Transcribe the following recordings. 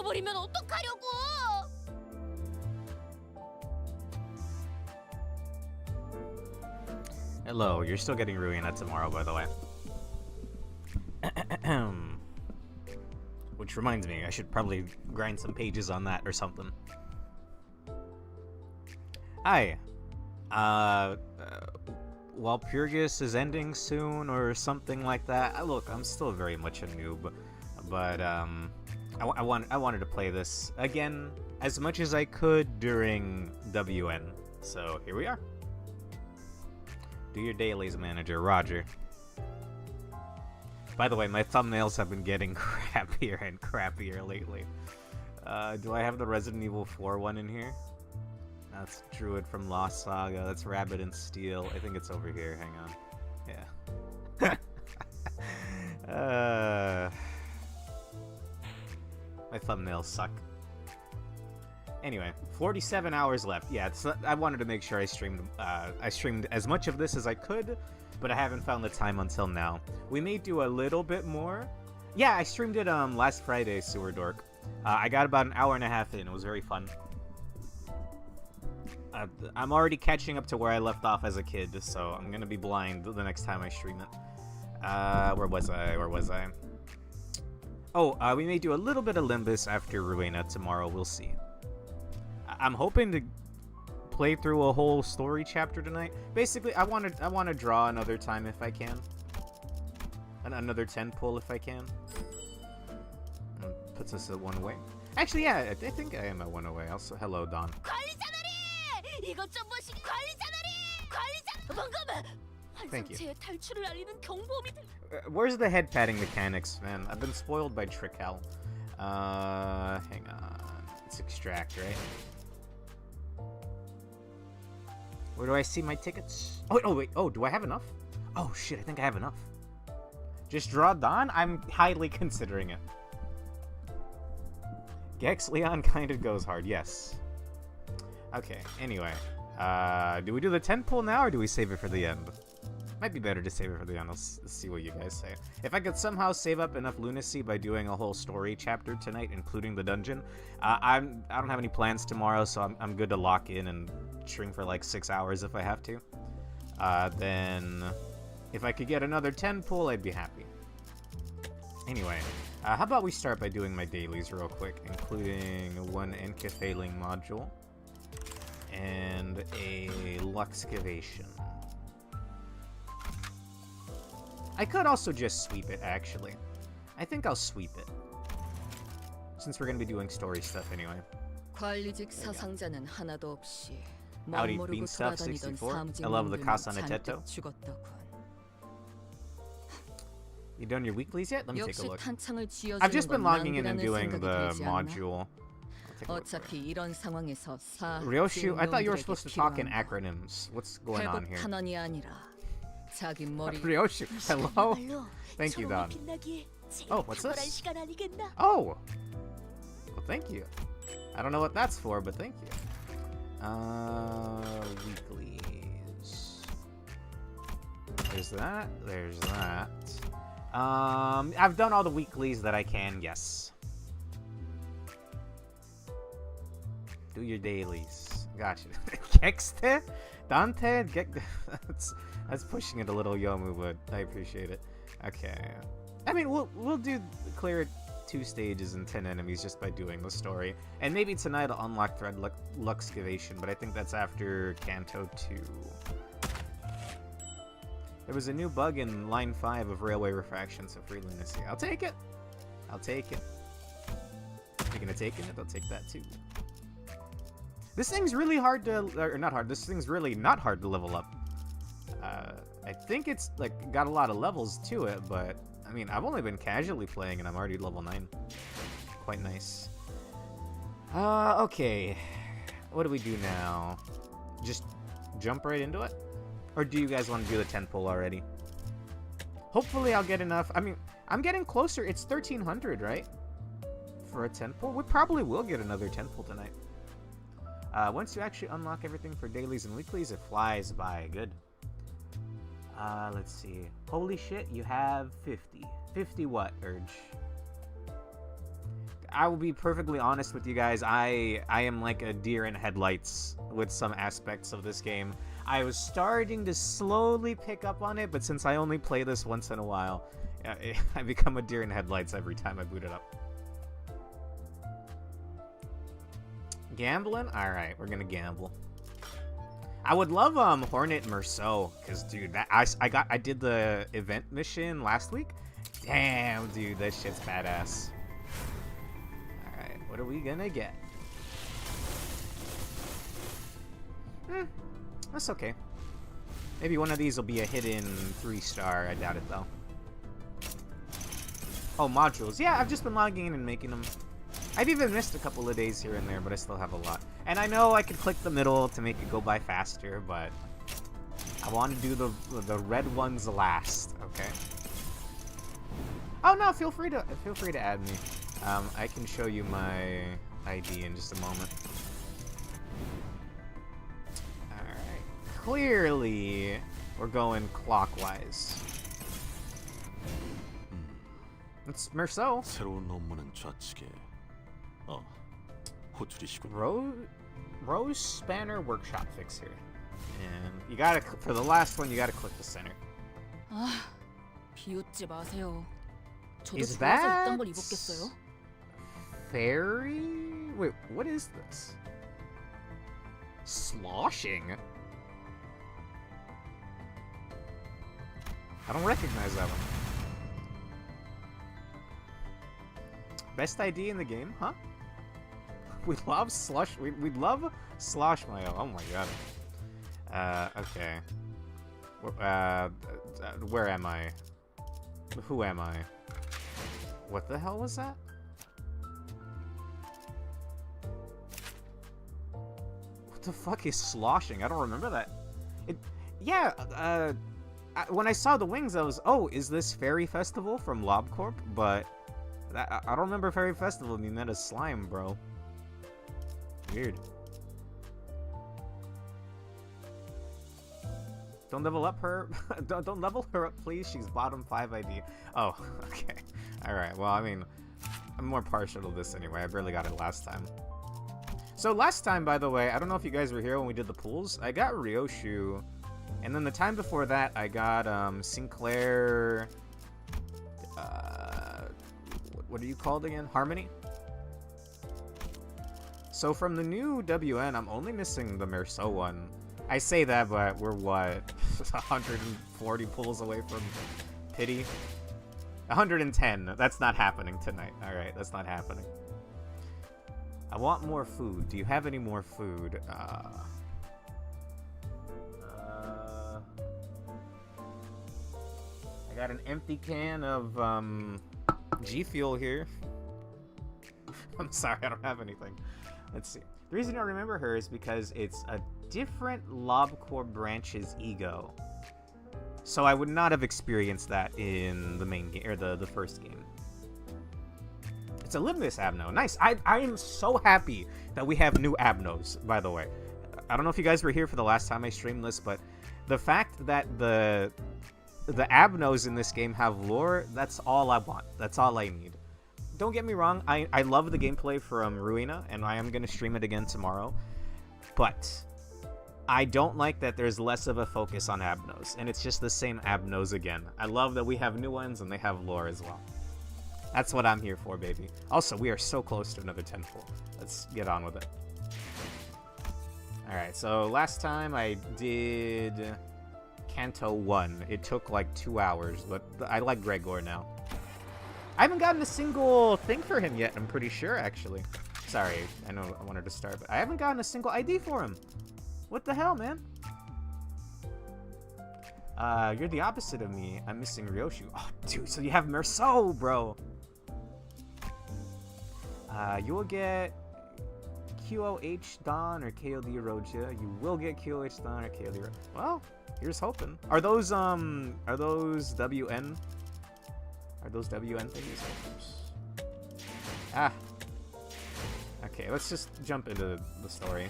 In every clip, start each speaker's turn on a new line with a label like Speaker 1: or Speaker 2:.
Speaker 1: 잃어버리면 어떡하려고?
Speaker 2: Hello, you're still getting Ruina tomorrow, by the way. Which reminds me, I should probably grind some pages on that or something. Hi. Walpurgis is ending soon or something like that. Look, I'm still very much a noob, but I wanted to play this again as much as I could during WN. So here we are. Do your dailies, manager, Roger. By the way, my thumbnails have been getting crappier and crappier lately. Do I have the Resident Evil 4 one in here? That's Druid from Lost Saga. That's Rabbit and Steel. I think it's over here. Hang on. Yeah. My thumbnails suck. Anyway, 47 hours left. Yeah, I wanted to make sure I streamed as much of this as I could, but I haven't found the time until now. We may do a little bit more. Yeah, I streamed it last Friday, Sewer Dork. I got about an hour and a half in. It was very fun. I'm already catching up to where I left off as a kid, so I'm gonna be blind the next time I stream it. Where was I? Oh, we may do a little bit of Limbus after Ruina tomorrow. We'll see. I'm hoping to play through a whole story chapter tonight. Basically, I want to draw another time if I can. Another 10 pull if I can. Puts us at 1 away. Actually, yeah, I think I am at 1 away. Also, hello, Don. Thank you. Where's the head patting mechanics, man? I've been spoiled by Trickal. Hang on. It's extract, right? Where do I see my tickets? Oh, wait. Oh, do I have enough? Oh, shit, I think I have enough. Just draw Don? I'm highly considering it. Gex Leon kind of goes hard, yes. Okay, anyway. Do we do the 10 pull now, or do we save it for the end? Might be better to save it for the end. Let's see what you guys say. If I could somehow save up enough lunacy by doing a whole story chapter tonight, including the dungeon, I don't have any plans tomorrow, so I'm good to lock in and stream for like 6 hours if I have to. Then, if I could get another 10 pull, I'd be happy. Anyway, how about we start by doing my dailies real quick, including 1 Enkephaling module and a Luxcavation. I could also just sweep it, actually. I think I'll sweep it. Since we're going to be doing story stuff anyway. Howdy, Beanstuff64. I love the Casanetetto. You done your weeklies yet? Let me take a look. I've just been logging in and doing the module. Ryoshu, I thought you were supposed to talk in acronyms. What's going on here? Ryoshu, hello? Thank you, Don. Oh, what's this? Oh! Well, thank you. I don't know what that's for, but thank you. Weeklies. There's that. There's that. I've done all the weeklies that I can, yes. Do your dailies. Gotcha. Kexte? Dante? That's pushing it a little, Yomu, but I appreciate it. Okay. I mean, we'll clear 2 stages and 10 enemies just by doing the story. And maybe tonight I'll unlock Thread Luxcavation, but I think that's after Canto 2. There was a new bug in line 5 of Railway Refraction, so free lunacy. I'll take it. I'll take it. Speaking of taking it, I'll take that too. This thing's really hard to, or not hard, this thing's really not hard to level up. I think it's, like, got a lot of levels to it, but, I mean, I've only been casually playing and I'm already level 9. Quite nice. Okay. What do we do now? Just jump right into it? Or do you guys want to do the 10 pull already? Hopefully I'll get enough. I mean, I'm getting closer. It's 1300, right? For a 10 pull? We probably will get another 10 pull tonight. Once you actually unlock everything for dailies and weeklies, it flies by. Good. Let's see. Holy shit, you have 50. 50 what, Urge? I will be perfectly honest with you guys. I am like a deer in headlights with some aspects of this game. I was starting to slowly pick up on it, but since I only play this once in a while, I become a deer in headlights every time I boot it up. Gambling? Alright, we're gonna gamble. I would love Hornet Merceau, cause dude, that I did the event mission last week. Damn, dude, that shit's badass. Alright, what are we gonna get? That's okay. Maybe one of these will be a hidden 3-star. I doubt it though. Oh, modules. Yeah, I've just been logging in and making them. I've even missed a couple of days here and there, but I still have a lot. And I know I could click the middle to make it go by faster, but I want to do the red ones last. Okay. Oh no, feel free to add me. I can show you my ID in just a moment. All right. Clearly, we're going clockwise. It's Merceau.
Speaker 1: 새로운 업무는 좌측에. 호출이시군.
Speaker 2: Rose Spanner Workshop Fixer. And you gotta, for the last one, you gotta click the center.
Speaker 3: 비웃지 마세요. 저도
Speaker 2: Is
Speaker 3: 좋아서
Speaker 2: that
Speaker 3: 이딴 걸 입었겠어요?
Speaker 2: fairy? Wait, what is this? Sloshing? I don't recognize that one. Best ID in the game, huh? We love slush. We love slosh mayo. Oh my god. Okay. Where am I? Who am I? What the hell was that? What the fuck is sloshing? I don't remember that. When I saw the wings, I was, oh, is this Fairy Festival from LobCorp? But I don't remember Fairy Festival being that a slime, bro. Weird. Don't level up her. don't level her up, please. She's bottom 5 ID. Oh, okay. All right. Well, I mean, I'm more partial to this anyway. I barely got it last time. So last time, by the way, I don't know if you guys were here when we did the pools. I got Ryoshu, and then the time before that, I got Sinclair. What are you called again? Harmony. So from the new WN, I'm only missing the Merceau one. I say that, but we're what? 140 pulls away from pity? 110. That's not happening tonight. Alright, that's not happening. I want more food. Do you have any more food? I got an empty can of G Fuel here. I'm sorry, I don't have anything. Let's see. The reason I remember her is because it's a different LobCorp branch's ego. So I would not have experienced that in the main game, or the first game. It's a Limbus Abno. Nice. I am so happy that we have new Abnos, by the way. I don't know if you guys were here for the last time I streamed this, but the fact that the Abnos in this game have lore, that's all I want. That's all I need. Don't get me wrong, I love the gameplay from Ruina, and I am going to stream it again tomorrow. But I don't like that there's less of a focus on Abnos, and it's just the same Abnos again. I love that we have new ones, and they have lore as well. That's what I'm here for, baby. Also, we are so close to another 10 full. Let's get on with it. Alright, so last time I did Canto 1. It took like 2 hours, but I like Gregor now. I haven't gotten a single thing for him yet, I'm pretty sure, actually. Sorry, I know I wanted to start, but I haven't gotten a single ID for him. What the hell, man? You're the opposite of me. I'm missing Ryoshu. Oh, dude, so you have Merceau, bro. You will get QOH Dawn or KOD Roja. You will get QOH Dawn or KOD Roja. Well, here's hoping. Are those WN? Are those WN thingies? Ah. Okay, let's just jump into the story.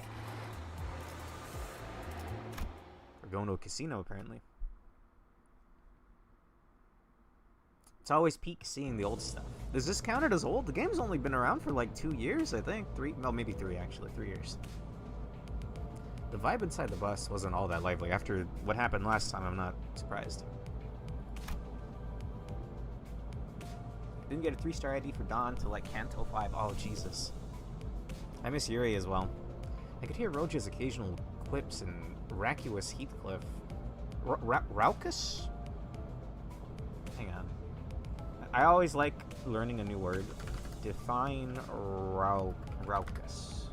Speaker 2: We're going to a casino, apparently. It's always peak seeing the old stuff. Is this counted as old? The game's only been around for like 2 years, I think. 3, no, maybe 3 actually. 3 years. The vibe inside the bus wasn't all that lively. After what happened last time, I'm not surprised. Didn't get a 3-star ID for Dawn till like Canto 5. Oh, Jesus. I miss Yuri as well. I could hear Roja's occasional quips and Racuous Heathcliff. Raucus? Hang on. I always like learning a new word. Define raucous.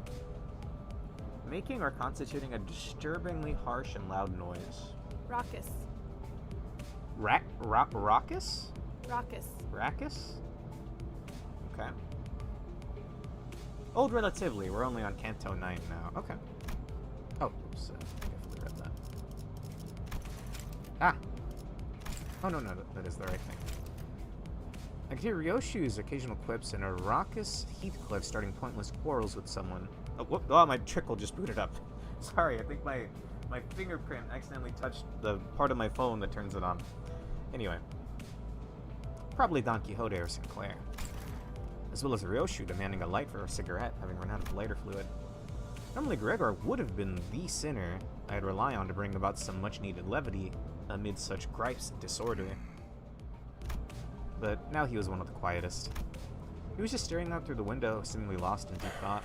Speaker 2: Making or constituting a disturbingly harsh and loud noise.
Speaker 1: Raucous.
Speaker 2: Raucous?
Speaker 1: Raucous.
Speaker 2: Raucous? Okay. Old relatively. We're only on Canto 9 now. Okay. Oh, oops. I definitely read that. Ah! Oh, no, that is the right thing. I could hear Ryoshu's occasional quips and a raucous Heathcliff starting pointless quarrels with someone. Oh, whoop, oh, my trickle just booted up. Sorry, I think my fingerprint accidentally touched the part of my phone that turns it on. Anyway. Probably Don Quixote or Sinclair. As well as Ryoshu demanding a light for a cigarette, having run out of lighter fluid. Normally Gregor would have been the sinner I'd rely on to bring about some much-needed levity amid such gripes and disorder. But now he was one of the quietest. He was just staring out through the window, seemingly lost in deep thought.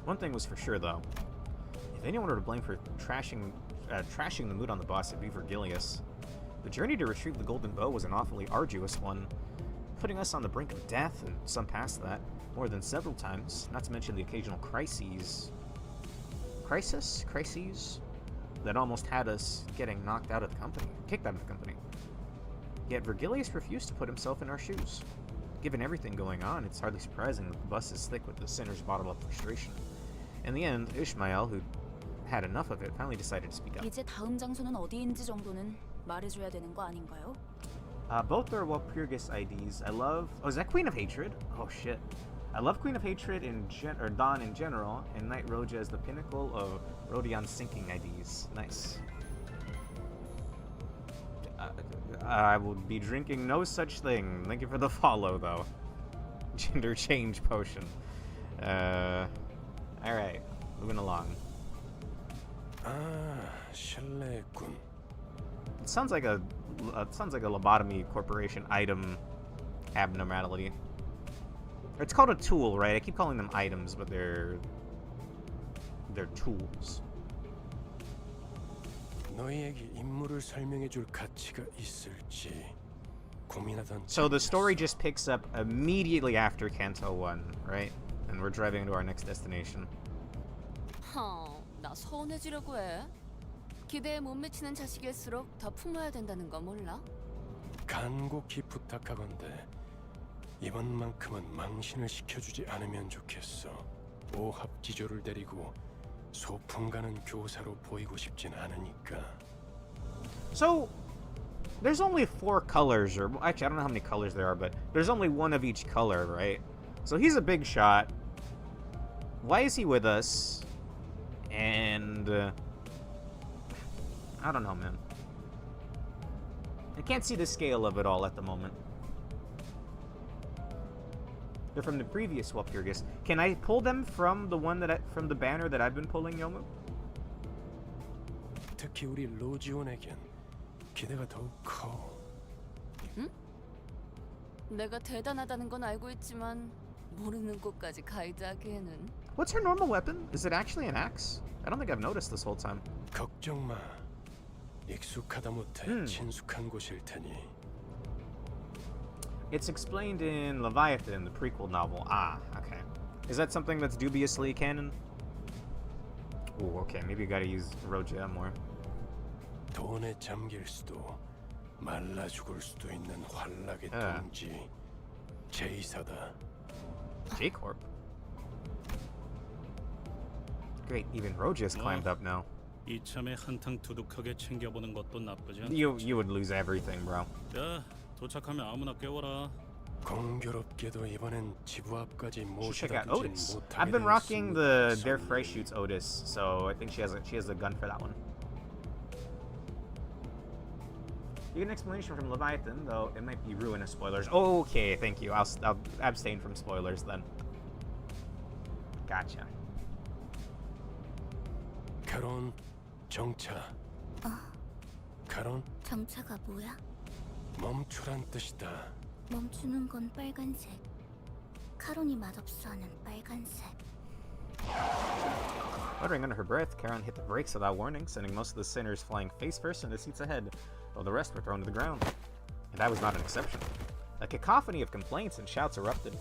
Speaker 2: One thing was for sure, though. If anyone were to blame for trashing the mood on the bus, it'd be Vergilius. The journey to retrieve the Golden Bow was an awfully arduous one, putting us on the brink of death, and some past that, more than several times, not to mention the occasional crises that almost had us getting kicked out of the company. Yet Vergilius refused to put himself in our shoes. Given everything going on, it's hardly surprising that the bus is thick with the sinner's bottled up frustration. In the end, Ishmael, who had enough of it, finally decided to speak up.
Speaker 3: 이제 다음 장소는 어디인지 정도는 말해줘야 되는 거 아닌가요?
Speaker 2: Both are Walpurgis IDs. I love... Oh, is that Queen of Hatred? Oh, shit. I love Queen of Hatred or Dawn in general, and Knight Roja as the pinnacle of Rhodion's sinking IDs. Nice. I will be drinking no such thing. Thank you for the follow, though. Gender change potion. Alright. Moving along.
Speaker 4: 실례했군.
Speaker 2: It sounds like a lobotomy corporation item abnormality. It's called a tool, right? I keep calling them items, but they're tools.
Speaker 4: 너희에게 임무를 설명해 줄 가치가 있을지 고민하던.
Speaker 2: So the story just picks up immediately after Canto 1, right? And we're driving to our next destination.
Speaker 3: 나 서운해지려고 해. 기대에 못 미치는 자식일수록 더 품어야 된다는 거 몰라?
Speaker 4: 간곡히 부탁하건대 이번만큼은 망신을 시켜주지 않으면 좋겠어. 오합지졸을 데리고 소풍 가는 교사로 보이고 싶진 않으니까.
Speaker 2: So there's only 4 colors, or actually I don't know how many colors there are, but there's only one of each color, right? So he's a big shot. Why is he with us? And I don't know, man. I can't see the scale of it all at the moment. They're from the previous Walpurgis. Can I pull them from the from the banner that I've been pulling, Yomu?
Speaker 4: 특히 우리 로지온에겐 기대가 더욱 커.
Speaker 3: 응? 내가 대단하다는 건 알고 있지만 모르는 곳까지 가이드하기에는.
Speaker 2: What's her normal weapon? Is it actually an axe? I don't think I've noticed this whole time.
Speaker 4: 걱정 마. 익숙하다 못해 친숙한 곳일 테니.
Speaker 2: It's explained in Leviathan, the prequel novel. Ah, okay. Is that something that's dubiously canon? Oh, okay. Maybe you gotta use Roja more.
Speaker 4: 돈에 잠길 수도 말라 죽을 수도 있는 환락의 동지 제이사다.
Speaker 2: J-Corp. Great, even Roja's climbed up now.
Speaker 5: 이참에 한탕 두둑하게 챙겨보는 것도 나쁘지 않지.
Speaker 2: You would lose everything, bro.
Speaker 5: 자, 도착하면 아무나 깨워라.
Speaker 4: 공교롭게도 이번엔 지부 앞까지
Speaker 2: Should check
Speaker 4: 모셔다
Speaker 2: out
Speaker 4: 주진
Speaker 2: Otis.
Speaker 4: 못하게
Speaker 2: I've been
Speaker 4: 된
Speaker 2: rocking the
Speaker 4: 순간
Speaker 2: their fresh shoots Otis, so I think she has a gun for that one. You get an explanation from Leviathan, though it might be ruinous spoilers. Okay, thank you. I'll abstain from spoilers then. Gotcha.
Speaker 4: 가론 정차. 가론
Speaker 1: 정차가 뭐야?
Speaker 4: 멈추란 뜻이다.
Speaker 1: 멈추는 건 빨간색. 카론이 맛없어 하는 빨간색.
Speaker 2: Muttering under her breath, Charon hit the brakes without warning, sending most of the sinners flying face first into seats ahead, while the rest were thrown to the ground. And that was not an exception. A cacophony of complaints and shouts erupted.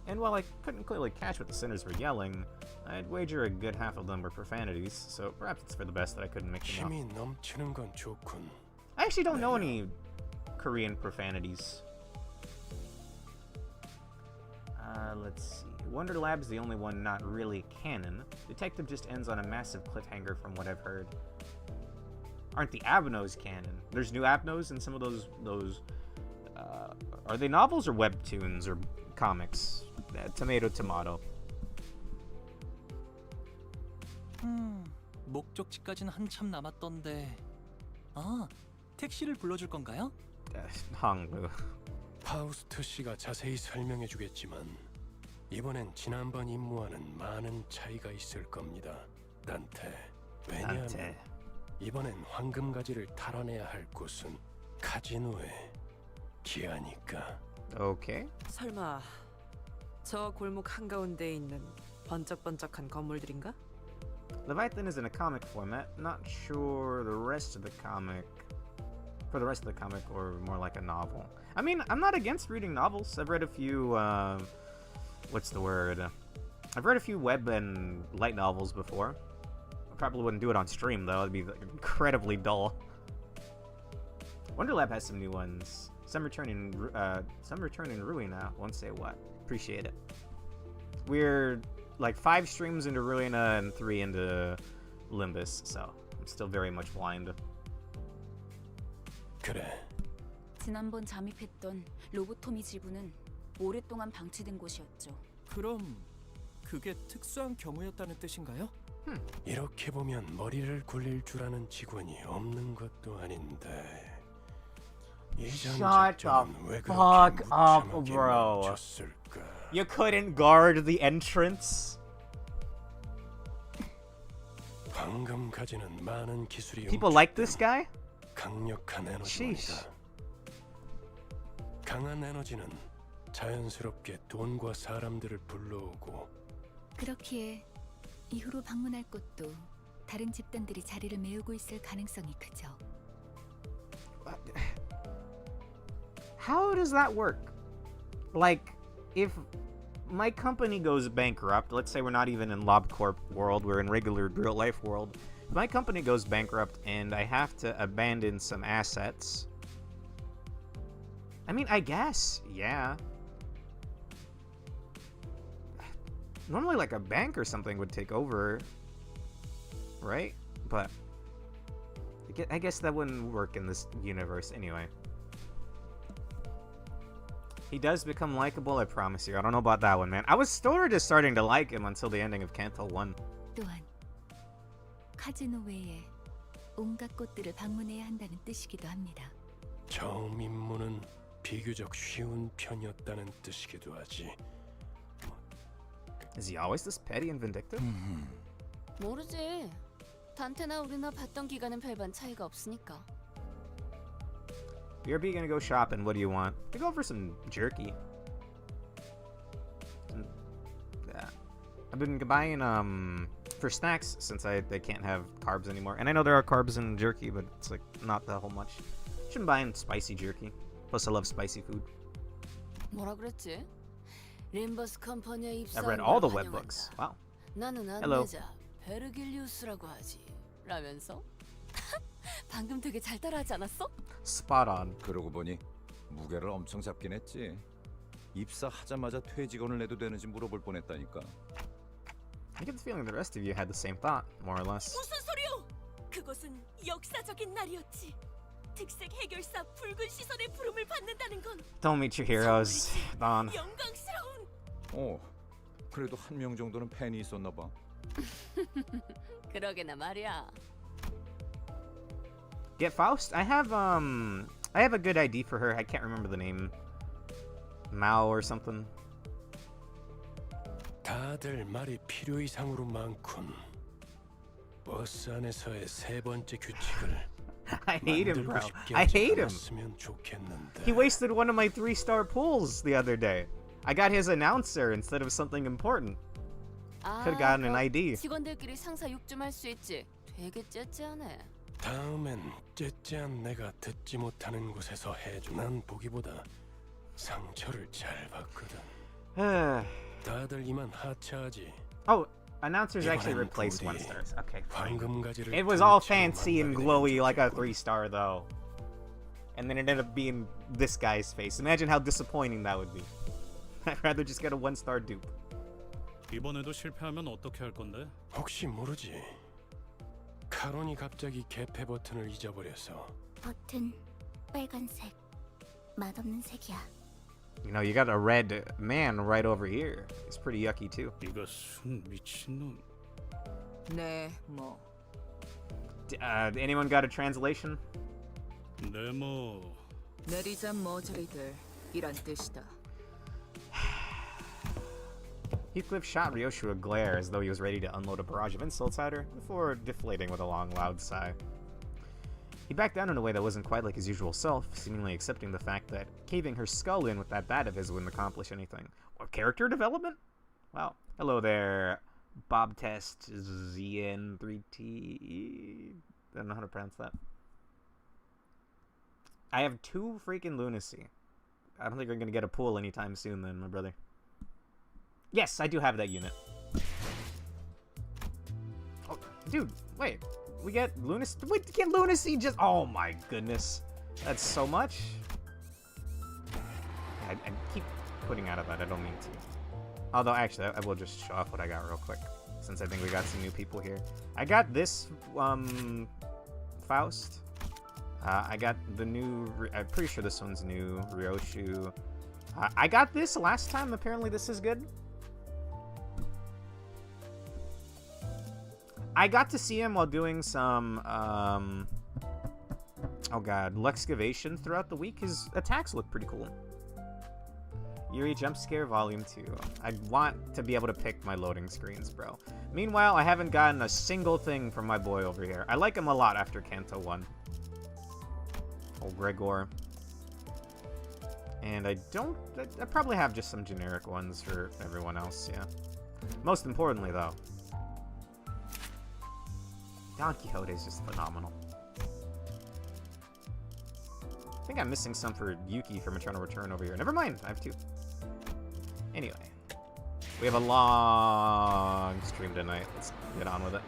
Speaker 2: And while I couldn't clearly catch what the sinners were yelling, I'd wager a good half of them were profanities, so perhaps it's for the best that I couldn't make them
Speaker 4: 힘이
Speaker 2: out.
Speaker 4: 넘치는 건 좋군.
Speaker 2: I actually don't know any Korean profanities. Let's see. Wonder Lab's the only one not really canon. Detective just ends on a massive cliffhanger from what I've heard. Aren't the Abnos canon? There's new Abnos in some of those are they novels or webtoons or comics? Tomato, tomato.
Speaker 6: 목적지까지는 한참 남았던데. 아, 택시를 불러줄 건가요?
Speaker 2: Hangbu.
Speaker 4: 파우스트 씨가 자세히 설명해 주겠지만 이번엔 지난번 임무와는 많은 차이가 있을 겁니다. 단테. 왜냐하면
Speaker 2: 단테.
Speaker 4: 이번엔 황금가지를 탈환해야 할 곳은 카지노의 기아니까.
Speaker 2: Okay.
Speaker 7: 설마 저 골목 한가운데에 있는 번쩍번쩍한 건물들인가?
Speaker 2: Leviathan is in a comic format. Not sure the rest of the comic. For the rest of the comic, or more like a novel. I mean, I'm not against reading novels. I've read a few, what's the word? I've read a few web and light novels before. I probably wouldn't do it on stream, though. It'd be incredibly dull. Wonderlab has some new ones. Some return in Ruina. Won't say what. Appreciate it. We're like 5 streams into Ruina and 3 into Limbus, so I'm still very much blind.
Speaker 4: 그래.
Speaker 8: 지난번 잠입했던 로보토미 지부는 오랫동안 방치된 곳이었죠.
Speaker 6: 그럼 그게 특수한 경우였다는 뜻인가요?
Speaker 4: 이렇게 보면 머리를 굴릴 줄 아는 직원이 없는 것도 아닌데.
Speaker 2: Shut the fuck up, bro. You couldn't guard the entrance?
Speaker 4: 황금가지는 많은 기술이
Speaker 2: People like this guy?
Speaker 4: 강력한 에너지입니다. 강한 에너지는 자연스럽게 돈과 사람들을 불러오고
Speaker 1: 그렇기에 이후로 방문할 곳도 다른 집단들이 자리를 메우고 있을 가능성이 크죠.
Speaker 2: How does that work? Like, if my company goes bankrupt, let's say we're not even in LobCorp world, we're in regular real life world. If my company goes bankrupt and I have to abandon some assets, I mean, I guess, yeah. Normally, like a bank or something would take over, right? But I guess that wouldn't work in this universe anyway. He does become likable, I promise you. I don't know about that one, man. I was sort of starting to like him until the ending of Canto 1.
Speaker 1: 또한 카지노 외에 온갖 곳들을 방문해야 한다는 뜻이기도 합니다.
Speaker 4: 처음 임무는 비교적 쉬운 편이었다는 뜻이기도 하지.
Speaker 2: Is he always this petty and vindictive?
Speaker 3: 모르지. 단테나 우리나 봤던 기간은 별반 차이가 없으니까.
Speaker 2: BRB gonna go shopping. What do you want? We go for some jerky. I've been buying for snacks since they can't have carbs anymore. And I know there are carbs in jerky, but it's like not that whole much. Shouldn't buying spicy jerky. Plus, I love spicy food.
Speaker 3: 뭐라 그랬지? 림버스 컴퍼니에 입사한
Speaker 2: I've read all the webbooks. Wow.
Speaker 3: 나는
Speaker 2: Hello.
Speaker 3: 안내자 베르길리우스라고 하지. 라면서? 방금 되게 잘 따라하지 않았어?
Speaker 2: Spot on.
Speaker 9: 그러고 보니 무게를 엄청 잡긴 했지. 입사하자마자 퇴직원을 내도 되는지 물어볼 뻔했다니까.
Speaker 2: I get the feeling the rest of you had the same thought, more or less.
Speaker 10: 무슨 소리요? 그것은 역사적인 날이었지. 특색 해결사 붉은 시선의 부름을 받는다는 건
Speaker 2: Don't meet your heroes, Don.
Speaker 10: 영광스러운.
Speaker 9: 그래도 한 명 정도는 팬이 있었나 봐.
Speaker 3: 그러게나 말이야.
Speaker 2: Get Faust? I have I have a good ID for her. I can't remember the name. Mao or something.
Speaker 4: 다들 말이 필요 이상으로 많군. 버스 안에서의 세 번째 규칙을
Speaker 2: I hate him,
Speaker 4: 만들고
Speaker 2: bro.
Speaker 4: 싶게
Speaker 2: I
Speaker 4: 하지
Speaker 2: hate him.
Speaker 4: 않았으면 좋겠는데.
Speaker 2: He wasted one of my 3-star pulls the other day. I got his announcer instead of something important. Could've gotten an ID.
Speaker 3: 직원들끼리 상사 욕 좀 할 수 있지. 되게 째째하네.
Speaker 4: 다음엔 째째한 내가 듣지 못하는 곳에서 해줘. 난 보기보다 상처를 잘 받거든. 다들 이만 하차하지.
Speaker 2: Oh, announcers actually
Speaker 4: 이번엔
Speaker 2: replaced
Speaker 4: 부디
Speaker 2: 1-stars. Okay, fine.
Speaker 4: 황금가지를
Speaker 2: It was all
Speaker 4: 끈처럼
Speaker 2: fancy and
Speaker 4: 만나게
Speaker 2: glowy
Speaker 4: 되면
Speaker 2: like a
Speaker 4: 좋겠군.
Speaker 2: 3-star though. And then it ended up being this guy's face. Imagine how disappointing that would be. I'd rather just get a 1-star dupe.
Speaker 5: 이번에도 실패하면 어떻게 할 건데?
Speaker 4: 혹시 모르지. 카론이 갑자기 개폐 버튼을 잊어버려서.
Speaker 10: 버튼 빨간색. 맛없는 색이야.
Speaker 2: You know, you got a red man right over here. It's pretty yucky too.
Speaker 5: 이거 순 미친놈.
Speaker 8: 네, 뭐.
Speaker 2: Anyone got a translation?
Speaker 5: 네모.
Speaker 8: 내리자 머저리들 이란 뜻이다.
Speaker 2: Heathcliff shot Ryoshu a glare as though he was ready to unload a barrage of insults at her before deflating with a long, loud sigh. He backed down in a way that wasn't quite like his usual self, seemingly accepting the fact that caving her skull in with that bat of his wouldn't accomplish anything. Or character development? Wow. Hello there, Bob Test ZN3T. I don't know how to pronounce that. I have 2 freaking lunacy. I don't think I'm gonna get a pool anytime soon then, my brother. Yes, I do have that unit. Oh, dude, wait. We get lunacy? Wait, get lunacy just... Oh my goodness. That's so much. I keep putting out of that. I don't mean to. Although, actually, I will just show off what I got real quick, since I think we got some new people here. I got this, Faust. I got the new... I'm pretty sure this one's new. Ryoshu. I got this last time. Apparently this is good. I got to see him while doing some, oh god, Luxcavation throughout the week. His attacks look pretty cool. Yuri Jump Scare Volume 2. I want to be able to pick my loading screens, bro. Meanwhile, I haven't gotten a single thing from my boy over here. I like him a lot after Canto 1. Oh, Gregor. And I probably have just some generic ones for everyone else, yeah. Most importantly, though, Don Quixote is just phenomenal. I think I'm missing some for Yuki from Eternal Return over here. Never mind, I have 2. Anyway, we have a long stream tonight. Let's get on with it.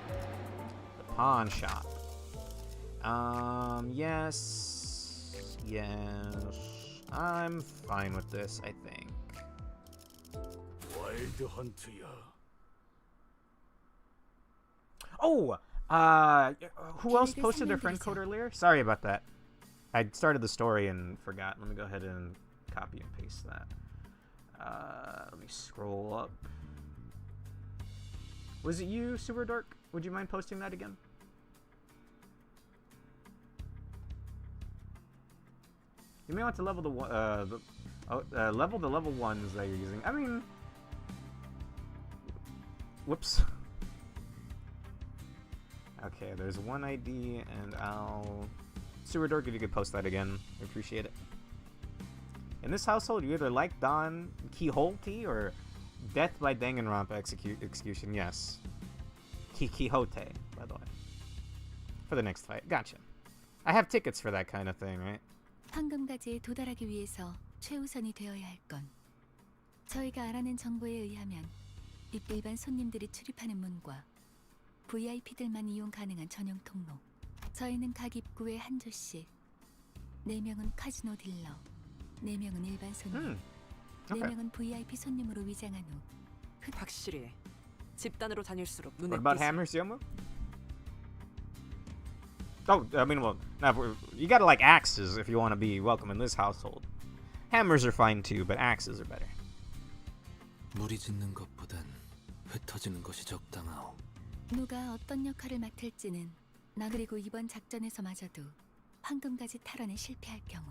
Speaker 2: The pawn shop. Yes. I'm fine with this, I think.
Speaker 5: 와일드 헌트야.
Speaker 2: Oh! Who else posted their friend code earlier? Sorry about that. I started the story and forgot. Let me go ahead and copy and paste that. Let me scroll up. Was it you, Super Dork? Would you mind posting that again? You may want to level the level the level 1s that you're using. I mean, whoops. Okay, there's one ID, and I'll... Super Dork, if you could post that again, I appreciate it. In this household, you either like Don Quixote or Death by Danganronpa execution. Yes. Quixote, by the way. For the next fight. Gotcha. I have tickets for that kind of thing, right?
Speaker 1: 황금가지에 도달하기 위해서 최우선이 되어야 할 건 저희가 알아낸 정보에 의하면 일반 손님들이 출입하는 문과 VIP들만 이용 가능한 전용 통로. 저희는 각 입구에 한 조씩. 4명은 카지노 딜러, 4명은 일반 손님,
Speaker 2: Okay.
Speaker 1: 4명은 VIP 손님으로 위장한 후
Speaker 7: 확실히 집단으로 다닐수록 눈에
Speaker 2: What about
Speaker 7: 띄지.
Speaker 2: hammers, Yomu? Oh, I mean, well, now you gotta like axes if you want to be welcome in this household. Hammers are fine too, but axes are better.
Speaker 6: 무리 짓는 것보단 흩어지는 것이 적당하오.
Speaker 1: 누가 어떤 역할을 맡을지는 나 그리고 이번 작전에서마저도 황금가지 탈환에 실패할 경우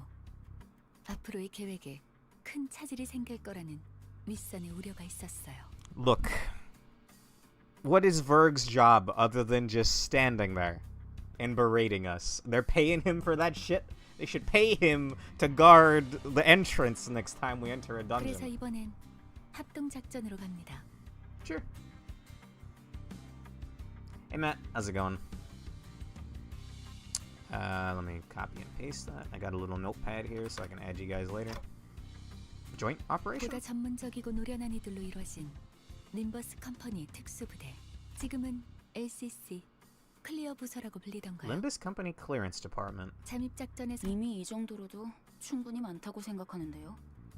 Speaker 1: 앞으로의 계획에 큰 차질이 생길 거라는 윗선의 우려가 있었어요.
Speaker 2: Look, what is Verg's job other than just standing there and berating us? They're paying him for that shit? They should pay him to guard the entrance next time we enter a
Speaker 1: 그래서
Speaker 2: dungeon.
Speaker 1: 이번엔 합동 작전으로 갑니다.
Speaker 2: Sure. Hey Matt, how's it going? Let me copy and paste that. I got a little notepad here so I can add you guys later. Joint operation?
Speaker 1: 보다 전문적이고 노련한 이들로 이루어진 림버스 컴퍼니 특수부대. 지금은 LCC 클리어 부서라고 불리던가요.
Speaker 2: Limbus Company Clearance Department.
Speaker 1: 잠입 작전에서
Speaker 3: 이미 이 정도로도 충분히 많다고 생각하는데요.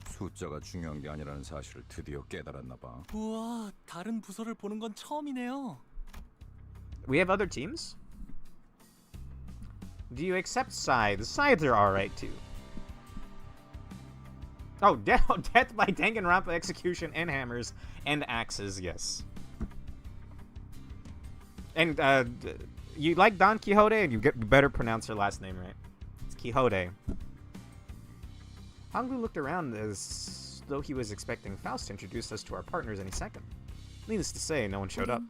Speaker 9: 숫자가 중요한 게 아니라는 사실을 드디어 깨달았나 봐.
Speaker 6: 우와, 다른 부서를 보는 건 처음이네요.
Speaker 2: We have other teams? Do you accept scythes? Scythes are alright too. Oh, death by Danganronpa execution and hammers and axes, yes. And you like Don Quixote, and you better pronounce her last name right. It's Quixote. Hanglu looked around as though he was expecting Faust to introduce us to our partners any second. Needless to say, no one showed up.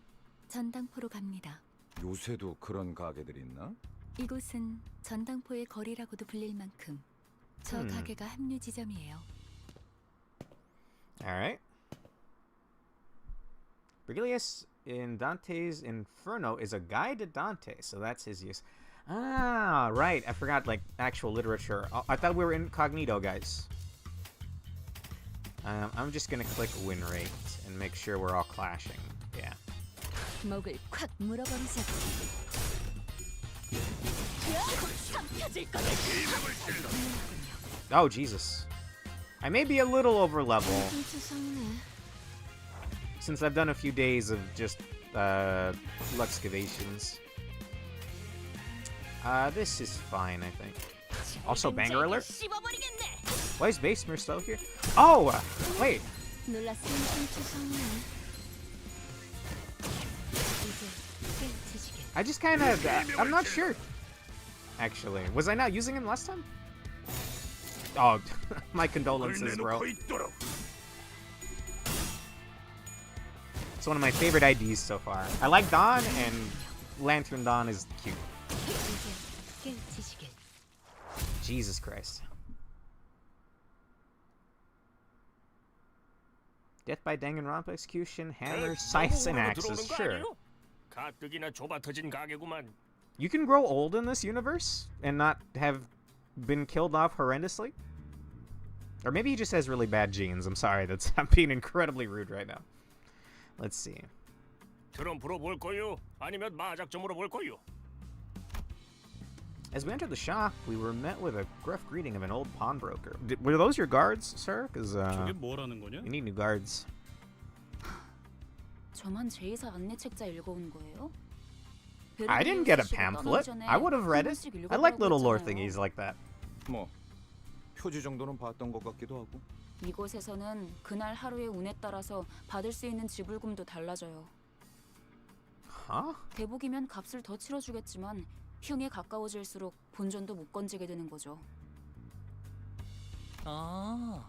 Speaker 1: 전당포로 갑니다.
Speaker 9: 요새도 그런 가게들이 있나?
Speaker 1: 이곳은 전당포의 거리라고도 불릴 만큼 저 가게가 합류 지점이에요.
Speaker 2: Alright. Virgilius in Dante's Inferno is a guide to Dante, so that's his use. Ah, right. I forgot, like, actual literature. I thought we were incognito, guys. I'm just gonna click win rate and make sure we're all clashing. Yeah.
Speaker 1: 목을 콱 물어버리자고.
Speaker 2: Oh, Jesus. I may be a little over level since I've done a few days of just Luxcavations. This is fine, I think. Also, banger alert. Why is Basemer still here? Oh, wait. I just kind of, I'm not sure. Actually, was I not using him last time? Oh, my condolences, bro. It's one of my favorite IDs so far. I like Dawn, and Lantern Dawn is cute. Jesus Christ. Death by Danganronpa execution, hammer, scythes, and axes. Sure. You can grow old in this universe and not have been killed off horrendously? Or maybe he just has really bad genes. I'm sorry, I'm being incredibly rude right now. Let's see. As we entered the shop, we were met with a gruff greeting of an old pawnbroker. Were those your guards, sir? Because
Speaker 5: 저게 뭐라는 거냐?
Speaker 2: you need new guards.
Speaker 3: 저만 제이사 안내 책자 읽어온 거예요?
Speaker 2: I didn't get a pamphlet. I would have read it. I like little lore thingies like that.
Speaker 9: 뭐 표지 정도는 봤던 것 같기도 하고.
Speaker 3: 이곳에서는 그날 하루의 운에 따라서 받을 수 있는 지불금도 달라져요.
Speaker 2: Huh?
Speaker 3: 대복이면 값을 더 치러주겠지만 흉에 가까워질수록 본전도 못 건지게 되는 거죠.
Speaker 6: 아,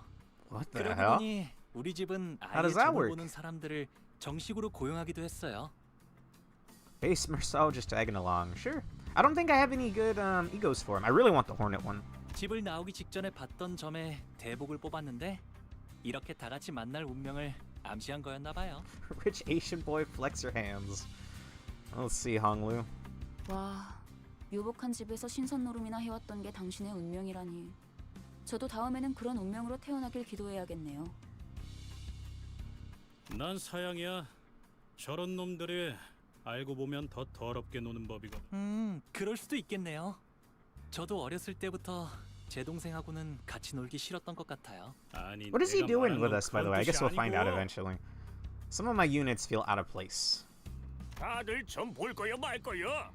Speaker 2: What the
Speaker 6: 그러고
Speaker 2: hell?
Speaker 6: 보니 우리 집은
Speaker 2: How
Speaker 6: 아예
Speaker 2: does that
Speaker 6: 점을
Speaker 2: work?
Speaker 6: 보는 사람들을 정식으로 고용하기도 했어요.
Speaker 2: Base Merceau just tagging along. Sure. I don't think I have any good egos for him. I really want the Hornet one.
Speaker 6: 집을 나오기 직전에 봤던 점에 대복을 뽑았는데 이렇게 다 같이 만날 운명을 암시한 거였나 봐요.
Speaker 2: Rich Asian boy flex your hands. Let's see, Honglu.
Speaker 3: 와, 유복한 집에서 신선 노름이나 해왔던 게 당신의 운명이라니. 저도 다음에는 그런 운명으로 태어나길 기도해야겠네요.
Speaker 5: 난 사양이야. 저런 놈들이 알고 보면 더 더럽게 노는 법이거든.
Speaker 6: 그럴 수도 있겠네요. 저도 어렸을 때부터 제 동생하고는 같이 놀기 싫었던 것 같아요.
Speaker 5: 아니,
Speaker 2: What is he
Speaker 5: 내가
Speaker 2: doing
Speaker 5: 말한
Speaker 2: with
Speaker 5: 건
Speaker 2: us, by the
Speaker 5: 그런
Speaker 2: way? I guess
Speaker 5: 뜻이
Speaker 2: we'll find out
Speaker 5: 아니고.
Speaker 2: eventually. Some of my units feel out of place.
Speaker 11: 다들 점 볼 거야 말 거야.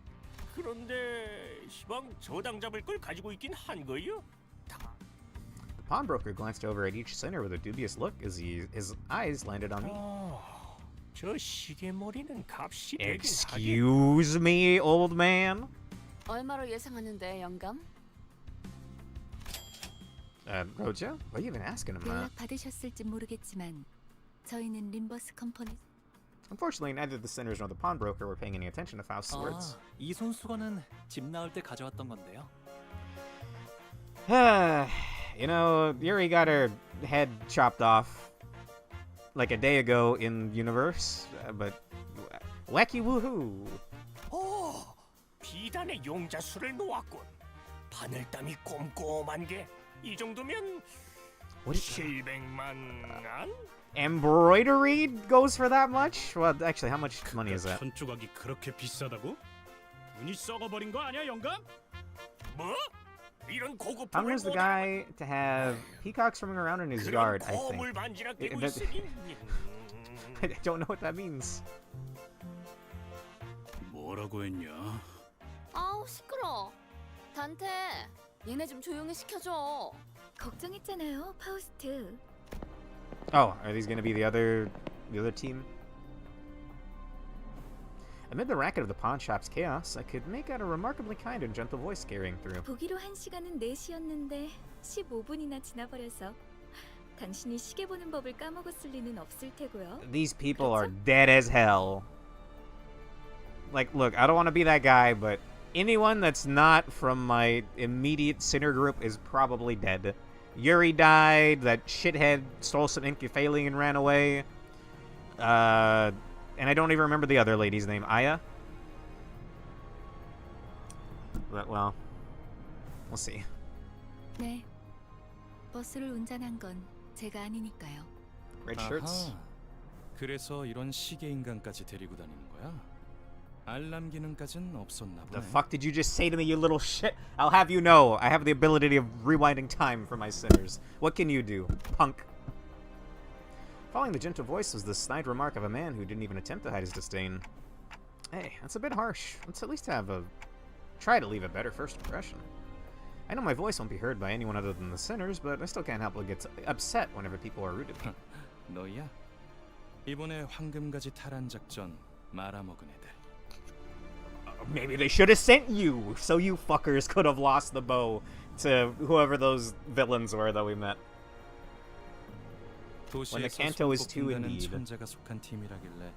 Speaker 11: 그런데 시방 저당 잡을 걸 가지고 있긴 한 거요.
Speaker 2: The pawnbroker glanced over at each center with a dubious look as his eyes landed on me.
Speaker 11: 저 시계 머리는 값이 되긴 하겠.
Speaker 2: Excuse me, old man?
Speaker 3: 얼마로 예상하는데 영감?
Speaker 2: Rojo? What are you even asking him that?
Speaker 1: 연락 받으셨을지 모르겠지만 저희는 림버스 컴퍼니.
Speaker 2: Unfortunately, neither the sinners nor the pawnbroker were paying any attention to Faust's words.
Speaker 6: 이 손수건은 집 나올 때 가져왔던 건데요.
Speaker 2: You know, Yuri got her head chopped off like a day ago in universe, but wacky woohoo.
Speaker 11: 오, 비단의 용자수를 놓았군. 바늘땀이 꼼꼼한 게 이 정도면
Speaker 2: What is
Speaker 11: 700만?
Speaker 2: embroidery goes for that much? Well, actually, how much money is that?
Speaker 5: 천 조각이 그렇게 비싸다고? 눈이 썩어버린 거 아니야, 영감?
Speaker 11: 뭐? 이런
Speaker 2: How
Speaker 11: 고급품을
Speaker 2: is the guy to have peacocks roaming around in his yard, I think?
Speaker 11: 거물 반지나 끼고
Speaker 2: that-
Speaker 11: 있으니
Speaker 2: I don't know what that means.
Speaker 5: 뭐라고 했냐?
Speaker 3: 아우 시끄러. 단테, 얘네 좀 조용히 시켜줘.
Speaker 1: 걱정했잖아요, 파우스트.
Speaker 2: Oh, are these gonna be the other team? Amid the racket of the pawn shop's chaos, I could make out a remarkably kind and gentle voice carrying through.
Speaker 1: 보기로 한 시간은 4시였는데 15분이나 지나버려서 당신이 시계 보는 법을 까먹었을 리는 없을 테고요.
Speaker 2: These people are dead as hell. Like, look, I don't want to be that guy, but anyone that's not from my immediate sinner group is probably dead. Yuri died, that shithead stole some Inkyphali and ran away. And I don't even remember the other lady's name. Aya? But, well, we'll see.
Speaker 1: 네, 버스를 운전한 건 제가 아니니까요.
Speaker 2: Red shirts?
Speaker 12: 그래서 이런 시계 인간까지 데리고 다니는 거야? 알람 기능까진 없었나 보네.
Speaker 2: The fuck did you just say to me, you little shit? I'll have you know, I have the ability of rewinding time for my sinners. What can you do, punk? Following the gentle voice was the snide remark of a man who didn't even attempt to hide his disdain. Hey, that's a bit harsh. Let's at least try to leave a better first impression. I know my voice won't be heard by anyone other than the sinners, but I still can't help but get upset whenever people are rude to me.
Speaker 12: 너야? 이번에 황금가지 탈환 작전 말아먹은 애들.
Speaker 2: Maybe they should have sent you, so you fuckers could have lost the bow to whoever those villains were that we met. When the Canto is too indeed.
Speaker 12: 천재가 속한 팀이라길래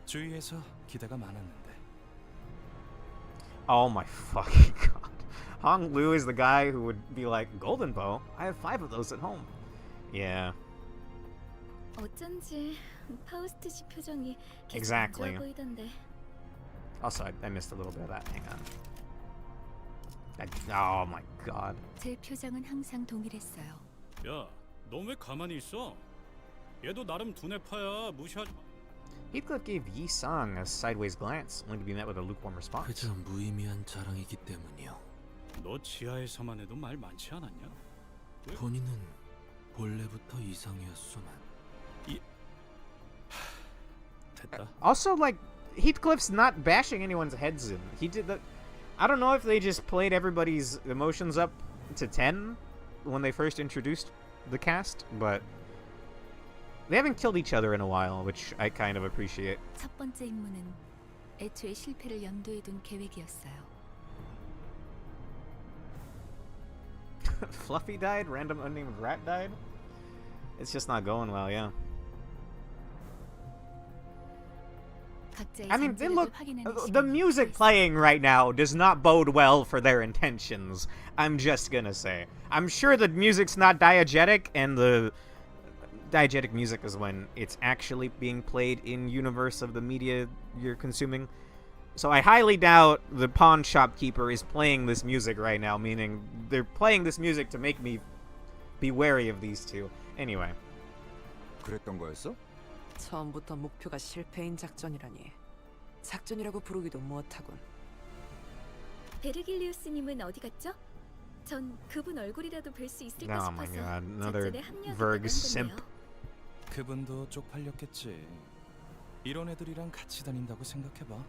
Speaker 12: 주위에서 기대가 많았는데.
Speaker 2: Oh my fucking god. Hong Lu is the guy who would be like, Golden Bow? I have 5 of those at home. Yeah.
Speaker 1: 어쩐지 파우스트 씨 표정이 계속
Speaker 2: Exactly.
Speaker 1: 안 좋아 보이던데.
Speaker 2: Also, I missed a little bit of that. Hang on. Oh my god.
Speaker 1: 제 표정은 항상 동일했어요.
Speaker 5: 야, 넌 왜 가만히 있어? 얘도 나름 두뇌 파야. 무시하지 마.
Speaker 2: Heathcliff gave Yi Sang a sideways glance, only to be met with a lukewarm response.
Speaker 13: 그저 무의미한 자랑이기 때문이요.
Speaker 5: 너 지하에서만 해도 말 많지 않았냐?
Speaker 13: 본인은 본래부터 이상이었소만.
Speaker 5: 됐다.
Speaker 2: Also, like, Heathcliff's not bashing anyone's heads in. He did that. I don't know if they just played everybody's emotions up to 10 when they first introduced the cast, but they haven't killed each other in a while, which I kind of appreciate.
Speaker 1: 첫 번째 임무는 애초에 실패를 염두에 둔 계획이었어요.
Speaker 2: Fluffy died? Random unnamed rat died? It's just not going well, yeah.
Speaker 1: 각자의
Speaker 2: I mean, they look.
Speaker 1: 잠재력을 확인하는
Speaker 2: The
Speaker 1: 시간이
Speaker 2: music
Speaker 1: 필요했어요.
Speaker 2: playing right now does not bode well for their intentions. I'm just gonna say. I'm sure the music's not diegetic, and the diegetic music is when it's actually being played in universe of the media you're consuming. So I highly doubt the pawn shopkeeper is playing this music right now, meaning they're playing this music to make me be wary of these two. Anyway.
Speaker 9: 그랬던 거였어?
Speaker 7: 처음부터 목표가 실패인 작전이라니 작전이라고 부르기도 못하군.
Speaker 1: 베르길리우스님은 어디 갔죠? 전 그분 얼굴이라도 뵐 수 있을까
Speaker 2: Oh my
Speaker 1: 싶어서
Speaker 2: god, another
Speaker 1: 작전에 합류하겠다고
Speaker 2: Verg
Speaker 1: 한
Speaker 2: simp.
Speaker 1: 건데요.
Speaker 12: 그분도 쪽팔렸겠지. 이런 애들이랑 같이 다닌다고 생각해봐.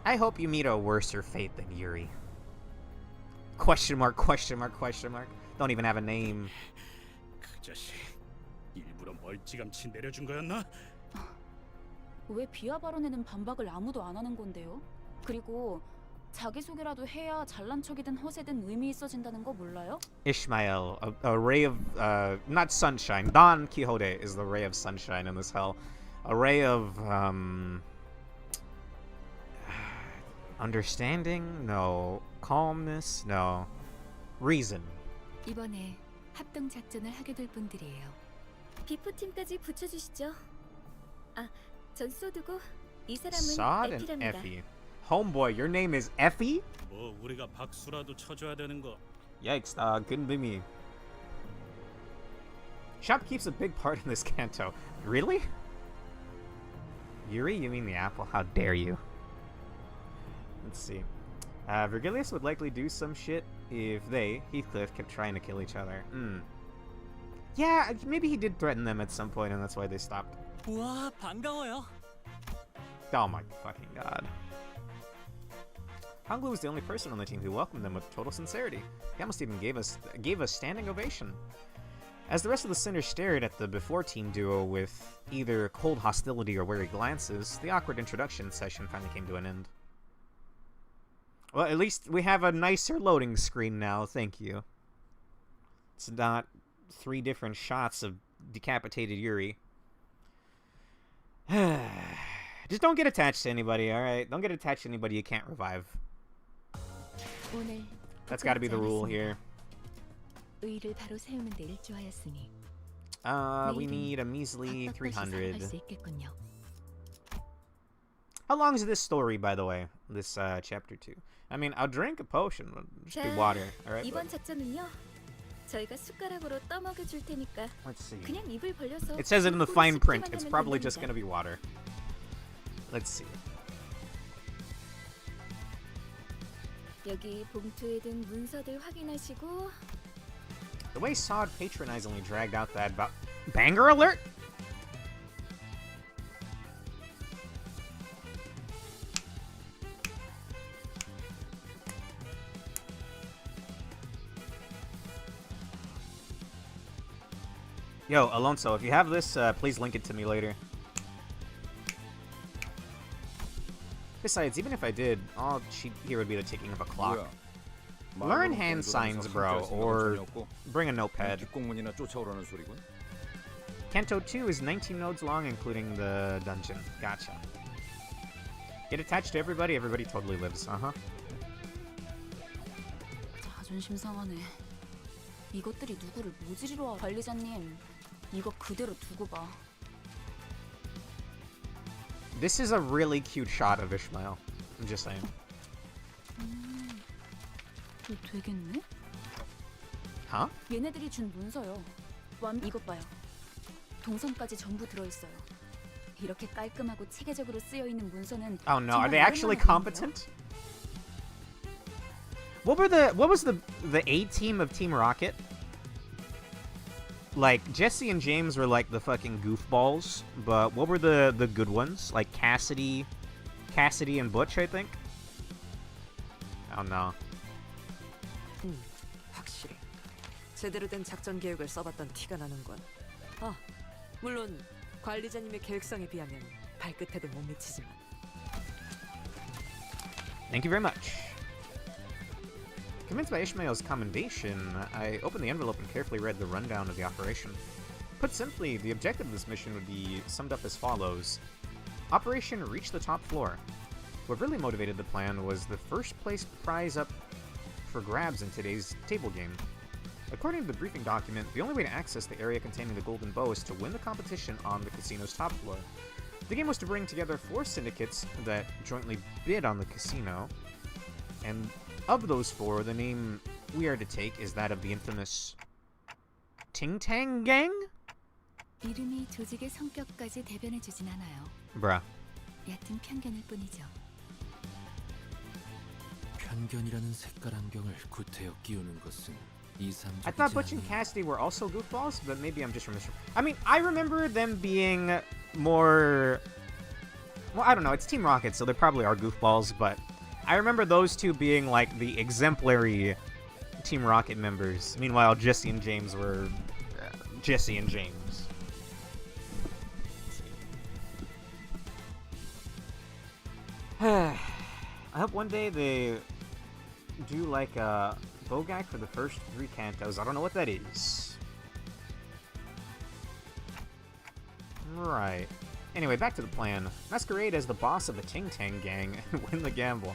Speaker 2: I hope you meet a worser fate than Yuri. Question mark, question mark, question mark. Don't even have a name.
Speaker 5: 그 자식 일부러 멀찌감치 내려준 거였나?
Speaker 3: 왜 비하 발언에는 반박을 아무도 안 하는 건데요? 그리고 자기소개라도 해야 잘난 척이든 허세든 의미 있어진다는 거 몰라요?
Speaker 2: Ishmael, a ray of, not sunshine. Don Quixote is the ray of sunshine in this hell. A ray of, understanding? No. Calmness? No. Reason.
Speaker 1: 이번에 합동 작전을 하게 될 분들이에요.
Speaker 10: 비포팀까지 붙여주시죠. 아, 전 소드고 이 사람은
Speaker 2: Sod and
Speaker 10: 에피랍니다.
Speaker 2: Effie. Homeboy, your name is Effie?
Speaker 5: 뭐 우리가 박수라도 쳐줘야 되는 거.
Speaker 2: Yikes, couldn't be me. Shop keeps a big part in this canto. Really? Yuri, you mean the apple? How dare you? Let's see. Virgilius would likely do some shit if they, Heathcliff, kept trying to kill each other. Yeah, maybe he did threaten them at some point and that's why they stopped.
Speaker 6: 우와, 반가워요.
Speaker 2: Oh my fucking god. Honglu was the only person on the team who welcomed them with total sincerity. He almost even gave us standing ovation. As the rest of the sinners stared at the before team duo with either cold hostility or wary glances, the awkward introduction session finally came to an end. Well, at least we have a nicer loading screen now, thank you. It's not 3 different shots of decapitated Yuri. Just don't get attached to anybody, alright? Don't get attached to anybody you can't revive.
Speaker 1: 오늘
Speaker 2: That's gotta be the rule here.
Speaker 1: 의를 바로 세우는 데 일조하였으니
Speaker 2: We need a measly 300.
Speaker 1: 수 있겠군요.
Speaker 2: How long is this story, by the way? This chapter 2. I mean, I'll drink a potion. Just do water, alright?
Speaker 10: 이번 작전은요. 저희가 숟가락으로 떠먹여 줄 테니까
Speaker 2: Let's see.
Speaker 10: 그냥 입을 벌려서
Speaker 2: It says it in the
Speaker 10: 꾹
Speaker 2: fine print.
Speaker 10: 씹기만
Speaker 2: It's
Speaker 10: 하면
Speaker 2: probably just
Speaker 10: 된답니다.
Speaker 2: gonna be water. Let's see.
Speaker 10: 여기 봉투에 든 문서들 확인하시고
Speaker 2: The way Sod patronizingly dragged out that banger alert? Yo, Alonso, if you have this, please link it to me later. Besides, even if I did, all cheat here would be the ticking of a clock. Learn hand signs, bro, or bring a notepad.
Speaker 9: 뒷공문이나 쫓아오라는 소리군.
Speaker 2: Canto 2 is 19 nodes long, including the dungeon. Gotcha. Get attached to everybody, everybody totally lives. Uh-huh.
Speaker 3: 자존심 상하네. 이것들이 누구를 모지리로 와. 관리자님, 이거 그대로 두고 봐.
Speaker 2: This is a really cute shot of Ishmael. I'm just saying.
Speaker 3: 이거 되겠네?
Speaker 2: Huh?
Speaker 3: 얘네들이 준 문서요. 이것 봐요. 동선까지 전부 들어있어요. 이렇게 깔끔하고 체계적으로 쓰여 있는 문서는
Speaker 2: Oh no, are
Speaker 3: 정말
Speaker 2: they actually
Speaker 3: 오랜만에
Speaker 2: competent? What was the A team of Team Rocket? Like Jesse and James were like the fucking goofballs, but what were the good ones? Like Cassidy and Butch, I think. Oh no.
Speaker 7: 확실히 제대로 된 작전 계획을 써봤던 티가 나는군. 아, 물론 관리자님의 계획성에 비하면 발끝에도 못 미치지만.
Speaker 2: Thank you very much. Convinced by Ishmael's commendation, I opened the envelope and carefully read the rundown of the operation. Put simply, the objective of this mission would be summed up as follows. Operation Reach the Top Floor. What really motivated the plan was the first place prize up for grabs in today's table game. According to the briefing document, the only way to access the area containing the golden bow is to win the competition on the casino's top floor. The game was to bring together 4 syndicates that jointly bid on the casino, and of those 4, the name we are to take is that of the infamous Ting Tang Gang?
Speaker 1: 이름이 조직의 성격까지 대변해주진 않아요.
Speaker 2: Bruh.
Speaker 1: 얕은 편견일 뿐이죠.
Speaker 13: 편견이라는 색깔 안경을 구태여 끼우는 것은 이상적이지
Speaker 2: I thought Butch and
Speaker 13: 않은
Speaker 2: Cassidy were also goofballs, but maybe I'm just remembering. I mean, I remember them being more... Well, I don't know, it's Team Rocket, so they probably are goofballs, but I remember those two being like the exemplary Team Rocket members. Meanwhile, Jesse and James were Jesse and James. hope one day they do like a Bogak for the first 3 cantos. I don't know what that is. Right. Anyway, back to the plan. Masquerade as the boss of the Ting Tang gang and win the gamble.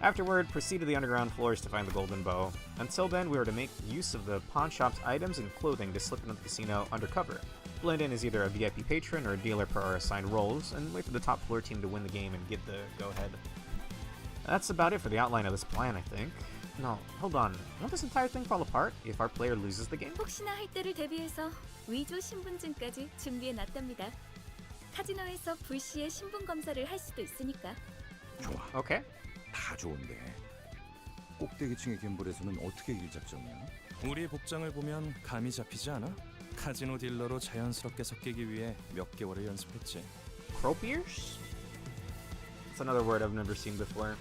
Speaker 2: Afterward, proceed to the underground floors to find the golden bow. Until then, we were to make use of the pawn shop's items and clothing to slip into the casino undercover. Blend in as either a VIP patron or a dealer per our assigned roles, and wait for the top floor team to win the game and get the go-ahead. That's about it for the outline of this plan, I think. No, hold on. Won't this entire thing fall apart if our player loses the game?
Speaker 10: 혹시나 할 때를 대비해서 위조 신분증까지 준비해 놨답니다. 카지노에서 불시에 신분 검사를 할 수도 있으니까.
Speaker 9: 좋아.
Speaker 2: Okay.
Speaker 9: 다 좋은데 꼭대기층의 갬블에서는 어떻게 이길 작정이야?
Speaker 12: 우리 복장을 보면 감이 잡히지 않아? 카지노 딜러로 자연스럽게 섞이기 위해 몇 개월을 연습했지.
Speaker 2: Croupiers? It's another word I've never seen before.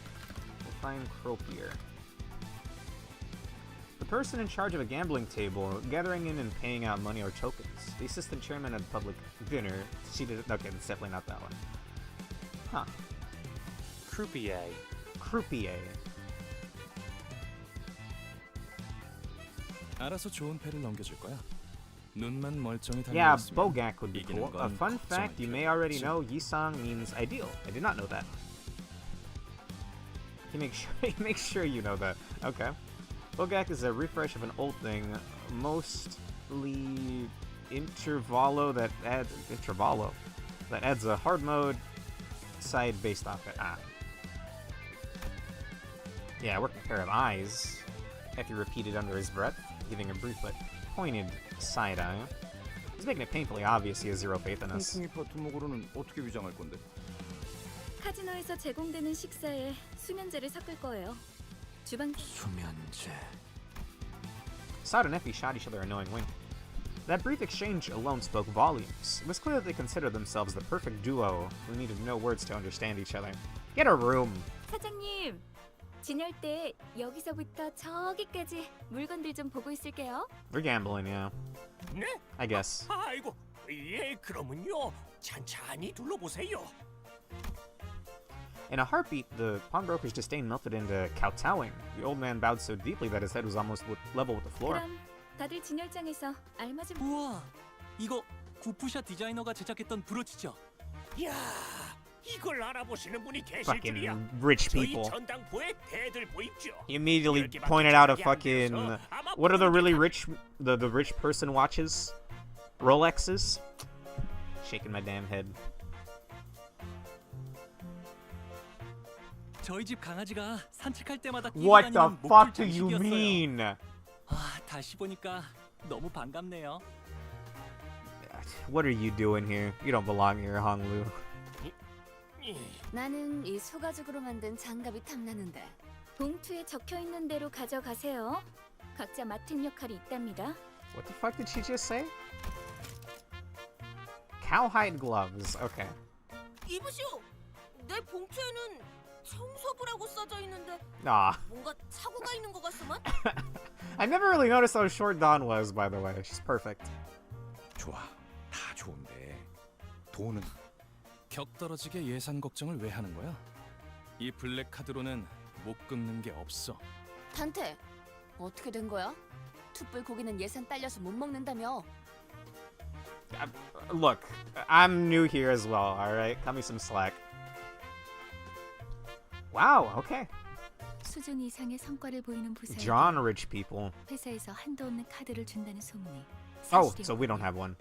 Speaker 2: We'll find croupier. The person in charge of a gambling table, gathering in and paying out money or tokens. The assistant chairman at a public dinner. Seated. Okay, that's definitely not that one. Huh.
Speaker 6: Croupier.
Speaker 2: Croupier.
Speaker 12: 알아서 좋은 패를 넘겨줄 거야. 눈만 멀쩡히
Speaker 2: Yeah,
Speaker 12: 달려있으면
Speaker 2: Bogak would be
Speaker 12: 이기는
Speaker 2: cool. A
Speaker 12: 건
Speaker 2: fun fact you may already
Speaker 12: 걱정할 필요
Speaker 2: know,
Speaker 12: 없지.
Speaker 2: Yisang means ideal. I did not know that. He makes sure you know that. Okay. Bogak is a refresh of an old thing, mostly intervallo that adds a hard mode side based off it. Yeah, working pair of eyes. If you repeat it under his breath, giving a brief but pointed side eye. He's making it painfully obvious he has zero faith in us.
Speaker 9: 콩콩이 파트목으로는 어떻게 위장할 건데?
Speaker 10: 카지노에서 제공되는 식사에 수면제를 섞을 거예요. 주방
Speaker 13: 수면제.
Speaker 2: Sod and Effie shot each other a knowing wink. That brief exchange alone spoke volumes. It was clear that they considered themselves the perfect duo who needed no words to understand each other. Get a room!
Speaker 10: 사장님, 지낼 때 여기서부터 저기까지 물건들 좀 보고 있을게요.
Speaker 2: We're gambling, yeah.
Speaker 11: 네?
Speaker 2: I guess.
Speaker 11: 아이고, 예, 그러면요. 찬찬히 둘러보세요.
Speaker 2: In a heartbeat, the pawnbroker's disdain melted into kowtowing. The old man bowed so deeply that his head was almost level with the floor.
Speaker 10: 그럼 다들 진열장에서 알맞은
Speaker 6: 우와, 이거 구푸샤 디자이너가 제작했던 브로치죠?
Speaker 11: 야, 이걸 알아보시는 분이 계실
Speaker 2: Fucking
Speaker 11: 줄이야.
Speaker 2: rich
Speaker 11: 저희
Speaker 2: people.
Speaker 11: 전당포에 대들 보입죠.
Speaker 2: He immediately pointed out a fucking... What are the really rich... The rich person watches? Rolexes? Shaking my damn head.
Speaker 6: 저희 집 강아지가 산책할 때마다
Speaker 2: What the
Speaker 6: 다니는
Speaker 2: fuck
Speaker 6: 목줄
Speaker 2: do you
Speaker 6: 장식이었어요.
Speaker 2: mean?
Speaker 6: 아, 다시 보니까 너무 반갑네요.
Speaker 2: What are you doing here? You don't belong here, Honglu.
Speaker 10: 나는 이 소가죽으로 만든 장갑이 탐나는데 봉투에 적혀 있는 대로 가져가세요. 각자 맡은 역할이 있답니다.
Speaker 2: What the fuck did she just say? Cowhide gloves. Okay.
Speaker 10: 이보시오. 내 봉투에는 청소부라고 써져 있는데
Speaker 2: Ah.
Speaker 10: 뭔가 착오가 있는 것 같소만?
Speaker 2: I never really noticed how short Dawn was, by the way. She's perfect.
Speaker 9: 좋아, 다 좋은데 돈은?
Speaker 12: 격떨어지게 예산 걱정을 왜 하는 거야? 이 블랙 카드로는 못 긁는 게 없어.
Speaker 10: 단테, 어떻게 된 거야? 툭불 고기는 예산 딸려서 못 먹는다며?
Speaker 2: Look, I'm new here as well, alright? Cut me some slack. Wow, okay.
Speaker 1: 수준 이상의 성과를 보이는 부사에게
Speaker 2: John rich people.
Speaker 1: 회사에서 한도 없는 카드를 준다는 소문이
Speaker 2: Oh,
Speaker 1: 사실이
Speaker 2: so we don't have one.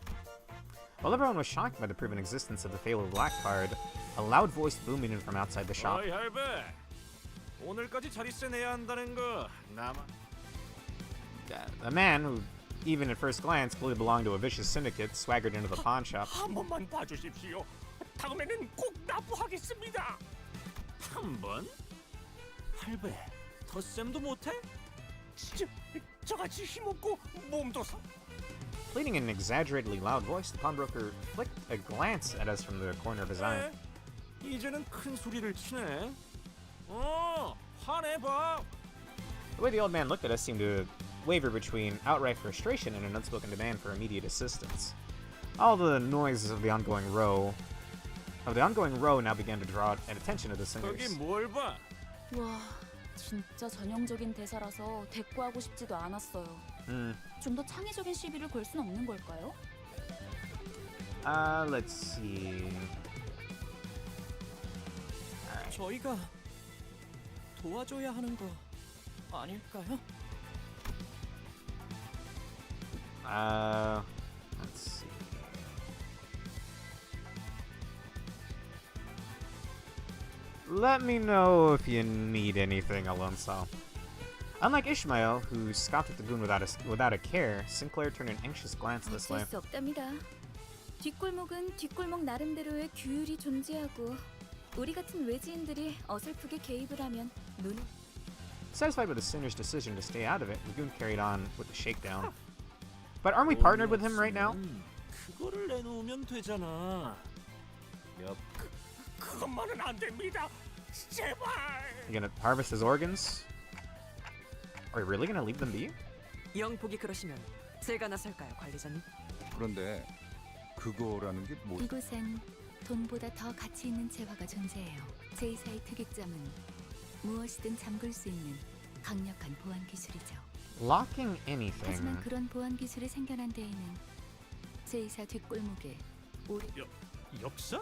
Speaker 2: While everyone was shocked by the proven existence of the fatal black card, a loud voice booming in from outside the shop.
Speaker 12: 어이 할배, 오늘까지 자리세 내야 한다는 거 나만.
Speaker 2: A man who, even at first glance, clearly belonged to a vicious syndicate, swaggered into the pawn shop.
Speaker 11: 한 번만 봐주십시오. 다음에는 꼭 납부하겠습니다.
Speaker 12: 한 번? 할배, 덧셈도 못해?
Speaker 11: 저같이 힘없고 몸도 사.
Speaker 2: Pleading in an exaggeratedly loud voice, the pawnbroker flicked a glance at us from the corner of his eye.
Speaker 12: 이제는 큰 소리를 치네. 화내봐.
Speaker 2: The way the old man looked at us seemed to waver between outright frustration and an unspoken demand for immediate assistance. All the noise of the ongoing row now began to draw an attention to the
Speaker 12: 거기
Speaker 2: singers.
Speaker 12: 뭘 봐?
Speaker 3: 와, 진짜 전형적인 대사라서 대꾸하고 싶지도 않았어요. 좀 더 창의적인 시비를 걸 순 없는 걸까요?
Speaker 2: Let's see.
Speaker 6: 저희가 도와줘야 하는 거 아닐까요?
Speaker 2: Let's see. Let me know if you need anything, Alonso. Unlike Ishmael, who scoffed at the goon without a care, Sinclair turned an anxious glance this way.
Speaker 10: 어쩔 수 없답니다. 뒷골목은 뒷골목 나름대로의 규율이 존재하고 우리 같은 외지인들이 어설프게 개입을 하면 눈.
Speaker 2: Satisfied with the sinner's decision to stay out of it, the goon carried on with the shakedown. But aren't we partnered with him right now?
Speaker 11: 그거를 내놓으면 되잖아. 그것만은 안 됩니다. 제발.
Speaker 2: You gonna harvest his organs? Are we really gonna leave them be?
Speaker 7: 영 보기 그러시면 제가 나설까요, 관리자님?
Speaker 9: 그런데 그거라는 게 뭐?
Speaker 1: 이곳엔 돈보다 더 가치 있는 재화가 존재해요. 제2사의 특이점은 무엇이든 잠글 수 있는 강력한 보안 기술이죠.
Speaker 2: Locking anything.
Speaker 1: 하지만 그런 보안 기술이 생겨난 데에는 제2사 뒷골목에 오래
Speaker 5: 역사?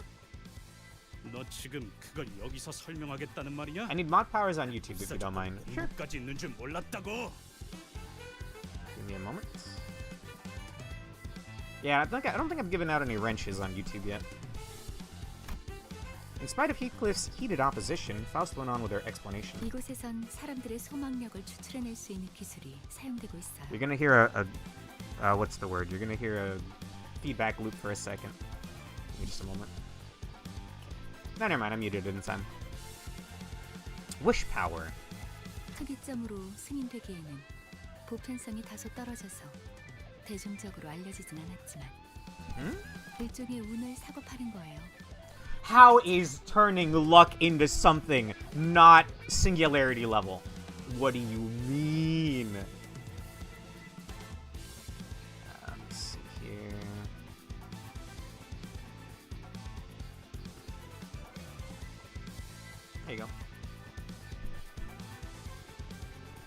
Speaker 5: 너 지금 그걸 여기서 설명하겠다는 말이냐?
Speaker 2: I need mod powers on YouTube if you don't mind. Sure.
Speaker 5: 까지 있는 줄 몰랐다고.
Speaker 2: Give me a moment. Yeah, I don't think I've given out any wrenches on YouTube yet. In spite of Heathcliff's heated opposition, Faust went on with her explanation.
Speaker 1: 이곳에선 사람들의 소망력을 추출해낼 수 있는 기술이 사용되고 있어요.
Speaker 2: You're gonna hear a what's the word? You're gonna hear a feedback loop for a second. Give me just a moment. No, never mind. I muted it in time. Wish power.
Speaker 1: 특이점으로 승인되기에는 보편성이 다소 떨어져서 대중적으로 알려지진 않았지만 일종의 운을 사고 파는 거예요.
Speaker 2: How is turning luck into something not singularity level? What do you mean? Let's see here. There you go.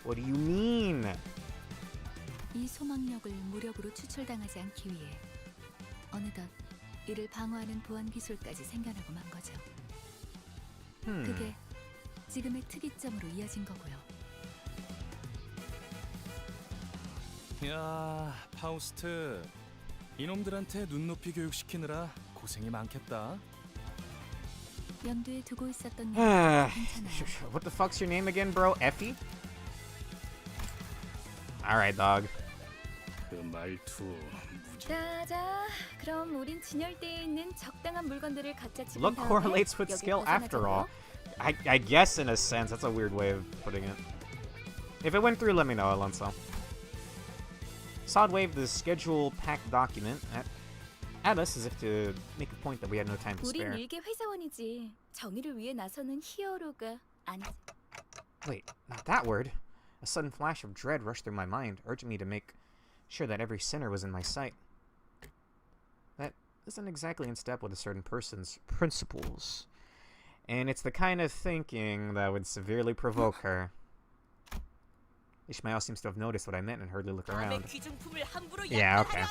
Speaker 2: What do you mean?
Speaker 1: 이 소망력을 무력으로 추출당하지 않기 위해 어느덧 이를 방어하는 보안 기술까지 생겨나고 만 거죠. 그게 지금의 특이점으로 이어진 거고요.
Speaker 12: 야, 파우스트. 이놈들한테 눈높이 교육시키느라 고생이 많겠다.
Speaker 1: 염두에 두고 있었던 게 괜찮아요.
Speaker 2: What the fuck's your name again, bro? Effie? Alright, dog.
Speaker 5: 그 말투.
Speaker 10: 자자, 그럼 우린 진열대에 있는 적당한 물건들을 갖다 집은
Speaker 2: Luck
Speaker 10: 다음에
Speaker 2: correlates with
Speaker 10: 여기
Speaker 2: skill after all.
Speaker 10: 벗어나자고요.
Speaker 2: I guess in a sense. That's a weird way of putting it. If it went through, let me know, Alonso. Sod waved the schedule packed document at us as if to make a point that we had no time to
Speaker 10: 우린
Speaker 2: spare.
Speaker 10: 일개 회사원이지. 정의를 위해 나서는 히어로가 아니지.
Speaker 2: Wait, not that word. A sudden flash of dread rushed through my mind, urging me to make sure that every sinner was in my sight. That isn't exactly in step with a certain person's principles. And it's the kind of thinking that would severely provoke her. Ishmael seems to have noticed what I meant and hurriedly looked around. Yeah, okay.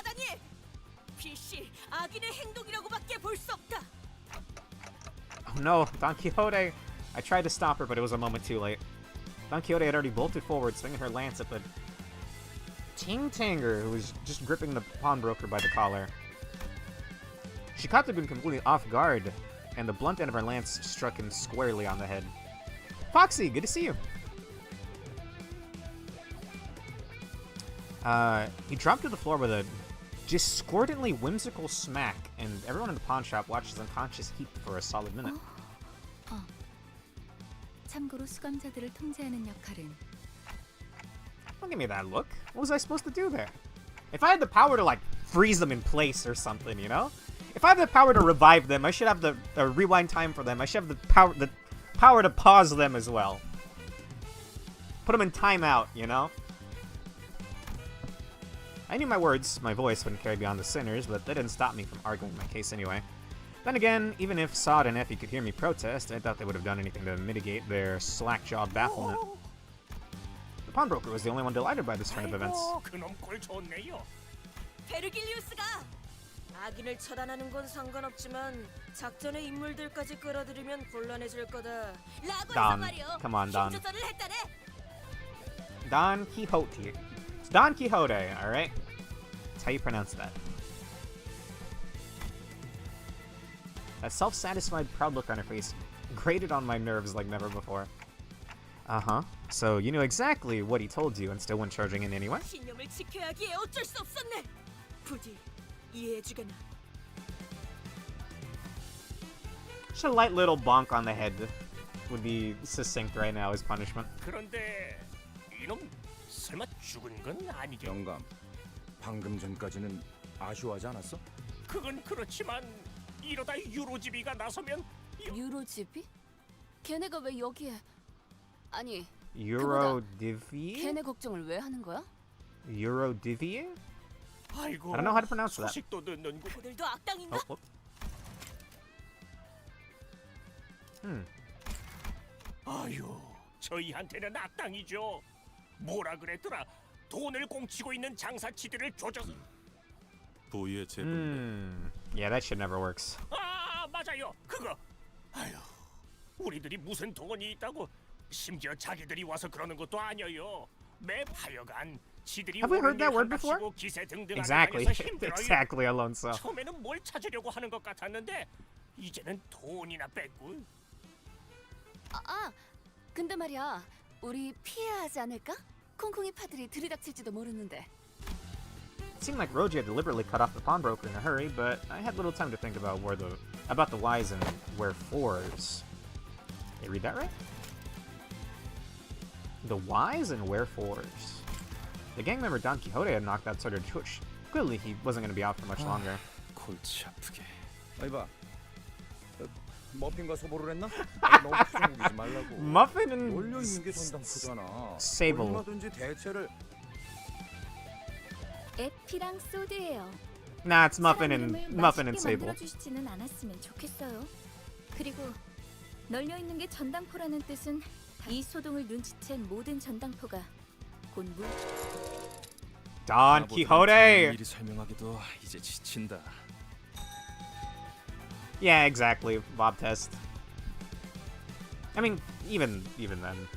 Speaker 2: Oh no, Don Quixote! I tried to stop her, but it was a moment too late. Don Quixote had already bolted forward, swinging her lance at the Ting-Tanger, who was just gripping the pawnbroker by the collar. She caught the goon completely off guard, and the blunt end of her lance struck him squarely on the head. Foxy, good to see you! He dropped to the floor with a discordantly whimsical smack, and everyone in the pawn shop watched his unconscious heap for a solid minute.
Speaker 1: 참고로 수감자들을 통제하는 역할은
Speaker 2: Don't give me that look. What was I supposed to do there? If I had the power to, like, freeze them in place or something, you know? If I have the power to revive them, I should have the rewind time for them. I should have the power to pause them as well. Put them in timeout, you know? I knew my words, my voice wouldn't carry beyond the sinners, but that didn't stop me from arguing my case anyway. Then again, even if Sod and Effie could hear me protest, I doubt they would have done anything to mitigate their slack-jawed bafflement. The pawnbroker was the only one delighted by this turn of events.
Speaker 11: 그놈 꼴 좋네요.
Speaker 14: 베르길리우스가 악인을 처단하는 건 상관없지만 작전의 인물들까지 끌어들이면 곤란해질 거다. 라고 해서 말이요.
Speaker 2: Come on, Don.
Speaker 14: 힘조절을 했다네.
Speaker 2: Don Quixote. It's Don Quixote, alright? That's how you pronounce that. That self-satisfied, proud look on her face grated on my nerves like never before. Uh-huh. So you knew exactly what he told you and still went charging in anyway?
Speaker 14: 신념을 지켜야 하기에 어쩔 수 없었네. 부디 이해해주겠나.
Speaker 2: Just a light little bonk on the head would be succinct right now as punishment.
Speaker 11: 그런데 이놈 설마 죽은 건 아니겠?
Speaker 9: 영감, 방금 전까지는 아쉬워하지 않았어?
Speaker 11: 그건 그렇지만 이러다 유로지비가 나서면
Speaker 3: 유로집이? 걔네가 왜 여기에? 아니,
Speaker 2: Eurodivie?
Speaker 3: 걔네 걱정을 왜 하는 거야?
Speaker 2: Eurodivie?
Speaker 11: 아이고,
Speaker 2: I don't know how to pronounce that.
Speaker 11: 소식도 듣는군.
Speaker 14: 그들도 악당인가? 아유, 저희한테는 악당이죠. 뭐라 그랬더라? 돈을 공치고 있는 장사치들을 조져서.
Speaker 12: 부의 재분.
Speaker 2: Yeah, that shit never works.
Speaker 11: 아, 맞아요. 그거. 아유, 우리들이 무슨 돈이 있다고? 심지어 자기들이 와서 그러는 것도 아니에요. 매 하여간 지들이
Speaker 2: Have we heard that word before?
Speaker 11: 기세 등등
Speaker 2: Exactly.
Speaker 11: 하면서 힘들어요.
Speaker 2: Exactly, Alonso.
Speaker 11: 처음에는 뭘 찾으려고 하는 것 같았는데 이제는 돈이나 뺏고.
Speaker 3: 근데 말이야, 우리 피해야 하지 않을까? 콩콩이 파들이 들이닥칠지도 모르는데.
Speaker 2: It seemed like Rogia deliberately cut off the pawnbroker in a hurry, but I had little time to think about the whys and wherefores. Did I read that right? The whys and wherefores. The gang member Don Quixote had knocked out Sir Chuch. Clearly, he wasn't going to be out for much longer.
Speaker 12: 골치 아프게.
Speaker 9: 아이봐, 머핀과 소보를 했나? 너무 부정부기지 말라고.
Speaker 2: Muffin and
Speaker 9: 몰려 있는 게 전당포잖아.
Speaker 2: Sable.
Speaker 9: 얼마든지 대체를.
Speaker 10: 에피랑 소드예요.
Speaker 2: Nah, it's Muffin and Sable.
Speaker 10: 만들어주시지는 않았으면 좋겠어요. 그리고 널려 있는 게 전당포라는 뜻은 이 소동을 눈치챈 모든 전당포가 곧 물.
Speaker 2: Don Quixote.
Speaker 12: 미리 설명하기도 이제 지친다.
Speaker 2: Yeah, exactly. Bob test. I mean, even then.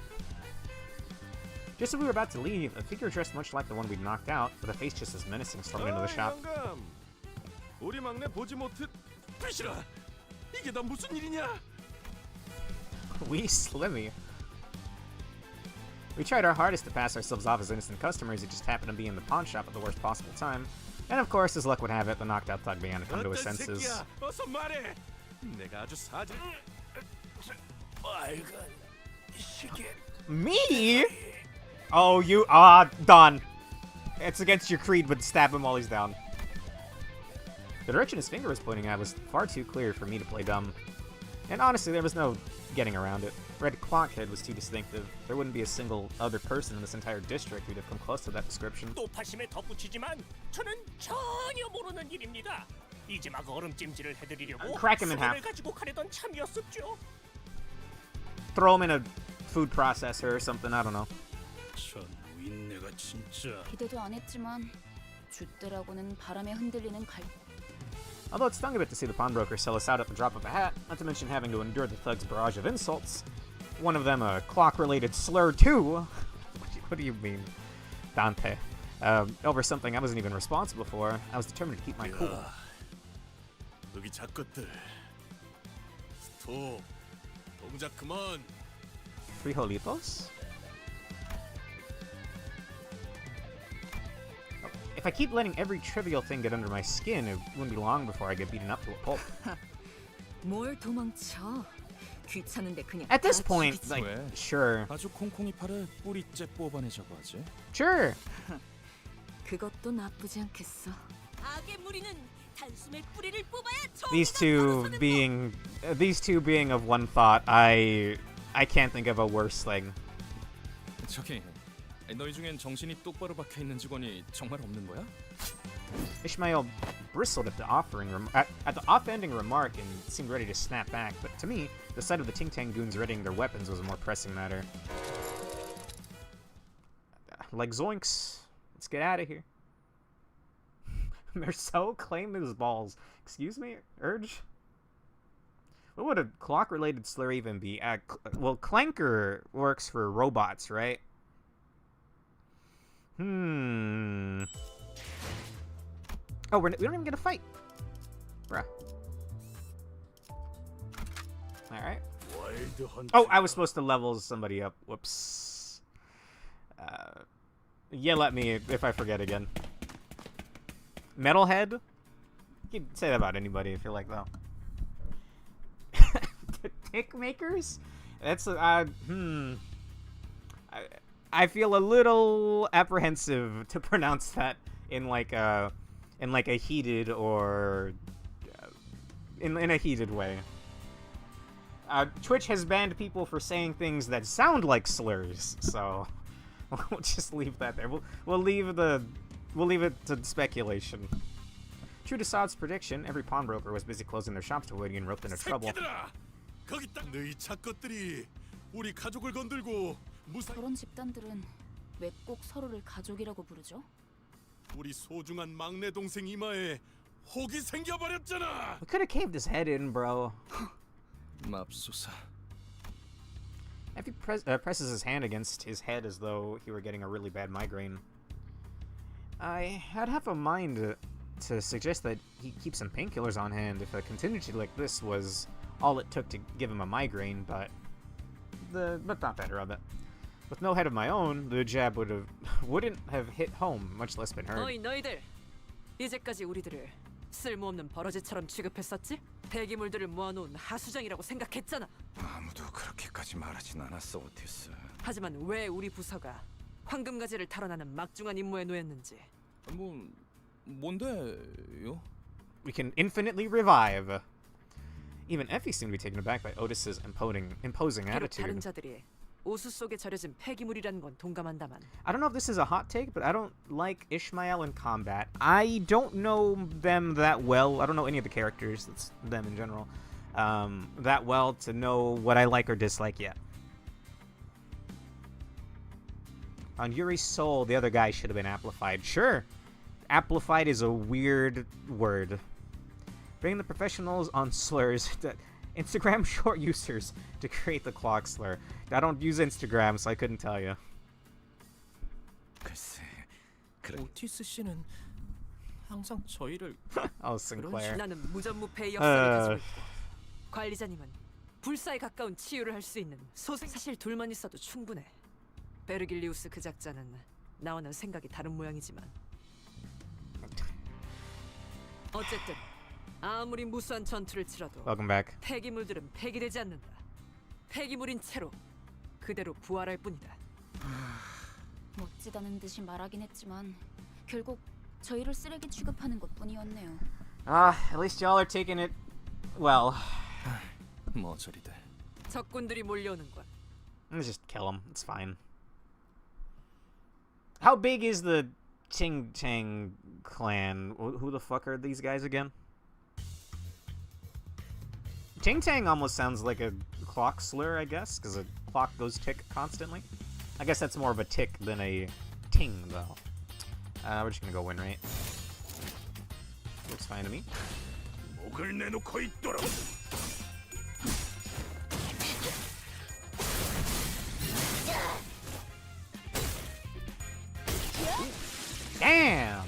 Speaker 2: Just as we were about to leave, a figure dressed much like the one we'd knocked out, with a face just as menacing, stormed into the shop.
Speaker 12: 영감, 우리 막내 보지 못해. 비시라, 이게 다 무슨 일이냐?
Speaker 2: Wee Slimmy. We tried our hardest to pass ourselves off as innocent customers who just happened to be in the pawn shop at the worst possible time. And of course, as luck would have it, the knocked out thug began to come to his senses.
Speaker 12: 어서 말해. 내가 아주 사지.
Speaker 11: 빨간 시계.
Speaker 2: Me? Oh, Don. It's against your creed, but stab him while he's down. The direction his finger was pointing at was far too clear for me to play dumb. And honestly, there was no getting around it. Red Clockhead was too distinctive. There wouldn't be a single other person in this entire district who'd have come close to that description.
Speaker 11: 또 팔심에 덧붙이지만 저는 전혀 모르는 일입니다. 이제 막 얼음찜질을 해드리려고
Speaker 2: Crack him in half.
Speaker 11: 수건을 가지고 가려던 참이었었죠.
Speaker 2: Throw him in a food processor or something, I don't know.
Speaker 5: 전 윈내가 진짜.
Speaker 3: 기대도 안 했지만 줏대라고는 바람에 흔들리는 갈.
Speaker 2: Although it stung a bit to see the pawnbroker sell us out at the drop of a hat, not to mention having to endure the thug's barrage of insults. One of them a clock-related slur too. What do you mean, Dante? Over something I wasn't even responsible for. I was determined to keep my cool.
Speaker 12: 여기 작것들. 스톱. 동작 그만.
Speaker 2: Frijolitos? If I keep letting every trivial thing get under my skin, it wouldn't be long before I get beaten up to a pulp.
Speaker 8: 뭘 도망쳐? 귀찮은데 그냥.
Speaker 2: At this point, like,
Speaker 12: 왜?
Speaker 2: sure.
Speaker 12: 아주 콩콩이 팔을 뿌리째 뽑아내자고 하지.
Speaker 2: Sure.
Speaker 8: 그것도 나쁘지 않겠어.
Speaker 14: 악의 무리는 단숨에 뿌리를 뽑아야
Speaker 2: These two being of one thought, I can't think of a worse thing.
Speaker 12: 저기, 너희 중엔 정신이 똑바로 박혀 있는 직원이 정말 없는 거야?
Speaker 2: Ishmael bristled at the at the off-ending remark and seemed ready to snap back, but to me, the sight of the Ting Tang goons readying their weapons was a more pressing matter. Like zoinks, let's get out of here. Merceau, claim his balls. Excuse me, Urge? What would a clock-related slur even be? Well, clanker works for robots, right? Oh, we don't even get a fight. Bruh. Alright. Oh, I was supposed to level somebody up. Whoops. Yell at me if I forget again. Metalhead? You can say that about anybody if you like, though. Tick makers? That's I feel a little apprehensive to pronounce that in like a heated or in a heated way. Twitch has banned people for saying things that sound like slurs, so we'll just leave that there. We'll leave it to speculation. True to Saad's prediction, every pawnbroker was busy closing their shops to avoid getting roped into trouble.
Speaker 3: 그런 집단들은 왜 꼭 서로를 가족이라고 부르죠?
Speaker 12: 우리 소중한 막내 동생 이마에 혹이 생겨버렸잖아.
Speaker 2: We could have caved his head in, bro.
Speaker 13: 맙소사.
Speaker 2: If he presses his hand against his head as though he were getting a really bad migraine. I had half a mind to suggest that he keep some painkillers on hand if a contingency like this was all it took to give him a migraine, but not better of it. With no head of my own, the jab wouldn't have hit home, much less been heard.
Speaker 7: 어이 너희들, 이제까지 우리들을 쓸모없는 버러지처럼 취급했었지? 폐기물들을 모아놓은 하수장이라고 생각했잖아.
Speaker 9: 아무도 그렇게까지 말하진 않았어, 오티스.
Speaker 7: 하지만 왜 우리 부서가 황금가지를 탈환하는 막중한 임무에 놓였는지.
Speaker 13: 뭔데요?
Speaker 2: We can infinitely revive. Even Effie seemed to be taken aback by Otis's imposing
Speaker 7: 비록
Speaker 2: attitude.
Speaker 7: 다른 자들이 오수 속에 절여진 폐기물이라는 건 동감한다만.
Speaker 2: I don't know if this is a hot take, but I don't like Ishmael in combat. I don't know them that well. I don't know any of the characters, that's them in general, that well to know what I like or dislike yet. On Yuri's soul, the other guy should have been amplified. Sure, amplified is a weird word. Bring the professionals on slurs that Instagram short users to create the clock slur. I don't use Instagram, so I couldn't tell you.
Speaker 13: 오티스 씨는 항상 저희를
Speaker 2: Oh, Sinclair.
Speaker 7: 나는 무전무패의 역사를 가지고 있고 관리자님은 불사에 가까운 치유를 할 수 있는 소생. 사실 둘만 있어도 충분해. 베르길리우스 그 작자는 나와는 생각이 다른 모양이지만 어쨌든 아무리 무수한 전투를 치러도
Speaker 2: Welcome back.
Speaker 7: 폐기물들은 폐기되지 않는다. 폐기물인 채로 그대로 부활할 뿐이다.
Speaker 3: 멋지다는 듯이 말하긴 했지만 결국 저희를 쓰레기 취급하는 것뿐이었네요.
Speaker 2: At least y'all are taking it well.
Speaker 13: 뭐 저리들.
Speaker 7: 적군들이 몰려오는군.
Speaker 2: Let's just kill them. It's fine. How big is the Ting Tang clan? Who the fuck are these guys again? Ting Tang almost sounds like a clock slur, I guess, because a clock goes tick constantly. I guess that's more of a tick than a ting, though. We're just gonna go win rate. Looks fine to me. Damn!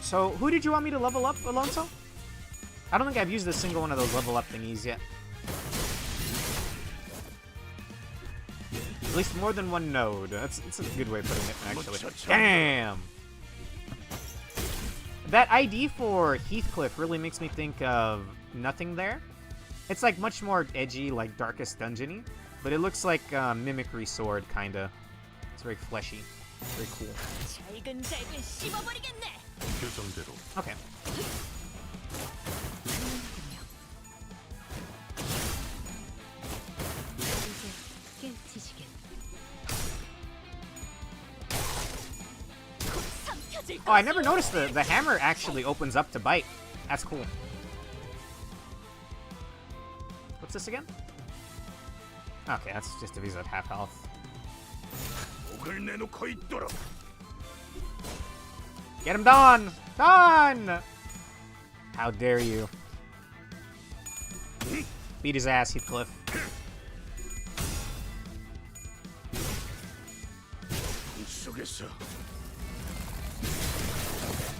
Speaker 2: So, who did you want me to level up, Alonso? I don't think I've used a single one of those level up thingies yet. At least more than one node. That's a good way of putting it, actually. Damn! That ID for Heathcliff really makes me think of Nothing There. It's like much more edgy, like Darkest Dungeon-y, but it looks like Mimicry Sword, kinda. It's very fleshy. Very cool. Okay. Oh, I never noticed the hammer actually opens up to bite. That's cool. What's this again? Okay, that's just if he's at half health. Get him, Dawn! Dawn! How dare you. Beat his ass, Heathcliff.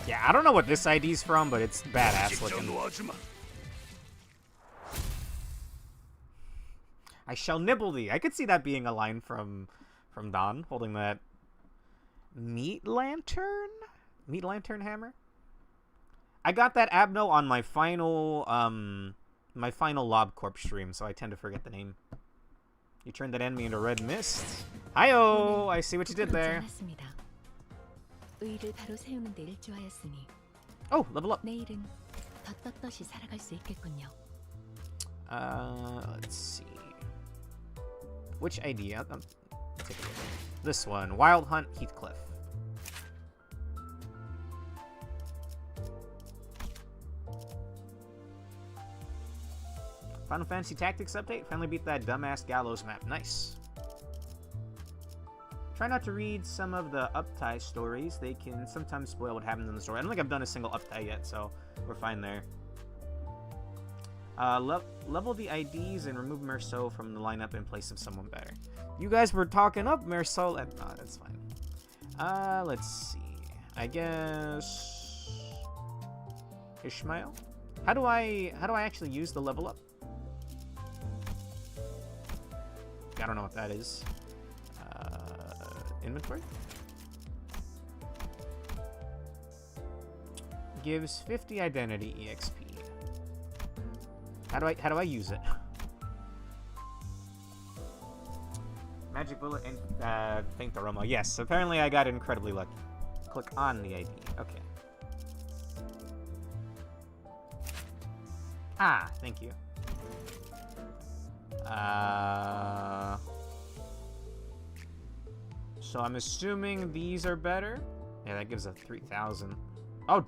Speaker 2: Yeah, I don't know what this ID's from, but it's badass looking. I shall nibble thee. I could see that being a line from Don, holding that meat lantern hammer. I got that Abno on my final LobCorp stream, so I tend to forget the name. You turned that enemy into red mist. Hi-yo! I see what you did there.
Speaker 1: 의의를 바로 세우는 데 일조하였으니
Speaker 2: Oh, level up.
Speaker 1: 내일은 더 떳떳이 살아갈 수 있겠군요.
Speaker 2: Let's see. Which ID? Take a look. This one, Wild Hunt Heathcliff. Final Fantasy Tactics update. Finally beat that dumbass Gallows map. Nice. Try not to read some of the uptie stories. They can sometimes spoil what happens in the story. I don't think I've done a single uptie yet, so we're fine there. Level the IDs and remove Merceau from the lineup in place of someone better. You guys were talking up Merceau. Oh, that's fine. Let's see. I guess Ishmael. How do I actually use the level up? I don't know what that is. Inventory gives 50 identity EXP. How do I use it? Magic bullet and faint aroma. Yes, apparently I got incredibly lucky. Click on the ID. Okay. Ah, thank you. So I'm assuming these are better. Yeah, that gives a 3,000. Oh,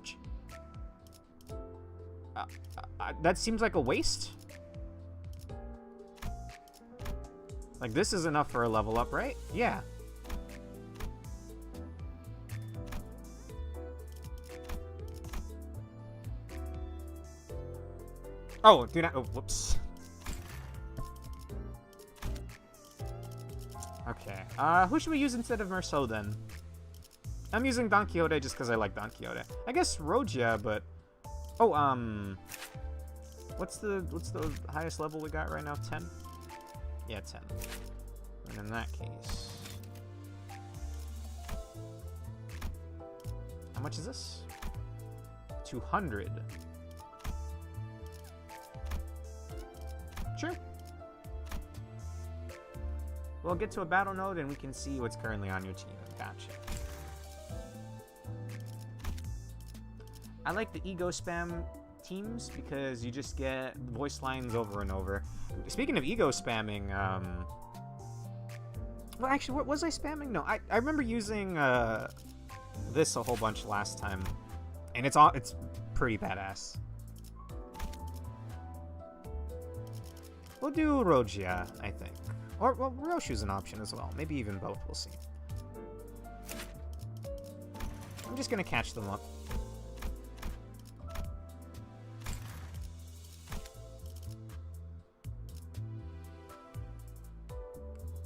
Speaker 2: that seems like a waste. Like, this is enough for a level up, right? Yeah. Oh, do not. Oh, whoops. Okay. Who should we use instead of Merceau then? I'm using Don Quixote just because I like Don Quixote. I guess Rogia, but oh, what's the highest level we got right now? 10? Yeah, 10. And in that case, how much is this? 200. Sure. We'll get to a battle node and we can see what's currently on your team. Gotcha. I like the ego spam teams because you just get voice lines over and over. Speaking of ego spamming, well, actually, what was I spamming? No, I remember using this a whole bunch last time, and it's pretty badass. We'll do Rogia, I think. Or, well, Roshu's an option as well. Maybe even both, we'll see. I'm just gonna catch them up.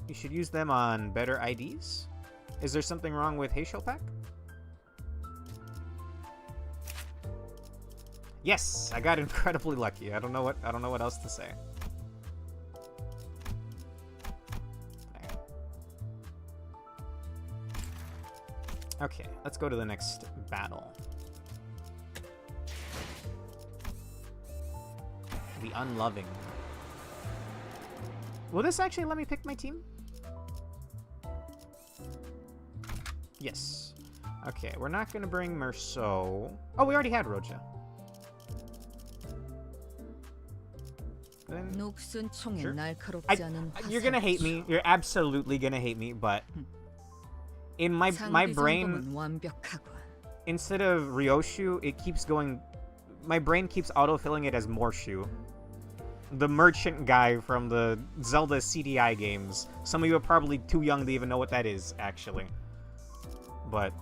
Speaker 2: You should use them on better IDs? Is there something wrong with Heysho Pack? Yes, I got incredibly lucky. I don't know what else to say. Okay, let's go to the next battle. The Unloving. Will this actually let me pick my team? Yes. Okay, we're not going to bring Merceau. Oh, we already had Roja. Sure. You're going to hate me. You're absolutely going to hate me, but in my brain, instead of Ryoshu, it keeps going. My brain keeps autofilling it as Morshu. The merchant guy from the Zelda CDI games. Some of you are probably too young to even know what that is, actually. But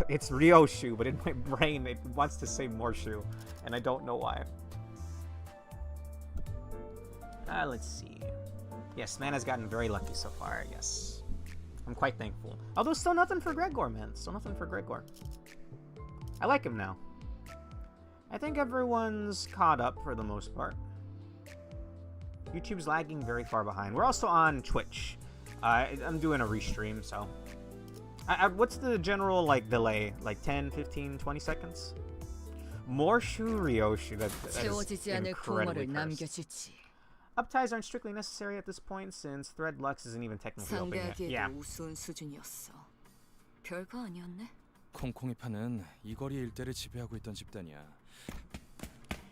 Speaker 2: it's Ryoshu, but in my brain it wants to say Morshu, and I don't know why. Let's see. Yes, man has gotten very lucky so far, yes. I'm quite thankful. Although still nothing for Gregor, man. Still nothing for Gregor. I like him now. I think everyone's caught up for the most part. YouTube's lagging very far behind. We're also on Twitch. I'm doing a restream, so... what's the general, like, delay? Like 10, 15, 20 seconds? Morshu Ryoshu. That is incredibly cursed. Upties aren't strictly necessary at this point, since Thread Lux isn't even technically open yet. Yeah.
Speaker 8: 우스운 수준이었어. 별거 아니었네.
Speaker 12: 콩콩이파는 이 거리 일대를 지배하고 있던 집단이야.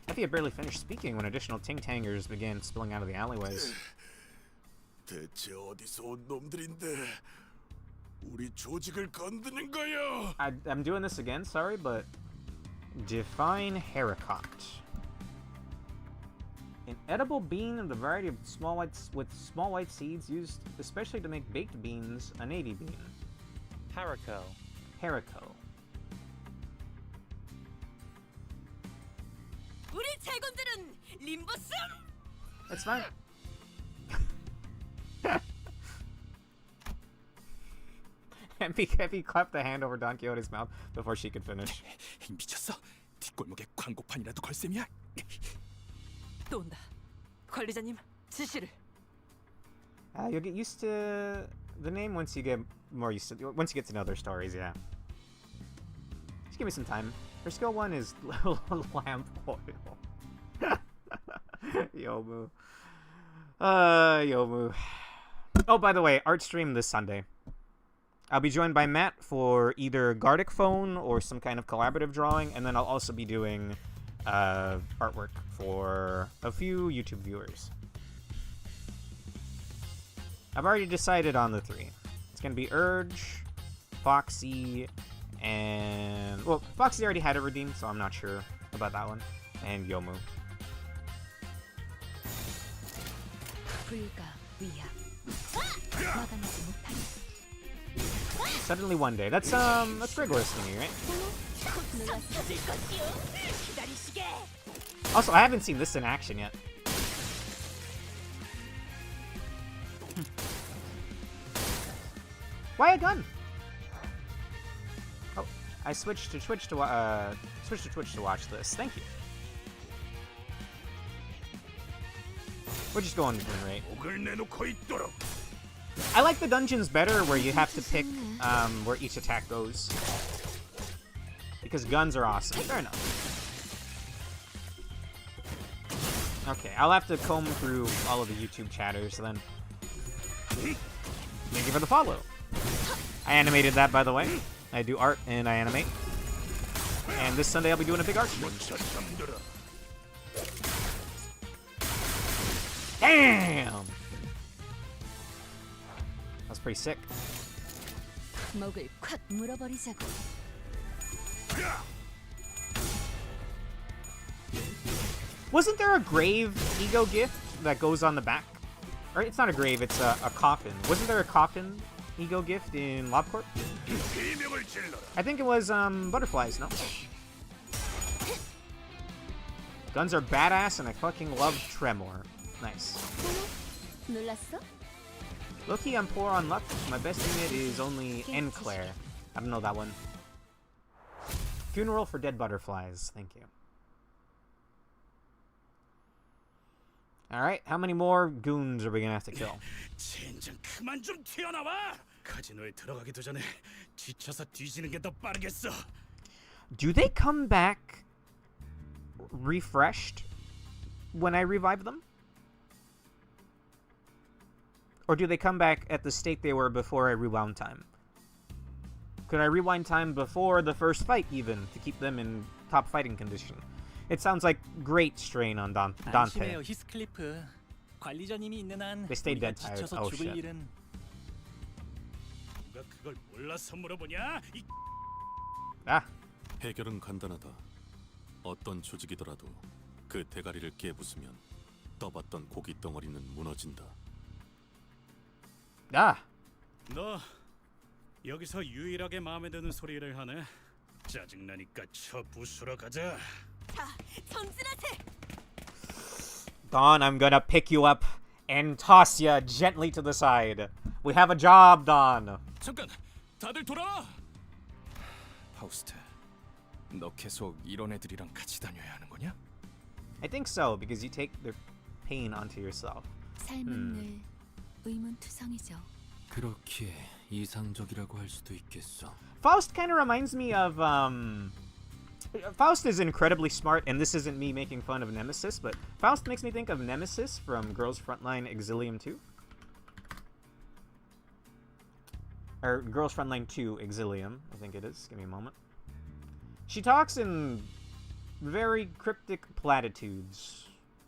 Speaker 2: Effie had barely finished speaking when additional ting-tangers began spilling out of the alleyways.
Speaker 15: 대체 어디서 온 놈들인데 우리 조직을 건드는 거야?
Speaker 2: I'm doing this again, sorry, but define haricot. An edible bean of the variety of small white seeds used especially to make baked beans, a navy bean.
Speaker 6: Haricot.
Speaker 2: Haricot.
Speaker 14: 우리 제군들은 림부스.
Speaker 2: That's fine. Effie clapped the hand over Don Quixote's mouth before she could finish.
Speaker 12: 미쳤어. 뒷골목에 광고판이라도 걸 셈이야.
Speaker 7: 또 온다. 관리자님, 지시를.
Speaker 2: You'll get used to the name once you get to know their stories, yeah. Just give me some time. Her skill 1 is lamp oil. Yomu. Yomu. Oh, by the way, art stream this Sunday. I'll be joined by Matt for either Gardic Phone or some kind of collaborative drawing, and then I'll also be doing artwork for a few YouTube viewers. I've already decided on the 3. It's gonna be Urge, Foxy, and... well, Foxy already had it redeemed, so I'm not sure about that one. And Yomu. Suddenly one day. That's Gregor's thingy, right? Also, I haven't seen this in action yet. Why a gun? Oh, I switched to Twitch to watch this. Thank you. We're just going win rate. I like the dungeons better where you have to pick where each attack goes. Because guns are awesome. Fair enough. Okay, I'll have to comb through all of the YouTube chatters then. Thank you for the follow. I animated that, by the way. I do art and I animate. And this Sunday I'll be doing a big art stream. Damn! That's pretty sick.
Speaker 1: 목을 콱 물어버리자고.
Speaker 2: Wasn't there a grave ego gift that goes on the back? Or it's not a grave, it's a coffin. Wasn't there a coffin ego gift in LobCorp? I think it was butterflies, no? Guns are badass and I fucking love Tremor. Nice.
Speaker 1: 놀랐어?
Speaker 2: Low-key, I'm poor on luck. My best unit is only Enclair. I don't know that one. Funeral for dead butterflies. Thank you. Alright, how many more goons are we gonna have to kill?
Speaker 5: 젠장 그만 좀 튀어나와! 카지노에 들어가기도 전에 지쳐서 뒤지는 게 더 빠르겠어.
Speaker 2: Do they come back refreshed when I revive them? Or do they come back at the state they were before I rewound time? Could I rewind time before the first fight even to keep them in top fighting condition? It sounds like great strain on Dante.
Speaker 6: 안심해요, 히스클리프. 관리자님이 있는 한
Speaker 2: They stayed
Speaker 6: 우리가
Speaker 2: dead tired.
Speaker 6: 지쳐서
Speaker 2: Oh
Speaker 6: 죽을
Speaker 2: shit.
Speaker 6: 일은
Speaker 5: 누가 그걸 몰라서 물어보냐?
Speaker 2: Ah,
Speaker 16: 해결은 간단하다. 어떤 조직이더라도 그 대가리를 깨부수면 떠봤던 고기 덩어리는 무너진다.
Speaker 2: Ah.
Speaker 5: 너 여기서 유일하게 마음에 드는 소리를 하네. 짜증나니까 쳐 부수러 가자.
Speaker 14: 자, 전진하세.
Speaker 2: Dawn, I'm gonna pick you up and toss you gently to the side. We have a job, Dawn.
Speaker 12: 잠깐, 다들 돌아와. 파우스트, 너 계속 이런 애들이랑 같이 다녀야 하는 거냐?
Speaker 2: I think so, because you take their pain onto yourself.
Speaker 1: 삶은 늘 의문투성이죠.
Speaker 13: 그렇게 이상적이라고 할 수도 있겠어.
Speaker 2: Faust kind of reminds me of Faust is incredibly smart, and this isn't me making fun of Nemesis, but Faust makes me think of Nemesis from Girls Frontline Exilium 2. Or Girls Frontline 2 Exilium, I think it is. Give me a moment. She talks in very cryptic platitudes,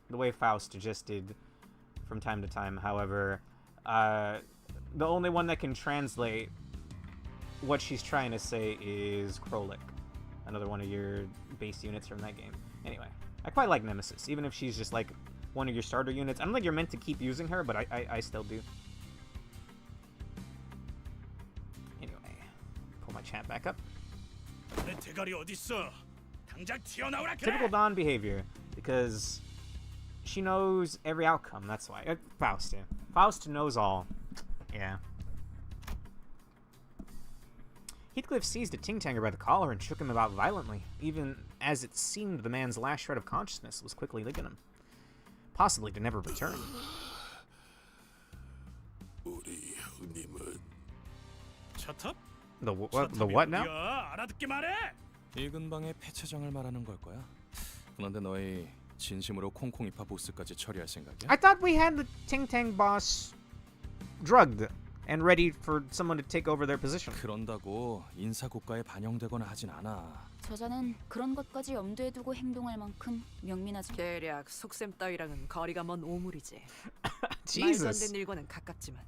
Speaker 2: the way Faust just did from time to time. However, the only one that can translate what she's trying to say is Krolik, another one of your base units from that game. Anyway, I quite like Nemesis, even if she's just like one of your starter units. I don't think you're meant to keep using her, but I still do. Anyway, pull my chat back up.
Speaker 5: 내 대가리 어디 있어? 당장 튀어나오라 그래.
Speaker 2: Typical Dawn behavior, because she knows every outcome. That's why. Faust, yeah. Faust knows all. Yeah. Heathcliff seized a ting-tanger by the collar and shook him about violently, even as it seemed the man's last shred of consciousness was quickly leaving him, possibly to never return.
Speaker 15: 우리 형님은
Speaker 5: 차탑?
Speaker 2: The what now?
Speaker 5: 야, 알아듣게 말해.
Speaker 12: 이 근방의 폐차장을 말하는 걸 거야. 그런데 너희 진심으로 콩콩이파 보스까지 처리할 생각이야?
Speaker 2: I thought we had the Ting-Tang boss drugged and ready for someone to take over their position.
Speaker 12: 그런다고 인사고과에 반영되거나 하진 않아.
Speaker 3: 저자는 그런 것까지 염두에 두고 행동할 만큼 명민하지.
Speaker 7: 대략 속셈 따위랑은 거리가 먼 오물이지. 말도 안
Speaker 2: Jesus.
Speaker 7: 되는 일과는 가깝지만.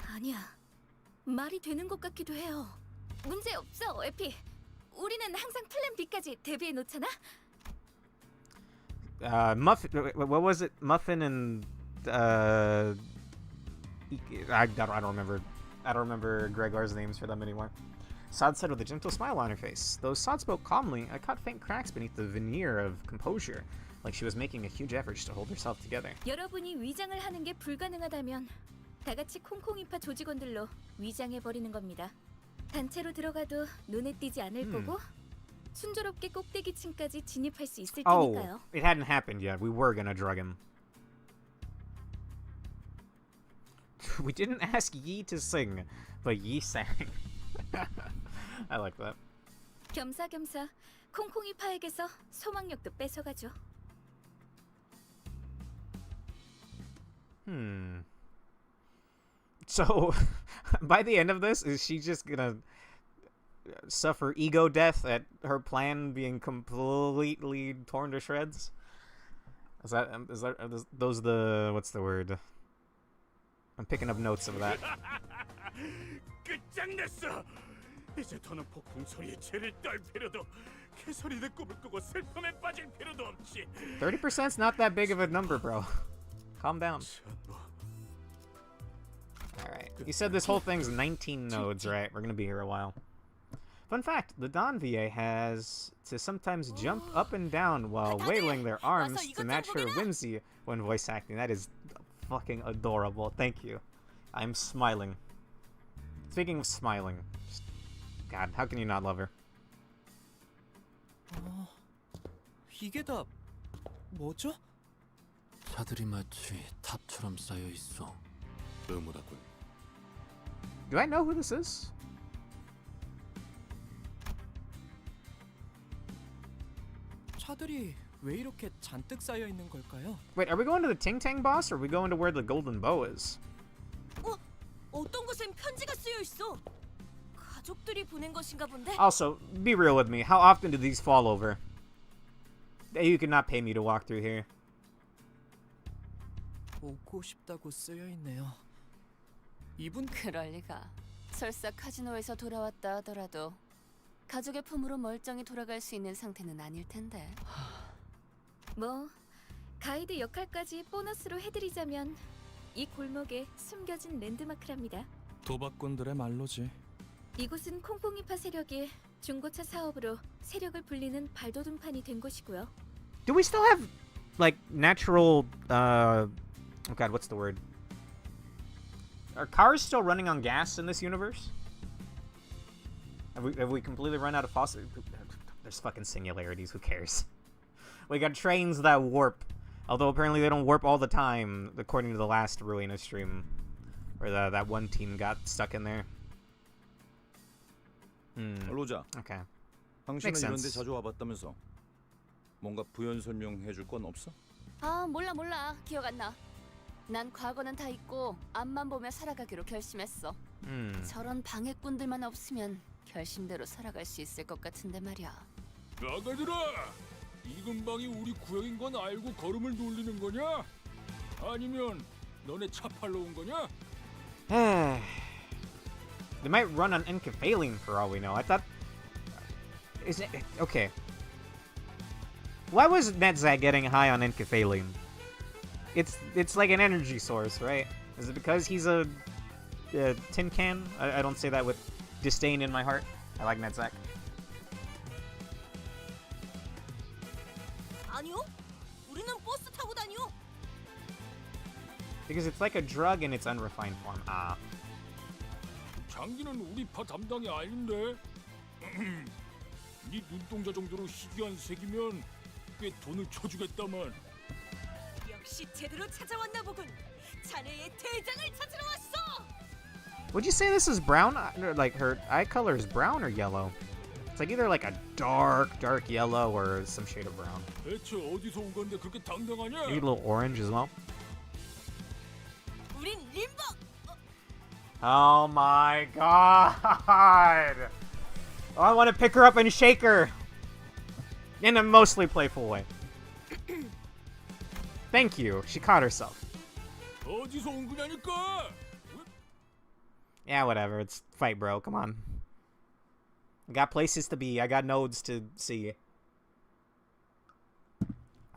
Speaker 10: 아니야. 말이 되는 것 같기도 해요. 문제 없어, 에피. 우리는 항상 플랜 B까지 대비해 놓잖아.
Speaker 2: Muffin. What was it? Muffin and I don't remember. I don't remember Gregor's names for them anymore. Sod said with a gentle smile on her face. Though Sod spoke calmly, I caught faint cracks beneath the veneer of composure, like she was making a huge effort to hold herself together.
Speaker 10: 여러분이 위장을 하는 게 불가능하다면 다 같이 콩콩이파 조직원들로 위장해 버리는 겁니다. 단체로 들어가도 눈에 띄지 않을 거고 순조롭게 꼭대기층까지 진입할 수 있을 테니까요.
Speaker 2: Oh, it hadn't happened yet. We were gonna drug him. We didn't ask Yi to sing, but Yi sang. I like that.
Speaker 10: 겸사겸사 콩콩이파에게서 소망력도 뺏어가죠.
Speaker 2: So, by the end of this, is she just gonna suffer ego death at her plan being completely torn to shreds? Are those the, what's the word? I'm picking up notes of that.
Speaker 5: 끝장냈어. 이제 더는 폭풍 소리에 죄를 떨 필요도, 개소리를 꿈을 꾸고 슬픔에 빠질 필요도 없지.
Speaker 2: 30%'s not that big of a number, bro. Calm down. Alright, you said this whole thing's 19 nodes, right? We're gonna be here a while. Fun fact, the Dawn VA has to sometimes jump up and down while wailing their arms to match her whimsy when voice acting. That is fucking adorable. Thank you. I'm smiling. Speaking of smiling, God, how can you not love her?
Speaker 6: 이게 다 뭐죠?
Speaker 13: 차들이 마치 탑처럼 쌓여 있어.
Speaker 16: 의무라군.
Speaker 2: Do I know who this is?
Speaker 6: 차들이 왜 이렇게 잔뜩 쌓여 있는 걸까요?
Speaker 2: Wait, are we going to the Ting Tang boss, or are we going to where the golden bow is?
Speaker 14: 어떤 곳엔 편지가 쓰여 있어. 가족들이 보낸 것인가 본데.
Speaker 2: Also, be real with me. How often do these fall over? You could not pay me to walk through here.
Speaker 6: 보고 싶다고 쓰여 있네요. 이분
Speaker 3: 그럴 리가. 설사 카지노에서 돌아왔다 하더라도
Speaker 8: 가족의 품으로 멀쩡히 돌아갈 수 있는 상태는 아닐 텐데.
Speaker 10: 뭐 가이드 역할까지 보너스로 해드리자면 이 골목에 숨겨진 랜드마크랍니다.
Speaker 12: 도박꾼들의 말로지.
Speaker 10: 이곳은 콩콩이파 세력이 중고차 사업으로 세력을 불리는 발돋움판이 된 곳이고요.
Speaker 2: Do we still have like natural oh god, what's the word? Are cars still running on gas in this universe? Have we completely run out of fossil? There's fucking singularities, who cares? We got trains that warp. Although apparently they don't warp all the time, according to the last Ruina stream. Where that one team got stuck in there.
Speaker 9: 로자.
Speaker 2: Okay.
Speaker 9: 당신은
Speaker 2: Makes
Speaker 9: 이런 데
Speaker 2: sense.
Speaker 9: 자주 와봤다면서. 뭔가 부연 설명해 줄 건 없어?
Speaker 8: 아, 몰라. 기억 안 나. 난 과거는 다 잊고 앞만 보며 살아가기로 결심했어. 저런 방해꾼들만 없으면 결심대로 살아갈 수 있을 것 같은데 말이야.
Speaker 17: 나가들아! 이 근방이 우리 구역인 건 알고 걸음을 놀리는 거냐? 아니면 너네 차 팔러 온 거냐?
Speaker 2: They might run on encephaline for all we know. I thought... Is it... Okay. Why was Netzak getting high on encephaline? It's like an energy source, right? Is it because he's a tin can? I don't say that with disdain in my heart. I like Netzak.
Speaker 14: 아니요. 우리는 버스 타고 다녀.
Speaker 2: Because it's like a drug in its unrefined form. Ah.
Speaker 17: 장기는 우리 파 담당이 아닌데. 네 눈동자 정도로 희귀한 색이면 꽤 돈을 쳐주겠다만.
Speaker 14: 역시 제대로 찾아왔나 보군. 자네의 대장을 찾으러 왔어.
Speaker 2: Would you say this is brown? Like her eye color is brown or yellow? It's like either like a dark yellow or some shade of brown.
Speaker 17: 대체 어디서 온 건데 그렇게 당당하냐?
Speaker 2: Maybe a little orange as well.
Speaker 14: 우린 림버.
Speaker 2: Oh my god! Oh, I want to pick her up and shake her! In a mostly playful way. Thank you. She caught herself.
Speaker 17: 어디서 온 거냐니까?
Speaker 2: Yeah, whatever. It's fight, bro. Come on. I got places to be. I got nodes to see.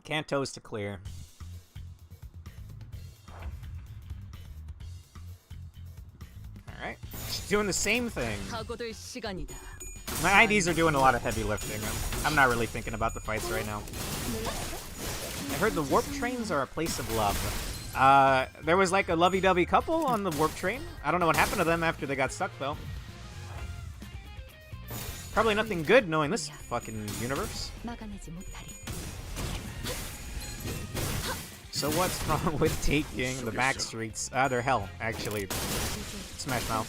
Speaker 2: Cantos to clear. Alright. She's doing the same thing.
Speaker 7: 각오될 시간이다.
Speaker 2: My IDs are doing a lot of heavy lifting. I'm not really thinking about the fights right now. I heard the warp trains are a place of love. There was like a lovey-dovey couple on the warp train. I don't know what happened to them after they got stuck, though. Probably nothing good knowing this fucking universe. So what's wrong with taking the back streets? They're hell, actually. Smash Mouth.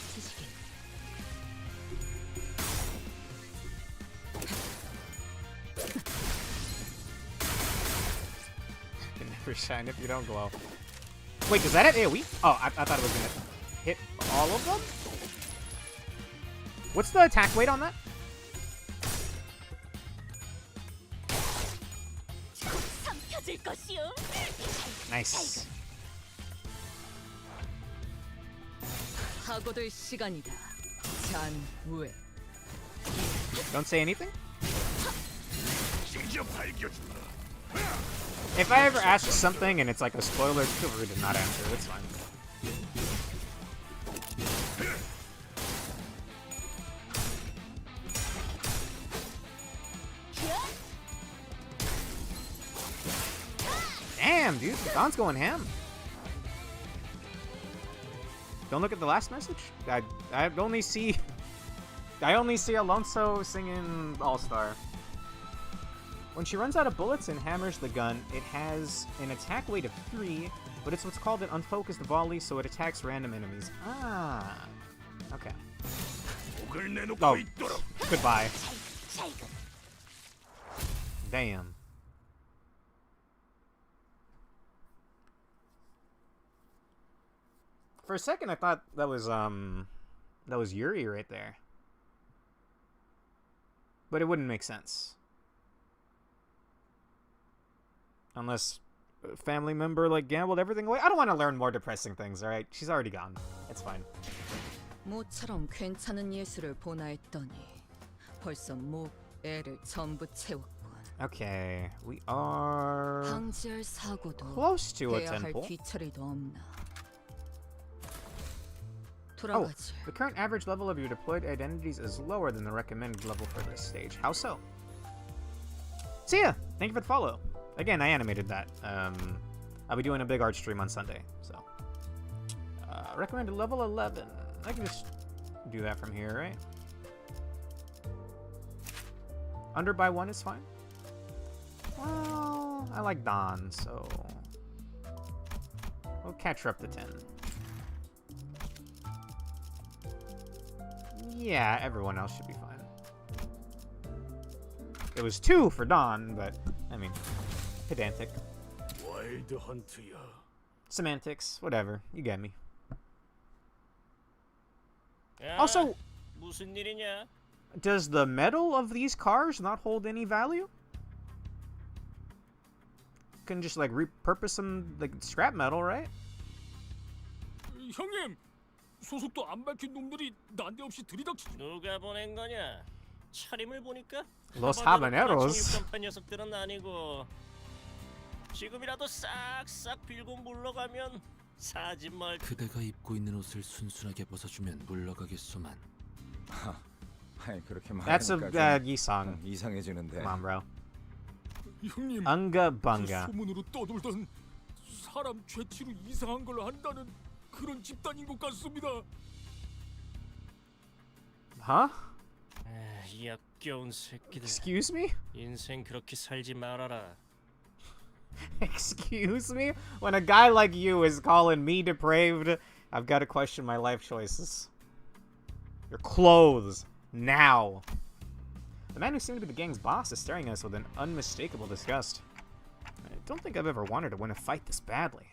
Speaker 2: You can never shine if you don't glow. Wait, does that have AoE? Oh, I thought it was gonna hit all of them? What's the attack weight on that? Nice.
Speaker 7: 각오될 시간이다. 잔우에.
Speaker 2: Don't say anything? If I ever ask something and it's like a spoiler, feel free to not answer. It's fine. Damn, dude, Don's going ham. Don't look at the last message. I only see Alonso singing All-Star. When she runs out of bullets and hammers the gun, it has an attack weight of 3, but it's what's called an unfocused volley, so it attacks random enemies. Ah, okay. Oh, goodbye. Damn. For a second, I thought that was Yuri right there. But it wouldn't make sense. Unless a family member, like, gambled everything away. I don't want to learn more depressing things, alright? She's already gone. It's fine.
Speaker 7: 모처럼 괜찮은 예술을 보나 했더니
Speaker 3: 벌써 목, 애를 전부 채웠군.
Speaker 2: Okay, we are
Speaker 3: 방지할 사고도
Speaker 2: close to a
Speaker 3: 해야 할
Speaker 2: temple.
Speaker 3: 뒤처리도 없나.
Speaker 2: Oh,
Speaker 3: 돌아가지.
Speaker 2: the current average level of your deployed identities is lower than the recommended level for this stage. How so? See ya! Thank you for the follow. Again, I animated that. I'll be doing a big art stream on Sunday, so. Recommended level 11. I can just do that from here, right? Under by 1 is fine. Well, I like Dawn, so we'll catch her up to 10. Yeah, everyone else should be fine. It was 2 for Dawn, but I mean, pedantic.
Speaker 11: 와일드 헌트야.
Speaker 2: Semantics, whatever. You get me.
Speaker 11: 야,
Speaker 2: Also,
Speaker 11: 무슨 일이냐?
Speaker 2: does the metal of these cars not hold any value? Can just like repurpose them like scrap metal, right?
Speaker 17: 형님, 소속도 안 밝힌 놈들이 난데없이 들이닥치.
Speaker 11: 누가 보낸 거냐? 차림을 보니까
Speaker 2: Los Habaneros.
Speaker 11: 총입전파 녀석들은 아니고 지금이라도 싹싹 빌고 물러가면 사지 말.
Speaker 13: 그대가 입고 있는 옷을 순순하게 벗어주면 물러가겠소만.
Speaker 9: 아이 그렇게
Speaker 2: That's
Speaker 9: 말하니까
Speaker 2: a Yisang.
Speaker 9: 이상해지는데.
Speaker 2: Come on, bro.
Speaker 17: 형님,
Speaker 2: Unga
Speaker 17: 그
Speaker 2: bunga.
Speaker 17: 소문으로 떠돌던 사람 죄치로 이상한 걸 한다는 그런 집단인 것 같습니다.
Speaker 2: Huh?
Speaker 11: 이 역겨운 새끼들.
Speaker 2: Excuse me?
Speaker 11: 인생 그렇게 살지 말아라.
Speaker 2: Excuse me? When a guy like you is calling me depraved, I've got to question my life choices. Your clothes. Now. The man who seemed to be the gang's boss is staring at us with an unmistakable disgust. I don't think I've ever wanted to win a fight this badly.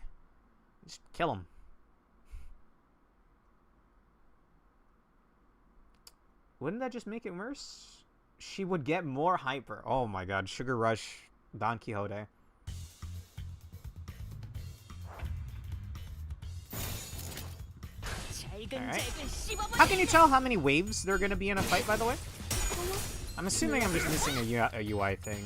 Speaker 2: Just kill him. Wouldn't that just make it worse? She would get more hyper. Oh my god, Sugar Rush, Don Quixote. Alright. How can you tell how many waves there are going to be in a fight, by the way? I'm assuming I'm just missing a UI thing.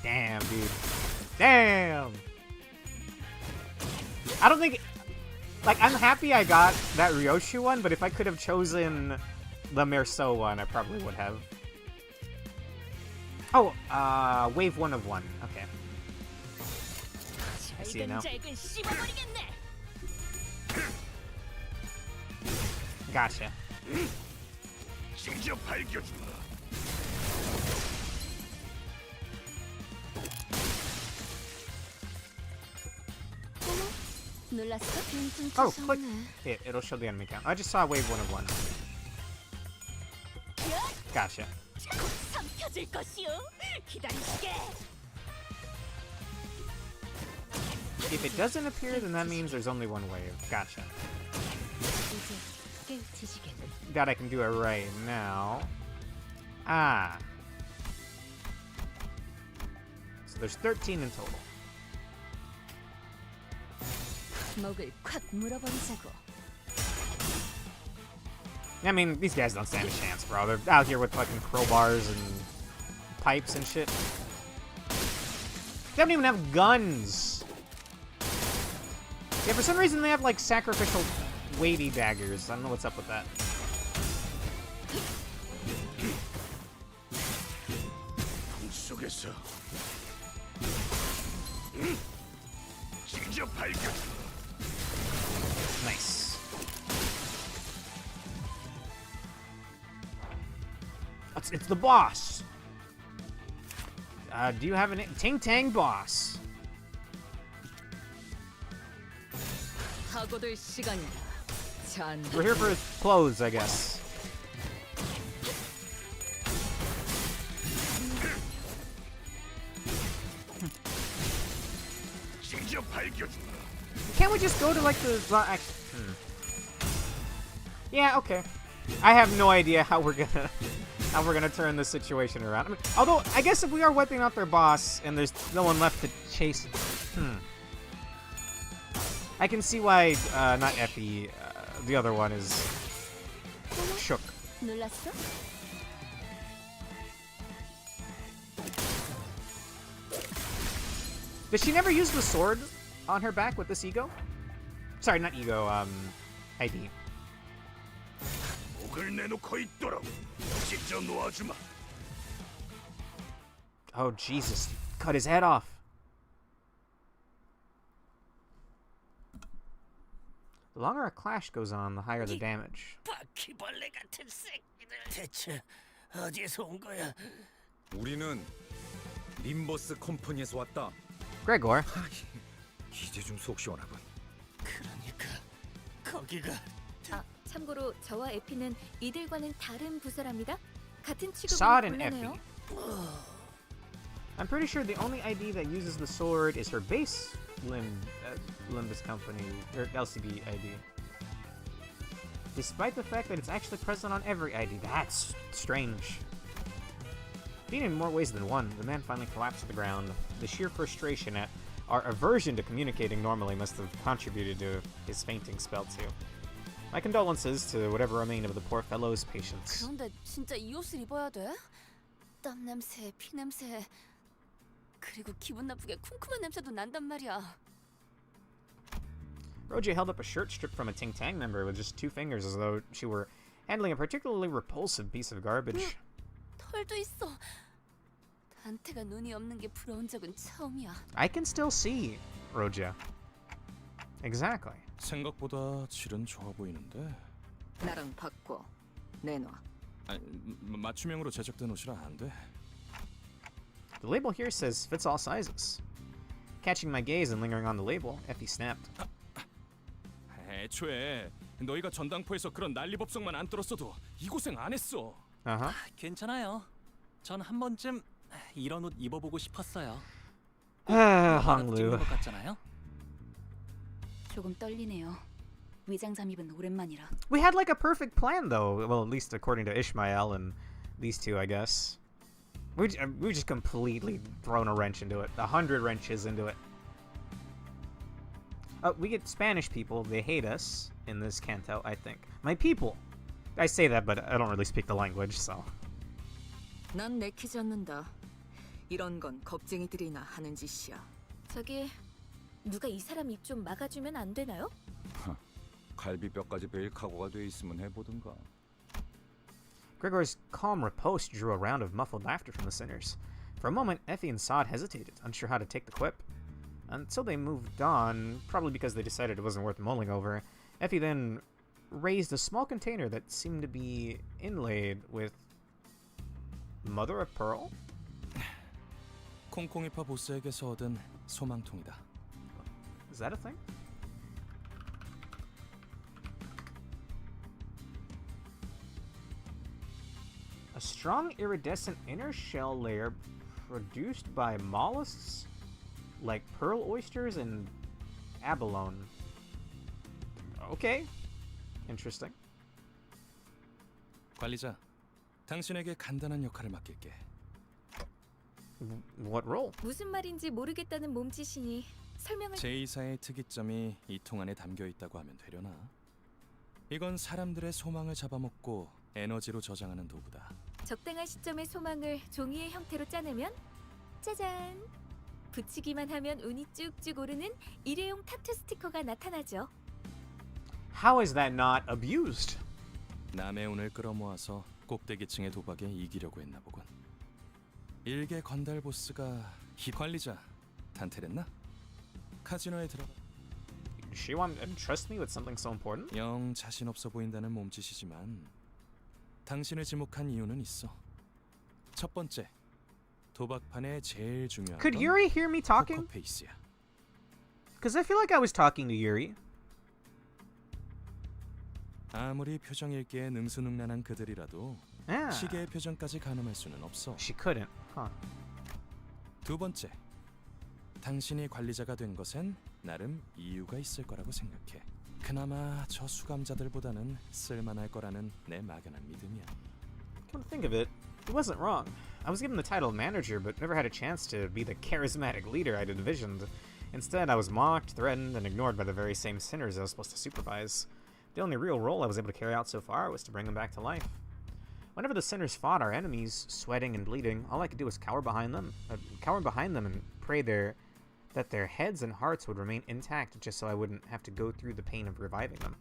Speaker 2: Damn, dude. Damn! I don't think... Like, I'm happy I got that Ryoshu one, but if I could have chosen the Merceau one, I probably would have. Oh, wave 1 of 1. Okay. I see it now. Gotcha. Oh, click it. It'll show the enemy count. I just saw wave 1 of 1. Gotcha. If it doesn't appear, then that means there's only one wave. Gotcha. That I can do it right now. Ah. So there's 13 in total. I mean, these guys don't stand a chance, bro. They're out here with fucking crowbars and pipes and shit. They don't even have guns. Yeah, for some reason they have, like, sacrificial weighty daggers. I don't know what's up with that. Nice. It's the boss. Do you have an Ting Tang boss? We're here for his clothes, I guess. Can't we just go to like the? Yeah, okay. I have no idea how we're gonna turn this situation around. I mean, although I guess if we are wiping out their boss and there's no one left to chase, I can see why not Effie, the other one is shook.
Speaker 8: 놀랐어?
Speaker 2: Does she never use the sword on her back with this ego? Sorry, not ego, ID.
Speaker 5: 목을 내놓고 있도록 직접 놓아주마.
Speaker 2: Oh, Jesus. Cut his head off. The longer a clash goes on, the higher the damage.
Speaker 11: 바퀴벌레 같은 새끼들. 대체 어디에서 온 거야?
Speaker 9: 우리는 림버스 컴퍼니에서 왔다.
Speaker 2: Gregor.
Speaker 9: 이제 좀 속 시원하군.
Speaker 11: 그러니까 거기가.
Speaker 10: 아, 참고로 저와 에피는 이들과는 다른 부서랍니다. 같은
Speaker 2: Sod
Speaker 10: 취급은
Speaker 2: and
Speaker 10: 곤란해요.
Speaker 2: I'm pretty sure the only ID that uses the sword is her base Limbus company, or LCB ID. Despite the fact that it's actually present on every ID. That's strange. Being in more ways than one, the man finally collapsed to the ground. The sheer frustration at our aversion to communicating normally must have contributed to his fainting spell too. My condolences to whatever remained of the poor fellow's patience.
Speaker 8: 그런데 진짜 이 옷을 입어야 돼? 땀 냄새, 피 냄새, 그리고 기분 나쁘게 쿰쿰한 냄새도 난단 말이야.
Speaker 2: Roja held up a shirt stripped from a Ting Tang member with just 2 fingers as though she were handling a particularly repulsive piece of garbage.
Speaker 8: 털도 있어. 단테가 눈이 없는 게 부러운 적은 처음이야.
Speaker 2: I can still see, Roja. Exactly.
Speaker 12: 생각보다 질은 좋아 보이는데.
Speaker 7: 나랑 바꿔. 내놔.
Speaker 12: 아니, 맞춤형으로 제작된 옷이라 안 돼.
Speaker 2: The label here says fits all sizes. Catching my gaze and lingering on the label, Effie snapped.
Speaker 12: 애초에 너희가 전당포에서 그런 난리법석만 안 떨었어도 이 고생 안 했어.
Speaker 6: 괜찮아요. 전 한 번쯤 이런 옷 입어보고 싶었어요.
Speaker 2: Hong
Speaker 6: 찍는
Speaker 2: Lu.
Speaker 6: 것 같잖아요.
Speaker 3: 조금 떨리네요. 위장 잠입은 오랜만이라.
Speaker 2: We had like a perfect plan though. Well, at least according to Ishmael and these two, I guess. We just completely thrown a wrench into it. 100 wrenches into it. We get Spanish people. They hate us in this Canto, I think. My people. I say that, but I don't really speak the language, so.
Speaker 7: 난 내키지 않는다. 이런 건 겁쟁이들이나 하는 짓이야.
Speaker 10: 저기 누가 이 사람 입 좀 막아주면 안 되나요?
Speaker 9: 갈비뼈까지 베일 각오가 돼 있으면 해보든가.
Speaker 2: Gregor's calm riposte drew a round of muffled laughter from the sinners. For a moment, Effie and Sod hesitated, unsure how to take the quip. Until they moved on, probably because they decided it wasn't worth mulling over, Effie then raised a small container that seemed to be inlaid with mother of pearl?
Speaker 12: 콩콩이파 보스에게서 얻은 소망통이다.
Speaker 2: Is that a thing? A strong iridescent inner shell layer produced by mollusks like pearl oysters and abalone. Okay. Interesting.
Speaker 12: 관리자, 당신에게 간단한 역할을 맡길게.
Speaker 2: What role?
Speaker 10: 무슨 말인지 모르겠다는 몸짓이니 설명을.
Speaker 12: 제2사의 특이점이 이 통 안에 담겨 있다고 하면 되려나? 이건 사람들의 소망을 잡아먹고 에너지로 저장하는 도구다.
Speaker 10: 적당한 시점에 소망을 종이의 형태로 짜내면 짜잔! 붙이기만 하면 운이 쭉쭉 오르는 일회용 타투 스티커가 나타나죠.
Speaker 2: How is that not abused?
Speaker 12: 남의 운을 끌어모아서 꼭대기층의 도박에 이기려고 했나 보군. 일개 건달 보스가 관리자 단테랬나? 카지노에 들어가.
Speaker 2: She want to entrust me with something so important?
Speaker 12: 영 자신 없어 보인다는 몸짓이지만 당신을 지목한 이유는 있어. 첫 번째, 도박판의 제일 중요한
Speaker 2: Could
Speaker 12: 건
Speaker 2: Yuri hear me talking?
Speaker 12: 포커페이스야.
Speaker 2: Because I feel like I was talking to Yuri.
Speaker 12: 아무리 표정 읽기에 능수능란한 그들이라도 시계의 표정까지 가늠할 수는 없어.
Speaker 2: She couldn't. Huh.
Speaker 12: 두 번째, 당신이 관리자가 된 것엔 나름 이유가 있을 거라고 생각해. 그나마 저 수감자들보다는 쓸만할 거라는 내 막연한 믿음이야.
Speaker 2: Come to think of it, he wasn't wrong. I was given the title of manager, but never had a chance to be the charismatic leader I'd envisioned. Instead, I was mocked, threatened, and ignored by the very same sinners I was supposed to supervise. The only real role I was able to carry out so far was to bring them back to life. Whenever the sinners fought our enemies, sweating and bleeding, all I could do was cower behind them and pray that their heads and hearts would remain intact just so I wouldn't have to go through the pain of reviving them.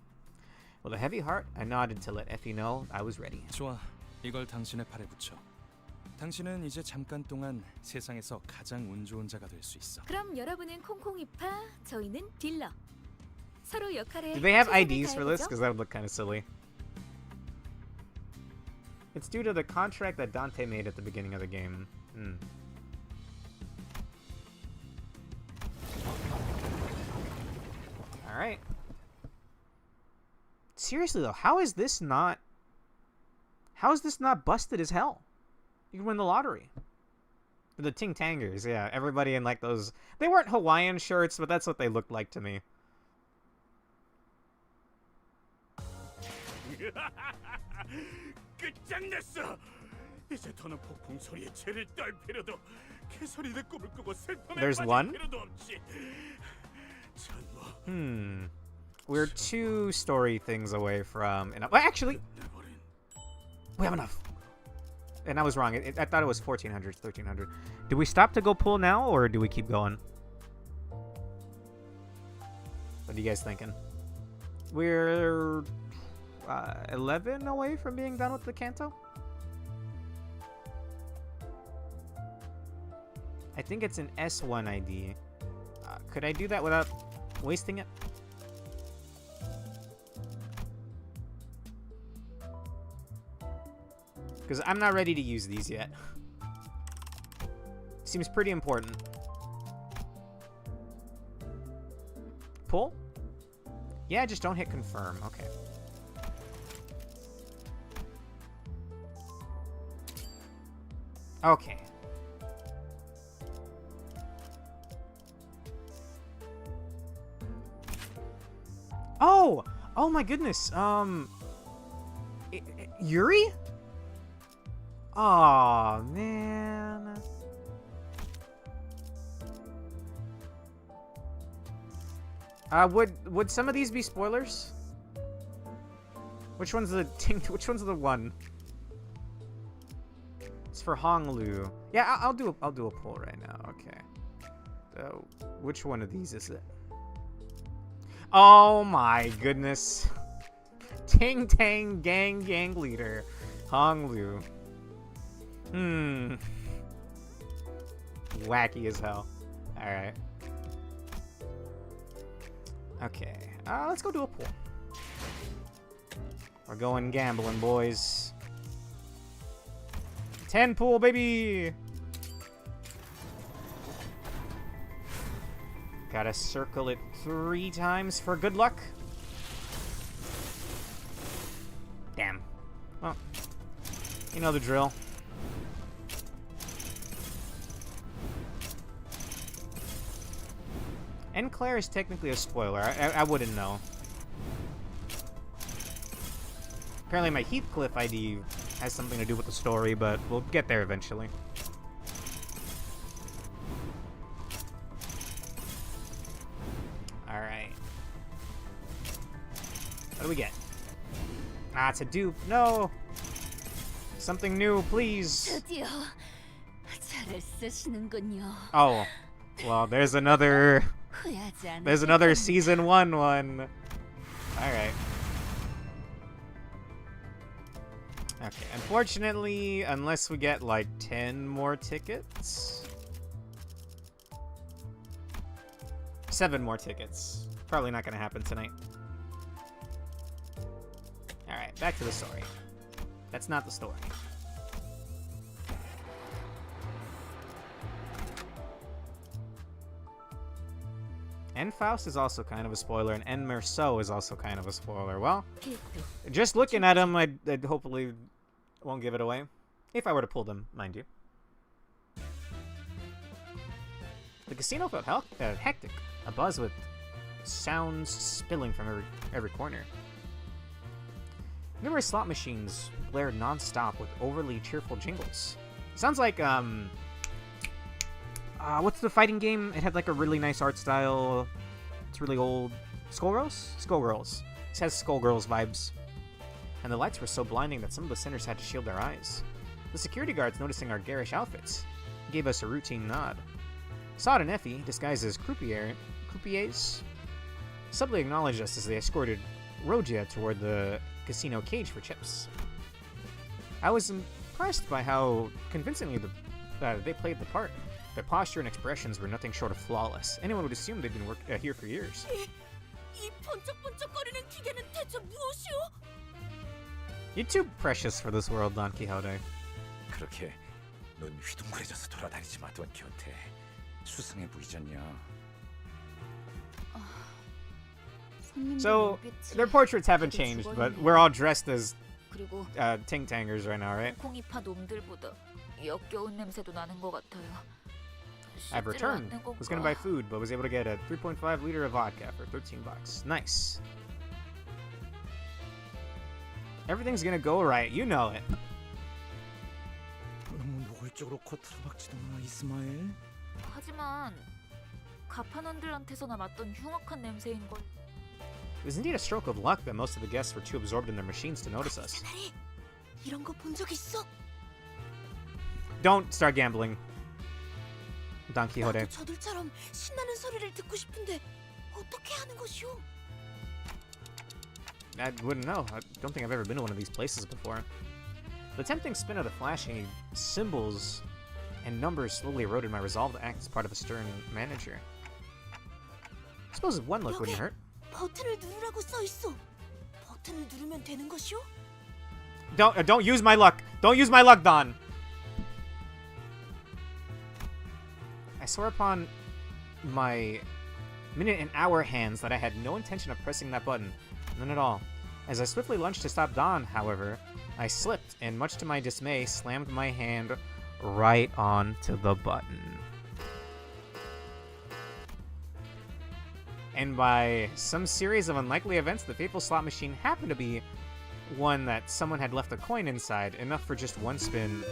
Speaker 2: With a heavy heart, I nodded to let Effie know I was ready.
Speaker 12: 좋아, 이걸 당신의 팔에 붙여. 당신은 이제 잠깐 동안 세상에서 가장 운 좋은 자가 될 수 있어.
Speaker 10: 그럼 여러분은 콩콩이파, 저희는 딜러. 서로 역할에
Speaker 2: Do they have
Speaker 10: 최선을
Speaker 2: IDs for this?
Speaker 10: 다해보죠.
Speaker 2: Because that would look kind of silly. It's due to the contract that Dante made at the beginning of the game. Alright. Seriously though, how is this not busted as hell? You can win the lottery. The Ting Tangers, yeah. Everybody in like those... They weren't Hawaiian shirts, but that's what they looked like to me.
Speaker 5: 끝장냈어. 이제 더는 폭풍 소리에 죄를 떨 필요도, 개소리를 꿈을 꾸고 슬픔에
Speaker 2: There's
Speaker 5: 빠질
Speaker 2: one?
Speaker 5: 필요도 없지. 전부
Speaker 2: We're 2 story things away from... Well, actually... We have enough. And I was wrong. I thought it was 1,400, 1,300. Do we stop to go pull now, or do we keep going? What are you guys thinking? We're 11 away from being done with the Canto? I think it's an S1 ID. Could I do that without wasting it? Because I'm not ready to use these yet. Seems pretty important. Pull? Yeah, just don't hit confirm. Okay. Okay. Oh! Oh my goodness. Yuri? Aw, man. Would some of these be spoilers? Which one's the one? It's for Honglu. Yeah, I'll do a poll right now. Okay. So, which one of these is it? Oh my goodness. Ting Tang Gang Leader. Honglu. Wacky as hell. Alright. Okay. Let's go do a pool. We're going gambling, boys. 10 pool, baby! Gotta circle it 3 times for good luck. Damn. Well, you know the drill. And Claire is technically a spoiler. I wouldn't know. Apparently my Heathcliff ID has something to do with the story, but we'll get there eventually. Alright. What do we get? Ah, it's a dupe. No! Something new, please!
Speaker 8: 드디어 잘을 쓰시는군요.
Speaker 2: Oh. Well, there's another...
Speaker 8: 후회하지 않을
Speaker 2: There's another
Speaker 8: 겁니다.
Speaker 2: season 1 one. Alright. Okay, unfortunately, unless we get like 10 more tickets. 7 more tickets. Probably not gonna happen tonight. Alright, back to the story. That's not the story. And Faust is also kind of a spoiler, and En Merceau is also kind of a spoiler. Well, just looking at them, I'd hopefully won't give it away. If I were to pull them, mind you. The casino felt hectic, abuzz with sounds spilling from every corner. Numerous slot machines blared non-stop with overly cheerful jingles. Sounds like, what's the fighting game? It had like a really nice art style. It's really old. Skullgirls? Skullgirls. This has Skullgirls vibes. And the lights were so blinding that some of the sinners had to shield their eyes. The security guards, noticing our garish outfits, gave us a routine nod. Sod and Effie, disguised as croupiers, subtly acknowledged us as they escorted Rogia toward the casino cage for chips. I was impressed by how convincingly they played the part. Their posture and expressions were nothing short of flawless. Anyone would assume they'd been here for years.
Speaker 14: 이 번쩍번쩍거리는 기계는 대체 무엇이오?
Speaker 2: You're too precious for this world, Don Quixote.
Speaker 9: 그렇게 눈 휘둥그레져서 돌아다니지 마, 돈 키호테. 수상해 보이잖냐.
Speaker 2: So, their portraits haven't changed, but we're all dressed as ting-tangers right now, right?
Speaker 3: 콩이파 놈들보다 역겨운 냄새도 나는 것 같아요.
Speaker 2: I've returned. Was gonna buy food, but was able to get a 3.5 liter of vodka for $13. Nice. Everything's gonna go right, you know it.
Speaker 9: 너무 노골적으로 코트를 박지도 마, 이스마엘.
Speaker 3: 하지만 가판원들한테서나 맡던 흉악한 냄새인걸.
Speaker 2: It was indeed a stroke of luck that most of the guests were too absorbed in their machines to notice us.
Speaker 14: 이런 거 본 적 있어?
Speaker 2: Don't start gambling, Don Quixote.
Speaker 14: 나도 저들처럼 신나는 소리를 듣고 싶은데 어떻게 하는 것이오?
Speaker 2: I wouldn't know. I don't think I've ever been to one of these places before. The tempting spin of the flashing symbols and numbers slowly eroded my resolve to act as part of a stern manager. I suppose one look wouldn't hurt.
Speaker 14: 버튼을 누르라고 써 있어. 버튼을 누르면 되는 것이오?
Speaker 2: Don't use my luck. Don't use my luck, Don. I swore upon my minute and hour hands that I had no intention of pressing that button. None at all. As I swiftly lunged to stop Don, however, I slipped and, much to my dismay, slammed my hand right onto the button. And by some series of unlikely events, the fateful slot machine happened to be one that someone had left a coin inside, enough for just one spin.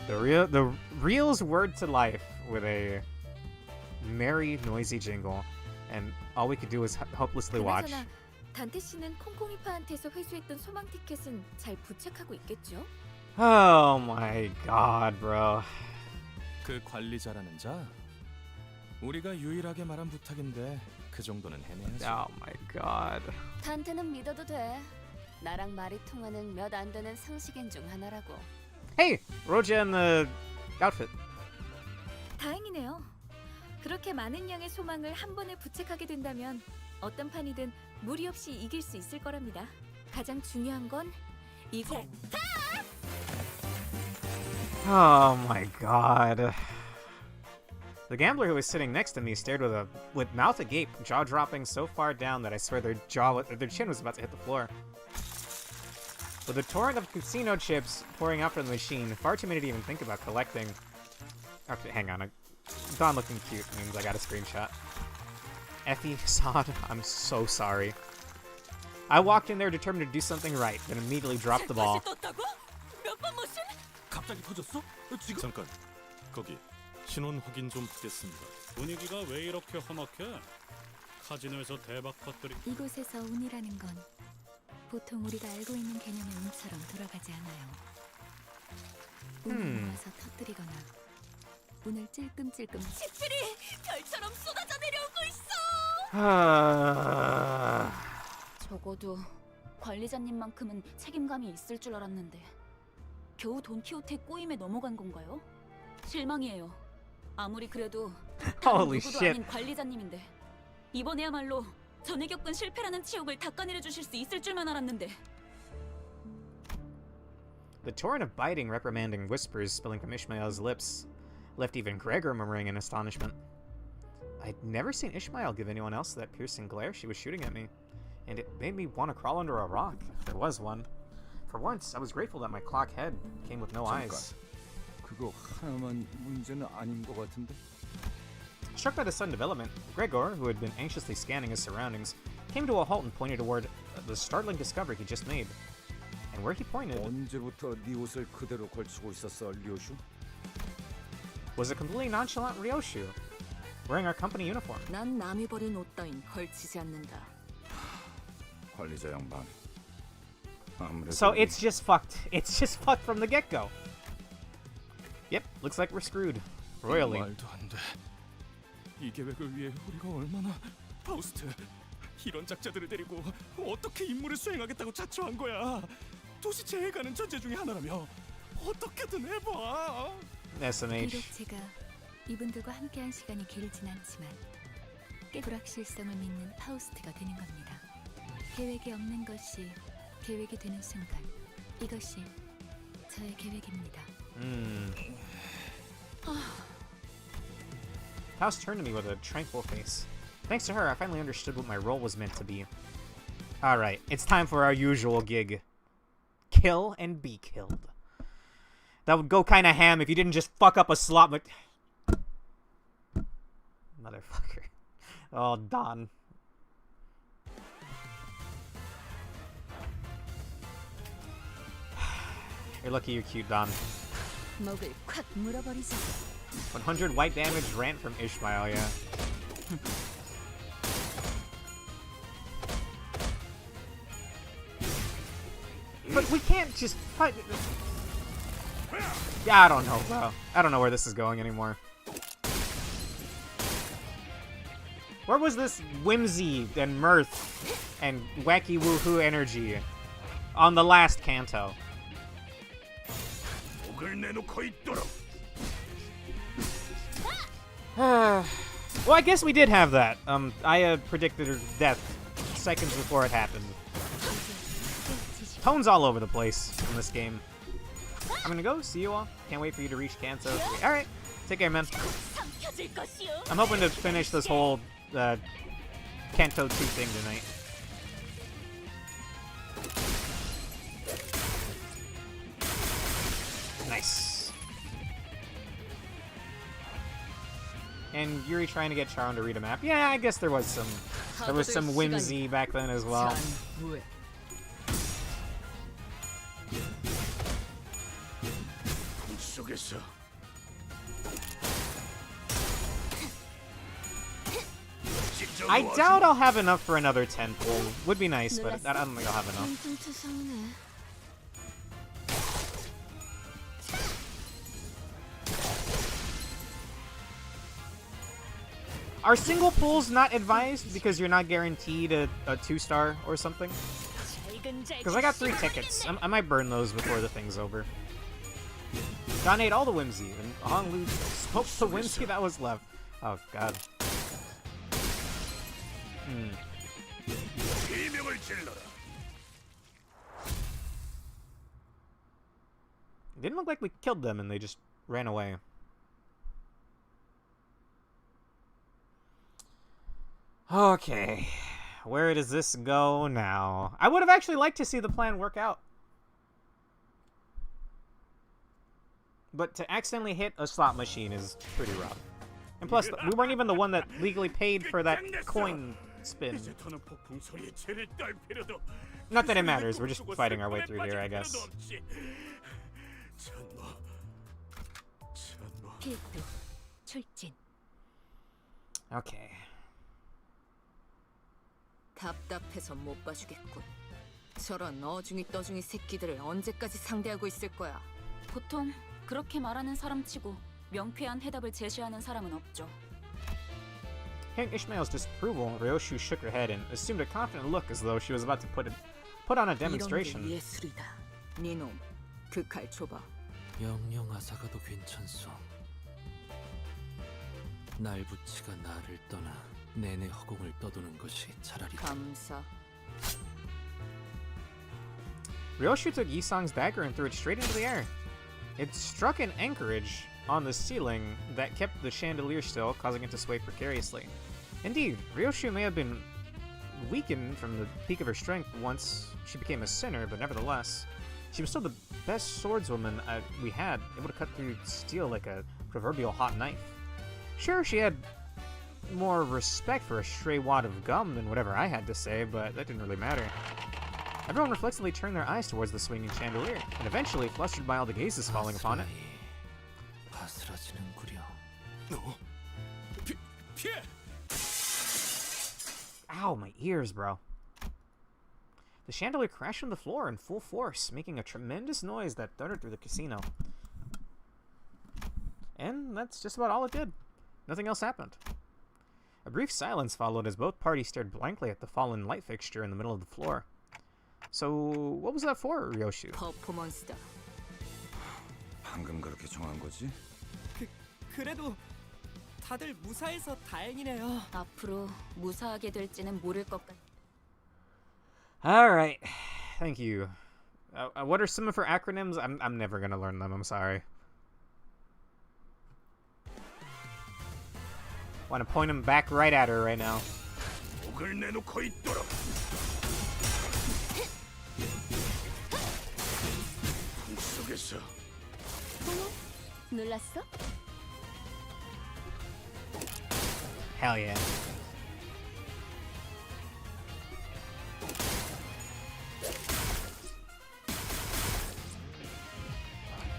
Speaker 2: The reels word to life with a merry, noisy jingle, and all we could do was hopelessly watch.
Speaker 10: 그나저나 단테 씨는 콩콩이파한테서 회수했던 소망 티켓은 잘 부착하고 있겠죠?
Speaker 2: Oh my god, bro.
Speaker 12: 그 관리자라는 자? 우리가 유일하게 말한 부탁인데 그 정도는 해내야지.
Speaker 2: Oh my god.
Speaker 8: 단테는 믿어도 돼. 나랑 말이 통하는 몇 안 되는 상식인 중 하나라고.
Speaker 2: Hey, Roja in the outfit.
Speaker 10: 다행이네요. 그렇게 많은 양의 소망을 한 번에 부착하게 된다면 어떤 판이든 무리 없이 이길 수 있을 거랍니다. 가장 중요한 건 이거.
Speaker 2: Oh my god. The gambler who was sitting next to me stared with mouth agape, jaw dropping so far down that I swear their chin was about to hit the floor. With a torrent of casino chips pouring out from the machine, far too many to even think about collecting. Okay, hang on. Don looking cute means I got a screenshot. Effie, Sod, I'm so sorry. I walked in there determined to do something right, then immediately dropped the ball.
Speaker 16: 갑자기 터졌어? 지금 잠깐. 거기 신원 확인 좀 하겠습니다.
Speaker 5: 분위기가 왜 이렇게 험악해? 카지노에서 대박 터뜨리.
Speaker 1: 이곳에서 운이라는 건 보통 우리가 알고 있는 개념의 운처럼 돌아가지 않아요. 운을 모아서 터뜨리거나 운을 찔끔찔끔
Speaker 14: 칩들이 별처럼 쏟아져 내려오고 있어.
Speaker 3: 적어도 관리자님만큼은 책임감이 있을 줄 알았는데 겨우 돈키호테 꼬임에 넘어간 건가요? 실망이에요. 아무리 그래도 다른
Speaker 2: Holy
Speaker 3: 누구도
Speaker 2: shit.
Speaker 3: 아닌 관리자님인데 이번에야말로 전에 겪은 실패라는 치욕을 닦아내려 주실 수 있을 줄만 알았는데.
Speaker 2: The torrent of biting, reprimanding whispers spilling from Ishmael's lips left even Gregor murmuring in astonishment. I'd never seen Ishmael give anyone else that piercing glare she was shooting at me, and it made me want to crawl under a rock, if there was one. For once, I was grateful that my clock head came with no eyes.
Speaker 15: 그거 하나만 문제는 아닌 것 같은데.
Speaker 2: Struck by the sudden development, Gregor, who had been anxiously scanning his surroundings, came to a halt and pointed toward the startling discovery he just made. And where he pointed...
Speaker 15: 언제부터 네 옷을 그대로 걸치고 있었어, 리오슈?
Speaker 2: was a completely nonchalant Ryoshu, wearing our company uniform.
Speaker 3: 난 남이 버린 옷 따윈 걸치지 않는다.
Speaker 9: 관리자 양반. 아무래도
Speaker 2: So it's just fucked. It's just fucked from the get-go. Yep, looks like we're screwed. Royally.
Speaker 12: 말도 안 돼. 이 계획을 위해 우리가 얼마나 파우스트 이런 작자들을 데리고 어떻게 임무를 수행하겠다고 자초한 거야. 도시 제해가는 전제 중에 하나라며 어떻게든 해봐.
Speaker 2: SMH.
Speaker 1: 비록 제가 이분들과 함께한 시간이 길진 않지만 꽤 불확실성을 믿는 파우스트가 되는 겁니다. 계획이 없는 것이 계획이 되는 순간 이것이 저의 계획입니다.
Speaker 2: House turned to me with a tranquil face. Thanks to her, I finally understood what my role was meant to be. Alright, it's time for our usual gig. Kill and be killed. That would go kinda ham if you didn't just fuck up a slot, but... Motherfucker. Oh, Don. You're lucky you're cute, Don.
Speaker 1: 목을 콱 물어버리자.
Speaker 2: 100 white damage rant from Ishmael, yeah. But we can't just fight. Yeah, I don't know, bro. I don't know where this is going anymore. Where was this whimsy and mirth and wacky woohoo energy on the last Canto? Well, I guess we did have that. I predicted her death seconds before it happened. Tones all over the place in this game. I'm gonna go. See you all. Can't wait for you to reach Canto. Alright. Take care, man. I'm hoping to finish this whole Canto 2 thing tonight. Nice. And Yuri trying to get Charon to read a map. Yeah, I guess there was some whimsy back then as well. I doubt I'll have enough for another 10 pull. Would be nice, but I don't think I'll have enough. Are single pulls not advised because you're not guaranteed a 2-star or something? Because I got 3 tickets. I might burn those before the thing's over. Don ate all the whimsy, and Hong Lu smoked the whimsy that was left. Oh, God. It didn't look like we killed them and they just ran away. Okay, where does this go now? I would have actually liked to see the plan work out. But to accidentally hit a slot machine is pretty rough. And plus, we weren't even the one that legally paid for that coin spin. Not that it matters, we're just fighting our way through here, I guess. Okay.
Speaker 3: 답답해서 못 봐주겠군. 저런 어중이 떠중이 새끼들을 언제까지 상대하고 있을 거야. 보통 그렇게 말하는 사람치고 명쾌한 해답을 제시하는 사람은 없죠.
Speaker 2: Hearing Ishmael's disapproval, Ryoshu shook her head and assumed a confident look as though she was about to put on a demonstration.
Speaker 3: 이런 게 예술이다. 네놈, 그 칼 줘봐.
Speaker 13: 영영 아사가도 괜찮소. 날부치가 나를 떠나 내내 허공을 떠도는 것이 차라리
Speaker 3: 감사.
Speaker 2: Ryoshu took Yisong's dagger and threw it straight into the air. It struck an anchorage on the ceiling that kept the chandelier still, causing it to sway precariously. Indeed, Ryoshu may have been weakened from the peak of her strength once she became a sinner, but nevertheless, she was still the best swordswoman we had, able to cut through steel like a proverbial hot knife. Sure, she had more respect for a stray wad of gum than whatever I had to say, but that didn't really matter. Everyone reflexively turned their eyes towards the swinging chandelier, and eventually, flustered by all the gazes falling upon it,
Speaker 13: 바스라지는구려.
Speaker 2: Ow, my ears, bro. The chandelier crashed on the floor in full force, making a tremendous noise that thundered through the casino. And that's just about all it did. Nothing else happened. A brief silence followed as both parties stared blankly at the fallen light fixture in the middle of the floor. So, what was that for, Ryoshu?
Speaker 3: 퍼포먼스다.
Speaker 15: 방금 그렇게 정한 거지?
Speaker 6: 그래도 다들 무사해서 다행이네요.
Speaker 3: 앞으로 무사하게 될지는 모를 것 같.
Speaker 2: Alright. Thank you. What are some of her acronyms? I'm never gonna learn them, I'm sorry. Want to point them back right at her right now.
Speaker 8: 놀랐어?
Speaker 2: Hell yeah.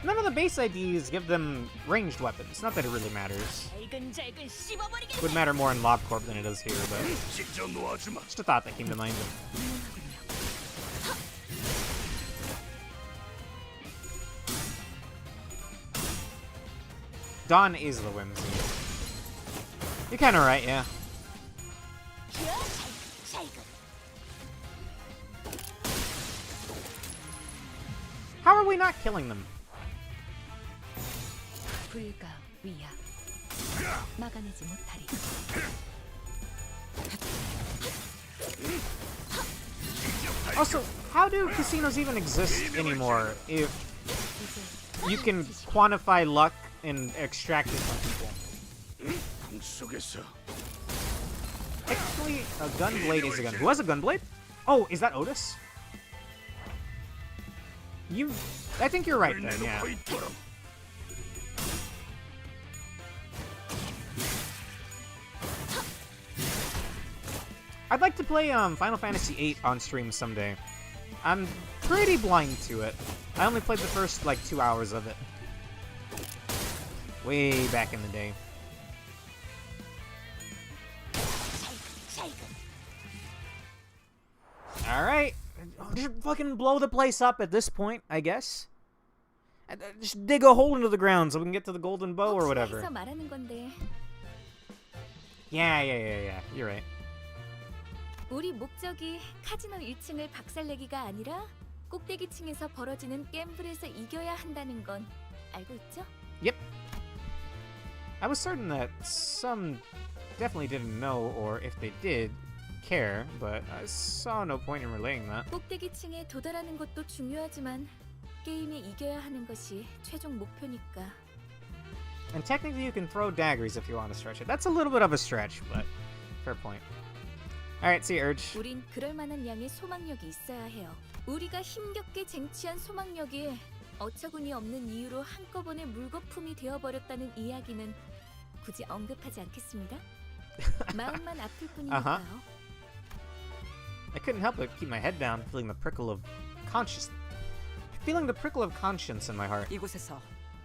Speaker 2: None of the base IDs give them ranged weapons. Not that it really matters. Would matter more in LobCorp than it does here, but just a thought that came to mind. Dawn is the whimsy. You're kind of right, yeah. How are we not killing them?
Speaker 1: 불가 위야 막아내지 못하리.
Speaker 2: Also, how do casinos even exist anymore if you can quantify luck and extract it from people? Technically, a gunblade is a gun. Who has a gunblade? Oh, is that Otis? I think you're right then, yeah. I'd like to play Final Fantasy VIII on stream someday. I'm pretty blind to it. I only played the first, like, 2 hours of it. Way back in the day. Alright. Just fucking blow the place up at this point, I guess. Just dig a hole into the ground so we can get to the golden bow or whatever.
Speaker 10: 말하는 건데.
Speaker 2: Yeah. You're right.
Speaker 10: 우리 목적이 카지노 1층을 박살내기가 아니라 꼭대기층에서 벌어지는 갬블에서 이겨야 한다는 건 알고 있죠?
Speaker 2: Yep. I was certain that some definitely didn't know, or if they did, care, but I saw no point in relaying that.
Speaker 10: 꼭대기층에 도달하는 것도 중요하지만 게임에 이겨야 하는 것이 최종 목표니까.
Speaker 2: And technically you can throw daggers if you want to stretch it. That's a little bit of a stretch, but fair point. Alright, see you, Urge.
Speaker 10: 우린 그럴 만한 양의 소망력이 있어야 해요. 우리가 힘겹게 쟁취한 소망력이 어처구니 없는 이유로 한꺼번에 물거품이 되어버렸다는 이야기는 굳이 언급하지 않겠습니다. 마음만 아플 뿐이니까요.
Speaker 2: I couldn't help but keep my head down, feeling the prickle of conscience in my heart.
Speaker 7: 이곳에서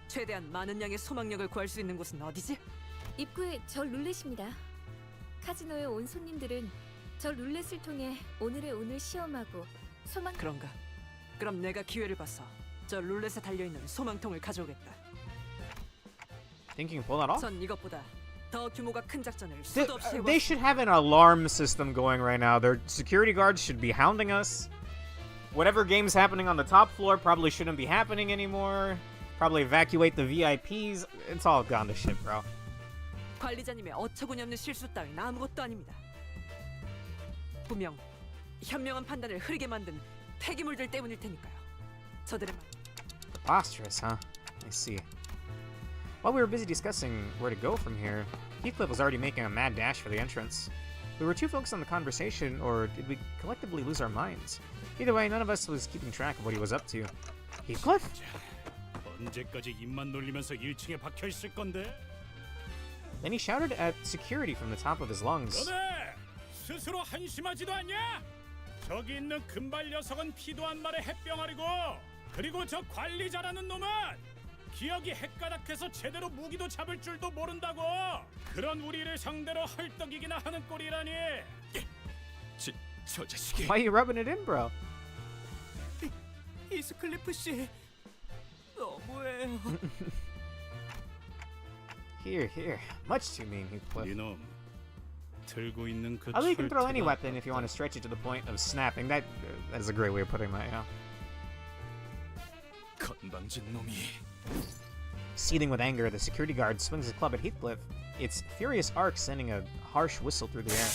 Speaker 7: 최대한 많은 양의 소망력을 구할 수 있는 곳은 어디지?
Speaker 10: 입구에 저 룰렛입니다. 카지노에 온 손님들은 저 룰렛을 통해 오늘의 운을 시험하고 소망.
Speaker 7: 그런가? 그럼 내가 기회를 봐서 저 룰렛에 달려있는 소망통을 가져오겠다.
Speaker 2: Think you can pull that off?
Speaker 7: 전 이것보다 더 규모가 큰 작전을 수도 없이
Speaker 2: They should have an alarm system going right now. Their security guards should be hounding us. Whatever game's happening on the top floor probably shouldn't be happening anymore. Probably evacuate the VIPs. It's all gone to shit, bro.
Speaker 7: 관리자님의 어처구니 없는 실수 따윈 아무것도 아닙니다. 분명 현명한 판단을 흐리게 만든 폐기물들 때문일 테니까요. 저들의
Speaker 2: Preposterous, huh? I see. While we were busy discussing where to go from here, Heathcliff was already making a mad dash for the entrance. We were too focused on the conversation, or did we collectively lose our minds? Either way, none of us was keeping track of what he was up to. Heathcliff?
Speaker 5: 언제까지 입만 놀리면서 1층에 박혀 있을 건데?
Speaker 2: Then he shouted at security from the top of his lungs.
Speaker 5: 너네 스스로 한심하지도 않냐? 저기 있는 금발 녀석은 피도 한 마리 햇병아리고, 그리고 저 관리자라는 놈은 기억이 헷가닥해서 제대로 무기도 잡을 줄도 모른다고. 그런 우리를 상대로 헐떡이기나 하는 꼴이라니.
Speaker 17: 저 자식이.
Speaker 2: Why are you rubbing it in, bro?
Speaker 6: 이스클리프 씨, 너무해요.
Speaker 2: Here. Much too mean, Heathcliff.
Speaker 5: 이놈, 들고 있는 그
Speaker 2: Although you can throw any
Speaker 5: 철퇴가
Speaker 2: weapon if you want to stretch it to the point of snapping. That is a great way of putting that, yeah.
Speaker 17: 건방진 놈이.
Speaker 2: Seething with anger, the security guard swings his club at Heathcliff, its furious arc sending a harsh whistle through the air.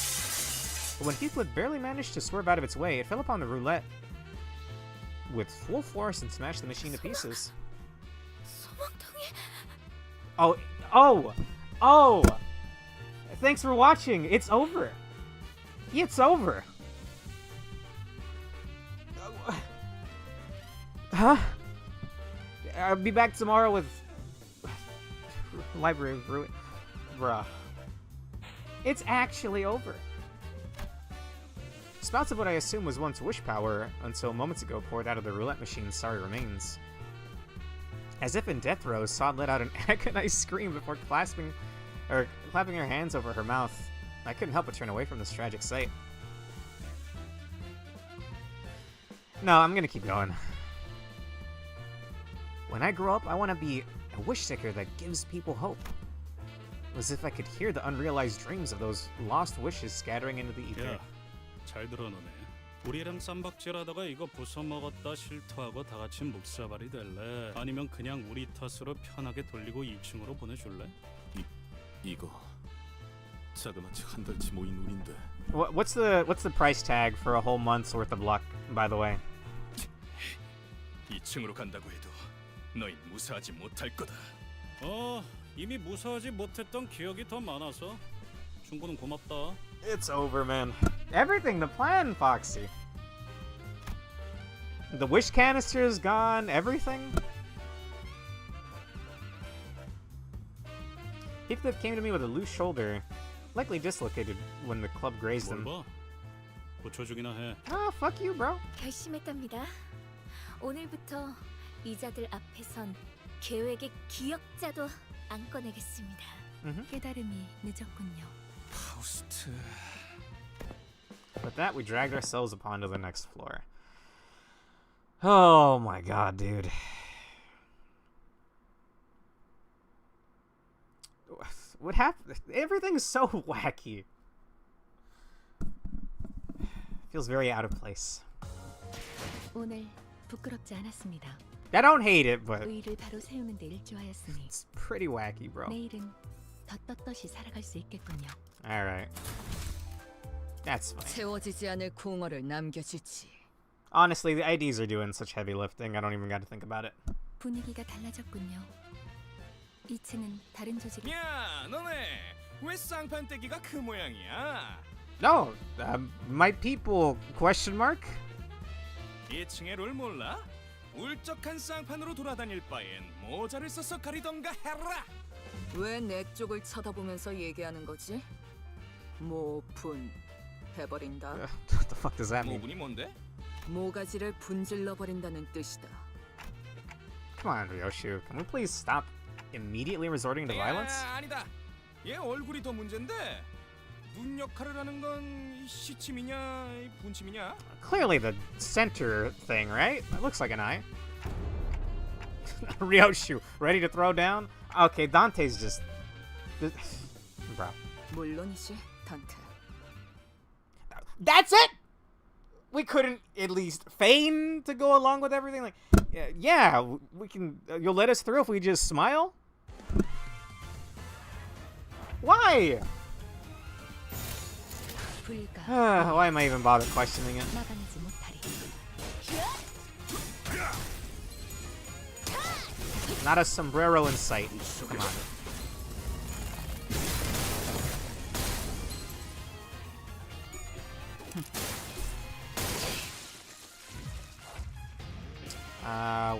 Speaker 2: But when Heathcliff barely managed to swerve out of its way, it fell upon the roulette with full force and smashed the machine to pieces. Oh! Thanks for watching. It's over. It's over. Huh? I'll be back tomorrow with Library of Ruin. Bruh. It's actually over. Spouts of what I assume was once wish power until moments ago poured out of the roulette machine's sorry remains. As if in death throes, Sod let out an agonized scream before clapping her hands over her mouth. I couldn't help but turn away from this tragic sight. No, I'm gonna keep going. When I grow up, I want to be a wish sticker that gives people hope. As if I could hear the unrealized dreams of those lost wishes scattering into the ether.
Speaker 5: 야, 잘 들어놓네. 우리랑 쌈박질하다가 이거 부숴먹었다 실토하고 다 같이 묵사발이 될래? 아니면 그냥 우리 탓으로 편하게 돌리고 2층으로 보내줄래?
Speaker 16: 이거 자그마치 한 달치 모인 운인데.
Speaker 2: What's the price tag for a whole month's worth of luck, by the way?
Speaker 17: 2층으로 간다고 해도 너희 무사하지 못할 거다.
Speaker 5: 이미 무사하지 못했던 기억이 더 많아서 충고는 고맙다.
Speaker 2: It's over, man. Everything, the plan, Foxy. The wish canister is gone, everything. Heathcliff came to me with a loose shoulder, likely dislocated when the club grazed him.
Speaker 5: 뭘 봐? 고쳐주기나 해.
Speaker 2: Ah, fuck you, bro.
Speaker 10: 결심했답니다. 오늘부터 이자들 앞에선 계획의 기억자도 안 꺼내겠습니다.
Speaker 1: 깨달음이 늦었군요.
Speaker 12: 파우스트.
Speaker 2: With that, we dragged ourselves upon to the next floor. Oh my god, dude. What happened? Everything's so wacky. Feels very out of place.
Speaker 1: 오늘 부끄럽지 않았습니다.
Speaker 2: I don't hate it, but
Speaker 1: 의의를 바로 세우는 데 일조하였으니
Speaker 2: it's pretty wacky, bro.
Speaker 1: 내일은 더 떳떳이 살아갈 수 있겠군요.
Speaker 2: Alright. That's fine.
Speaker 3: 채워지지 않을 공허를 남겨주지.
Speaker 2: Honestly, the IDs are doing such heavy lifting, I don't even got to think about it.
Speaker 1: 분위기가 달라졌군요. 2층은 다른 조직이
Speaker 12: 야, 너네 왜 쌍판떼기가 그 모양이야?
Speaker 2: No, my people, question mark?
Speaker 12: 2층의 룰 몰라? 울적한 쌍판으로 돌아다닐 바엔 모자를 써서 가리던가 해라.
Speaker 3: 왜 내 쪽을 쳐다보면서 얘기하는 거지? 모분 해버린다.
Speaker 2: What the fuck does that mean?
Speaker 12: 모분이 뭔데?
Speaker 3: 모가지를 분질러 버린다는 뜻이다.
Speaker 2: Come on, Ryoshu. Can we please stop immediately resorting to violence?
Speaker 12: 아니다. 얘 얼굴이 더 문제인데 눈 역할을 하는 건 시침이냐 분침이냐?
Speaker 2: Clearly the center thing, right? That looks like an eye. Ryoshu, ready to throw down? Okay, Dante's just... Bro.
Speaker 3: 물론이지, 단테.
Speaker 2: That's it? We couldn't at least feign to go along with everything? Like, yeah, we can... you'll let us through if we just smile? Why? Why am I even bothered questioning it?
Speaker 1: 막아내지 못하리.
Speaker 2: Not a sombrero in sight. Come on.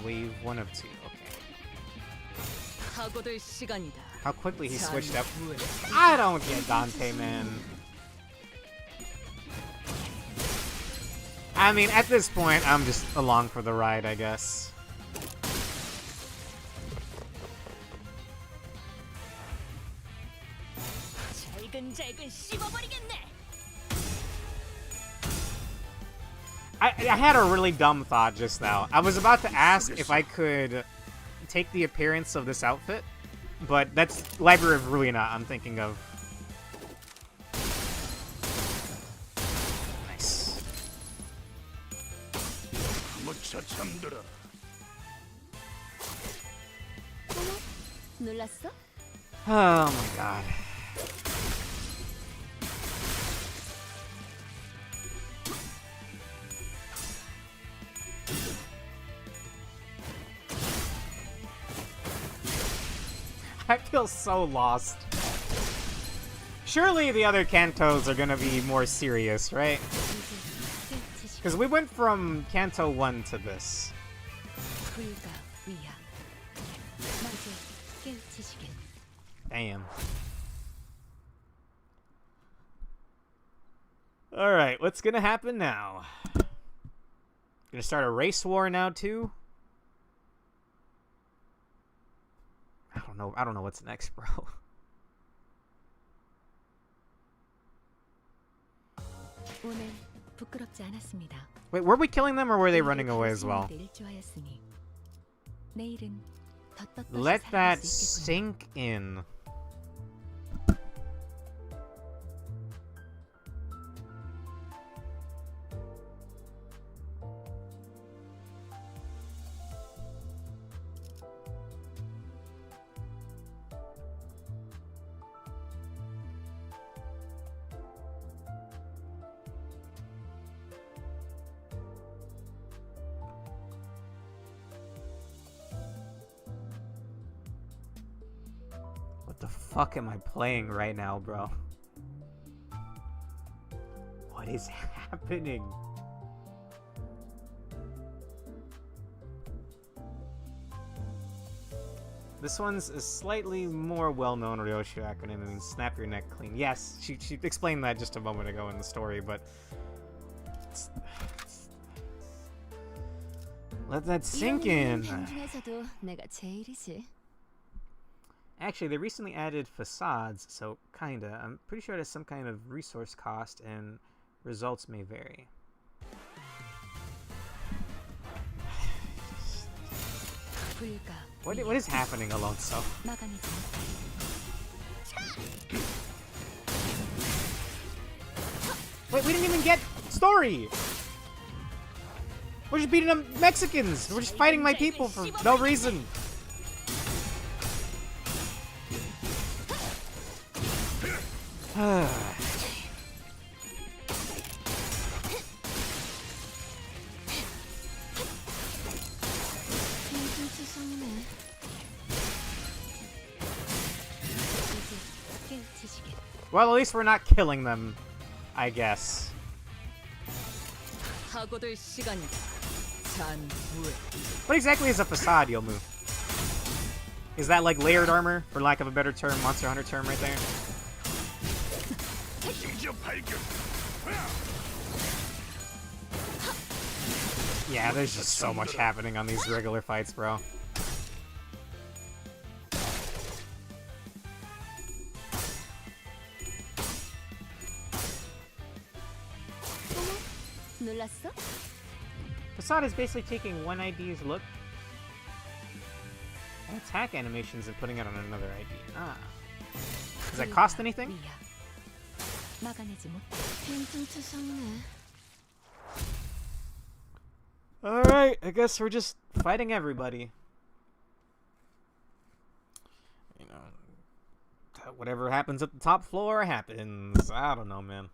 Speaker 2: Wave 1 of 2. Okay.
Speaker 3: 각오될 시간이다.
Speaker 2: How quickly he switched up. I don't get Dante, man. I mean, at this point, I'm just along for the ride, I guess.
Speaker 14: 잘근잘근 씹어버리겠네.
Speaker 2: I had a really dumb thought just now. I was about to ask if I could take the appearance of this outfit, but that's Library of Ruina I'm thinking of. Nice.
Speaker 8: 놀랐어?
Speaker 2: Oh my god. I feel so lost. Surely the other Cantos are gonna be more serious, right? Because we went from Canto 1 to this.
Speaker 1: 불가 위야. 마저 깨우치시길.
Speaker 2: Damn. Alright, what's gonna happen now? Gonna start a race war now too? I don't know what's next, bro.
Speaker 1: 오늘 부끄럽지 않았습니다.
Speaker 2: Wait, were we killing them or were they running away as well?
Speaker 1: 일조하였으니 내일은 더 떳떳이
Speaker 2: Let that
Speaker 1: 살아갈 수 있겠군요.
Speaker 2: sink in. What the fuck am I playing right now, bro? What is happening? This one's a slightly more well-known Ryoshu acronym than Snap Your Neck Clean. Yes, she explained that just a moment ago in the story, but... Let that sink in.
Speaker 8: 중에서도 내가 제일이지.
Speaker 2: Actually, they recently added facades, so kinda. I'm pretty sure it has some kind of resource cost, and results may vary.
Speaker 1: 불가
Speaker 2: What is happening, Alonso?
Speaker 1: 막아내지
Speaker 2: Wait, we didn't even get story! We're just beating them Mexicans! We're just fighting my people for no reason! Well, at least we're not killing them, I guess.
Speaker 7: 사고될 시간이다. 잔후에.
Speaker 2: What exactly is a facade, Yomu? Is that like layered armor, for lack of a better term, Monster Hunter term right there? Yeah, there's just so much happening on these regular fights, bro.
Speaker 8: 놀랐어?
Speaker 2: Facade is basically taking one ID's look and attack animations and putting it on another ID. Ah. Does that cost anything?
Speaker 1: 막아내지 못.
Speaker 8: 빈틈투성이네.
Speaker 2: Alright, I guess we're just fighting everybody. You know, whatever happens at the top floor happens. I don't know, man.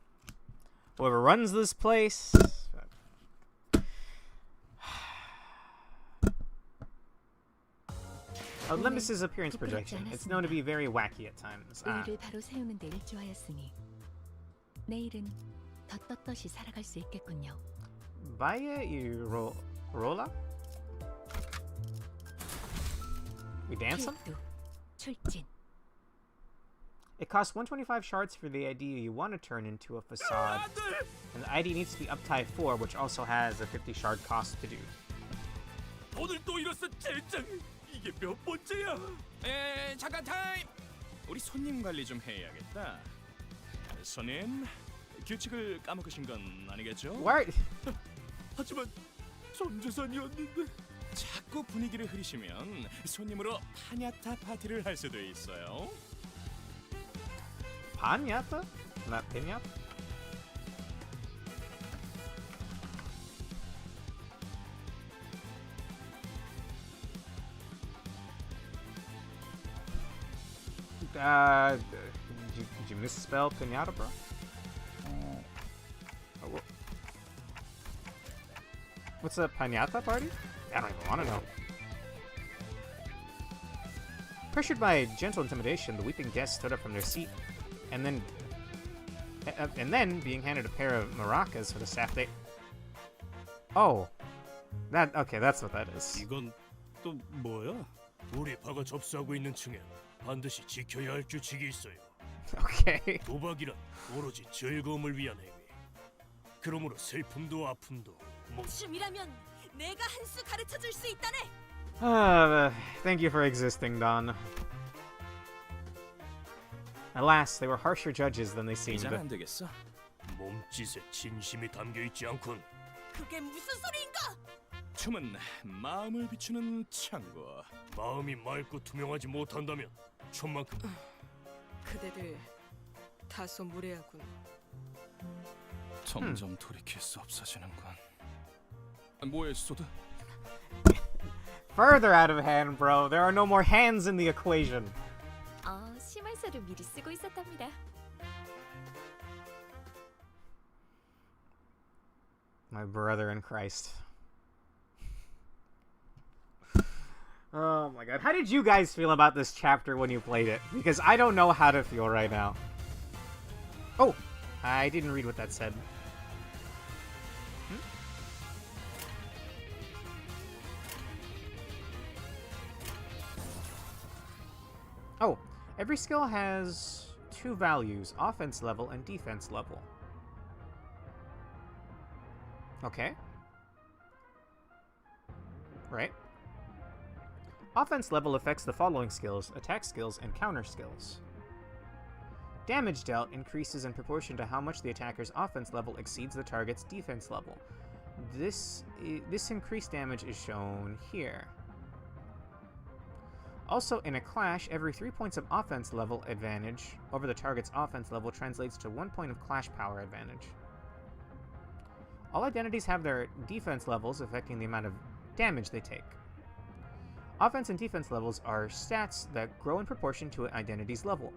Speaker 2: Whoever runs this place... Limbus' appearance projection. It's known to be very wacky at times.
Speaker 1: 의의를 바로 세우는 데 일조하였으니 내일은 더 떳떳이 살아갈 수 있겠군요.
Speaker 2: Vaya y Rola? We dance them?
Speaker 1: 출진.
Speaker 2: It costs 125 shards for the ID you want to turn into a facade. And the ID needs to be uptime 4, which also has a 50 shard cost to do.
Speaker 17: 오늘 또 이랬어 젠장. 이게 몇 번째야?
Speaker 12: 잠깐 타임. 우리 손님 관리 좀 해야겠다. 손님, 규칙을 까먹으신 건 아니겠죠?
Speaker 2: Why?
Speaker 12: 하지만 전재산이었는데. 자꾸 분위기를 흐리시면 손님으로 파냐타 파티를 할 수도 있어요.
Speaker 2: Pañata? Not piñata? Did you misspell piñata, bro? What's a piñata party? I don't even want to know. Pressured by gentle intimidation, the weeping guests stood up from their seat, and then being handed a pair of maracas for the staff. They. Oh, okay. That's what that is.
Speaker 5: 이건 또 뭐야?
Speaker 11: 우리 파가 접수하고 있는 층엔 반드시 지켜야 할 규칙이 있어요.
Speaker 2: Okay.
Speaker 11: 도박이란 오로지 즐거움을 위한 행위. 그러므로 슬픔도 아픔도
Speaker 14: 춤이라면 내가 한 수 가르쳐 줄 수 있다네.
Speaker 2: Thank you for existing, Don. Alas, they were harsher judges than they seemed.
Speaker 12: 이제는 안 되겠어.
Speaker 11: 몸짓에 진심이 담겨 있지 않군.
Speaker 14: 그게 무슨 소리인가?
Speaker 12: 춤은 마음을 비추는 창고.
Speaker 11: 마음이 맑고 투명하지 못한다면 춤만큼
Speaker 7: 그대들 다소 무례하군.
Speaker 12: 점점 돌이킬 수 없어지는군. 뭐해, 소드?
Speaker 2: Further out of hand, bro. There are no more hands in the equation.
Speaker 10: 심할서를 미리 쓰고 있었답니다.
Speaker 2: My brother in Christ. Oh my god. How did you guys feel about this chapter when you played it? Because I don't know how to feel right now. Oh! I didn't read what that said. Oh, every skill has two values, offense level and defense level. Okay. Right. Offense level affects the following skills: attack skills and counter skills. Damage dealt increases in proportion to how much the attacker's offense level exceeds the target's defense level. This increased damage is shown here. Also, in a clash, every 3 points of offense level advantage over the target's offense level translates to 1 point of clash power advantage. All identities have their defense levels affecting the amount of damage they take. Offense and defense levels are stats that grow in proportion to an identity's level.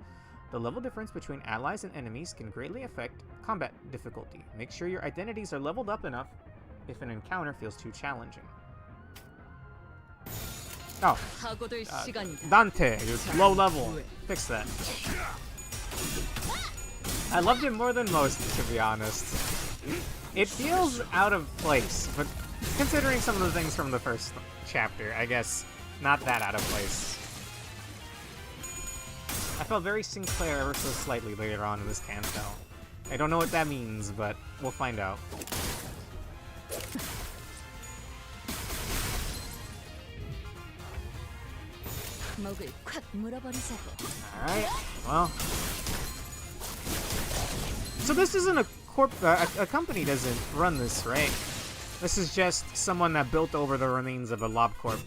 Speaker 2: The level difference between allies and enemies can greatly affect combat difficulty. Make sure your identities are leveled up enough if an encounter feels too challenging. Oh, Dante is low level. Fix that. I loved it more than most, to be honest. It feels out of place, but considering some of the things from the first chapter, I guess not that out of place. I felt very Sinclair ever so slightly later on in this Canto. I don't know what that means, but we'll find out. Alright, well. So this isn't a company doesn't run this, right? This is just someone that built over the remains of a LobCorp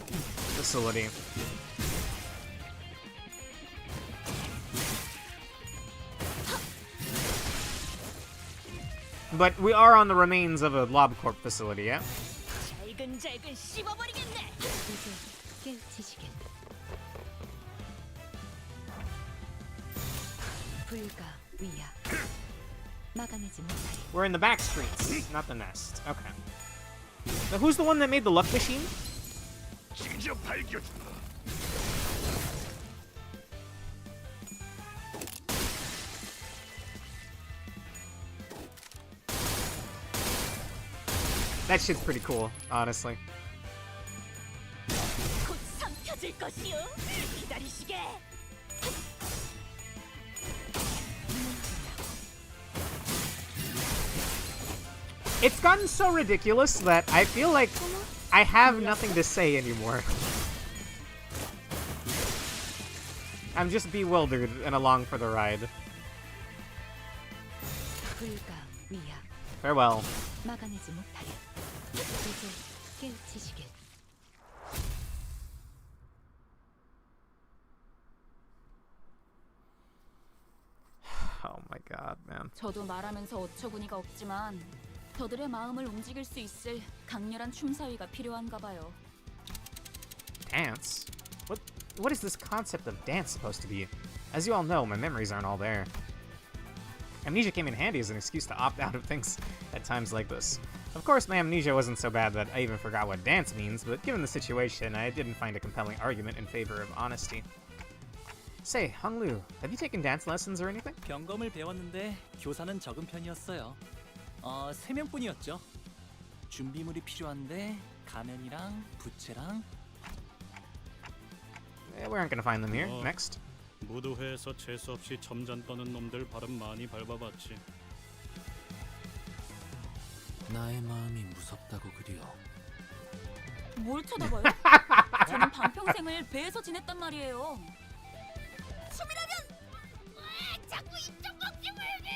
Speaker 2: facility. But we are on the remains of a LobCorp facility, yeah? We're in the back streets, not the nest. Okay. Now who's the one that made the luck machine? That shit's pretty cool, honestly. It's gotten so ridiculous that I feel like I have nothing to say anymore. I'm just bewildered and along for the ride.
Speaker 1: 불가위야.
Speaker 2: Farewell.
Speaker 1: 막아내지 못하려. 이제 깨우치시길.
Speaker 2: Oh my god, man.
Speaker 3: 저도 말하면서 어처구니가 없지만 저들의 마음을 움직일 수 있을 강렬한 춤사위가 필요한가 봐요.
Speaker 2: Dance? What is this concept of dance supposed to be? As you all know, my memories aren't all there. Amnesia came in handy as an excuse to opt out of things at times like this. Of course, my amnesia wasn't so bad that I even forgot what dance means, but given the situation, I didn't find a compelling argument in favor of honesty. Say, Honglu, have you taken dance lessons or anything?
Speaker 6: 경검을 배웠는데 교사는 적은 편이었어요. 3명뿐이었죠. 준비물이 필요한데 가면이랑 부채랑.
Speaker 2: We aren't gonna find them here. Next.
Speaker 5: 무도회에서 재수 없이 점잔 떠는 놈들 발음 많이 밟아봤지.
Speaker 13: 나의 마음이 무섭다고 그려.
Speaker 3: 뭘 쳐다봐요? 저는 반평생을 배에서 지냈단 말이에요.
Speaker 14: 춤이라면 왜 자꾸 입좀 먹지 말게.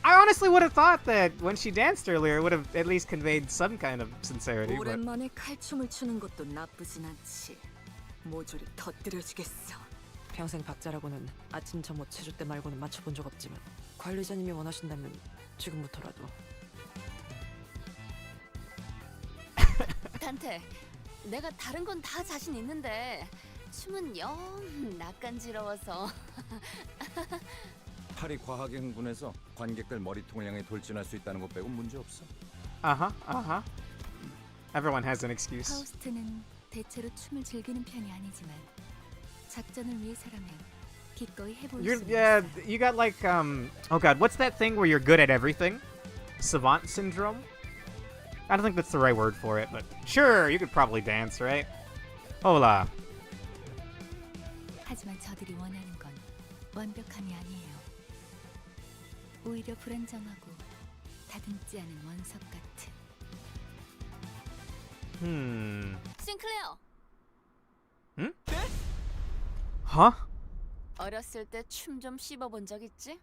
Speaker 2: I honestly would have thought that when she danced earlier, it would have at least conveyed some kind of sincerity. But
Speaker 3: 오랜만에 칼춤을 추는 것도 나쁘진 않지. 모조리 터뜨려주겠어.
Speaker 7: 평생 박자라고는 아침 점호 체조 때 말고는 맞춰본 적 없지만 관리자님이 원하신다면 지금부터라도.
Speaker 8: 단테, 내가 다른 건 다 자신 있는데 춤은 영 낯간지러워서.
Speaker 9: 팔이 과하게 흥분해서 관객들 머리통을 향해 돌진할 수 있다는 것 빼고 문제 없어.
Speaker 2: uh-huh. Everyone has an excuse.
Speaker 1: 파우스트는 대체로 춤을 즐기는 편이 아니지만 작전을 위해서라면 기꺼이 해볼 수
Speaker 2: Yeah,
Speaker 1: 있어요.
Speaker 2: you got like oh god, what's that thing where you're good at everything? Savant syndrome? I don't think that's the right word for it, but sure, you could probably dance, right? Hola.
Speaker 1: 하지만 저들이 원하는 건 완벽함이 아니에요. 오히려 불안정하고 다듬지 않은 원석 같은.
Speaker 8: 싱클레어,
Speaker 2: Huh?
Speaker 8: 어렸을 때 춤 좀 씹어본 적 있지?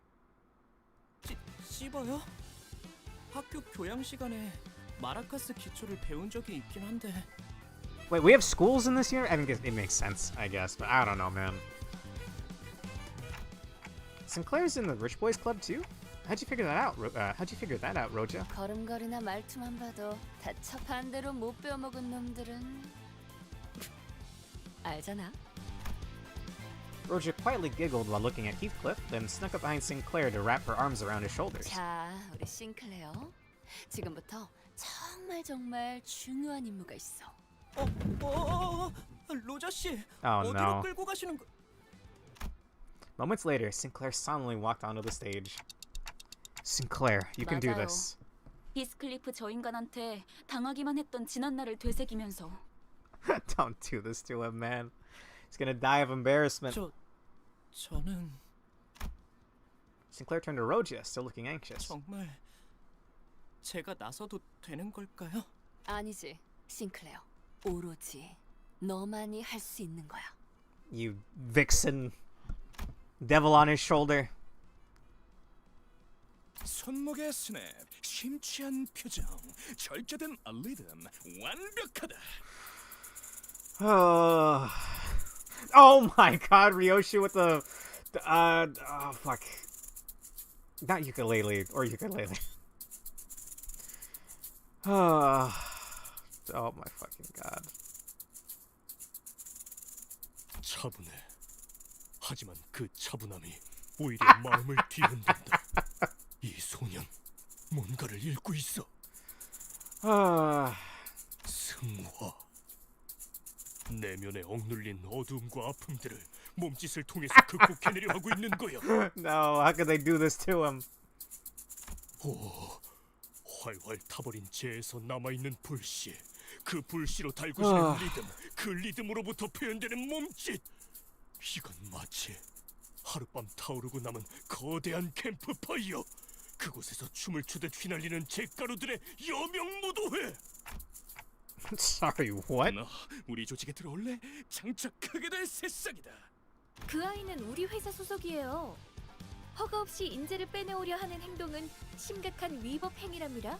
Speaker 6: 씹어요? 학교 교양 시간에 마라카스 기초를 배운 적이 있긴 한데.
Speaker 2: Wait, we have schools in this year? I think it makes sense, I guess, but I don't know, man. Sinclair's in the Rich Boys Club too? How'd you figure that out? Roja?
Speaker 8: 걸음걸이나 말투만 봐도 다 첫 반대로 못 배워먹은 놈들은 알잖아.
Speaker 2: Roja quietly giggled while looking at Heathcliff, then snuck up behind Sinclair to wrap her arms around his shoulders.
Speaker 8: 자, 우리 싱클레어. 지금부터 정말 중요한 임무가 있어.
Speaker 6: 로저 씨.
Speaker 2: Oh
Speaker 6: 어디로
Speaker 2: no.
Speaker 6: 끌고 가시는 거?
Speaker 2: Moments later, Sinclair solemnly walked onto the stage. Sinclair, you can do
Speaker 3: 맞아요.
Speaker 2: this.
Speaker 3: 히스클리프 저 인간한테 당하기만 했던 지난날을 되새기면서
Speaker 2: Don't do this to him, man. He's gonna die of embarrassment.
Speaker 6: 저는
Speaker 2: Sinclair turned to Roja, still looking anxious.
Speaker 6: 정말 제가 나서도 되는 걸까요?
Speaker 8: 아니지, 싱클레어. 오로지 너만이 할 수 있는 거야.
Speaker 2: You vixen. Devil on his shoulder.
Speaker 17: 손목의 스냅, 심취한 표정, 절제된 리듬, 완벽하다.
Speaker 2: Oh my god, Ryoshi with the oh fuck. Not ukulele, or ukulele. Oh my fucking god.
Speaker 11: 차분해. 하지만 그 차분함이 오히려 마음을 뒤흔든다. 이 소년 뭔가를 읽고 있어. 승화. 내면에 억눌린 어두움과 아픔들을 몸짓을 통해서 극복해내려 하고 있는 거야.
Speaker 2: No, how could they do this to him?
Speaker 11: 오, 활활 타버린 재에서 남아있는 불씨. 그 불씨로 달구시는 리듬, 그 리듬으로부터 표현되는 몸짓. 이건 마치 하룻밤 타오르고 남은 거대한 캠프파이어. 그곳에서 춤을 추듯 휘날리는 잿가루들의 여명무도회.
Speaker 2: Sorry, what?
Speaker 4: 너 우리 조직에 들어올래? 장착하게 될 새싹이다.
Speaker 10: 그 아이는 우리 회사 소속이에요. 허가 없이 인재를 빼내오려 하는 행동은 심각한 위법 행위랍니다.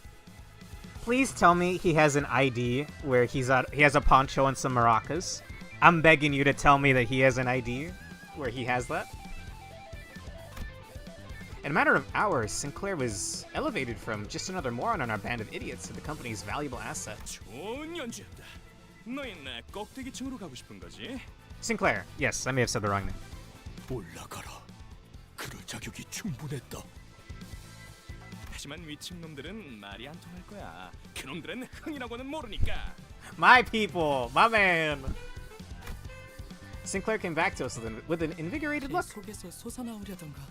Speaker 2: Please tell me he has an ID where he has a poncho and some maracas. I'm begging you to tell me that he has an ID where he has that. In a matter of hours, Sinclair was elevated from just another moron on our band of idiots to the company's valuable asset.
Speaker 4: 좋은 연주였다. 너희 나 꼭대기층으로 가고 싶은 거지?
Speaker 2: Sinclair, yes, I may have said the wrong name.
Speaker 4: 올라가라. 그럴 자격이 충분했다. 하지만 위층 놈들은 말이 안 통할 거야. 그놈들은 흥이라고는 모르니까.
Speaker 2: My people, my man. Sinclair came back to us with an invigorated look.
Speaker 6: 속에서 솟아나오려던가.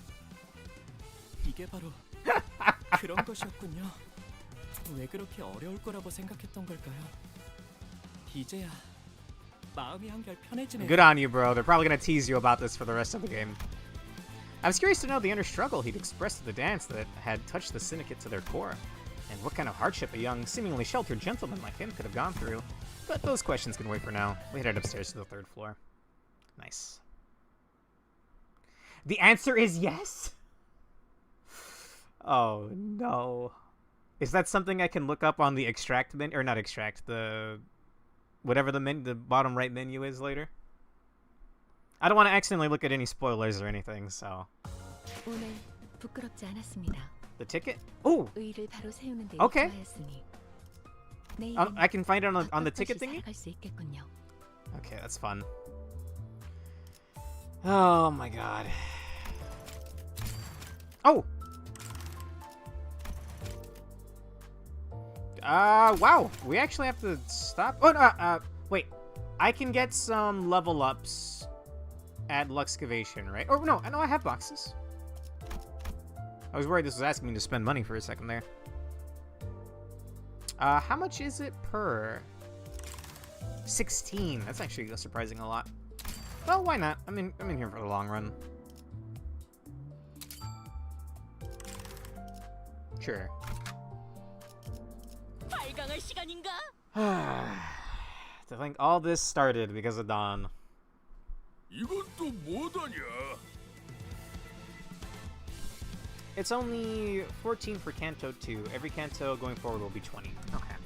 Speaker 6: 이게 바로 그런 것이었군요. 왜 그렇게 어려울 거라고 생각했던 걸까요? 이제야 마음이 한결 편해지네요.
Speaker 2: Good on you, bro. They're probably gonna tease you about this for the rest of the game. I was curious to know the inner struggle he'd expressed at the dance that had touched the syndicate to their core, and what kind of hardship a young, seemingly sheltered gentleman like him could have gone through. But those questions can wait for now. We headed upstairs to the 3rd floor. Nice. The answer is yes? Oh, no. Is that something I can look up on the extract menu? Or not extract, the... whatever the bottom right menu is later? I don't want to accidentally look at any spoilers or anything, so...
Speaker 1: 오늘 부끄럽지 않았습니다.
Speaker 2: The ticket? Oh!
Speaker 1: 의의를 바로 세우는 데
Speaker 2: Okay.
Speaker 1: 좋아했으니.
Speaker 2: I can find it on the ticket thingy?
Speaker 1: 살아갈 수 있겠군요.
Speaker 2: Okay, that's fun. Oh my god. Oh! Wow. We actually have to stop. Oh, no, wait. I can get some level ups at Luxcavation, right? Oh, no, I have boxes. I was worried this was asking me to spend money for a second there. How much is it per? 16. That's actually surprising a lot. Well, why not? I'm in here for the long run. Sure.
Speaker 14: 발광할 시간인가?
Speaker 2: To think all this started because of Dawn.
Speaker 17: 이건 또 뭐다냐?
Speaker 2: It's only 14 for Canto 2. Every Canto going forward will be 20. Okay.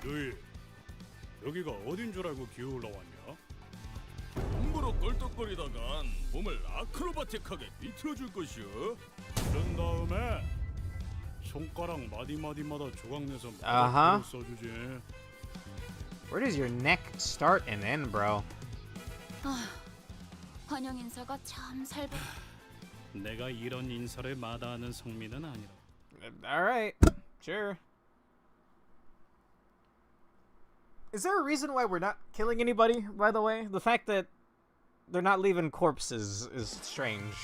Speaker 5: 너희 여기가 어딘 줄 알고 기어올라 왔냐?
Speaker 17: 함부로 껄떡거리다간 몸을 아크로바틱하게 비틀어줄 것이오.
Speaker 5: 그런 다음에 손가락 마디마디마다 조각내서
Speaker 2: 아하.
Speaker 5: 써주지.
Speaker 2: Where does your neck start and end, bro?
Speaker 3: 아, 환영 인사가 참 살벌.
Speaker 5: 내가 이런 인사를 마다하는 성민은 아니라.
Speaker 2: Alright, sure. Is there a reason why we're not killing anybody, by the way? The fact that they're not leaving corpses is strange.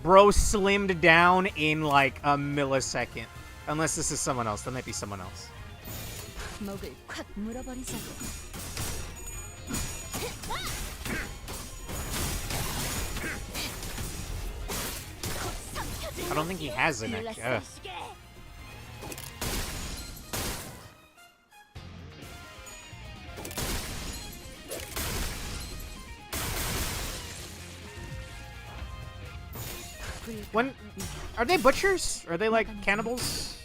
Speaker 2: Bro slimmed down in like a millisecond. Unless this is someone else. That might be someone else.
Speaker 1: 목을 콱 물어버리자고.
Speaker 2: I don't think he has an neck. Ugh. When are they butchers? Are they like cannibals?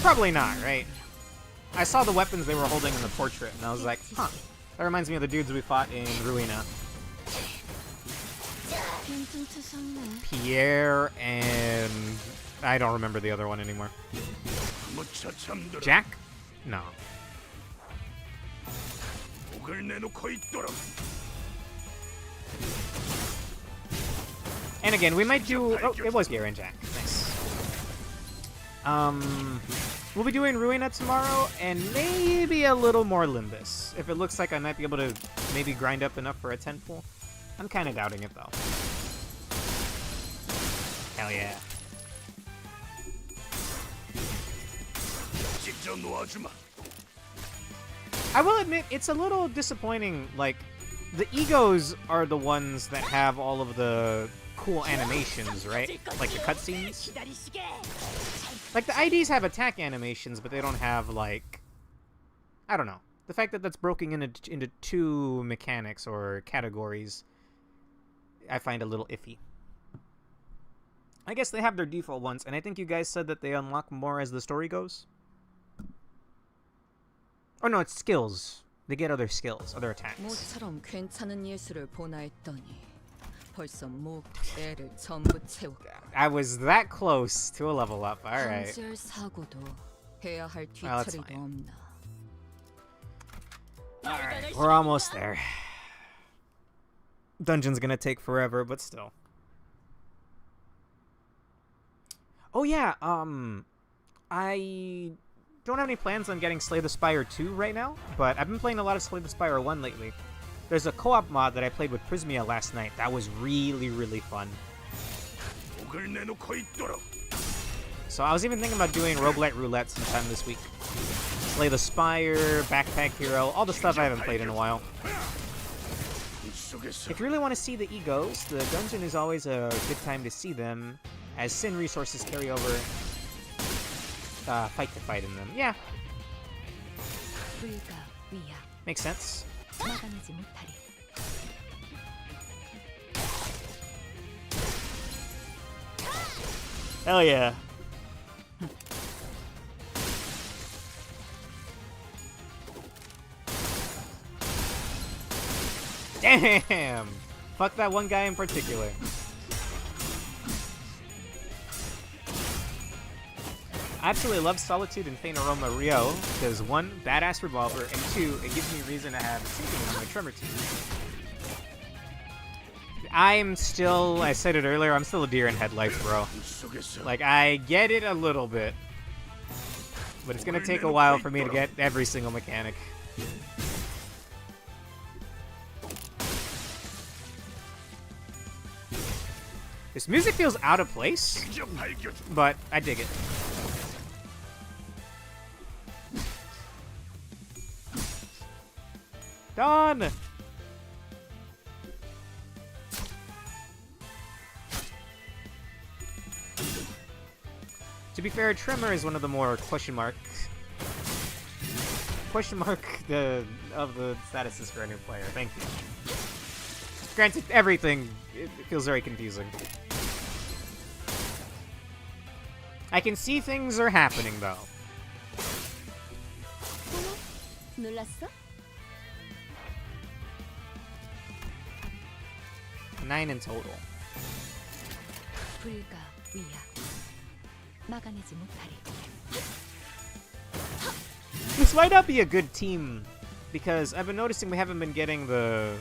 Speaker 2: Probably not, right? I saw the weapons they were holding in the portrait, and I was like, huh. That reminds me of the dudes we fought in Ruina. Pierre and I don't remember the other one anymore. Jack? No. And again, we might do... Oh, it was Gary and Jack. Nice. We'll be doing Ruina tomorrow, and maybe a little more Limbus. If it looks like I might be able to maybe grind up enough for a 10 pool. I'm kind of doubting it, though. Hell yeah. I will admit, it's a little disappointing, like, the egos are the ones that have all of the cool animations, right? Like the cutscenes. Like the IDs have attack animations, but they don't have like, I don't know. The fact that that's broken into two mechanics or categories, I find a little iffy. I guess they have their default ones, and I think you guys said that they unlock more as the story goes. Oh no, it's skills. They get other skills, other attacks.
Speaker 3: 모처럼 괜찮은 예술을 보나 했더니 벌써 목 애를 전부 채워.
Speaker 2: I was that close to a level up. All right.
Speaker 3: 방지할 사고도 해야 할
Speaker 2: Well, that's
Speaker 3: 뒤처리도
Speaker 2: fine.
Speaker 3: 없나.
Speaker 2: All right, we're almost there. Dungeon's gonna take forever, but still. Oh yeah, I don't have any plans on getting Slay the Spire 2 right now, but I've been playing a lot of Slay the Spire 1 lately. There's a co-op mod that I played with Prismia last night. That was really, really fun. So I was even thinking about doing Roguelite Roulette sometime this week. Slay the Spire, Backpack Hero, all the stuff I haven't played in a while. If you really want to see the egos, the dungeon is always a good time to see them, as Sin resources carry over fight to fight in them. Yeah. Makes sense. Hell yeah. Damn! Fuck that one guy in particular. I absolutely love Solitude and Faint Aroma Rio, because one, badass revolver, and two, it gives me reason to have syncing on my Tremor team. I'm still, I said it earlier, I'm still a deer in headlights, bro. Like, I get it a little bit, but it's gonna take a while for me to get every single mechanic. This music feels out of place, but I dig it. Done! To be fair, Tremor is one of the more question mark of the statuses for a new player. Thank you. Granted, everything it feels very confusing. I can see things are happening though.
Speaker 8: 놀랐어?
Speaker 2: 9 in total.
Speaker 1: 불가 위야 막아내지 못하리.
Speaker 2: This might not be a good team because I've been noticing we haven't been getting the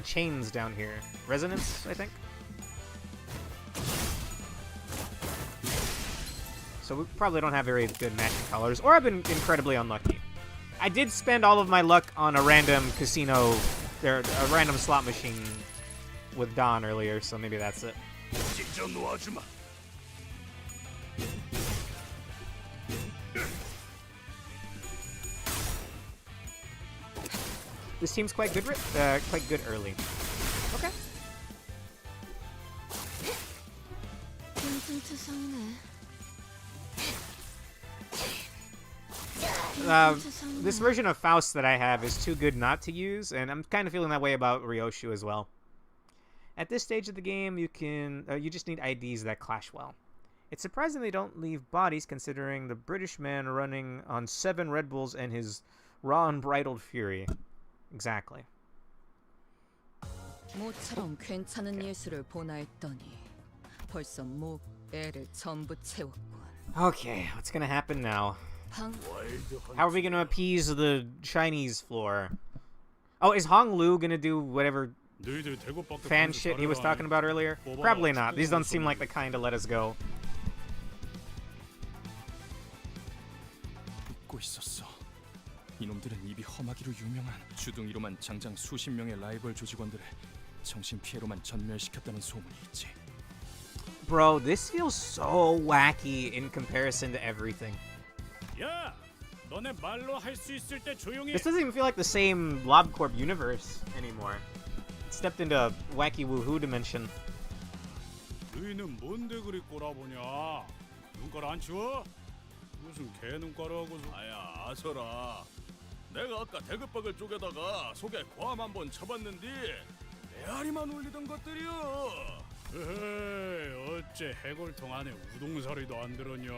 Speaker 2: chains down here. Resonance, I think. So we probably don't have very good matching colors, or I've been incredibly unlucky. I did spend all of my luck on a random casino, a random slot machine with Don earlier, so maybe that's it. This team's quite good early. Okay. This version of Faust that I have is too good not to use, and I'm kind of feeling that way about Ryoshu as well. At this stage of the game, you just need IDs that clash well. It's surprising they don't leave bodies, considering the British man running on 7 Red Bulls and his raw unbridled fury. Exactly.
Speaker 3: 모처럼 괜찮은 예술을 보나 했더니 벌써 목 애를 전부 채웠군.
Speaker 2: Okay, what's gonna happen now? How are we gonna appease the Chinese floor? Oh, is Hong Lu gonna do whatever fan shit he was talking about earlier? Probably not. These don't seem like the kind to let us go.
Speaker 12: 잊고 있었어. 이놈들은 입이 험하기로 유명한 주둥이로만 장장 수십 명의 라이벌 조직원들을 정신 피해로만 전멸시켰다는 소문이 있지.
Speaker 2: Bro, this feels so wacky in comparison to everything.
Speaker 5: 야, 너네 말로 할 수 있을 때 조용히.
Speaker 2: This doesn't even feel like the same LobCorp universe anymore. It stepped into a wacky woohoo dimension.
Speaker 5: 너희는 뭔데 그리 꼬라보냐? 눈깔 안 치워? 무슨 개 눈깔하고서.
Speaker 17: 아야 아서라. 내가 아까 대급박을 쪼개다가 속에 고함 한번 쳐봤는데 메아리만 울리던 것들이여.
Speaker 5: 에헤이, 어째 해골통 안에 우동사리도 안 들었냐?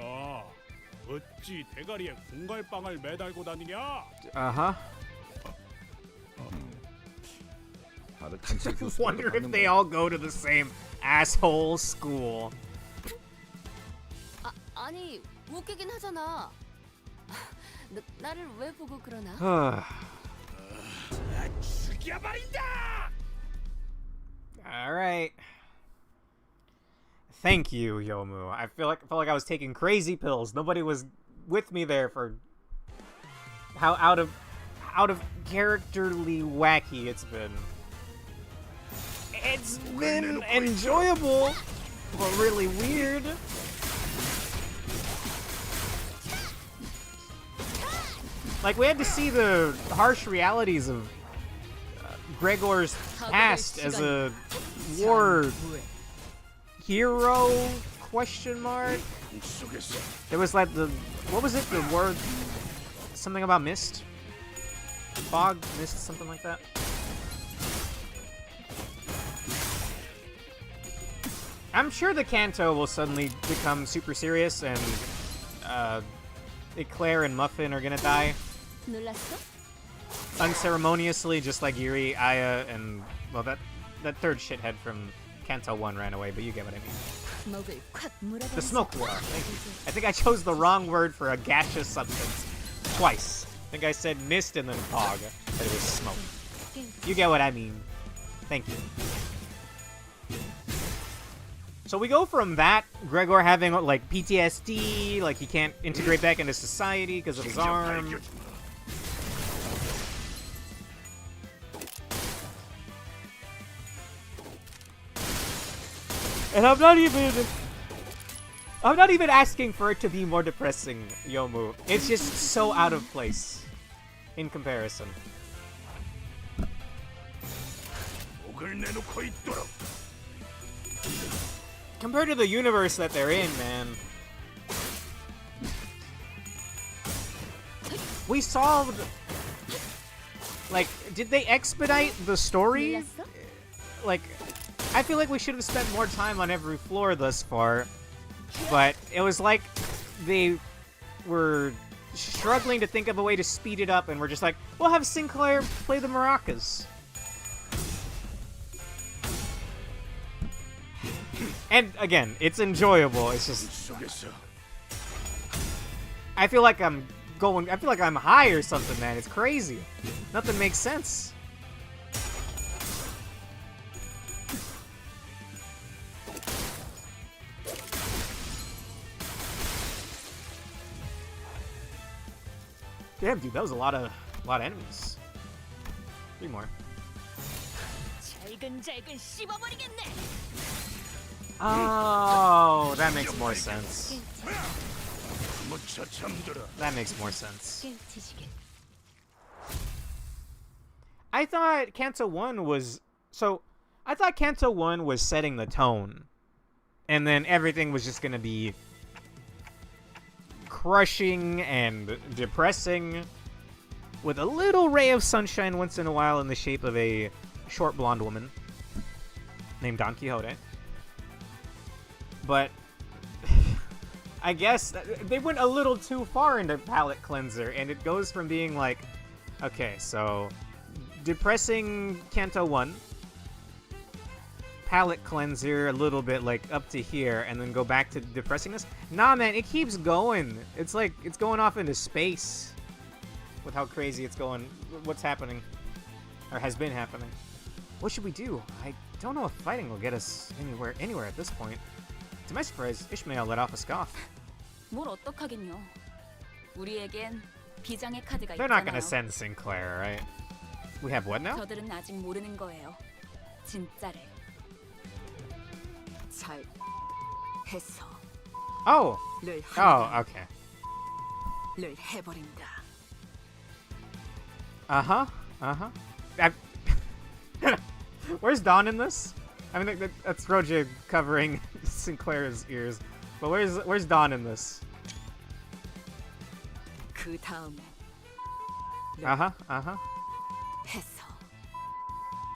Speaker 5: 어찌 대가리에 공갈빵을 매달고 다니냐?
Speaker 2: Uh-huh.
Speaker 9: 다들 단체 교수.
Speaker 2: Wonder if they all go to the same asshole school.
Speaker 8: 아니 웃기긴 하잖아. 나를 왜 보고 그러나?
Speaker 11: 죽여버린다.
Speaker 2: All right. Thank you, Yomu. I felt like I was taking crazy pills. Nobody was with me there for how out of characterly wacky it's been. It's been enjoyable, but really weird. Like, we had to see the harsh realities of Gregor's past as a war hero, question mark? There was like the, what was it, the word, something about mist? Fog, mist, something like that? I'm sure the Canto will suddenly become super serious and Eclair and Muffin are gonna die. Unceremoniously, just like Yuri, Aya, and, well, that third shithead from Canto 1 ran away, but you get what I mean. The smoke war, thank you. I think I chose the wrong word for a gaseous substance twice. I think I said mist and then fog, but it was smoke. You get what I mean. Thank you. So we go from that, Gregor having, like, PTSD, like he can't integrate back into society because of his arm. And I'm not even asking for it to be more depressing, Yomu. It's just so out of place in comparison. Compared to the universe that they're in, man. We solved... Like, did they expedite the story? Like, I feel like we should have spent more time on every floor thus far. But it was like they were struggling to think of a way to speed it up, and we're just like, we'll have Sinclair play the maracas. And again, it's enjoyable. It's just I feel like I'm high or something, man. It's crazy. Nothing makes sense. Damn, dude, that was a lot of enemies. 3 more. Oh, that makes more sense. That makes more sense. I thought Canto 1 was... So, I thought Canto 1 was setting the tone. And then everything was just gonna be crushing and depressing, with a little ray of sunshine once in a while in the shape of a short blonde woman named Don Quixote. But I guess they went a little too far into Palette Cleanser, and it goes from being like, okay, so depressing Canto 1, Palette Cleanser a little bit like up to here, and then go back to depressingness. Nah, man, it keeps going. It's like it's going off into space with how crazy it's going. What's happening, or has been happening. What should we do? I don't know if fighting will get us anywhere at this point. To my surprise, Ishmael let off a scoff.
Speaker 3: 뭘 어떡하긴요. 우리에겐 비장의 카드가
Speaker 2: They're not
Speaker 3: 있잖아요.
Speaker 2: gonna send Sinclair, right? We have what now?
Speaker 3: 저들은 아직 모르는 거예요. 진짜를. 잘 했어.
Speaker 2: Oh.
Speaker 3: 를
Speaker 2: Oh, okay.
Speaker 3: 를 해버린다.
Speaker 2: Uh-huh. Uh-huh. Where's Dawn in this? I mean, that's Roger covering Sinclair's ears. But where's Dawn in this?
Speaker 3: 그 다음에
Speaker 2: Uh-huh.
Speaker 3: 해서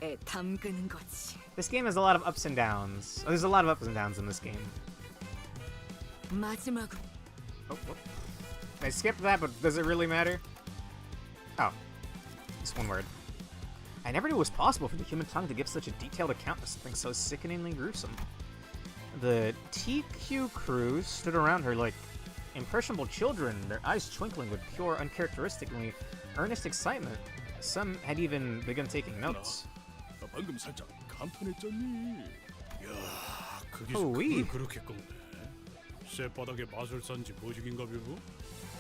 Speaker 3: 애 담그는 거지.
Speaker 2: This game has a lot of ups and downs. There's a lot of ups and downs in this game.
Speaker 3: 마지막으로
Speaker 2: I skipped that, but does it really matter? Oh. Just one word. I never knew it was possible for the human tongue to give such a detailed account of something so sickeningly gruesome. The TQ crew stood around her like impressionable children, their eyes twinkling with pure, uncharacteristically earnest excitement. Some had even begun taking notes.
Speaker 17: 나 방금 살짝 감탄했잖니.
Speaker 5: 야,
Speaker 2: 오이.
Speaker 5: 그기서 그걸 그렇게 꺾네. 쇠바닥에 마술사인지 보직인가 비부?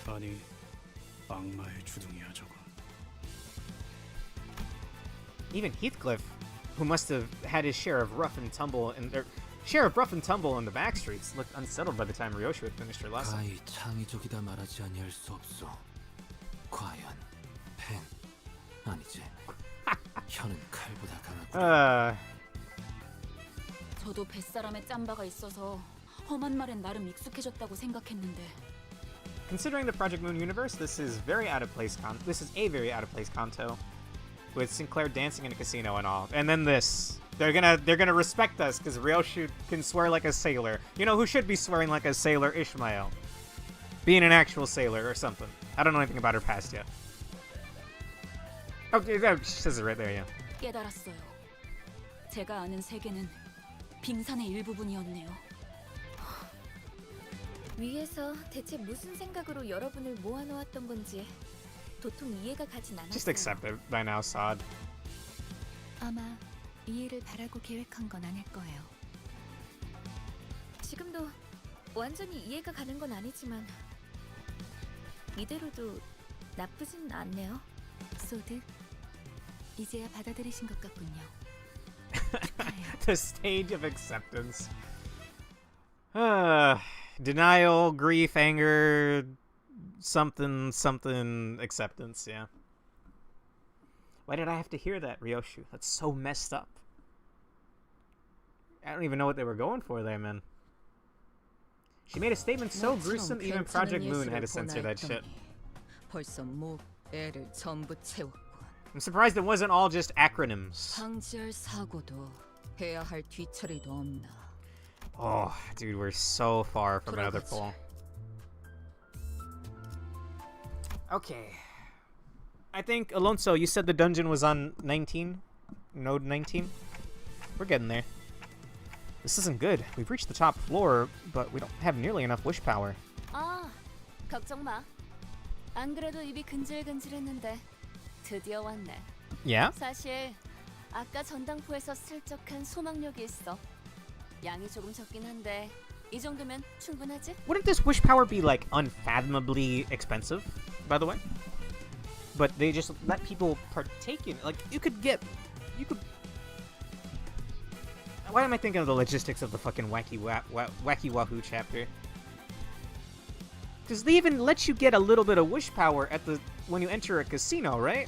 Speaker 5: 아니, 악마의 주둥이야 저거.
Speaker 2: Even Heathcliff, who must have had his share of rough and tumble in the back streets, looked unsettled by the time Ryoshu had finished her lesson.
Speaker 13: 가히 창의적이다 말하지 아니할 수 없소. 과연 펜 아니지. 혀는 칼보다 강하고.
Speaker 3: 저도 뱃사람에 짬바가 있어서 험한 말엔 나름 익숙해졌다고 생각했는데.
Speaker 2: Considering the Project Moon universe, this is a very out of place Canto, with Sinclair dancing in a casino and all. And then this. They're gonna respect us because Ryoshu can swear like a sailor. You know who should be swearing like a sailor? Ishmael. Being an actual sailor or something. I don't know anything about her past yet. Oh, she says it right there, yeah.
Speaker 3: 깨달았어요. 제가 아는 세계는 빙산의 일부분이었네요.
Speaker 10: 위에서 대체 무슨 생각으로 여러분을 모아놓았던 건지 도통 이해가 가진 않았어요.
Speaker 2: Just accept it by now, Sod.
Speaker 1: 아마 이해를 바라고 계획한 건 아닐 거예요.
Speaker 10: 지금도 완전히 이해가 가는 건 아니지만 이대로도 나쁘진 않네요.
Speaker 1: 소드, 이제야 받아들이신 것 같군요.
Speaker 2: The stage of acceptance. Denial, grief, anger, something, acceptance, yeah. Why did I have to hear that, Ryoshu? That's so messed up. I don't even know what they were going for there, man. She made a statement so gruesome, even Project Moon had to censor that shit.
Speaker 3: 벌써 목 애를 전부 채웠고.
Speaker 2: I'm surprised it wasn't all just acronyms.
Speaker 3: 방지할 사고도 해야 할 뒤처리도 없나.
Speaker 2: Oh, dude, we're so far from another poll. Okay. I think, Alonso, you said the dungeon was on 19? Node 19? We're getting there. This isn't good. We've reached the top floor, but we don't have nearly enough wish power.
Speaker 8: 아, 걱정 마. 안 그래도 입이 근질근질했는데 드디어 왔네.
Speaker 2: Yeah?
Speaker 8: 사실 아까 전당포에서 슬쩍한 소망력이 있어. 양이 조금 적긴 한데 이 정도면 충분하지?
Speaker 2: Wouldn't this wish power be, like, unfathomably expensive, by the way? But they just let people partake in it. Like, you could... Why am I thinking of the logistics of the fucking Wacky Wahoo chapter? Because they even let you get a little bit of wish power when you enter a casino, right?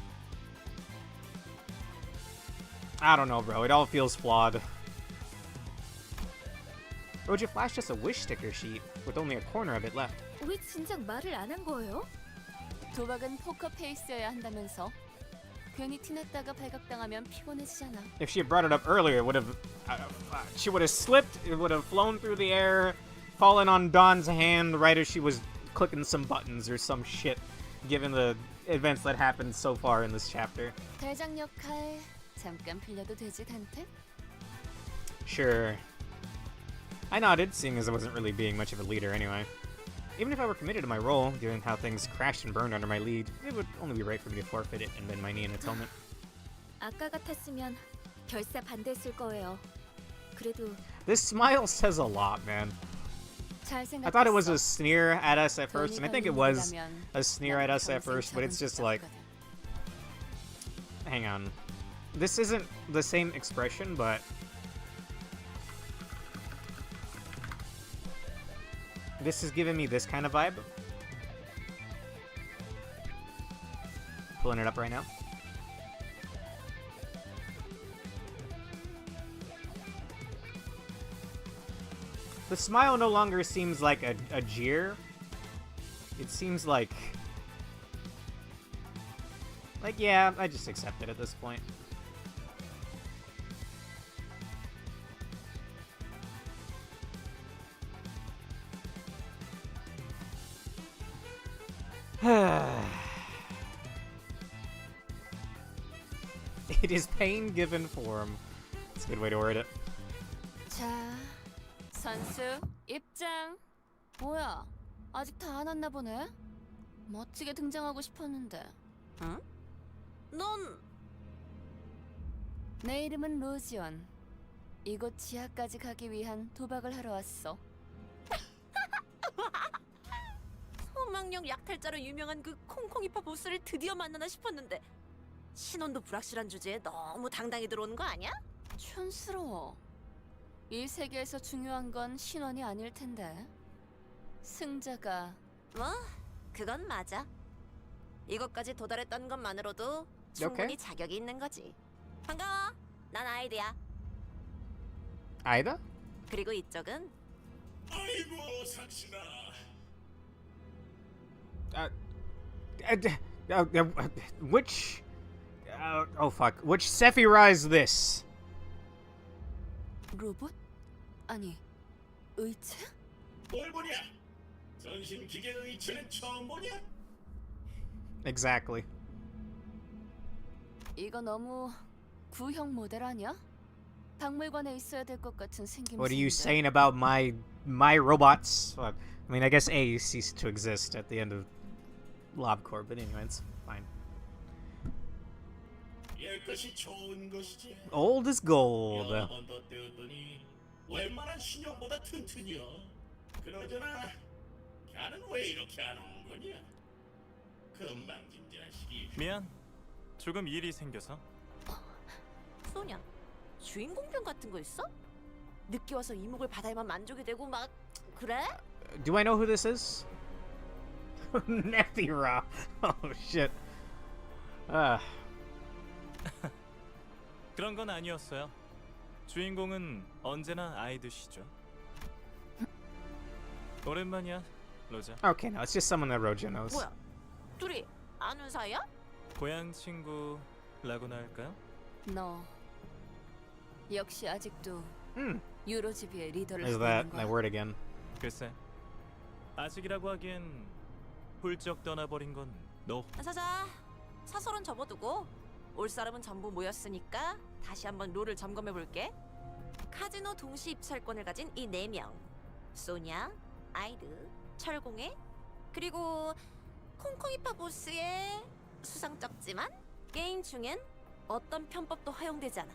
Speaker 2: I don't know, bro. It all feels flawed. Roger flashed us a wish sticker sheet with only a corner of it left.
Speaker 10: 왜 진작 말을 안 한 거예요?
Speaker 8: 도박은 포커 페이스여야 한다면서. 괜히 티냈다가 발각당하면 피곤해지잖아.
Speaker 2: If she had brought it up earlier, it would have... she would have slipped, it would have flown through the air, fallen on Dawn's hand right as she was clicking some buttons or some shit, given the events that happened so far in this chapter.
Speaker 8: 대장 역할 잠깐 빌려도 되지, 단테?
Speaker 2: Sure. I nodded, seeing as I wasn't really being much of a leader anyway. Even if I were committed to my role, given how things crashed and burned under my lead, it would only be right for me to forfeit it and bend my knee in atonement.
Speaker 10: 아까 같았으면 결사 반대했을 거예요. 그래도
Speaker 2: This smile says a lot, man. I thought it was a sneer at us at first, and I think it was a sneer at us at first, but it's just like... Hang on. This isn't the same expression, but... This is giving me this kind of vibe. Pulling it up right now. The smile no longer seems like a jeer. It seems like, yeah, I just accept it at this point. It is pain given form. That's a good way to word it.
Speaker 8: 자, 선수 입장. 뭐야? 아직 다 안 왔나 보네. 멋지게 등장하고 싶었는데.
Speaker 14: 응? 넌
Speaker 8: 내 이름은 로지원. 이곳 지하까지 가기 위한 도박을 하러 왔어.
Speaker 14: 소망력 약탈자로 유명한 그 콩콩이파 보스를 드디어 만나나 싶었는데 신원도 불확실한 주제에 너무 당당히 들어오는 거 아니야?
Speaker 8: 촌스러워. 이 세계에서 중요한 건 신원이 아닐 텐데. 승자가
Speaker 14: 뭐 그건 맞아. 이것까지 도달했던 것만으로도 충분히 자격이 있는 거지. 반가워. 난 아이드야.
Speaker 2: 아이다?
Speaker 14: 그리고 이쪽은
Speaker 11: 아이고 상신아.
Speaker 2: Which? Oh fuck. Which Sephiroth is this?
Speaker 8: 로봇? 아니, 의체?
Speaker 11: 뭘 보냐? 전신 기계 의체는 처음 보냐?
Speaker 2: Exactly.
Speaker 8: 이거 너무 구형 모델 아니야? 박물관에 있어야 될 것 같은 생김새.
Speaker 2: What are you saying about my robots? Well, I mean, I guess A ceased to exist at the end of LobCorp, but anyway, it's fine.
Speaker 11: 옛것이 좋은 것이지.
Speaker 2: Old is gold.
Speaker 11: 여러 번 더 떼었더니 웬만한 신형보다 튼튼이여. 그러잖아. 걔는 왜 이렇게 안 오는 거냐? 금방진 자식이.
Speaker 6: 미안. 조금 일이 생겨서.
Speaker 14: 소냐. 주인공병 같은 거 있어? 늦게 와서 이목을 받아야만 만족이 되고 막 그래?
Speaker 2: Do I know who this is? Nephira. Oh shit.
Speaker 6: 그런 건 아니었어요. 주인공은 언제나 아이드시죠. 오랜만이야, 로자.
Speaker 2: Okay, no, it's just someone that Roja knows.
Speaker 14: 뭐야? 둘이 아는 사이야?
Speaker 6: 고향 친구라고나 할까요?
Speaker 8: 너 역시 아직도
Speaker 2: Hmm.
Speaker 8: 유로지비의 리더를
Speaker 2: Is
Speaker 8: 하고
Speaker 2: that
Speaker 8: 있는
Speaker 2: that
Speaker 8: 거야?
Speaker 2: word again?
Speaker 6: 글쎄, 아직이라고 하기엔 훌쩍 떠나버린 건 너.
Speaker 14: 자자, 사설은 접어두고 올 사람은 전부 모였으니까 다시 한번 롤을 점검해볼게. 카지노 동시 입찰권을 가진 이 4명, 소냐, 아이드, 철공해, 그리고 콩콩이파 보스의 수상쩍지만 게임 중엔 어떤 편법도 허용되지 않아.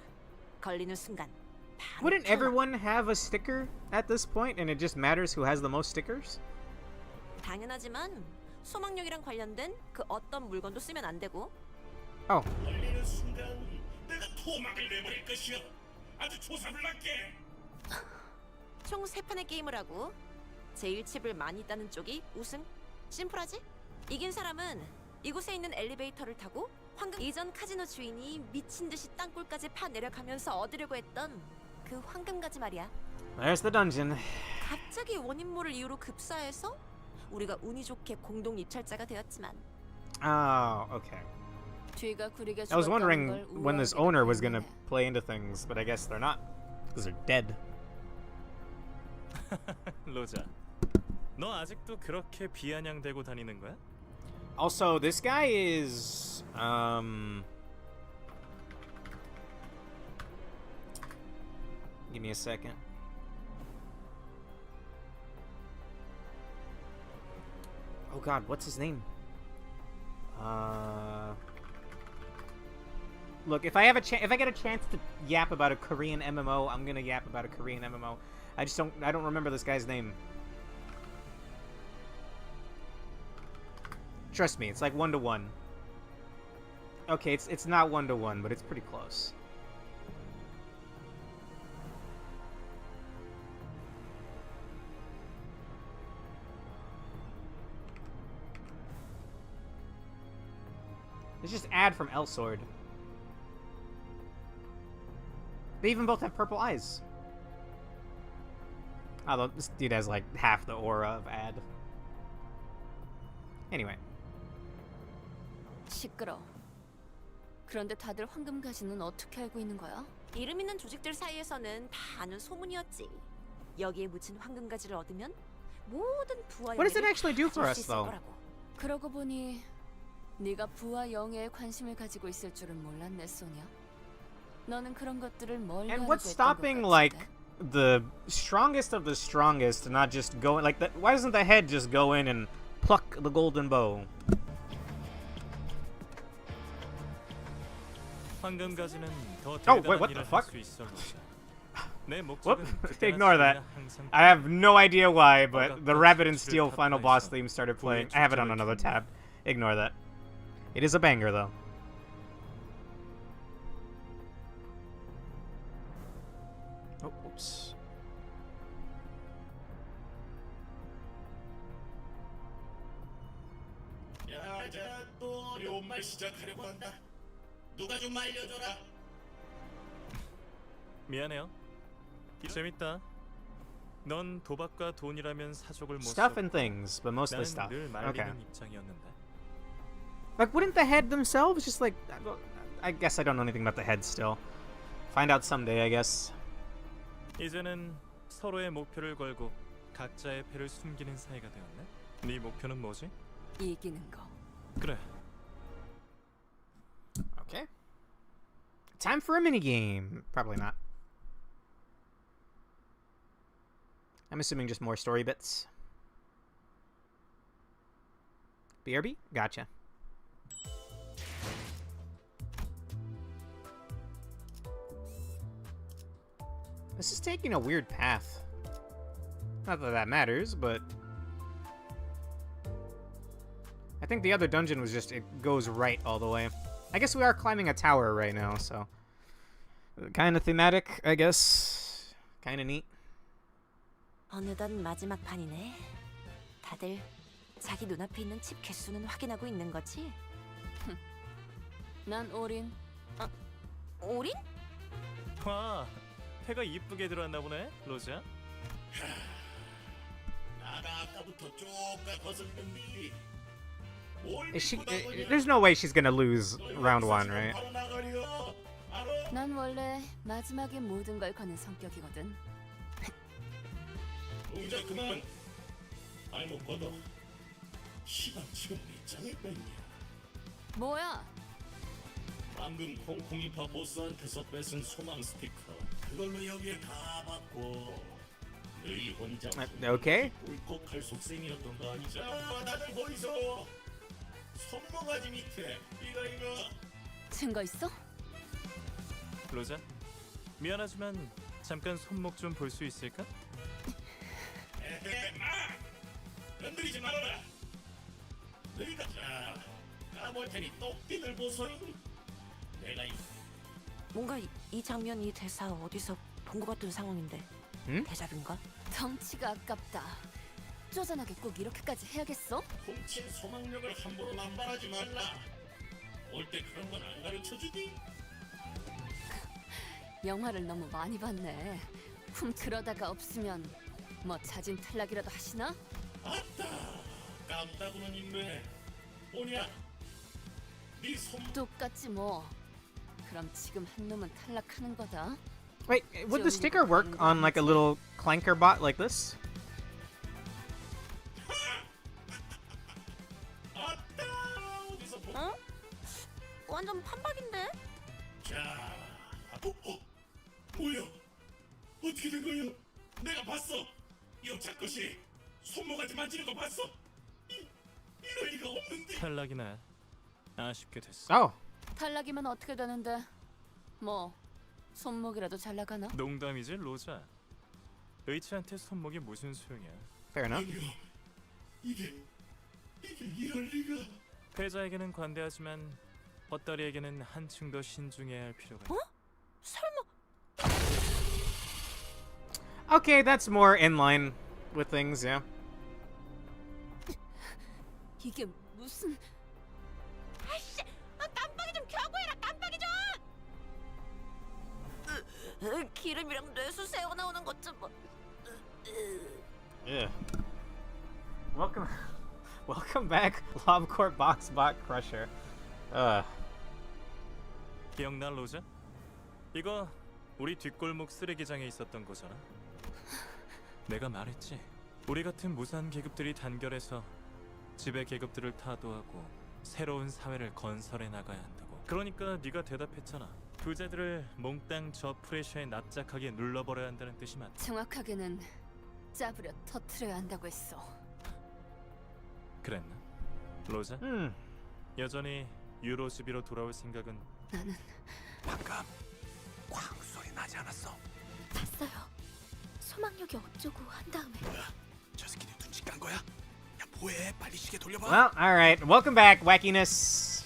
Speaker 14: 걸리는 순간 바로
Speaker 2: Wouldn't
Speaker 14: 탈락.
Speaker 2: everyone have a sticker at this point, and it just matters who has the most stickers?
Speaker 14: 당연하지만 소망력이랑 관련된 그 어떤 물건도 쓰면 안 되고.
Speaker 2: Oh.
Speaker 11: 걸리는 순간 내가 토막을 내버릴 것이여. 아주 조사불납게.
Speaker 14: 총 3판의 게임을 하고 제일 칩을 많이 따는 쪽이 우승. 심플하지? 이긴 사람은 이곳에 있는 엘리베이터를 타고 황금 이전 카지노 주인이 미친 듯이 땅굴까지 파 내려가면서 얻으려고 했던 그 황금가지 말이야.
Speaker 2: There's the dungeon.
Speaker 14: 갑자기 원인 모를 이유로 급사해서 우리가 운이 좋게 공동 입찰자가 되었지만.
Speaker 2: Oh, okay.
Speaker 8: 뒤가 구리게
Speaker 2: I was
Speaker 8: 죽었다는
Speaker 2: wondering
Speaker 8: 걸
Speaker 2: when this
Speaker 8: 우아하게
Speaker 2: owner was gonna
Speaker 8: 표현해.
Speaker 2: play into things, but I guess they're not, because they're dead.
Speaker 6: 로자, 너 아직도 그렇게 비아냥대고 다니는 거야?
Speaker 2: Also, this guy is give me a second. Oh God, what's his name? Look, if I get a chance to yap about a Korean MMO, I'm gonna yap about a Korean MMO. I don't remember this guy's name. Trust me, it's like 1-to-1. Okay, it's not 1-to-1, but it's pretty close. It's just Ad from Elsword. They even both have purple eyes. Although this dude has like half the aura of Ad. Anyway.
Speaker 8: 시끄러. 그런데 다들 황금 가지는 어떻게 알고 있는 거야?
Speaker 14: 이름 있는 조직들 사이에서는 다 아는 소문이었지. 여기에 묻힌 황금 가지를 얻으면 모든 부와
Speaker 2: What does it actually do for us, though?
Speaker 8: 그러고 보니 네가 부와 영예에 관심을 가지고 있을 줄은 몰랐네, 소냐. 너는 그런 것들을 멀리
Speaker 2: And
Speaker 8: 하려고
Speaker 2: what's
Speaker 8: 했던 것
Speaker 2: stopping
Speaker 8: 같은데.
Speaker 2: like the strongest of the strongest to not just go in like that? Why doesn't the head just go in and pluck the golden bow?
Speaker 6: 황금 가지는 더
Speaker 2: Oh, wait,
Speaker 6: 대단한
Speaker 2: what the
Speaker 6: 일을
Speaker 2: fuck?
Speaker 6: 할수 있어, 로자. 내
Speaker 2: Whoop,
Speaker 6: 목적은
Speaker 2: ignore that. I have no idea why, but the Rabbit and Steel final boss theme started playing. I have it on another tab. Ignore that. It is a banger, though. Oh, oops.
Speaker 11: 야, 자, 또 어려운 말 시작하려고 한다. 누가 좀 알려줘라.
Speaker 6: 미안해요. 재밌다. 넌 도박과 돈이라면 사족을 못
Speaker 2: Stuff and things, but mostly stuff.
Speaker 6: 늘
Speaker 2: Okay.
Speaker 6: 말리는 입장이었는데.
Speaker 2: Like, wouldn't the head themselves just like... I guess I don't know anything about the head still. Find out someday, I guess.
Speaker 6: 이제는 서로의 목표를 걸고 각자의 패를 숨기는 사이가 되었네. 네 목표는 뭐지?
Speaker 8: 이기는 거.
Speaker 6: 그래.
Speaker 2: Okay. Time for a minigame. Probably not. I'm assuming just more story bits. BRB? Gotcha. This is taking a weird path. Not that that matters, but... I think the other dungeon was just, it goes right all the way. I guess we are climbing a tower right now, so... Kinda thematic, I guess. Kinda neat.
Speaker 14: 어느덧 마지막 판이네. 다들 자기 눈앞에 있는 칩 개수는 확인하고 있는 거지?
Speaker 8: 난 올인.
Speaker 14: 올인?
Speaker 6: 와, 패가 이쁘게 들어왔나 보네, 로자.
Speaker 11: 나가 아까부터 쭉 거슬렸니?
Speaker 2: Is she... There's no way she's gonna lose round one, right?
Speaker 8: 난 원래 마지막에 모든 걸 거는 성격이거든.
Speaker 11: 동작 그만. 알못 걷어. 시방 지금 밑장에 뺐냐?
Speaker 8: 뭐야?
Speaker 11: 방금 콩콩이파 보스한테서 뺏은 소망 스티커. 그걸로 여기에 다 받고. 너희 혼자.
Speaker 2: Okay.
Speaker 11: 꿀꺽할 속셈이었던 거 아니지? 자, 다들 보이소. 손모가지 밑에 이거.
Speaker 8: 증거 있어?
Speaker 6: 로자, 미안하지만 잠깐 손목 좀 볼 수 있을까?
Speaker 11: 건드리지 말아라. 너희가 자, 까볼 테니 똑띠들 보소. 내가
Speaker 14: 뭔가 이 장면 이 대사 어디서 본 것 같은 상황인데. 대자뷰인가?
Speaker 8: 덩치가 아깝다. 쪼잔하게 꼭 이렇게까지 해야겠어?
Speaker 11: 훔친 소망력을 함부로 남발하지 말라. 올 때 그런 건 안 가르쳐주니?
Speaker 8: 영화를 너무 많이 봤네. 훔치러다가 없으면 뭐 자진 탈락이라도 하시나?
Speaker 11: 아따, 깜다구는 있네. 뭐냐? 네 손.
Speaker 8: 똑같지 뭐. 그럼 지금 한 놈은 탈락하는 거다.
Speaker 2: Wait, would the sticker work on like a little clanker bot like this?
Speaker 14: 어? 완전 판박인데?
Speaker 11: 자, 뭐야? 어떻게 된 거야? 내가 봤어. 여자 것이 손모가지 만지는 거 봤어. 이럴 리가 없는데.
Speaker 6: 탈락이네. 아쉽게 됐어.
Speaker 2: Oh.
Speaker 8: 탈락이면 어떻게 되는데? 뭐 손목이라도 잘 나가나?
Speaker 6: 농담이지, 로자. 의치한테 손목이 무슨 소용이야?
Speaker 2: Fair enough.
Speaker 11: 이게 이럴 리가.
Speaker 6: 패자에게는 관대하지만 헛다리에게는 한층 더 신중해야 할 필요가 있다.
Speaker 14: 어? 설마?
Speaker 2: Okay, that's more in line with things, yeah.
Speaker 8: 이게 무슨...
Speaker 14: 아이씨! 깜빡이 좀 켜고 해라! 깜빡이 좀! 기름이랑 뇌수 새어나오는 것 좀 봐.
Speaker 2: Yeah. Welcome, welcome back, Lobcorp Boxbot Crusher.
Speaker 6: 기억나, 로즈? 이거 우리 뒷골목 쓰레기장에 있었던 거잖아. 내가 말했지. 우리 같은 무산 계급들이 단결해서 지배 계급들을 타도하고 새로운 사회를 건설해 나가야 한다고. 그러니까 네가 대답했잖아. 부자들을 몽땅 저 프레셔에 납작하게 눌러버려야 한다는 뜻이 맞다.
Speaker 8: 정확하게는 짜부려 터트려야 한다고 했어.
Speaker 6: 그랬나? 로즈? 여전히 유로 수비로 돌아올 생각은?
Speaker 8: 나는
Speaker 4: 방금 꽝 소리 나지 않았어?
Speaker 10: 봤어요. 소망력이 어쩌고 한 다음에.
Speaker 4: 뭐야? 저 새끼들 눈치 깐 거야? 야 뭐해? 빨리 시계 돌려봐.
Speaker 2: Well, alright. Welcome back, wackiness.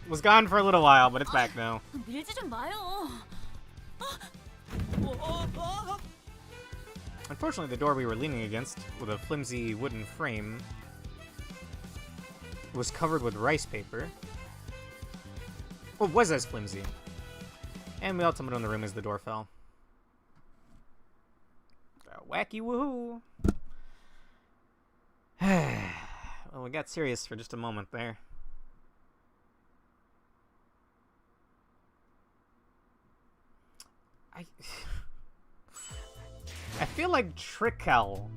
Speaker 2: Was gone for a little while, but it's back now.
Speaker 3: 밀지 좀 마요.
Speaker 2: Unfortunately, the door we were leaning against, with a flimsy wooden frame, was covered with rice paper. Well, it was as flimsy. And we all tumbled in the room as the door fell. Wacky woohoo! Well, we got serious for just a moment there. I feel like Trickel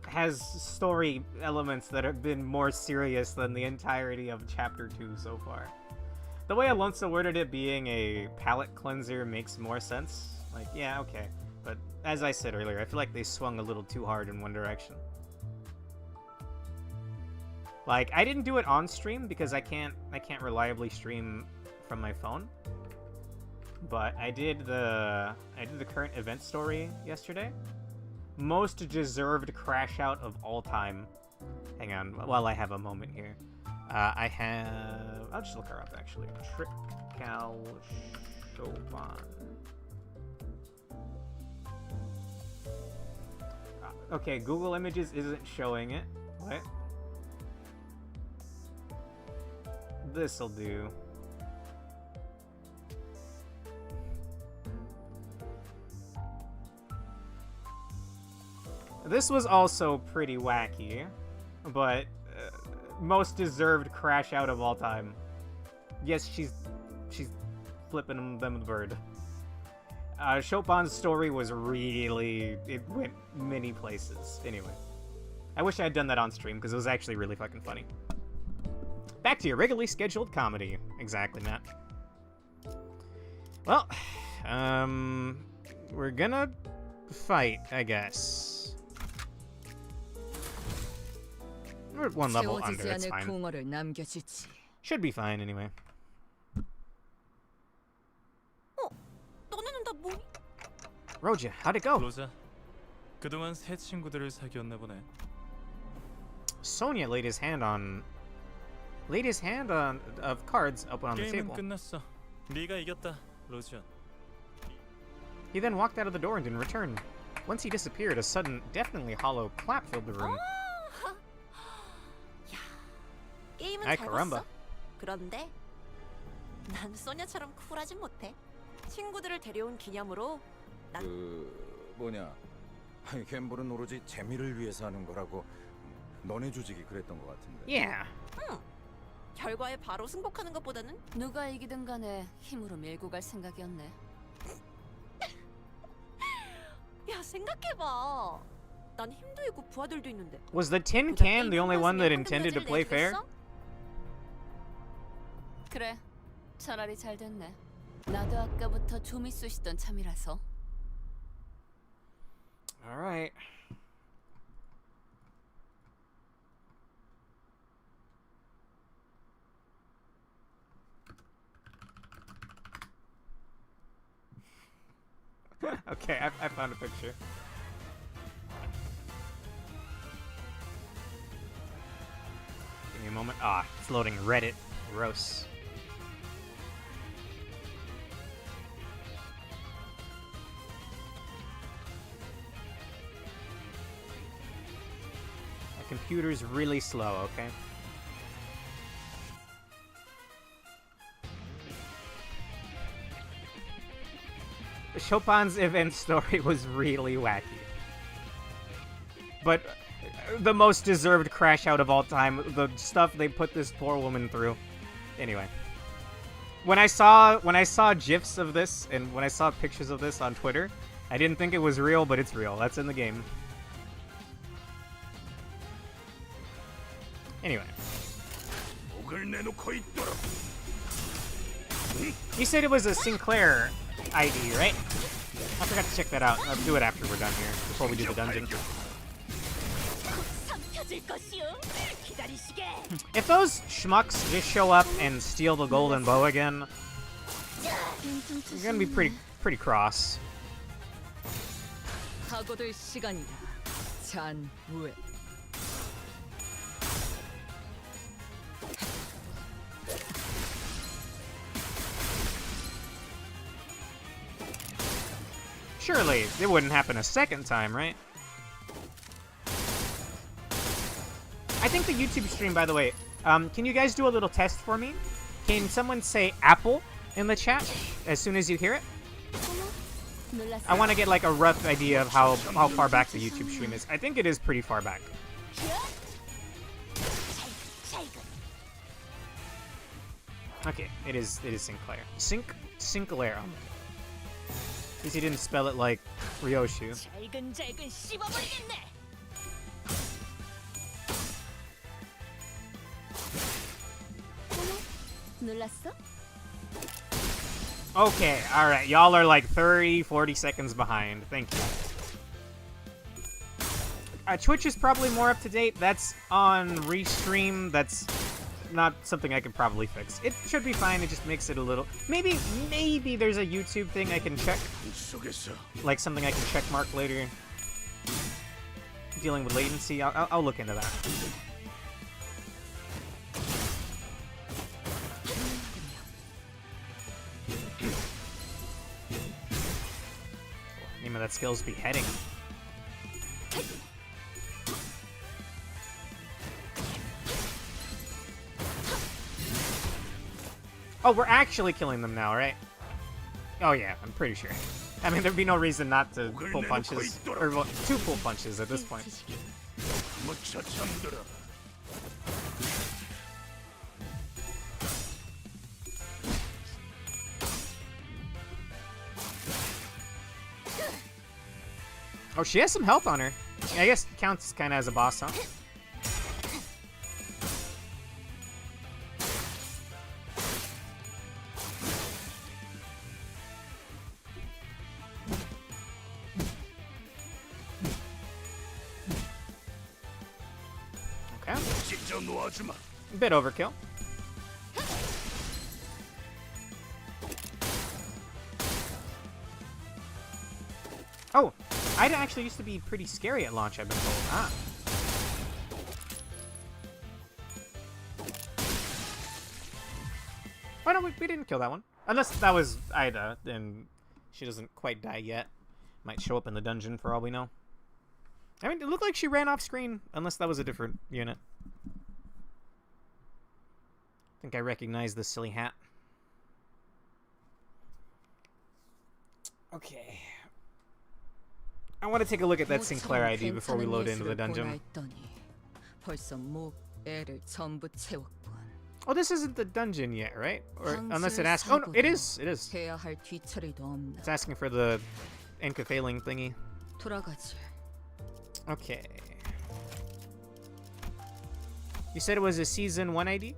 Speaker 2: has story elements that have been more serious than the entirety of Chapter 2 so far. The way Alonso worded it being a palate cleanser makes more sense. Like, yeah, okay. But as I said earlier, I feel like they swung a little too hard in one direction. Like, I didn't do it on stream because I can't reliably stream from my phone. But I did the current event story yesterday. Most deserved crash out of all time. Hang on, while I have a moment here. I'll just look her up actually. Trickel Chopin. Okay, Google Images isn't showing it. What? This'll do. This was also pretty wacky, but most deserved crash out of all time. Yes, she's flipping them the bird. Chopin's story was really... it went many places. Anyway. I wish I had done that on stream, because it was actually really fucking funny. Back to your regularly scheduled comedy. Exactly, Matt. Well, we're gonna fight, I guess. We're one level under, it's fine. Should be fine, anyway.
Speaker 14: 너네는 다 뭐?
Speaker 2: Roja, how'd it go?
Speaker 6: 로자, 그동안 새 친구들을 사귀었나 보네.
Speaker 2: Sonia laid his hand on of cards up on the
Speaker 6: 게임은
Speaker 2: table.
Speaker 6: 끝났어. 네가 이겼다, 로지언.
Speaker 2: He then walked out of the door and didn't return. Once he disappeared, a sudden, deafeningly hollow clap filled the room.
Speaker 14: 게임은
Speaker 2: 아이,
Speaker 14: 잘
Speaker 2: caramba.
Speaker 14: 봤어? 그런데 난 소냐처럼 쿨하진 못해. 친구들을 데려온 기념으로 난
Speaker 9: 뭐냐? 아니, 갬블은 오로지 재미를 위해서 하는 거라고 너네 조직이 그랬던 것 같은데.
Speaker 2: Yeah.
Speaker 14: 결과에 바로 승복하는 것보다는
Speaker 8: 누가 이기든 간에 힘으로 밀고 갈 생각이었네.
Speaker 14: 야 생각해봐. 난 힘도 있고 부하들도 있는데.
Speaker 2: Was the tin can the only one that intended to play fair?
Speaker 8: 그래, 차라리 잘 됐네. 나도 아까부터 좀이 쑤시던 참이라서.
Speaker 2: All right. Okay, I found a picture. Give me a moment. Ah, it's loading Reddit. Gross. My computer's really slow, okay? Chopin's event story was really wacky. But the most deserved crash out of all time, the stuff they put this poor woman through. Anyway. When I saw GIFs of this, and when I saw pictures of this on Twitter, I didn't think it was real, but it's real. That's in the game. Anyway. You said it was a Sinclair ID, right? I forgot to check that out. I'll do it after we're done here, before we do the dungeon. If those schmucks just show up and steal the golden bow again, you're gonna be pretty cross. Surely it wouldn't happen a second time, right? I think the YouTube stream, by the way, can you guys do a little test for me? Can someone say apple in the chat as soon as you hear it? I want to get like a rough idea of how far back the YouTube stream is. I think it is pretty far back. Okay, it is Sinclair. Sinclair. At least he didn't spell it like Ryoshu. Okay, alright. Y'all are like 30, 40 seconds behind. Thank you. Twitch is probably more up to date. That's on Restream. That's not something I could probably fix. It should be fine. It just makes it a little... Maybe there's a YouTube thing I can check. Like something I can check mark later. Dealing with latency. I'll look into that. Name of that skill is beheading. Oh, we're actually killing them now, right? Oh yeah, I'm pretty sure. I mean, there'd be no reason not to pull punches. Or, well, to pull punches at this point. Oh, she has some health on her. I guess counts kind of as a boss, huh? Okay. A bit overkill. Oh, I actually used to be pretty scary at launch, I've been told. Ah. Oh no, we didn't kill that one. Unless that was Ida, and she doesn't quite die yet. Might show up in the dungeon for all we know. I mean, it looked like she ran off screen, unless that was a different unit. I think I recognize this silly hat. Okay. I want to take a look at that Sinclair ID before we load into the dungeon. Oh, this isn't the dungeon yet, right? Or unless it asks... Oh, no, it is. It is. It's asking for the encaphalic thingy. Okay. You said it was a Season 1 ID?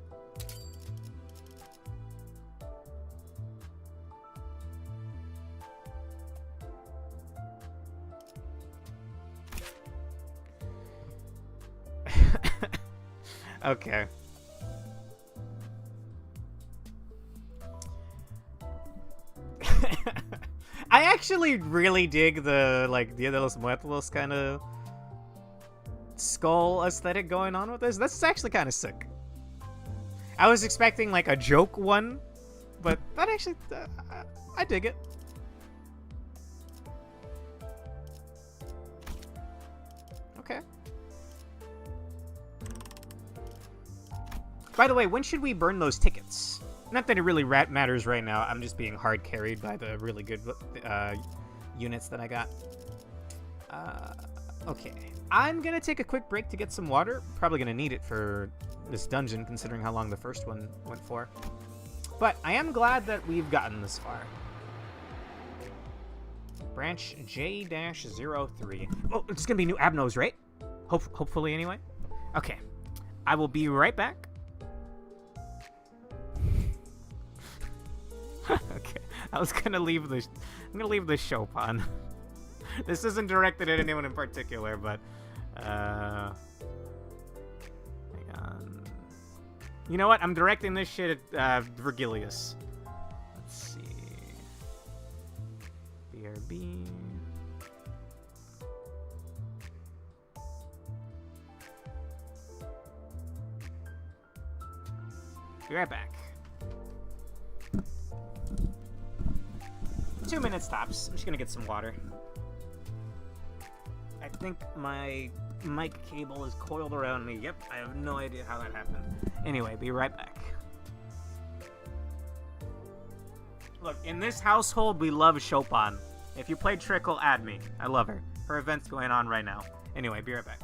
Speaker 2: Okay. I actually really dig the, like, Dia de los Muertos kind of skull aesthetic going on with this. That's actually kind of sick. I was expecting, like, a joke one, but that actually, I dig it. Okay. By the way, when should we burn those tickets? Not that it really matters right now. I'm just being hard carried by the really good units that I got. Okay. I'm gonna take a quick break to get some water. Probably gonna need it for this dungeon, considering how long the first one went for. But I am glad that we've gotten this far. Branch J-03. Oh, it's gonna be new Abnos, right? Hopefully, anyway. Okay. I will be right back. Okay. I was gonna leave the. I'm gonna leave the Chopin. This isn't directed at anyone in particular, but hang on. You know what? I'm directing this shit at Virgilius. Let's see. BRB. Be right back. 2 minutes tops. I'm just gonna get some water. I think my mic cable is coiled around me. Yep, I have no idea how that happened. Anyway, be right back. Look, in this household, we love Chopin. If you play Trickle, add me. I love her. Her event's going on right now. Anyway, be right back.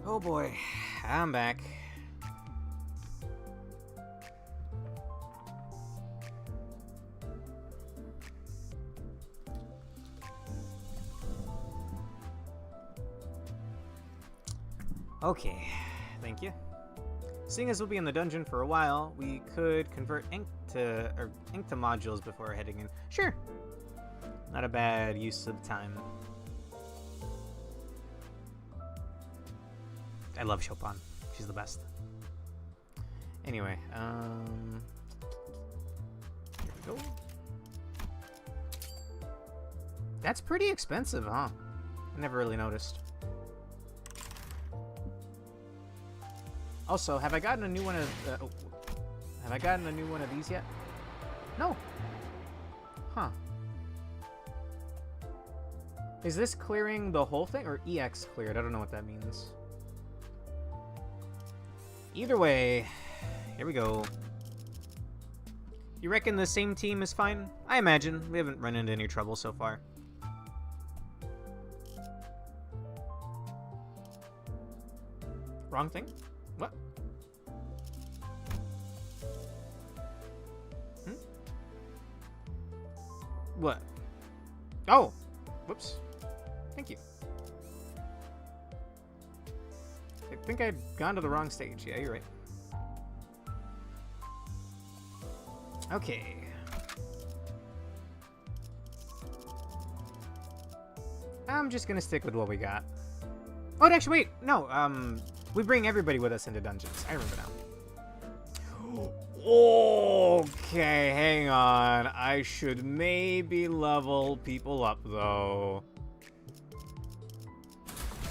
Speaker 2: Oh boy, I'm back. Okay, thank you. Seeing as we'll be in the dungeon for a while, we could convert ink to modules before heading in. Sure. Not a bad use of time. I love Chopin. She's the best. Anyway, Here we go. That's pretty expensive, huh? I never really noticed. Also, have I gotten a new one of have I gotten a new one of these yet? No. Huh. Is this clearing the whole thing or EX cleared? I don't know what that means. Either way, here we go. You reckon the same team is fine? I imagine. We haven't run into any trouble so far. Wrong thing? What? Hmm? What? Oh! Whoops. Thank you. I think I'd gone to the wrong stage. Yeah, you're right. Okay. I'm just gonna stick with what we got. Oh, actually, wait! No, we bring everybody with us into dungeons. I remember now. Okay, hang on. I should maybe level people up, though.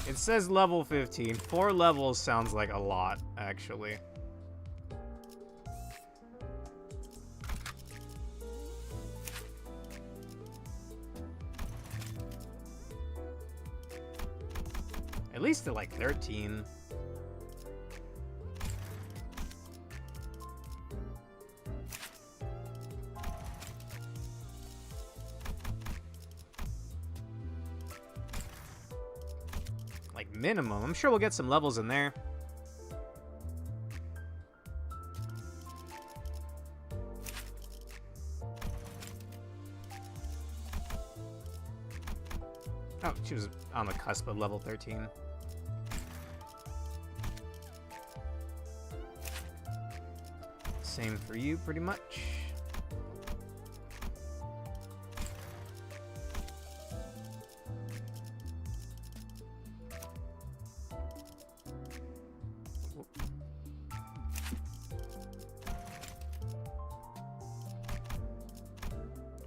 Speaker 2: It says level 15. 4 levels sounds like a lot, actually. At least to like 13. Like minimum. I'm sure we'll get some levels in there. Oh, she was on the cusp of level 13. Same for you, pretty much.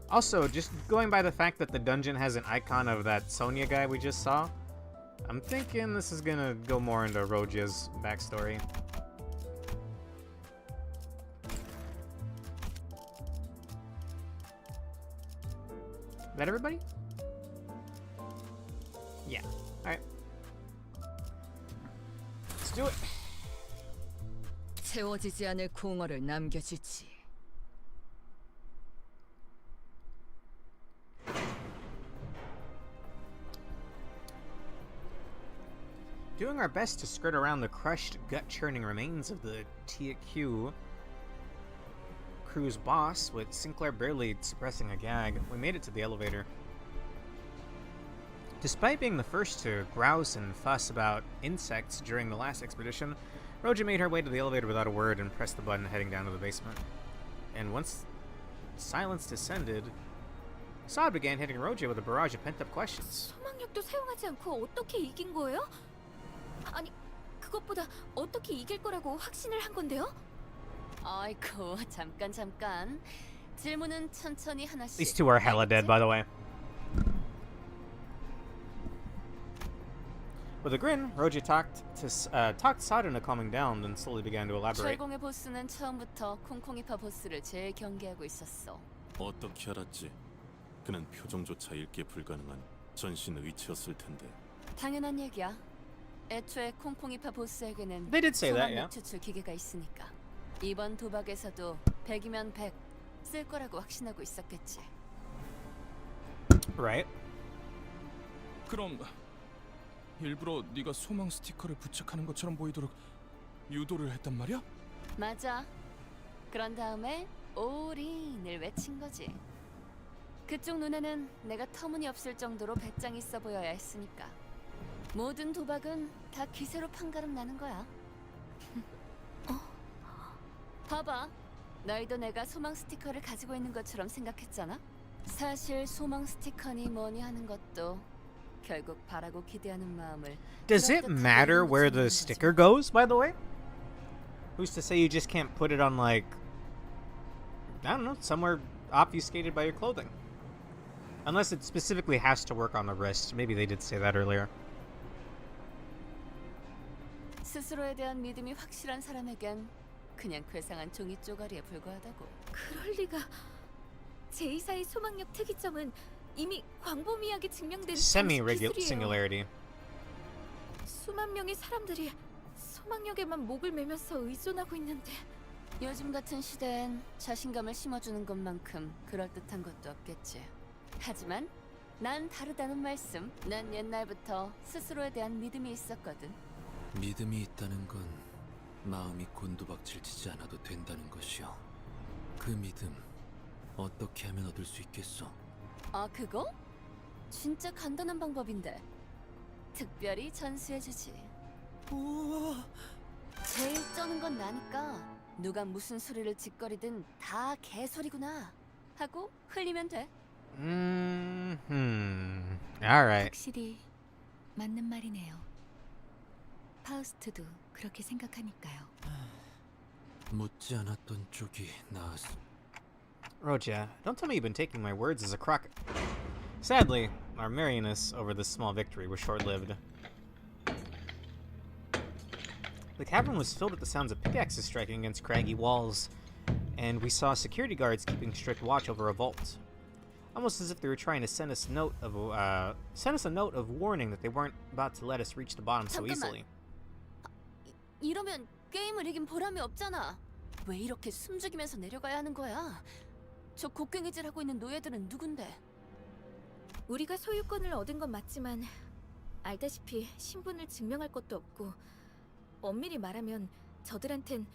Speaker 2: Also, just going by the fact that the dungeon has an icon of that Sonya guy we just saw, I'm thinking this is gonna go more into Roja's backstory. Is that everybody? Yeah. Alright. Let's do it.
Speaker 3: 채워지지 않을 공허를 남겨주지.
Speaker 2: Doing our best to skirt around the crushed, gut-churning remains of the TQ crew's boss, with Sinclair barely suppressing a gag, we made it to the elevator. Despite being the first to grouse and fuss about insects during the last expedition, Roja made her way to the elevator without a word and pressed the button heading down to the basement. And once silence descended, Saad began hitting Roja with a barrage of pent-up questions.
Speaker 10: 소망력도 사용하지 않고 어떻게 이긴 거예요? 아니, 그것보다 어떻게 이길 거라고 확신을 한 건데요?
Speaker 8: 아이고, 잠깐. 질문은 천천히 하나씩.
Speaker 2: These two are hella dead, by the way. With a grin, Roja talked Saad into calming down, then slowly began to elaborate.
Speaker 8: 철공의 보스는 처음부터 콩콩이파 보스를 제일 경계하고 있었어.
Speaker 16: 어떻게 알았지? 그는 표정조차 읽기 불가능한 전신 의치였을 텐데.
Speaker 8: 당연한 얘기야. 애초에 콩콩이파 보스에게는
Speaker 2: They did say that,
Speaker 8: 소망력
Speaker 2: yeah.
Speaker 8: 추출 기계가 있으니까. 이번 도박에서도 100이면 100 쓸 거라고 확신하고 있었겠지.
Speaker 2: Right.
Speaker 12: 그럼 일부러 네가 소망 스티커를 부착하는 것처럼 보이도록 유도를 했단 말이야?
Speaker 8: 맞아. 그런 다음에 올인을 외친 거지. 그쪽 눈에는 내가 터무니없을 정도로 배짱 있어 보여야 했으니까. 모든 도박은 다 기세로 판가름 나는 거야. 봐봐. 너희도 내가 소망 스티커를 가지고 있는 것처럼 생각했잖아? 사실 소망 스티커니 뭐니 하는 것도 결국 바라고 기대하는 마음을.
Speaker 2: Does it matter where the sticker goes, by the way? Who's to say you just can't put it on, like, I don't know, somewhere obfuscated by your clothing. Unless it specifically has to work on the wrist. Maybe they did say that earlier.
Speaker 8: 스스로에 대한 믿음이 확실한 사람에겐 그냥 괴상한 종이 쪼가리에 불과하다고.
Speaker 10: 그럴 리가. 제2사의 소망력 특이점은 이미 광범위하게 증명된
Speaker 2: Semi-regular
Speaker 10: 기술이에요.
Speaker 2: singularity.
Speaker 10: 수만 명의 사람들이 소망력에만 목을 매면서 의존하고 있는데
Speaker 8: 요즘 같은 시대엔 자신감을 심어주는 것만큼 그럴듯한 것도 없겠지. 하지만 난 다르다는 말씀. 난 옛날부터 스스로에 대한 믿음이 있었거든.
Speaker 13: 믿음이 있다는 건 마음이 곤두박질치지 않아도 된다는 것이요. 그 믿음 어떻게 하면 얻을 수 있겠어?
Speaker 8: 아, 그거? 진짜 간단한 방법인데. 특별히 전수해주지.
Speaker 13: 우와.
Speaker 8: 제일 쩌는 건 나니까 누가 무슨 소리를 짓거리든 다 개소리구나 하고 흘리면 돼.
Speaker 2: Alright.
Speaker 1: 확실히 맞는 말이네요. 파우스트도 그렇게 생각하니까요.
Speaker 13: 묻지 않았던 쪽이 나았어.
Speaker 2: Roja, don't tell me you've been taking my words as a crock. Sadly, our merriness over this small victory was short-lived. The cavern was filled with the sounds of pickaxes striking against craggy walls, and we saw security guards keeping strict watch over a vault. Almost as if they were trying to send us a note of warning that they weren't about to let us reach the bottom so easily.
Speaker 8: 이러면 게임을 이긴 보람이 없잖아. 왜 이렇게 숨죽이면서 내려가야 하는 거야? 저 곡괭이질하고 있는 노예들은 누군데?
Speaker 10: 우리가 소유권을 얻은 건 맞지만 알다시피 신분을 증명할 것도 없고 엄밀히 말하면 저들한텐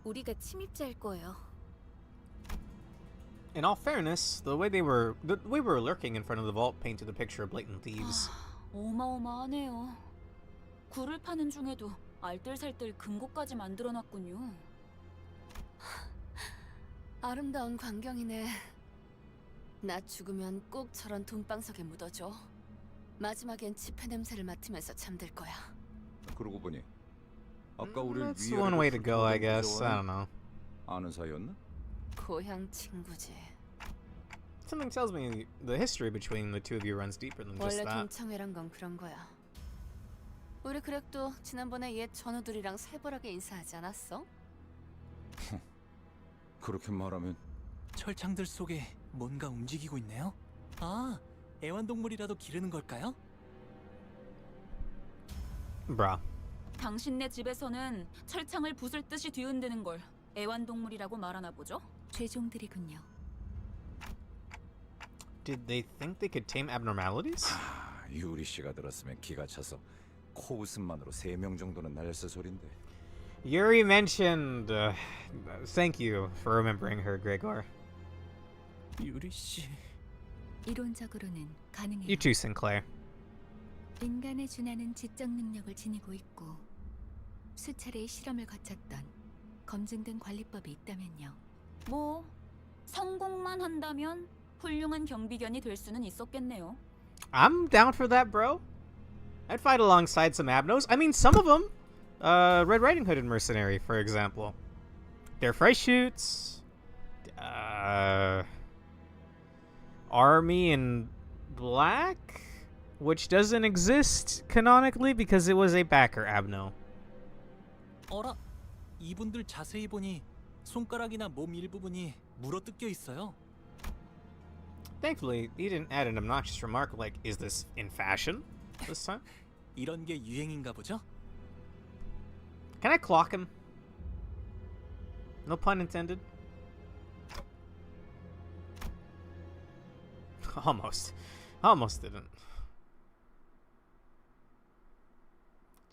Speaker 10: 우리가 침입자일 거예요.
Speaker 2: In all fairness, the way we were lurking in front of the vault painted a picture of blatant thieves.
Speaker 3: 어마어마하네요. 굴을 파는 중에도 알뜰살뜰 금고까지 만들어놨군요.
Speaker 8: 아름다운 광경이네. 나 죽으면 꼭 저런 돈방석에 묻어줘. 마지막엔 지폐 냄새를 맡으면서 잠들 거야.
Speaker 9: 그러고 보니 아까 우리
Speaker 2: That's one way to go, I guess. I don't know.
Speaker 9: 아는 사이였나?
Speaker 8: 고향 친구지.
Speaker 2: Something tells me the history between the two of you runs deeper than just
Speaker 8: 원래
Speaker 2: that.
Speaker 8: 동창회란 건 그런 거야. 우리 그렉도 지난번에 옛 전우들이랑 살벌하게 인사하지 않았어?
Speaker 9: 그렇게 말하면
Speaker 18: 철창들 속에 뭔가 움직이고 있네요. 아, 애완동물이라도 기르는 걸까요?
Speaker 2: Bruh.
Speaker 3: 당신네 집에서는 철창을 부술 듯이 뒤흔드는 걸 애완동물이라고 말하나 보죠?
Speaker 1: 죄종들이군요.
Speaker 2: Did they think they could tame abnormalities?
Speaker 9: 유리 씨가 들었으면 기가 차서 코웃음만으로 3명 정도는 날렸을 소린데.
Speaker 2: Yuri mentioned. Thank you for remembering her, Gregor.
Speaker 18: 유리 씨.
Speaker 1: 이론적으로는 가능해요.
Speaker 2: You too, Sinclair.
Speaker 1: 인간에 준하는 지적 능력을 지니고 있고 수차례의 실험을 거쳤던 검증된 관리법이 있다면요.
Speaker 3: 뭐 성공만 한다면 훌륭한 경비견이 될 수는 있었겠네요.
Speaker 2: I'm down for that, bro. I'd fight alongside some abnos. I mean, some of them. Red Riding Hood and Mercenary, for example. Their fresh shoots. Army in Black, which doesn't exist canonically because it was a backer abno.
Speaker 18: 어라, 이분들 자세히 보니 손가락이나 몸 일부분이 물어뜯겨 있어요.
Speaker 2: Thankfully, he didn't add an obnoxious remark like, "Is this in fashion this time?"
Speaker 18: 이런 게 유행인가 보죠?
Speaker 2: Can I clock him? No pun intended. Almost didn't.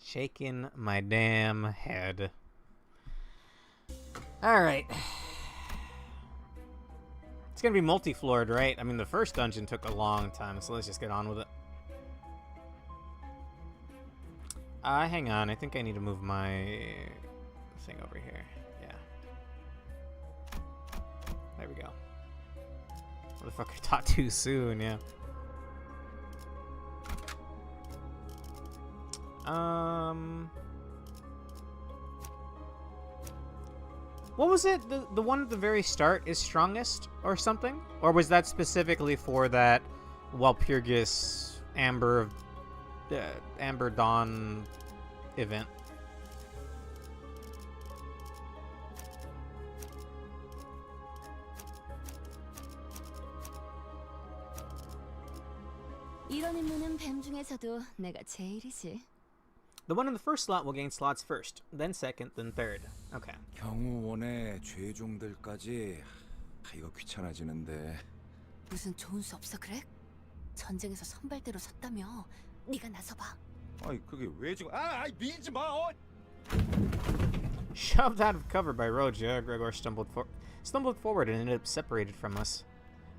Speaker 2: Shaking my damn head. Alright. It's gonna be multi-floored, right? I mean, the first dungeon took a long time, so let's just get on with it. Hang on. I think I need to move my thing over here. Yeah. There we go. Motherfucker taught too soon, yeah. What was it? The one at the very start is strongest or something? Or was that specifically for that Walpurgis Amber Dawn event?
Speaker 8: 이런 임무는 뱀 중에서도 내가 제일이지.
Speaker 2: The one in the first slot will gain slots first, then second, then third. Okay.
Speaker 9: 경호원의 죄종들까지 이거 귀찮아지는데.
Speaker 8: 무슨 좋은 수 없어 그래? 전쟁에서 선발대로 섰다며. 네가 나서봐.
Speaker 9: 아이 그게 왜 지금? 밀지 마.
Speaker 2: Shoved out of cover by Roja, Gregor stumbled forward and ended up separated from us,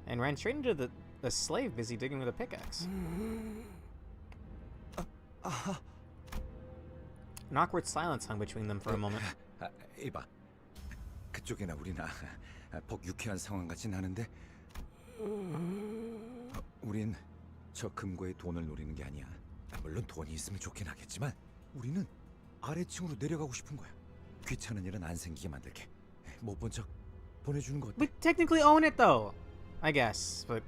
Speaker 2: and ran straight into the slave busy digging with a pickaxe. An awkward silence hung between them for a moment.
Speaker 9: 이봐, 그쪽이나 우리나 복 유쾌한 상황 같이 나는데 우린 저 금고에 돈을 노리는 게 아니야. 물론 돈이 있으면 좋긴 하겠지만 우리는 아래층으로 내려가고 싶은 거야. 귀찮은 일은 안 생기게 만들게. 못 본 척 보내주는 거 어때?
Speaker 2: We technically own it though, I guess, but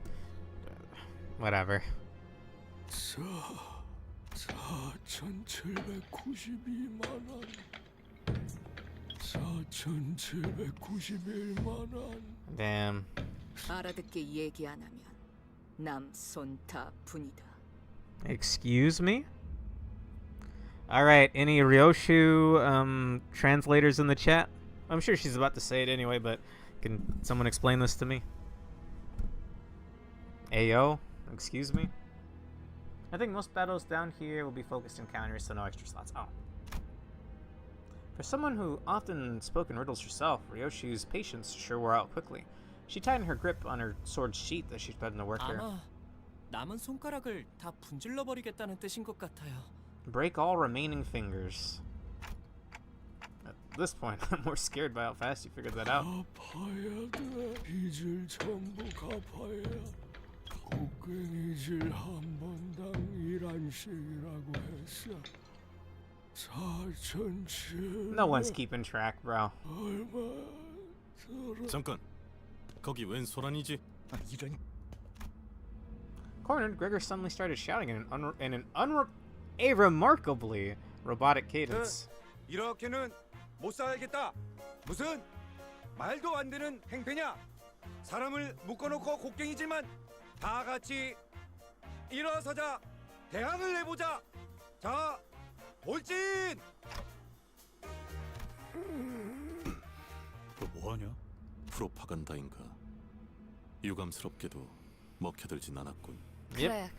Speaker 2: whatever.
Speaker 17: 4,792만 원. 4,791만 원.
Speaker 2: Damn.
Speaker 3: 알아듣게 얘기 안 하면 남손다 분이다.
Speaker 2: Excuse me? Alright, any Ryoshu translators in the chat? I'm sure she's about to say it anyway, but can someone explain this to me? Ayo? Excuse me? I think most battles down here will be focused encounters, so no extra slots. Oh. For someone who often spoke in riddles herself, Ryoshu's patience sure wore out quickly. She tightened her grip on her sword's sheath as she spread in the work here.
Speaker 18: 아마 남은 손가락을 다 분질러 버리겠다는 뜻인 것 같아요.
Speaker 2: Break all remaining fingers. At this point, I'm more scared by how fast you figured that out.
Speaker 17: 갚아야 돼. 빚을 전부 갚아야. 곡괭이질 한 번당 1안씩이라고 했어. 4,700.
Speaker 2: No one's keeping track, bro.
Speaker 16: 잠깐. 거기 웬 소란이지?
Speaker 9: 이런.
Speaker 2: Cornered, Gregor suddenly started shouting in a remarkably robotic cadence.
Speaker 9: 이렇게는 못 살겠다. 무슨 말도 안 되는 행패냐? 사람을 묶어놓고 곡괭이질만. 다 같이 일어서자. 대항을 내보자. 자, 돌진.
Speaker 16: 너 뭐하냐? 프로파간다인가? 유감스럽게도 먹혀들진 않았군.
Speaker 8: 그래,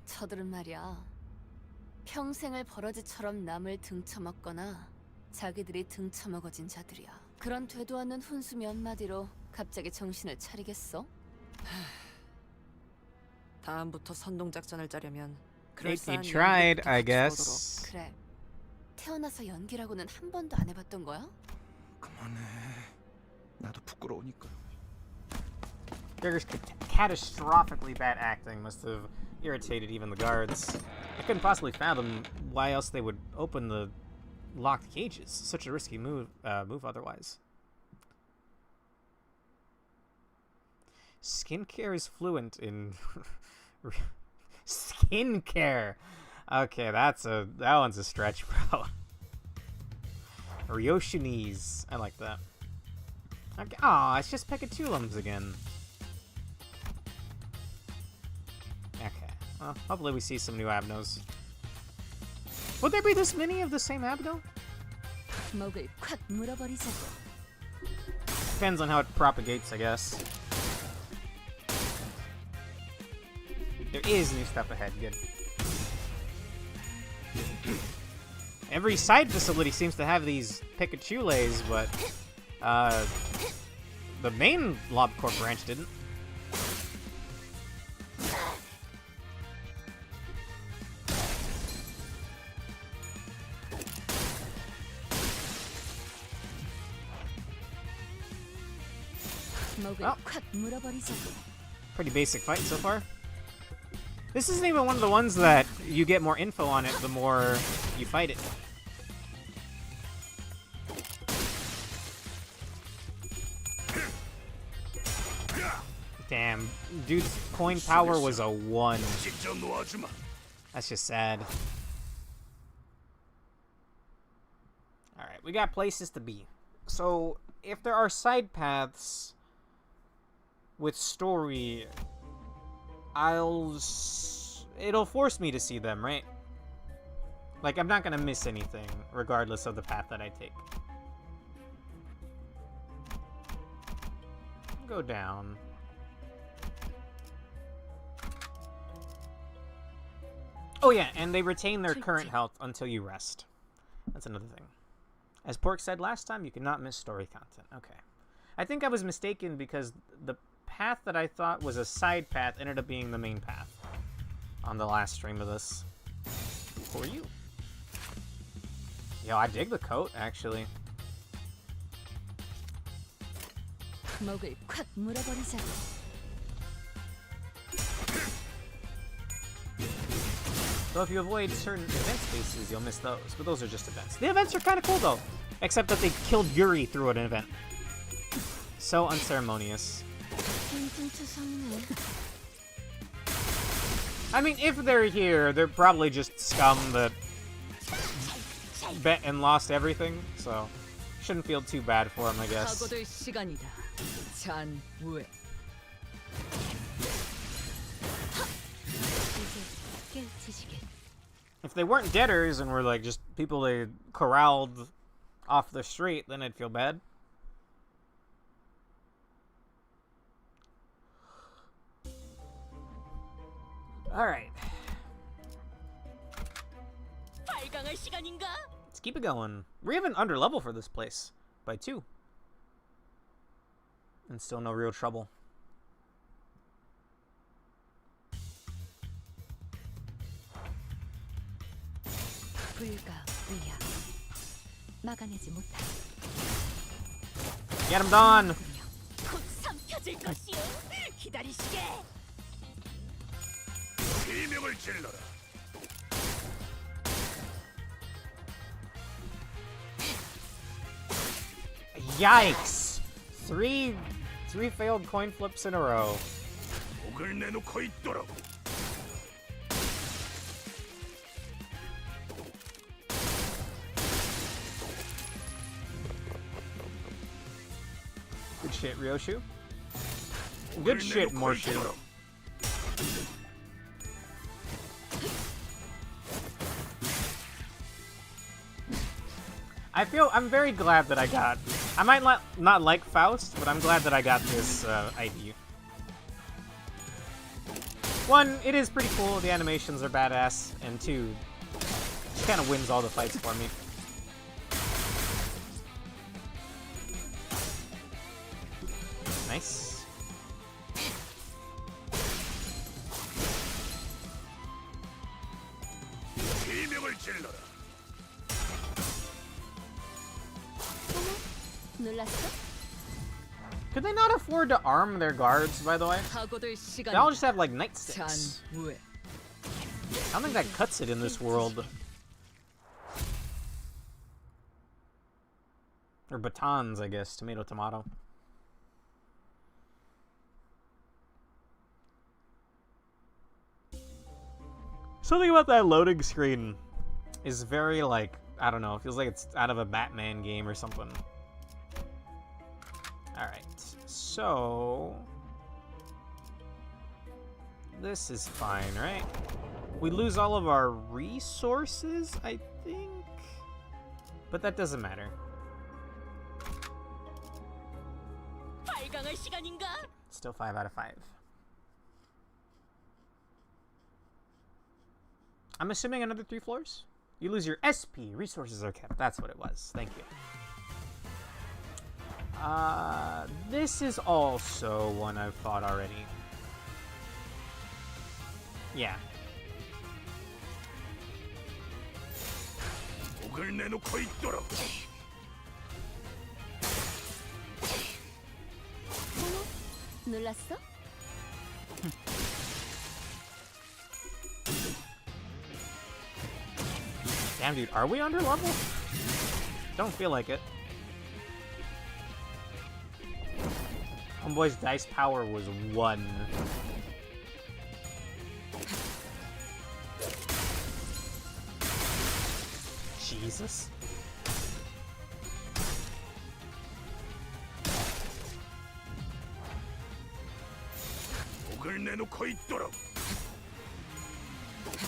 Speaker 8: 저들은 말이야. 평생을 버러지처럼 남을 등쳐먹거나 자기들이 등쳐먹어진 자들이야. 그런 되도 않는 훈수 몇 마디로 갑자기 정신을 차리겠어?
Speaker 7: 다음부터 선동작전을 짜려면
Speaker 2: He
Speaker 7: 그럴싸한
Speaker 2: tried,
Speaker 7: 연기부터
Speaker 2: I
Speaker 7: 갖추어도록.
Speaker 2: guess.
Speaker 8: 그래, 태어나서 연기라고는 한 번도 안 해봤던 거야?
Speaker 9: 그만해. 나도 부끄러우니까.
Speaker 2: Gregor's catastrophically bad acting must have irritated even the guards. I couldn't possibly fathom why else they would open the locked cages. Such a risky move otherwise. Skincare is fluent in skincare. Okay, that one's a stretch, bro. Ryoshinese. I like that. Okay. Aw, it's just Pekatulums again. Okay. Well, hopefully we see some new Abnos. Would there be this many of the same Abno?
Speaker 8: 목을 콱 물어버리자고.
Speaker 2: Depends on how it propagates, I guess. There is new stuff ahead. Good. Every side facility seems to have these Pikachules, but the main LobCorp branch didn't.
Speaker 8: 목을 콱 물어버리자고.
Speaker 2: Pretty basic fight so far. This isn't even one of the ones that you get more info on it the more you fight it. Damn, dude's coin power was a 1. That's just sad. Alright, we got places to be. So, if there are side paths with story, it'll force me to see them, right? Like, I'm not gonna miss anything, regardless of the path that I take. Go down. Oh yeah, and they retain their current health until you rest. That's another thing. As Pork said last time, you cannot miss story content. Okay. I think I was mistaken because the path that I thought was a side path ended up being the main path on the last stream of this. Who are you? Yo, I dig the coat, actually.
Speaker 1: 목을 콱 물어버리자.
Speaker 2: So if you avoid certain event spaces, you'll miss those. But those are just events. The events are kind of cool, though. Except that they killed Yuri through an event. So unceremonious. I mean, if they're here, they're probably just scum that bet and lost everything. So, shouldn't feel too bad for them, I guess. If they weren't debtors and were like just people they corralled off the street, then I'd feel bad. Alright. Let's keep it going. We're even under level for this place by 2. And still no real trouble. Get him done! Yikes! Three failed coin flips in a row. Good shit, Ryoshu. Good shit, Morshu. I'm very glad that I got. I might not like Faust, but I'm glad that I got this ID. 1, it is pretty cool. The animations are badass, and 2, it kind of wins all the fights for me. Nice. Could they not afford to arm their guards, by the way? They all just have, like, nightsticks. I don't think that cuts it in this world. Or batons, I guess. Tomato, tomato. Something about that loading screen is very, like, I don't know, it feels like it's out of a Batman game or something. Alright, so... this is fine, right? We lose all of our resources, I think? But that doesn't matter. Still 5 out of 5. I'm assuming another 3 floors? You lose your SP. Resources are kept. That's what it was. Thank you. This is also one I've fought already. Yeah.
Speaker 1: 놀랐어?
Speaker 2: Damn, dude, are we under level? Don't feel like it. Homeboy's dice power was 1. Jesus.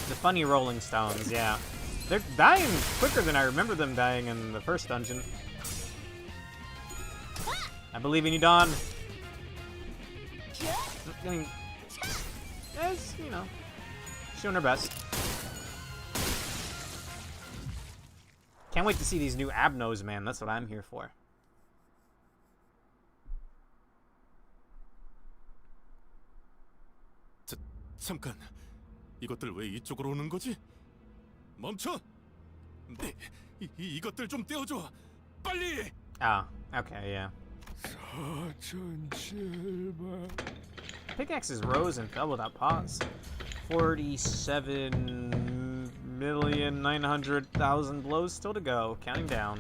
Speaker 2: The funny rolling stones, yeah. They're dying quicker than I remember them dying in the first dungeon. I believe in you, Dawn. I mean, as, you know, she's doing her best. Can't wait to see these new Abnos, man. That's what I'm here for.
Speaker 16: 잠깐, 이것들 왜 이쪽으로 오는 거지? 멈춰! 네, 이것들 좀 떼어줘, 빨리!
Speaker 2: Ah, okay, yeah. Pickaxes rose and fell without pause. 47,900,000 blows still to go, counting down.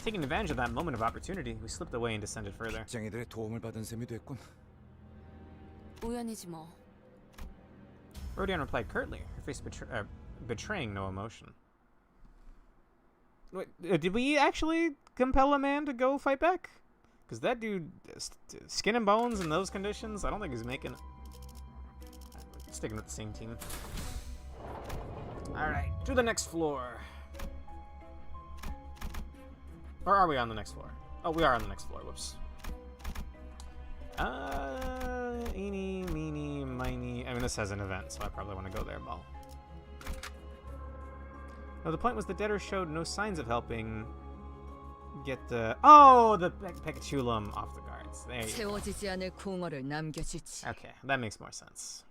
Speaker 2: Taking advantage of that moment of opportunity, we slipped away and descended further.
Speaker 9: 쟁이들의 도움을 받은 셈이 됐군.
Speaker 8: 우연이지 뭐.
Speaker 2: Rodion replied curtly, her face betraying no emotion. Wait, did we actually compel a man to go fight back? Because that dude, skin and bones in those conditions, I don't think he's making it. Sticking with the same team. Alright, to the next floor. Or are we on the next floor? Oh, we are on the next floor. Whoops. Eeny, meeny, miny. I mean, this has an event, so I probably want to go there, Ball. No, the point was the debtor showed no signs of helping get the... Oh, the Pekatulum off the guards. There you go. Okay, that makes more sense.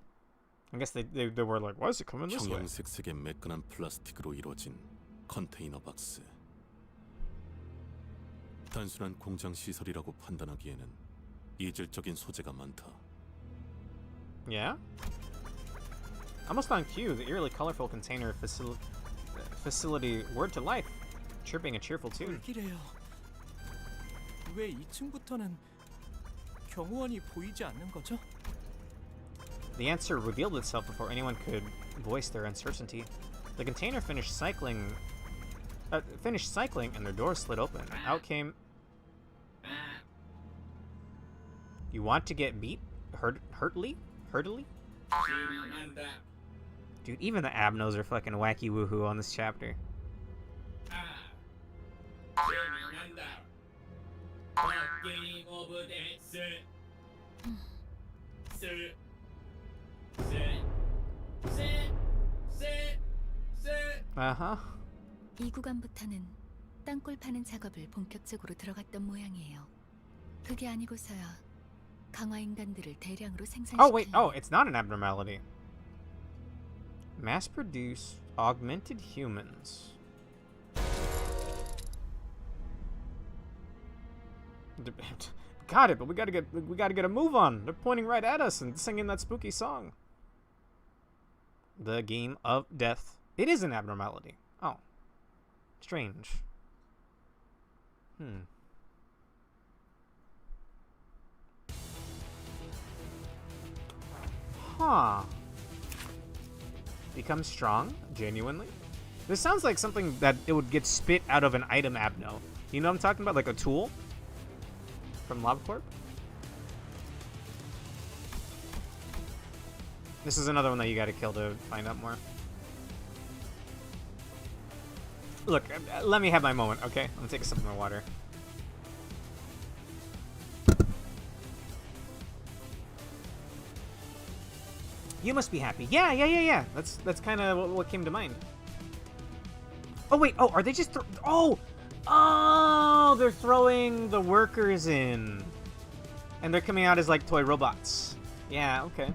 Speaker 2: I guess they were like, why is it coming this way?
Speaker 16: 형형색색의 매끈한 플라스틱으로 이루어진 컨테이너 박스. 단순한 공장 시설이라고 판단하기에는 이질적인 소재가 많다.
Speaker 2: Yeah? Almost on cue, the eerily colorful container facility whirred to life, chirping a cheerful tune.
Speaker 18: 불길해요. 왜 2층부터는 경호원이 보이지 않는 거죠?
Speaker 2: The answer revealed itself before anyone could voice their uncertainty. The container finished cycling, and their door slid open. Out came... You want to get beat? Hurtily? Dude, even the Abnos are fucking wacky woohoo on this chapter. Uh-huh.
Speaker 1: 이 구간부터는 땅굴 파는 작업을 본격적으로 들어갔던 모양이에요. 그게 아니고서야 강화 인간들을 대량으로 생산시켜.
Speaker 2: Oh wait, oh, it's not an abnormality. Mass-produce augmented humans. Got it, but we gotta get a move on. They're pointing right at us and singing that spooky song. The game of death. It is an abnormality. Oh. Strange. Huh. Become strong? Genuinely? This sounds like something that it would get spit out of an item abno. You know what I'm talking about? Like a tool? From LobCorp? This is another one that you gotta kill to find out more. Look, let me have my moment, okay? I'm gonna take a sip of my water. You must be happy. Yeah. That's kind of what came to mind. Oh wait, oh, are they just oh, they're throwing the workers in, and they're coming out as like toy robots. Yeah, okay.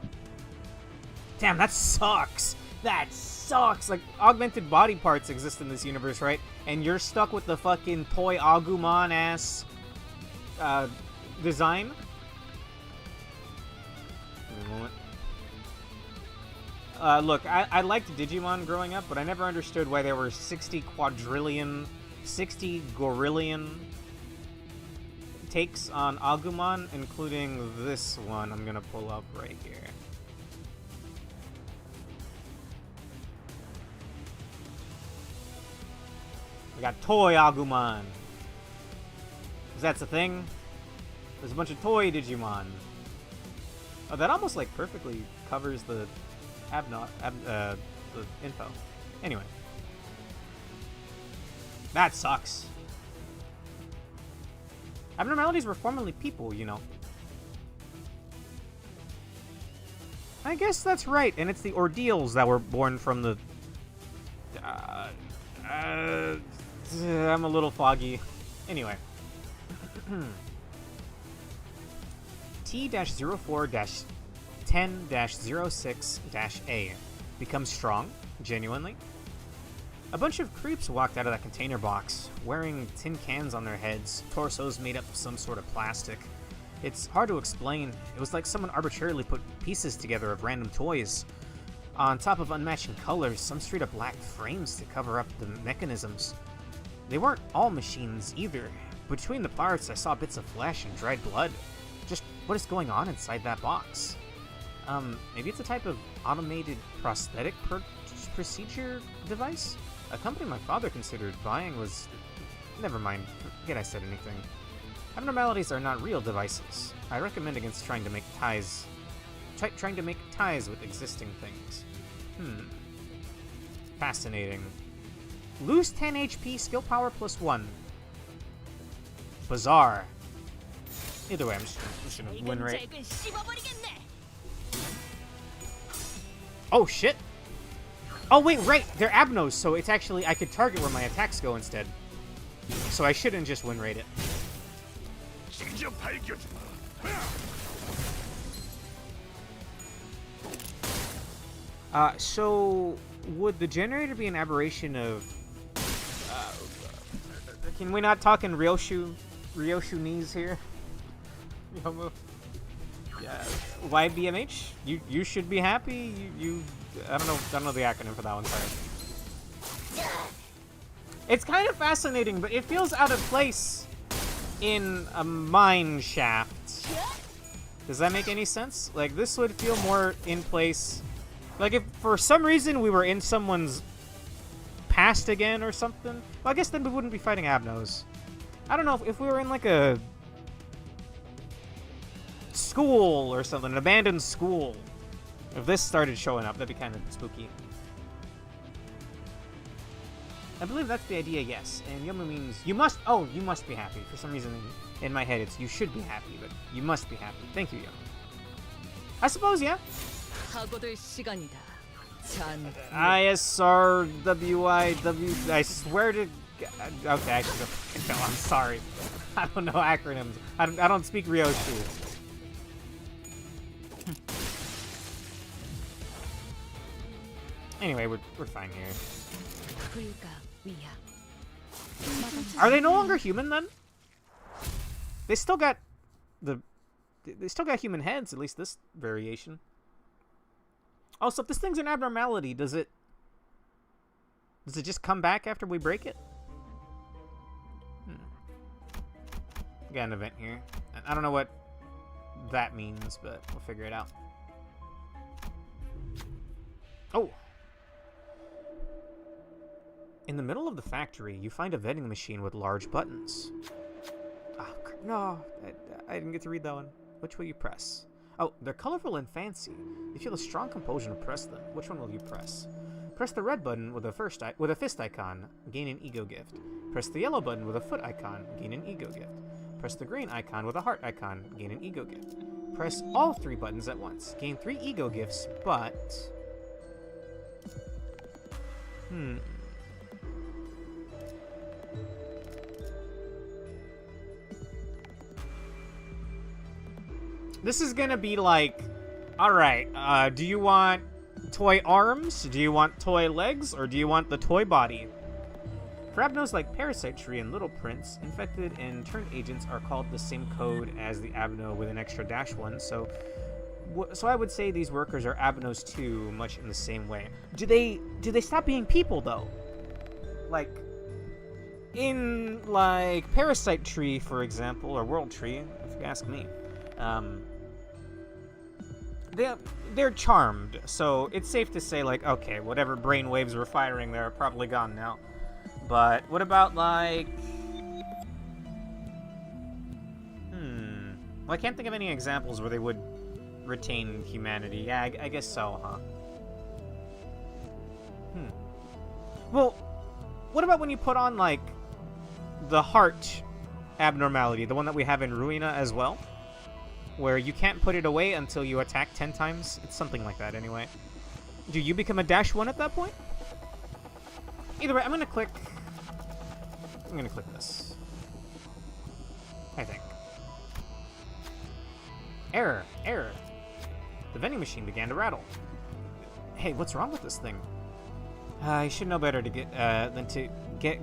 Speaker 2: Damn, that sucks. That sucks. Like, augmented body parts exist in this universe, right? And you're stuck with the fucking toy Agumon ass design. Give me a moment. Look, I liked Digimon growing up, but I never understood why there were 60 gorillion takes on Agumon, including this one I'm gonna pull up right here. We got Toy Agumon. Because that's a thing. There's a bunch of toy Digimon. Oh, that almost like perfectly covers the the info. Anyway. That sucks. Abnormalities were formerly people, you know. I guess that's right, and it's the ordeals that were born from the... I'm a little foggy. Anyway. T-04-10-06-A becomes strong, genuinely. A bunch of creeps walked out of that container box, wearing tin cans on their heads, torsos made up of some sort of plastic. It's hard to explain. It was like someone arbitrarily put pieces together of random toys. On top of unmatching colors, some straight up black frames to cover up the mechanisms. They weren't all machines either. Between the parts, I saw bits of flesh and dried blood. Just what is going on inside that box? Maybe it's a type of automated prosthetic procedure device? A company my father considered buying was... Never mind, forget I said anything. Abnormalities are not real devices. I recommend against trying to make ties... trying to make ties with existing things. Fascinating. Lose 10 HP, skill power +1. Bizarre. Either way, I'm just gonna win rate. Oh, shit! Oh, wait, right! They're Abnos, so it's actually... I could target where my attacks go instead. So I shouldn't just win rate it. So... Would the generator be an aberration of... can we not talk in Ryoshu-nese here? Yomo? Yeah. YBMH? You should be happy. I don't know the acronym for that one. Sorry. It's kind of fascinating, but it feels out of place in a mine shaft. Does that make any sense? Like, this would feel more in place. Like, if for some reason we were in someone's past again or something, well, I guess then we wouldn't be fighting Abnos. I don't know, if we were in like a school or something, an abandoned school, if this started showing up, that'd be kind of spooky. I believe that's the idea, yes. And Yomu means you must, you must be happy. For some reason in my head it's you should be happy, but you must be happy. Thank you, Yomu. I suppose, yeah. ISRWIW. I swear to God. Okay, I should have. No, I'm sorry. I don't know acronyms. I don't speak Ryoshu. Anyway, we're fine here. Are they no longer human then? They still got human heads, at least this variation. Oh, so if this thing's an abnormality, does it just come back after we break it? Got an event here. I don't know what that means, but we'll figure it out. Oh! In the middle of the factory, you find a vending machine with large buttons. Oh, no, I didn't get to read that one. Which will you press? Oh, they're colorful and fancy. You feel a strong compulsion to press them. Which one will you press? Press the red button with a fist icon, gain an ego gift. Press the yellow button with a foot icon, gain an ego gift. Press the green icon with a heart icon, gain an ego gift. Press all 3 buttons at once, gain 3 ego gifts, but... This is gonna be like, alright, do you want toy arms? Do you want toy legs? Or do you want the toy body? For Abnos like Parasite Tree and Little Prince, infected and turned agents are called the same code as the Abno with an extra -1, so I would say these workers are Abnos too, much in the same way. Do they stop being people, though? Like, in like Parasite Tree, for example, or World Tree, if you ask me, they're charmed. So it's safe to say, like, okay, whatever brain waves were firing there are probably gone now. But what about like, well, I can't think of any examples where they would retain humanity. Yeah, I guess so, huh? Well, what about when you put on, like, the heart abnormality, the one that we have in Ruina as well? Where you can't put it away until you attack 10 times? It's something like that, anyway. Do you become a -1 at that point? Either way, I'm gonna click this. I think. Error. The vending machine began to rattle. Hey, what's wrong with this thing? I should know better than to get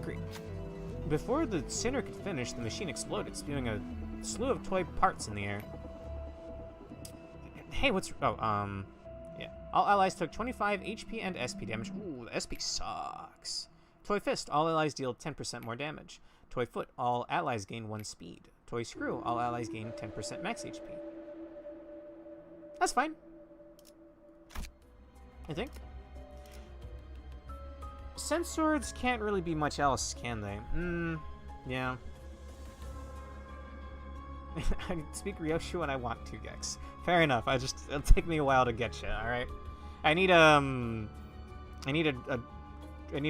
Speaker 2: Before the sinner could finish, the machine exploded, spewing a slew of toy parts in the air. Hey, yeah. All allies took 25 HP and SP damage. Ooh, the SP sucks. Toy fist, all allies deal 10% more damage. Toy foot, all allies gain 1 speed. Toy screw, all allies gain 10% max HP. That's fine, I think. Sense swords can't really be much else, can they? Yeah. I speak Ryoshu when I want to, Gex. Fair enough. It'll take me a while to get you. All right. I need a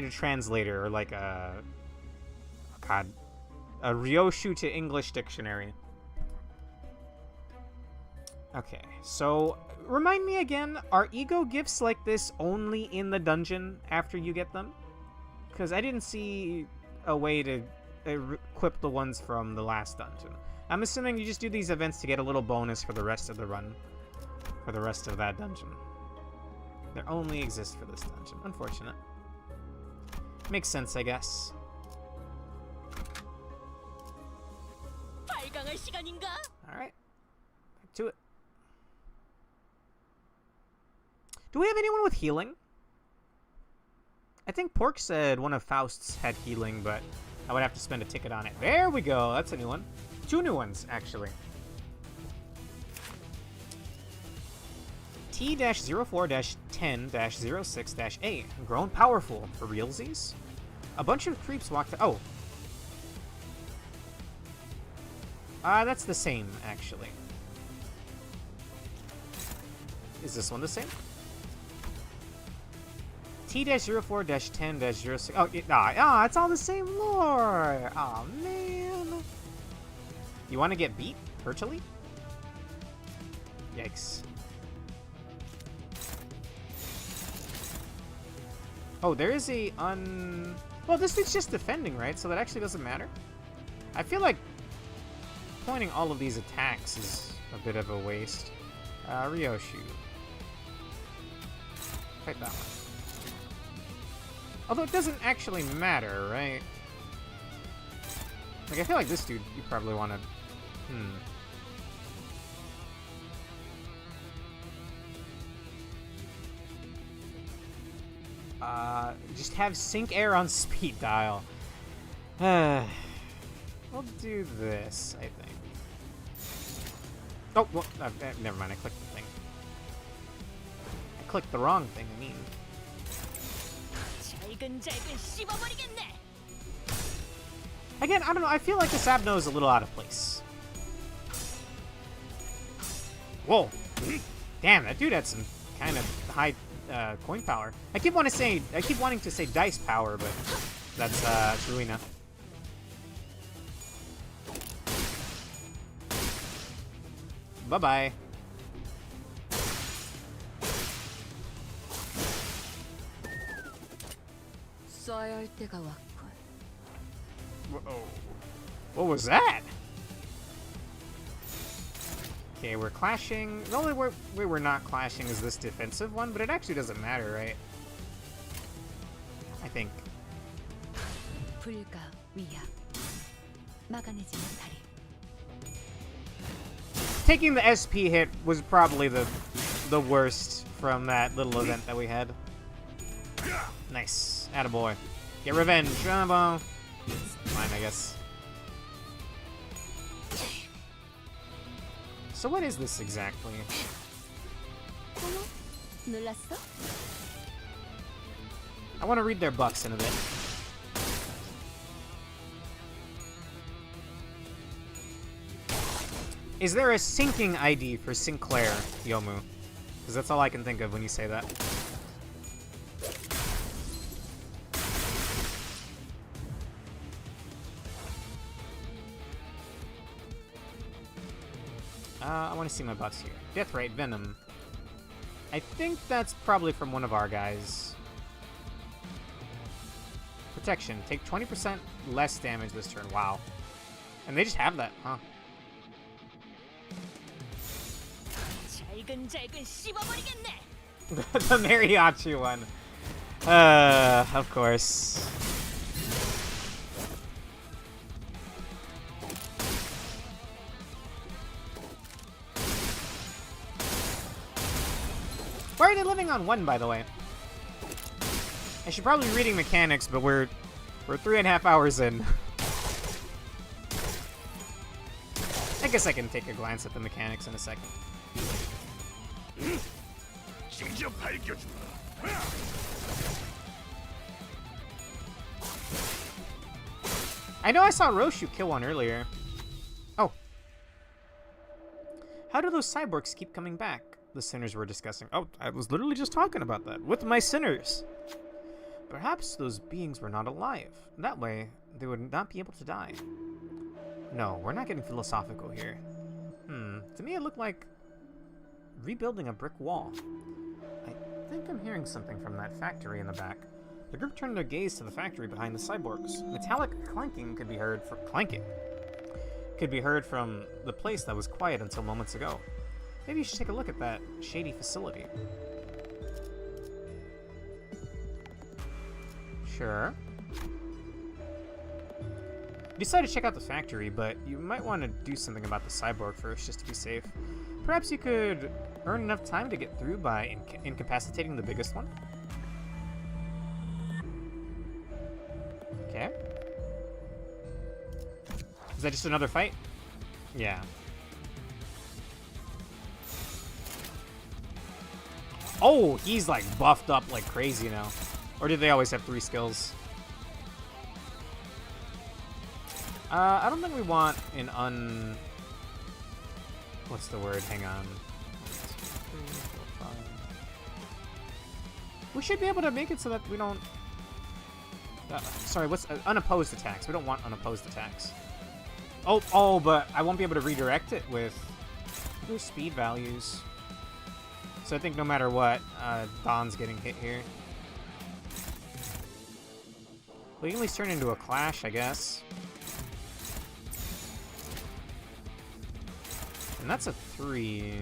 Speaker 2: translator, or like a Ryoshu to English dictionary. Okay, so remind me again, are ego gifts like this only in the dungeon after you get them? Because I didn't see a way to equip the ones from the last dungeon. I'm assuming you just do these events to get a little bonus for the rest of the run. For the rest of that dungeon. They only exist for this dungeon. Unfortunate. Makes sense, I guess. Alright. Back to it. Do we have anyone with healing? I think Pork said one of Faust's had healing, but I would have to spend a ticket on it. There we go. That's a new one. 2 new ones, actually. T-04-10-06-A. Grown powerful. For realsies? A bunch of creeps walked... Oh. That's the same, actually. Is this one the same? T-04-10-06... Oh, it's all the same lore! Aw, man. You want to get beat? Virtually? Yikes. Oh, there is a Well, this dude's just defending, right? So that actually doesn't matter. I feel like pointing all of these attacks is a bit of a waste. Ryoshu. Fight that one. Although it doesn't actually matter, right? Like, I feel like this dude, you probably want to... Just have sync air on speed dial. We'll do this, I think. Oh, well, never mind, I clicked the thing. I clicked the wrong thing, I mean. Again, I don't know, I feel like the Sabno is a little out of place. Whoa. Damn, that dude had some kind of high coin power. I keep wanting to say dice power, but that's Ruina. Bye-bye. Whoa. What was that? Okay, we're clashing. The only way we're not clashing is this defensive one, but it actually doesn't matter, right? I think. Taking the SP hit was probably the worst from that little event that we had. Nice. Attaboy. Get revenge. Fine, I guess. So what is this exactly?
Speaker 8: 어머, 놀랐어?
Speaker 2: I want to read their buffs in a bit. Is there a syncing ID for Sinclair, Yomu? Because that's all I can think of when you say that. I want to see my buffs here. Death rate, Venom. I think that's probably from one of our guys. Protection. Take 20% less damage this turn. Wow. And they just have that, huh? The mariachi one. Of course. Why are they living on one, by the way? I should probably be reading mechanics, but we're 3.5 hours in. I guess I can take a glance at the mechanics in a second. I know I saw Roshu kill one earlier. Oh. How do those cyborgs keep coming back? The sinners were discussing. Oh, I was literally just talking about that with my sinners. Perhaps those beings were not alive. That way, they would not be able to die. No, we're not getting philosophical here. To me it looked like rebuilding a brick wall. I think I'm hearing something from that factory in the back. The group turned their gaze to the factory behind the cyborgs. Metallic clanking could be heard from the place that was quiet until moments ago. Maybe you should take a look at that shady facility. Sure. You decided to check out the factory, but you might want to do something about the cyborg first, just to be safe. Perhaps you could earn enough time to get through by incapacitating the biggest one? Okay. Is that just another fight? Yeah. Oh, he's like buffed up like crazy now. Or did they always have 3 skills? I don't think we want an what's the word? Hang on. 1, 2, 3, 4, 5. We should be able to make it so that we don't... sorry, what's... unopposed attacks. We don't want unopposed attacks. Oh, but I won't be able to redirect it with their speed values. So I think no matter what, Don's getting hit here. We can at least turn into a clash, I guess. And that's a 3.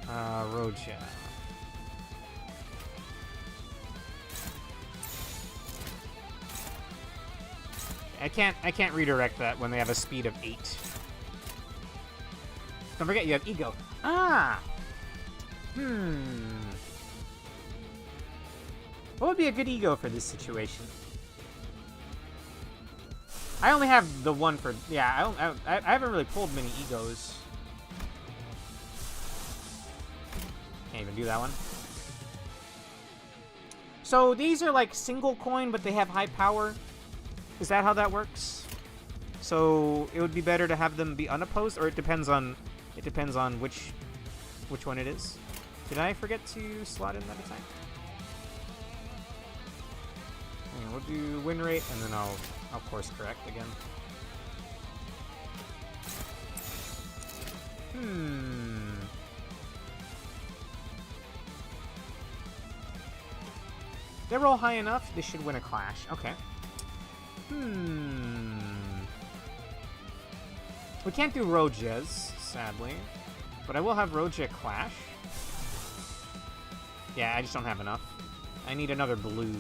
Speaker 2: Roja. I can't redirect that when they have a speed of 8. Don't forget you have ego. Ah! What would be a good ego for this situation? I only have the one for... Yeah, I haven't really pulled many egos. Can't even do that one. So these are like single coin, but they have high power. Is that how that works? So it would be better to have them be unopposed, or it depends on which one it is. Did I forget to slot in that attack? Hang on, we'll do win rate, and then I'll course correct again. They roll high enough, they should win a clash. Okay. We can't do Rojas, sadly. But I will have Roja clash. Yeah, I just don't have enough. I need another blue.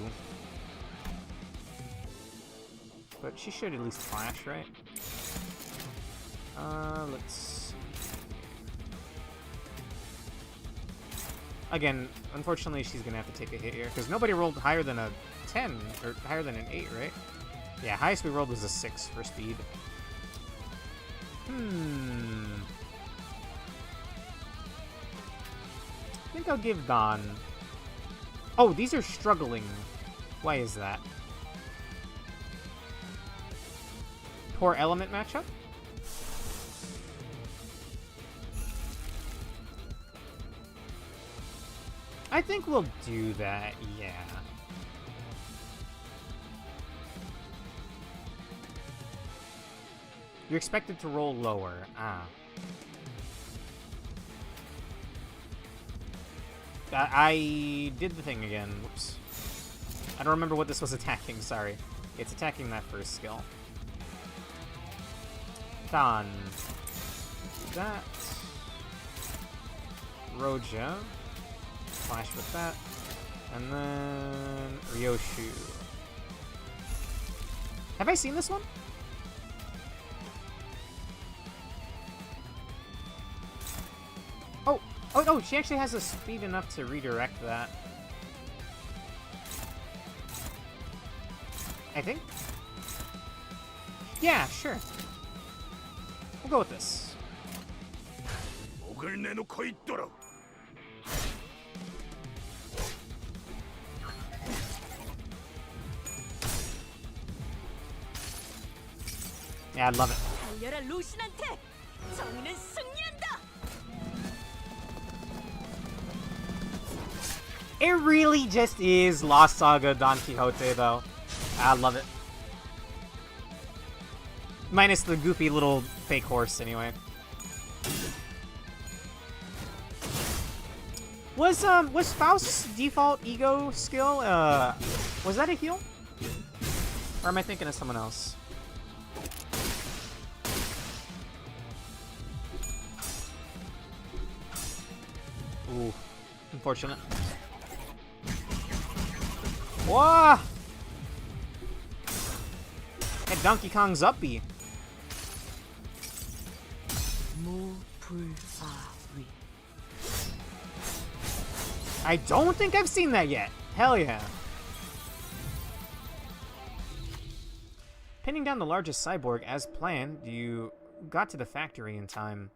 Speaker 2: But she should at least clash, right? Let's see. Again, unfortunately, she's gonna have to take a hit here because nobody rolled higher than a 10 or higher than an 8, right? Yeah, highest we rolled was a 6 for speed. I think I'll give Don. Oh, these are struggling. Why is that? Poor element matchup? I think we'll do that, yeah. You're expected to roll lower. Ah. I did the thing again. Whoops. I don't remember what this was attacking, sorry. It's attacking that first skill. Don. That. Roja. Flash with that. And then Ryoshu. Have I seen this one? Oh, she actually has the speed enough to redirect that. I think? Yeah, sure. We'll go with this. Yeah, I love it.
Speaker 14: 달려라 루신한테 정의는 승리한다.
Speaker 2: It really just is Lost Saga Don Quixote, though. I love it. Minus the goofy little fake horse, anyway. Was Faust's default ego skill, was that a heal? Or am I thinking of someone else? Ooh, unfortunate. Whoa! That Donkey Kong's uppy. I don't think I've seen that yet. Hell yeah. Pinning down the largest cyborg as planned, you got to the factory in time.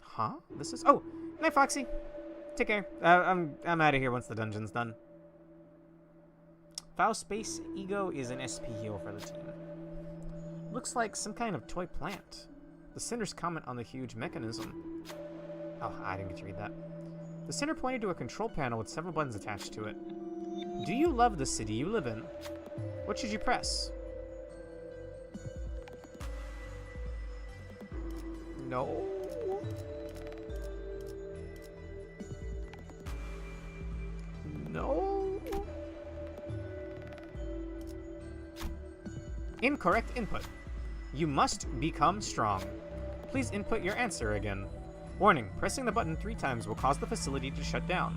Speaker 2: Huh? This is... Oh! Night, Foxy! Take care. I'm out of here once the dungeon's done. Faust Space Ego is an SP heal for the team. Looks like some kind of toy plant. The Cinder's comment on the huge mechanism. Oh, I didn't get to read that. The Cinder pointed to a control panel with several buttons attached to it. Do you love the city you live in? What should you press? No. No. Incorrect input. You must become strong. Please input your answer again. Warning, pressing the button 3 times will cause the facility to shut down.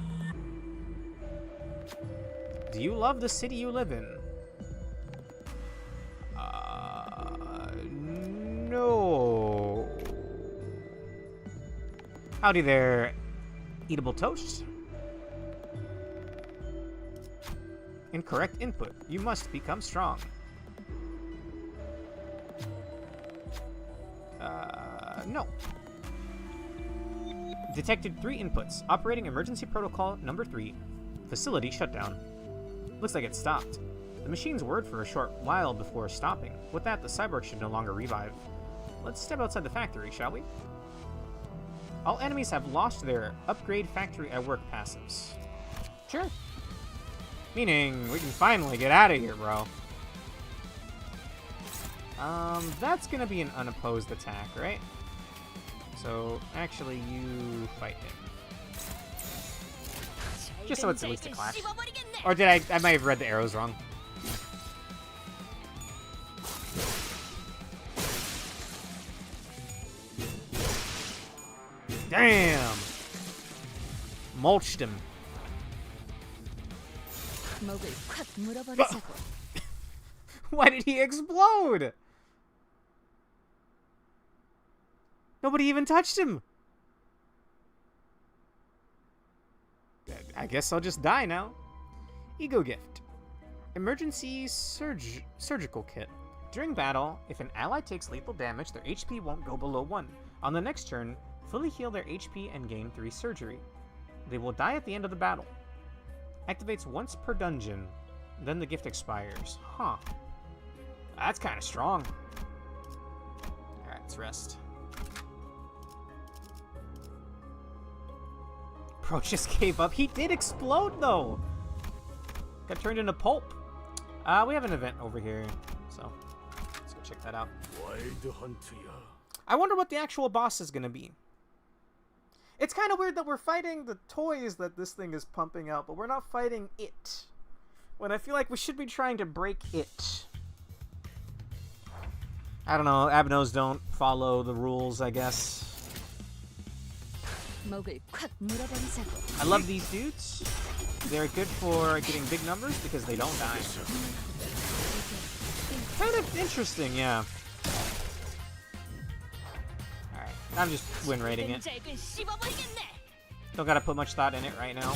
Speaker 2: Do you love the city you live in? No. Howdy there, eatable toast. Incorrect input. You must become strong. No. Detected 3 inputs. Operating emergency protocol number 3. Facility shutdown. Looks like it stopped. The machine's whirred for a short while before stopping. With that, the cyborg should no longer revive. Let's step outside the factory, shall we? All enemies have lost their upgrade factory at work passives. Sure. Meaning, we can finally get out of here, bro. That's gonna be an unopposed attack, right? So, actually, you fight him. Just so it's at least a clash. Or did I might have read the arrows wrong. Damn! Mulched him. Why did he explode? Nobody even touched him. I guess I'll just die now. Ego gift. Emergency surgical kit. During battle, if an ally takes lethal damage, their HP won't go below 1. On the next turn, fully heal their HP and gain 3 surgery. They will die at the end of the battle. Activates once per dungeon, then the gift expires. Huh. That's kind of strong. Alright, let's rest. Bro just gave up. He did explode, though. Got turned into pulp. We have an event over here, so let's go check that out. I wonder what the actual boss is going to be. It's kind of weird that we're fighting the toys that this thing is pumping out, but we're not fighting it. When I feel like we should be trying to break it. I don't know, Abnos don't follow the rules, I guess. I love these dudes. They're good for getting big numbers because they don't die. Kind of interesting, yeah. Alright, I'm just win rating it. Don't gotta put much thought in it right now.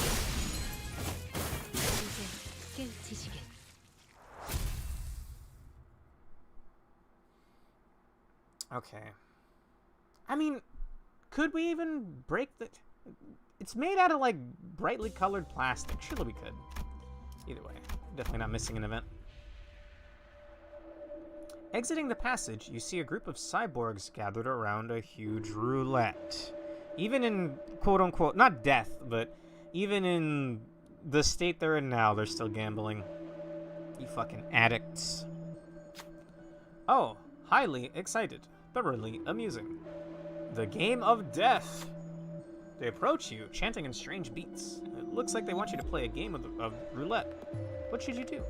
Speaker 2: Okay. I mean, could we even break the... It's made out of, like, brightly colored plastic. Surely we could. Either way, definitely not missing an event. Exiting the passage, you see a group of cyborgs gathered around a huge roulette. Even in, quote-unquote, not death, but even in the state they're in now, they're still gambling. You fucking addicts. Oh, highly excited. Thoroughly amusing. The game of death. They approach you, chanting in strange beats. It looks like they want you to play a game of roulette. What should you do?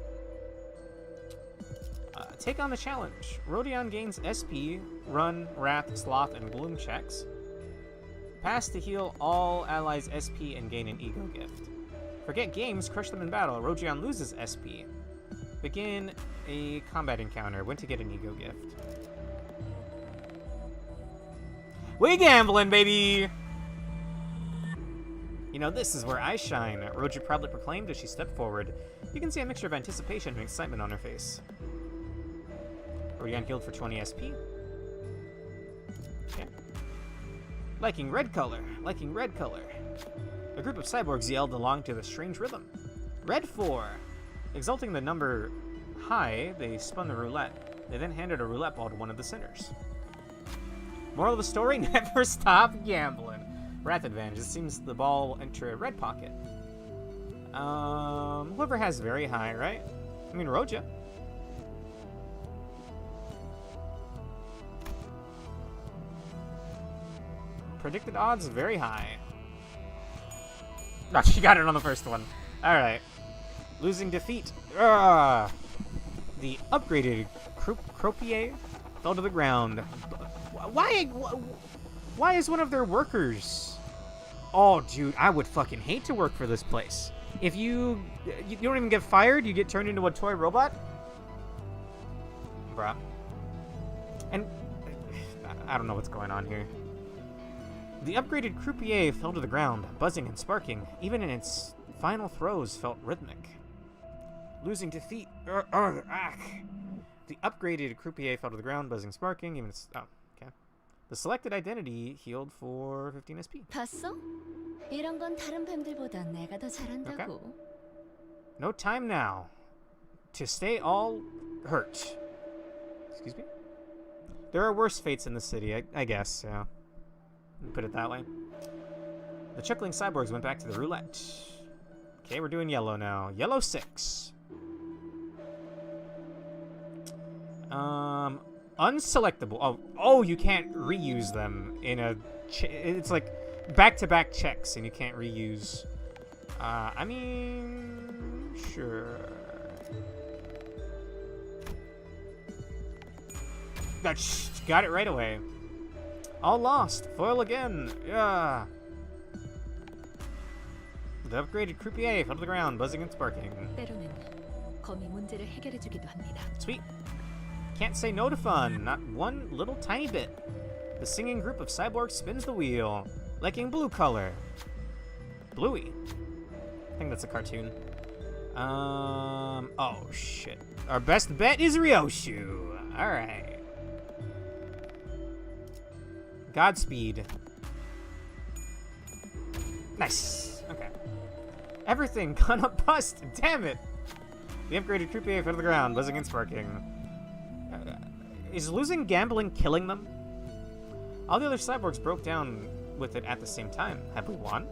Speaker 2: Take on the challenge. Rodion gains SP, Run, Wrath, Sloth, and Gloom checks. Pass to heal all allies' SP and gain an ego gift. Forget games, crush them in battle. Rodion loses SP. Begin a combat encounter. When to get an ego gift. We gambling, baby! You know, this is where I shine, Roja proudly proclaimed as she stepped forward. You can see a mixture of anticipation and excitement on her face. Rodion healed for 20 SP. Okay. Liking red color, liking red color. A group of cyborgs yelled along to the strange rhythm. Red 4! Exalting the number high, they spun the roulette. They then handed a roulette ball to one of the sinners. Moral of the story, never stop gambling. Wrath advantage. It seems the ball will enter a red pocket. Whoever has very high, right? I mean, Roja. Predicted odds very high. No, she got it on the first one. Alright. Losing defeat. The upgraded croupier fell to the ground. Why is one of their workers... Oh, dude, I would fucking hate to work for this place. If you don't even get fired, you get turned into a toy robot? Bruh. And... I don't know what's going on here. The upgraded croupier fell to the ground, buzzing and sparking. Even in its final throws felt rhythmic. Losing defeat. The upgraded croupier fell to the ground, buzzing, sparking. Even its... Oh, okay. The selected identity healed for 15 SP.
Speaker 8: 봤어? 이런 건 다른 뱀들보다 내가 더 잘한다고.
Speaker 2: Okay. No time now to stay all hurt. Excuse me? There are worse fates in the city, I guess, yeah. Put it that way. The chuckling cyborgs went back to the roulette. Okay, we're doing yellow now. Yellow 6. Unselectable. Oh, you can't reuse them in a... it's like back-to-back checks, and you can't reuse. I mean... Sure. Got it right away. All lost. Foil again. Yeah. The upgraded croupier fell to the ground, buzzing and sparking.
Speaker 1: 때로는 검이 문제를 해결해주기도 합니다.
Speaker 2: Sweet. Can't say no to fun. Not one little tiny bit. The singing group of cyborgs spins the wheel, liking blue color. Bluey. think that's a cartoon. Oh shit. Our best bet is Ryoshu. Alright. Godspeed. Nice. Okay. Everything gonna bust. Damn it. The upgraded croupier fell to the ground, buzzing and sparking. Is losing gambling killing them? All the other cyborgs broke down with it at the same time. Have we won?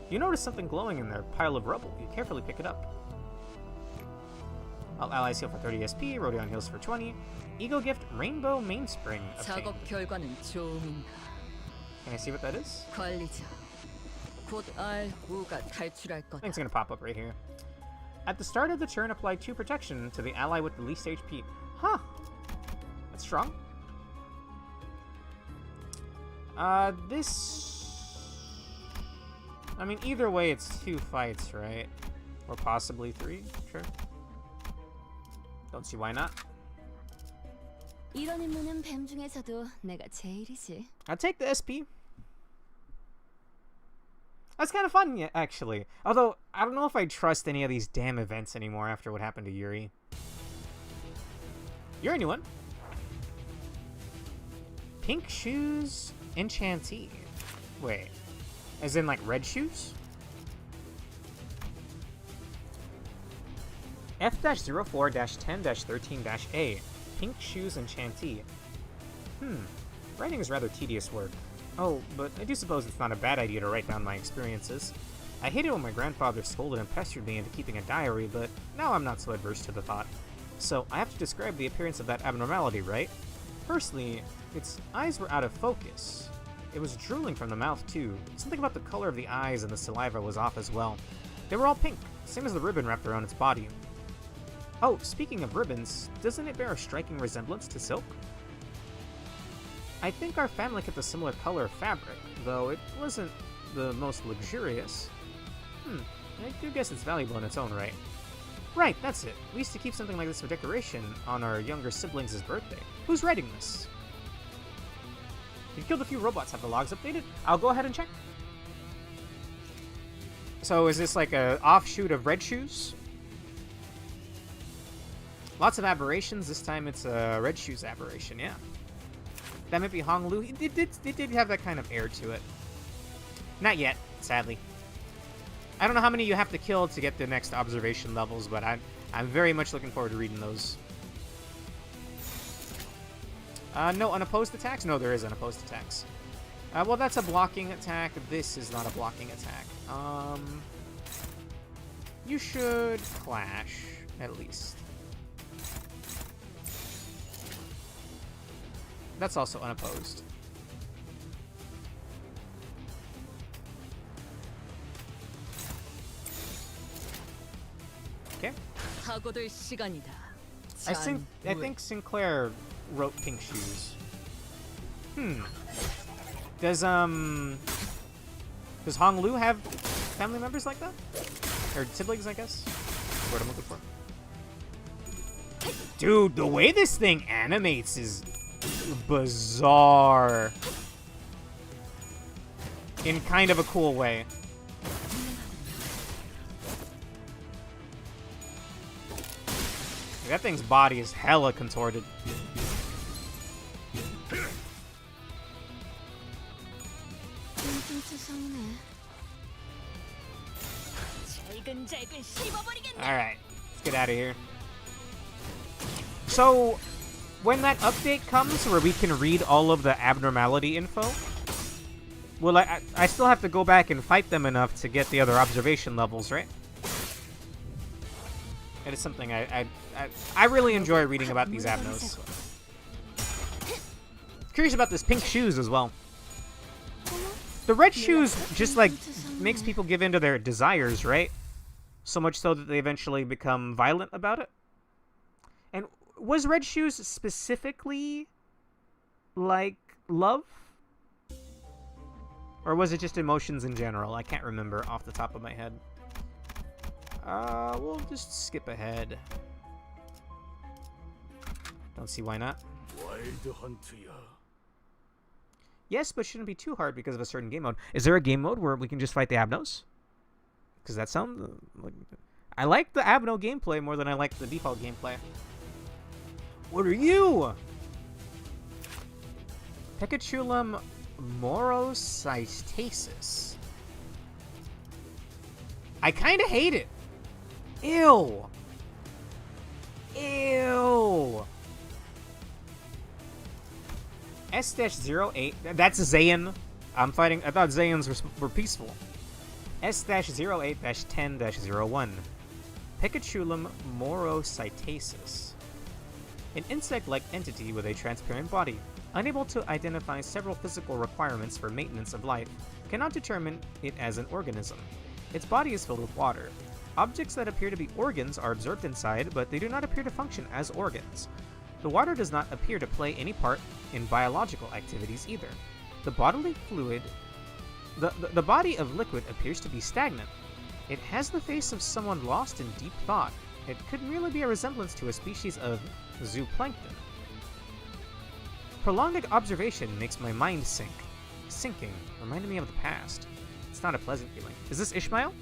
Speaker 2: You notice something glowing in their pile of rubble. You carefully pick it up. All allies heal for 30 SP. Rodion heals for 20. Ego gift Rainbow Mainspring obtained.
Speaker 3: 작업 결과는 좋은가?
Speaker 2: Can I see what that is?
Speaker 3: 관리자. 곧 우가 탈출할
Speaker 2: I
Speaker 3: 거다.
Speaker 2: think it's gonna pop up right here. At the start of the turn, apply 2 protection to the ally with the least HP. Huh. That's strong. I mean, either way, it's 2 fights, right? Or possibly 3, sure. Don't see why not.
Speaker 8: 이런 임무는 뱀 중에서도 내가 제일이지.
Speaker 2: I'll take the SP. That's kind of fun, yeah, actually. Although, I don't know if I trust any of these damn events anymore after what happened to Yuri. You're a new one. Pink shoes enchantee. Wait. As in, like, red shoes? F-04-10-13-A. Pink shoes enchantee. Writing is rather tedious work. Oh, but I do suppose it's not a bad idea to write down my experiences. I hated when my grandfather scolded and pestered me into keeping a diary, but now I'm not so adverse to the thought. So, I have to describe the appearance of that abnormality, right? Firstly, its eyes were out of focus. It was drooling from the mouth, too. Something about the color of the eyes and the saliva was off as well. They were all pink, same as the ribbon wrapped around its body. Oh, speaking of ribbons, doesn't it bear a striking resemblance to silk? I think our family kept a similar color fabric, though it wasn't the most luxurious. I do guess it's valuable in its own right. Right, that's it. We used to keep something like this for decoration on our younger siblings' birthday. Who's writing this? You killed a few robots. Have the logs updated? I'll go ahead and check. So is this like a offshoot of Red Shoes? Lots of aberrations. This time it's a Red Shoes aberration, yeah. That might be Hong Lu. It did have that kind of air to it. Not yet, sadly. I don't know how many you have to kill to get the next observation levels, but I'm very much looking forward to reading those. No unopposed attacks? No, there is unopposed attacks. Well, that's a blocking attack. This is not a blocking attack. You should clash, at least. That's also unopposed. Okay. I think Sinclair wrote Pink Shoes. Does Hong Lu have family members like that? Or siblings, I guess? That's what I'm looking for. Dude, the way this thing animates is bizarre. In kind of a cool way. That thing's body is hella contorted. Alright, let's get out of here. So, when that update comes where we can read all of the abnormality info, well, I still have to go back and fight them enough to get the other observation levels, right? It is something I really enjoy reading about these abnos. Curious about this Pink Shoes as well. The Red Shoes just, like, makes people give in to their desires, right? So much so that they eventually become violent about it. And was Red Shoes specifically, like, love? Or was it just emotions in general? I can't remember off the top of my head. We'll just skip ahead. Don't see why not. Yes, but shouldn't be too hard because of a certain game mode. Is there a game mode where we can just fight the Abnos? Because that sounds... I like the Abno gameplay more than I like the default gameplay. What are you? Picatulum morocytasis. I kind of hate it. Ew. Ew. S-08. That's Zayn. I'm fighting. I thought Zayans were peaceful. S-08-10-01. Picatulum morocytasis. An insect-like entity with a transparent body, unable to identify several physical requirements for maintenance of life, cannot determine it as an organism. Its body is filled with water. Objects that appear to be organs are observed inside, but they do not appear to function as organs. The water does not appear to play any part in biological activities either. The bodily fluid... The body of liquid appears to be stagnant. It has the face of someone lost in deep thought. It could merely be a resemblance to a species of zooplankton. Prolonged observation makes my mind sink. Sinking, reminding me of the past. It's not a pleasant feeling. Is this Ishmael?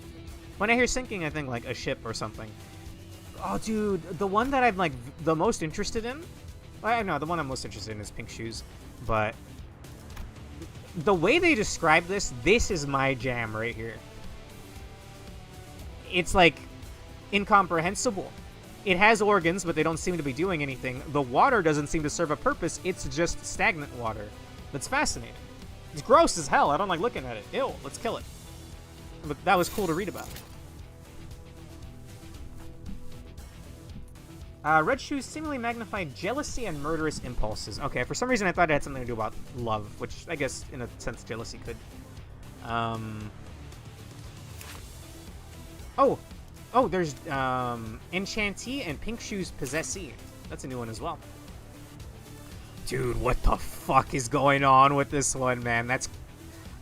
Speaker 2: When I hear sinking, I think like a ship or something. Oh, dude, the one that I'm like the most interested in? I know, the one I'm most interested in is Pink Shoes, but the way they describe this is my jam right here. It's like incomprehensible. It has organs, but they don't seem to be doing anything. The water doesn't seem to serve a purpose. It's just stagnant water. That's fascinating. It's gross as hell. I don't like looking at it. Ew, let's kill it. But that was cool to read about. Red Shoes seemingly magnified jealousy and murderous impulses. Okay, for some reason I thought it had something to do about love, which I guess in a sense jealousy could. Oh, there's Enchantee and Pink Shoes Possessee. That's a new one as well. Dude, what the fuck is going on with this one, man? That's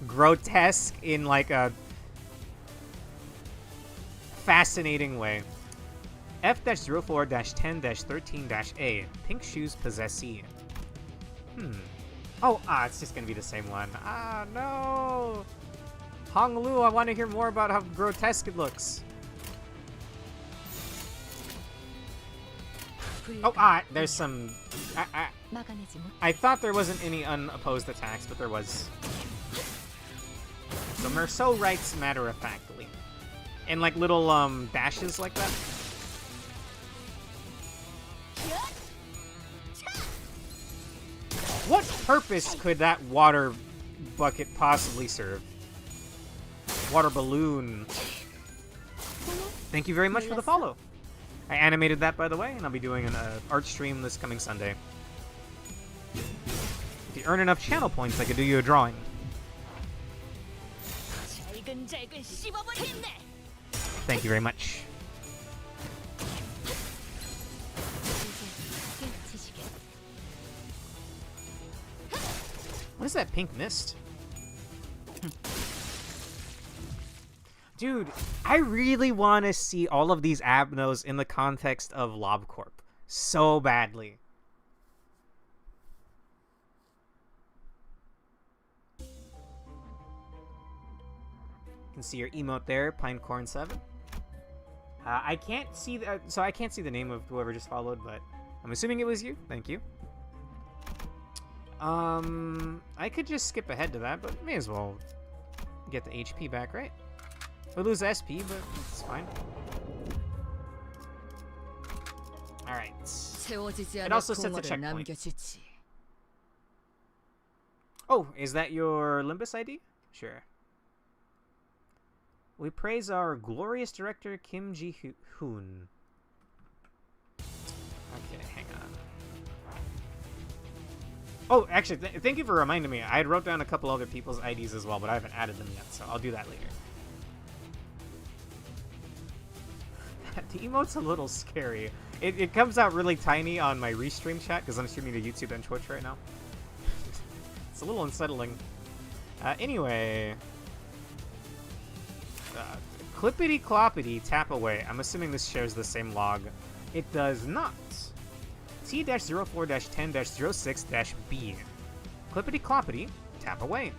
Speaker 2: grotesque in like a fascinating way. F-04-10-13-A. Pink Shoes Possessee. Oh, it's just gonna be the same one. Ah, no! Hong Lu, I want to hear more about how grotesque it looks. Oh, there's some... I thought there wasn't any unopposed attacks, but there was. So Merceau writes matter-of-factly. And like little dashes like that. What purpose could that water bucket possibly serve? Water balloon. Thank you very much for the follow. I animated that, by the way, and I'll be doing an art stream this coming Sunday. If you earn enough channel points, I could do you a drawing. Thank you very much. What is that pink mist? Dude, I really want to see all of these Abnos in the context of LobCorp so badly. You can see your emote there, Pinecorn7. I can't see the, so I can't see the name of whoever just followed, but I'm assuming it was you. Thank you. I could just skip ahead to that, but may as well get the HP back, right? We'll lose SP, but it's fine. Alright. It also sets a checkpoint. Oh, is that your Limbus ID? Sure. We praise our glorious director, Kim Ji-hoon. Okay, hang on. Oh, actually, thank you for reminding me. I had wrote down a couple other people's IDs as well, but I haven't added them yet, so I'll do that later. The emote's a little scary. It comes out really tiny on my restream chat, because I'm streaming to YouTube and Twitch right now. It's a little unsettling. Anyway... Clippity Cloppity Tap Away. I'm assuming this shares the same log. It does not. T-04-10-06-B. Clippity Cloppity Tap Away.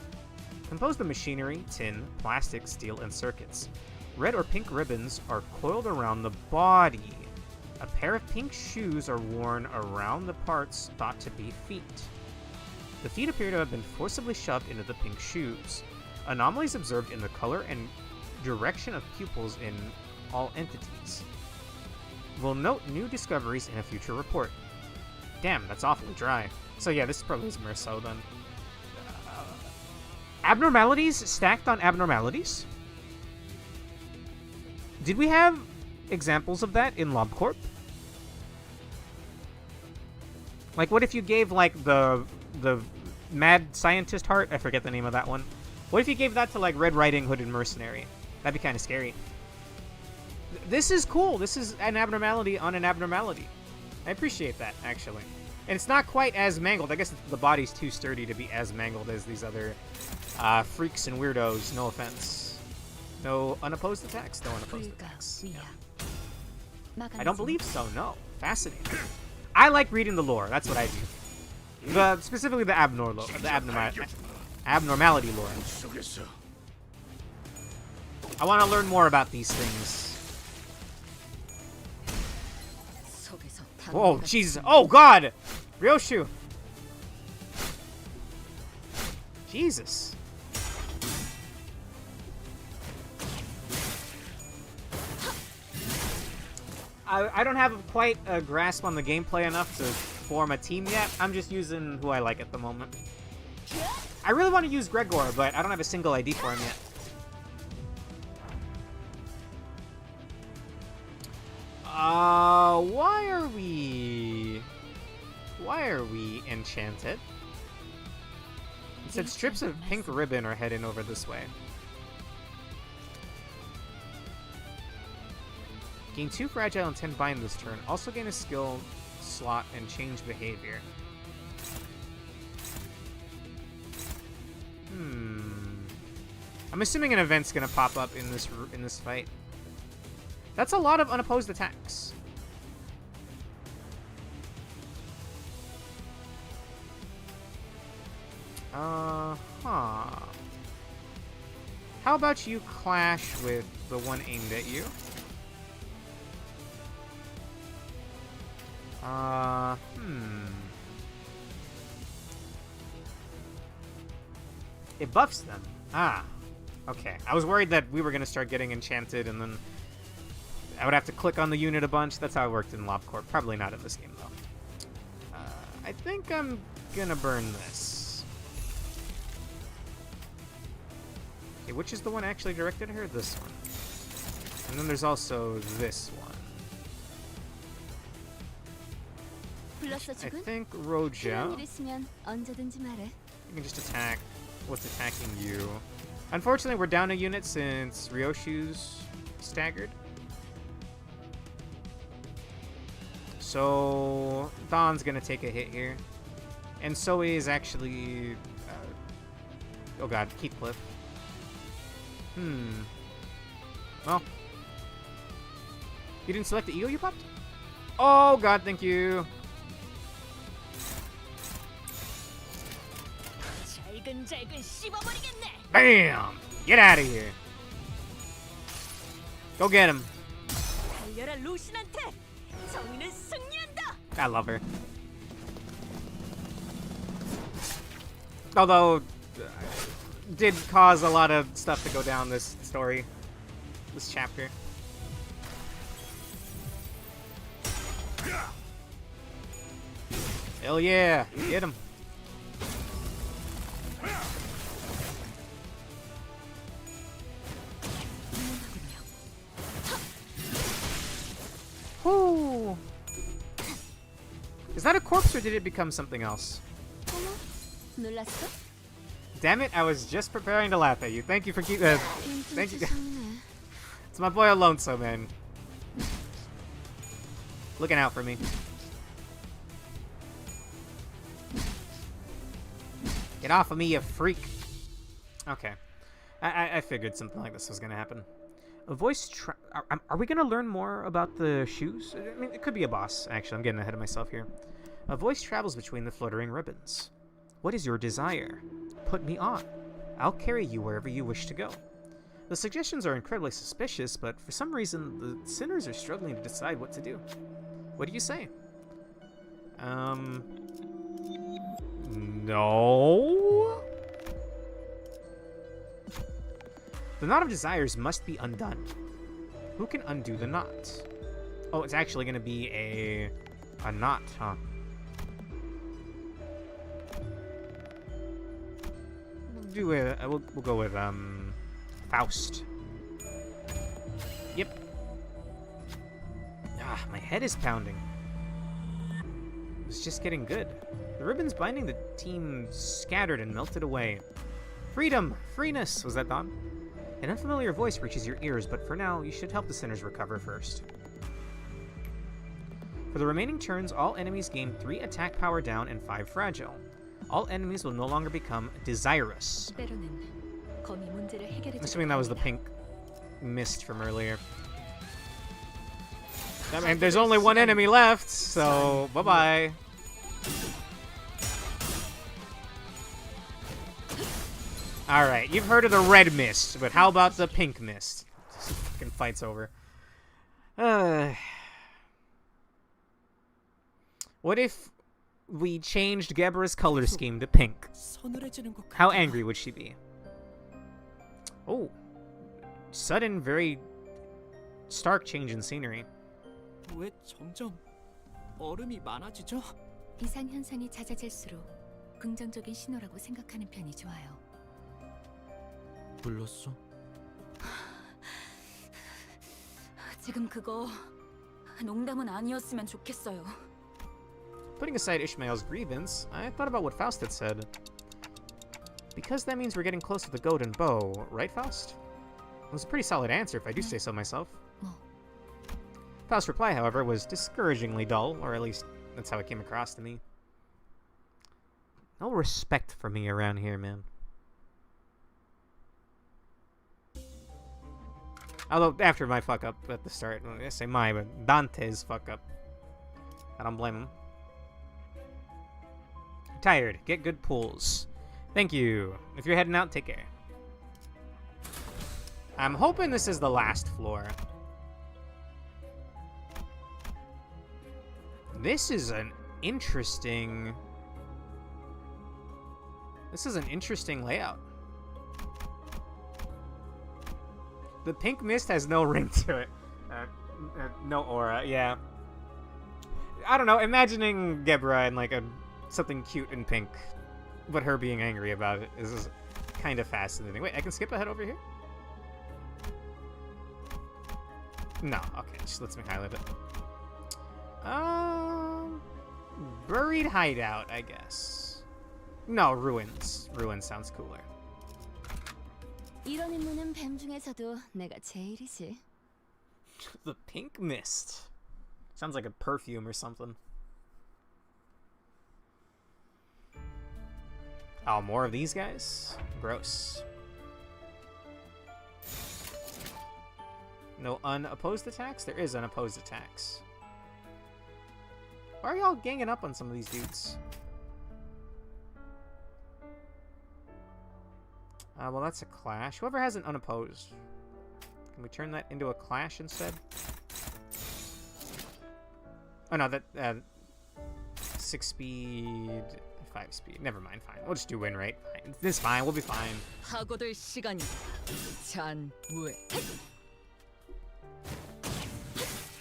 Speaker 2: Composed of machinery, tin, plastic, steel, and circuits. red or pink ribbons are coiled around the body. A pair of pink shoes are worn around the parts thought to be feet. The feet appear to have been forcibly shoved into the pink shoes. Anomalies observed in the color and direction of pupils in all entities. We'll note new discoveries in a future report. Damn, that's awfully dry. So yeah, this is probably Merceau then. Abnormalities stacked on abnormalities? Did we have examples of that in LobCorp? Like, what if you gave, like, the mad scientist heart? I forget the name of that one. What if you gave that to, like, Red Riding Hood and Mercenary? That'd be kind of scary. This is cool. This is an abnormality on an abnormality. I appreciate that, actually. And it's not quite as mangled. I guess the body's too sturdy to be as mangled as these other freaks and weirdos. No offense. No unopposed attacks. No unopposed attacks. Yeah. I don't believe so, no. Fascinating. I like reading the lore. That's what I do. Specifically the abnormality lore. I want to learn more about these things. Whoa, Jesus. Oh, God! Ryoshu! Jesus. I don't have quite a grasp on the gameplay enough to form a team yet. I'm just using who I like at the moment. I really want to use Gregor, but I don't have a single ID for him yet. Why are we enchanted? It said strips of pink ribbon are heading over this way. Gain 2 fragile and 10 bind this turn. Also gain a skill slot and change behavior. I'm assuming an event's gonna pop up in this fight. That's a lot of unopposed attacks. How about you clash with the one aimed at you? It buffs them. Okay. I was worried that we were going to start getting enchanted and then I would have to click on the unit a bunch. That's how it worked in LobCorp. Probably not in this game, though. I think I'm going to burn this. Okay, which is the one actually directed at her? This one. And then there's also this one. I think Roja. You can just attack what's attacking you. Unfortunately, we're down a unit since Ryoshu's staggered. So Don's gonna take a hit here. And so is actually... oh god, Heathcliff. Well. You didn't select the ego you popped? Oh god, thank you. Bam! Get out of here. Go get him. I love her. Although, did cause a lot of stuff to go down this story, this chapter. Hell yeah, get him. Whoo! Is that a corpse or did it become something else? Damn it, I was just preparing to laugh at you. Thank you for keeping thank you. It's my boy Alonso, man. Looking out for me. Get off of me, you freak. Okay. I figured something like this was gonna happen. A voice are we gonna learn more about the shoes? I mean, it could be a boss, actually. I'm getting ahead of myself here. A voice travels between the fluttering ribbons. What is your desire? Put me on. I'll carry you wherever you wish to go. The suggestions are incredibly suspicious, but for some reason, the sinners are struggling to decide what to do. What do you say? No? The Knot of Desires must be undone. Who can undo the knot? Oh, it's actually going to be a knot, huh? We'll go with Faust. Yep. Ah, my head is pounding. It's just getting good. The ribbons binding the team scattered and melted away. Freedom! Freeness! Was that Don? An unfamiliar voice reaches your ears, but for now, you should help the sinners recover first. For the remaining turns, all enemies gain 3 attack power down and 5 fragile. All enemies will no longer become desirous. I'm assuming that was the pink mist from earlier. I mean, there's only one enemy left, so bye-bye. Alright, you've heard of the red mist, but how about the pink mist? This fucking fight's over. What if we changed Gebra's color scheme to pink? How angry would she be? Oh. Sudden, very stark change in scenery.
Speaker 18: 왜 점점 얼음이 많아지죠?
Speaker 1: 이상 현상이 잦아질수록 긍정적인 신호라고 생각하는 편이 좋아요.
Speaker 13: 불렀어?
Speaker 3: 지금 그거 농담은 아니었으면 좋겠어요.
Speaker 2: Putting aside Ishmael's grievance, I thought about what Faust had said. Because that means we're getting close to the goat and bow, right, Faust? It was a pretty solid answer, if I do say so myself. Faust's reply, however, was discouragingly dull, or at least that's how it came across to me. No respect for me around here, man. Although, after my fuck-up at the start, I say my, but Dante's fuck-up. I don't blame him. Tired. Get good pulls. Thank you. If you're heading out, take care. I'm hoping this is the last floor. This is an interesting... This is an interesting layout. The pink mist has no ring to it. No aura, yeah. I don't know, imagining Gebra in like something cute in pink, but her being angry about it is kind of fascinating. Wait, I can skip ahead over here? No, okay, just lets me highlight it. Buried hideout, I guess. No, ruins. Ruins sounds cooler.
Speaker 8: 이런 임무는 뱀 중에서도 내가 제일이지.
Speaker 2: The pink mist. Sounds like a perfume or something. Oh, more of these guys? Gross. No unopposed attacks? There is unopposed attacks. Why are y'all ganging up on some of these dudes? Well, that's a clash. Whoever has an unopposed. Can we turn that into a clash instead? Oh, no, that... 6 speed... 5 speed. Never mind, fine. We'll just do win rate. Fine. This is fine. We'll be fine.
Speaker 3: 하고들 시간이 잔무에.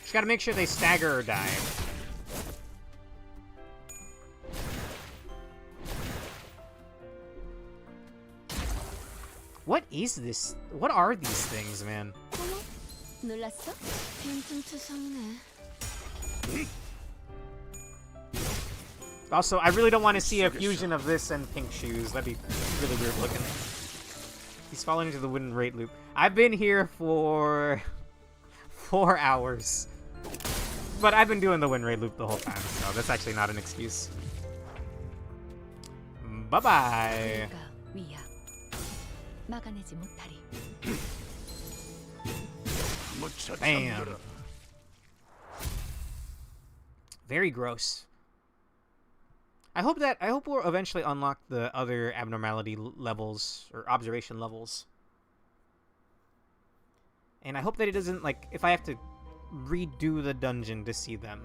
Speaker 2: Just gotta make sure they stagger or die. What is this? What are these things, man?
Speaker 8: 놀랐어? 빈틈투성이네.
Speaker 2: Also, I really don't want to see a fusion of this and pink shoes. That'd be really weird looking. He's falling into the wooden rate loop. I've been here for 4 hours. But I've been doing the win rate loop the whole time, so that's actually not an excuse. Bye-bye.
Speaker 1: 막아내지 못하리.
Speaker 2: Bam. Very gross. I hope we'll eventually unlock the other abnormality levels or observation levels. And I hope that it doesn't, like, if I have to redo the dungeon to see them,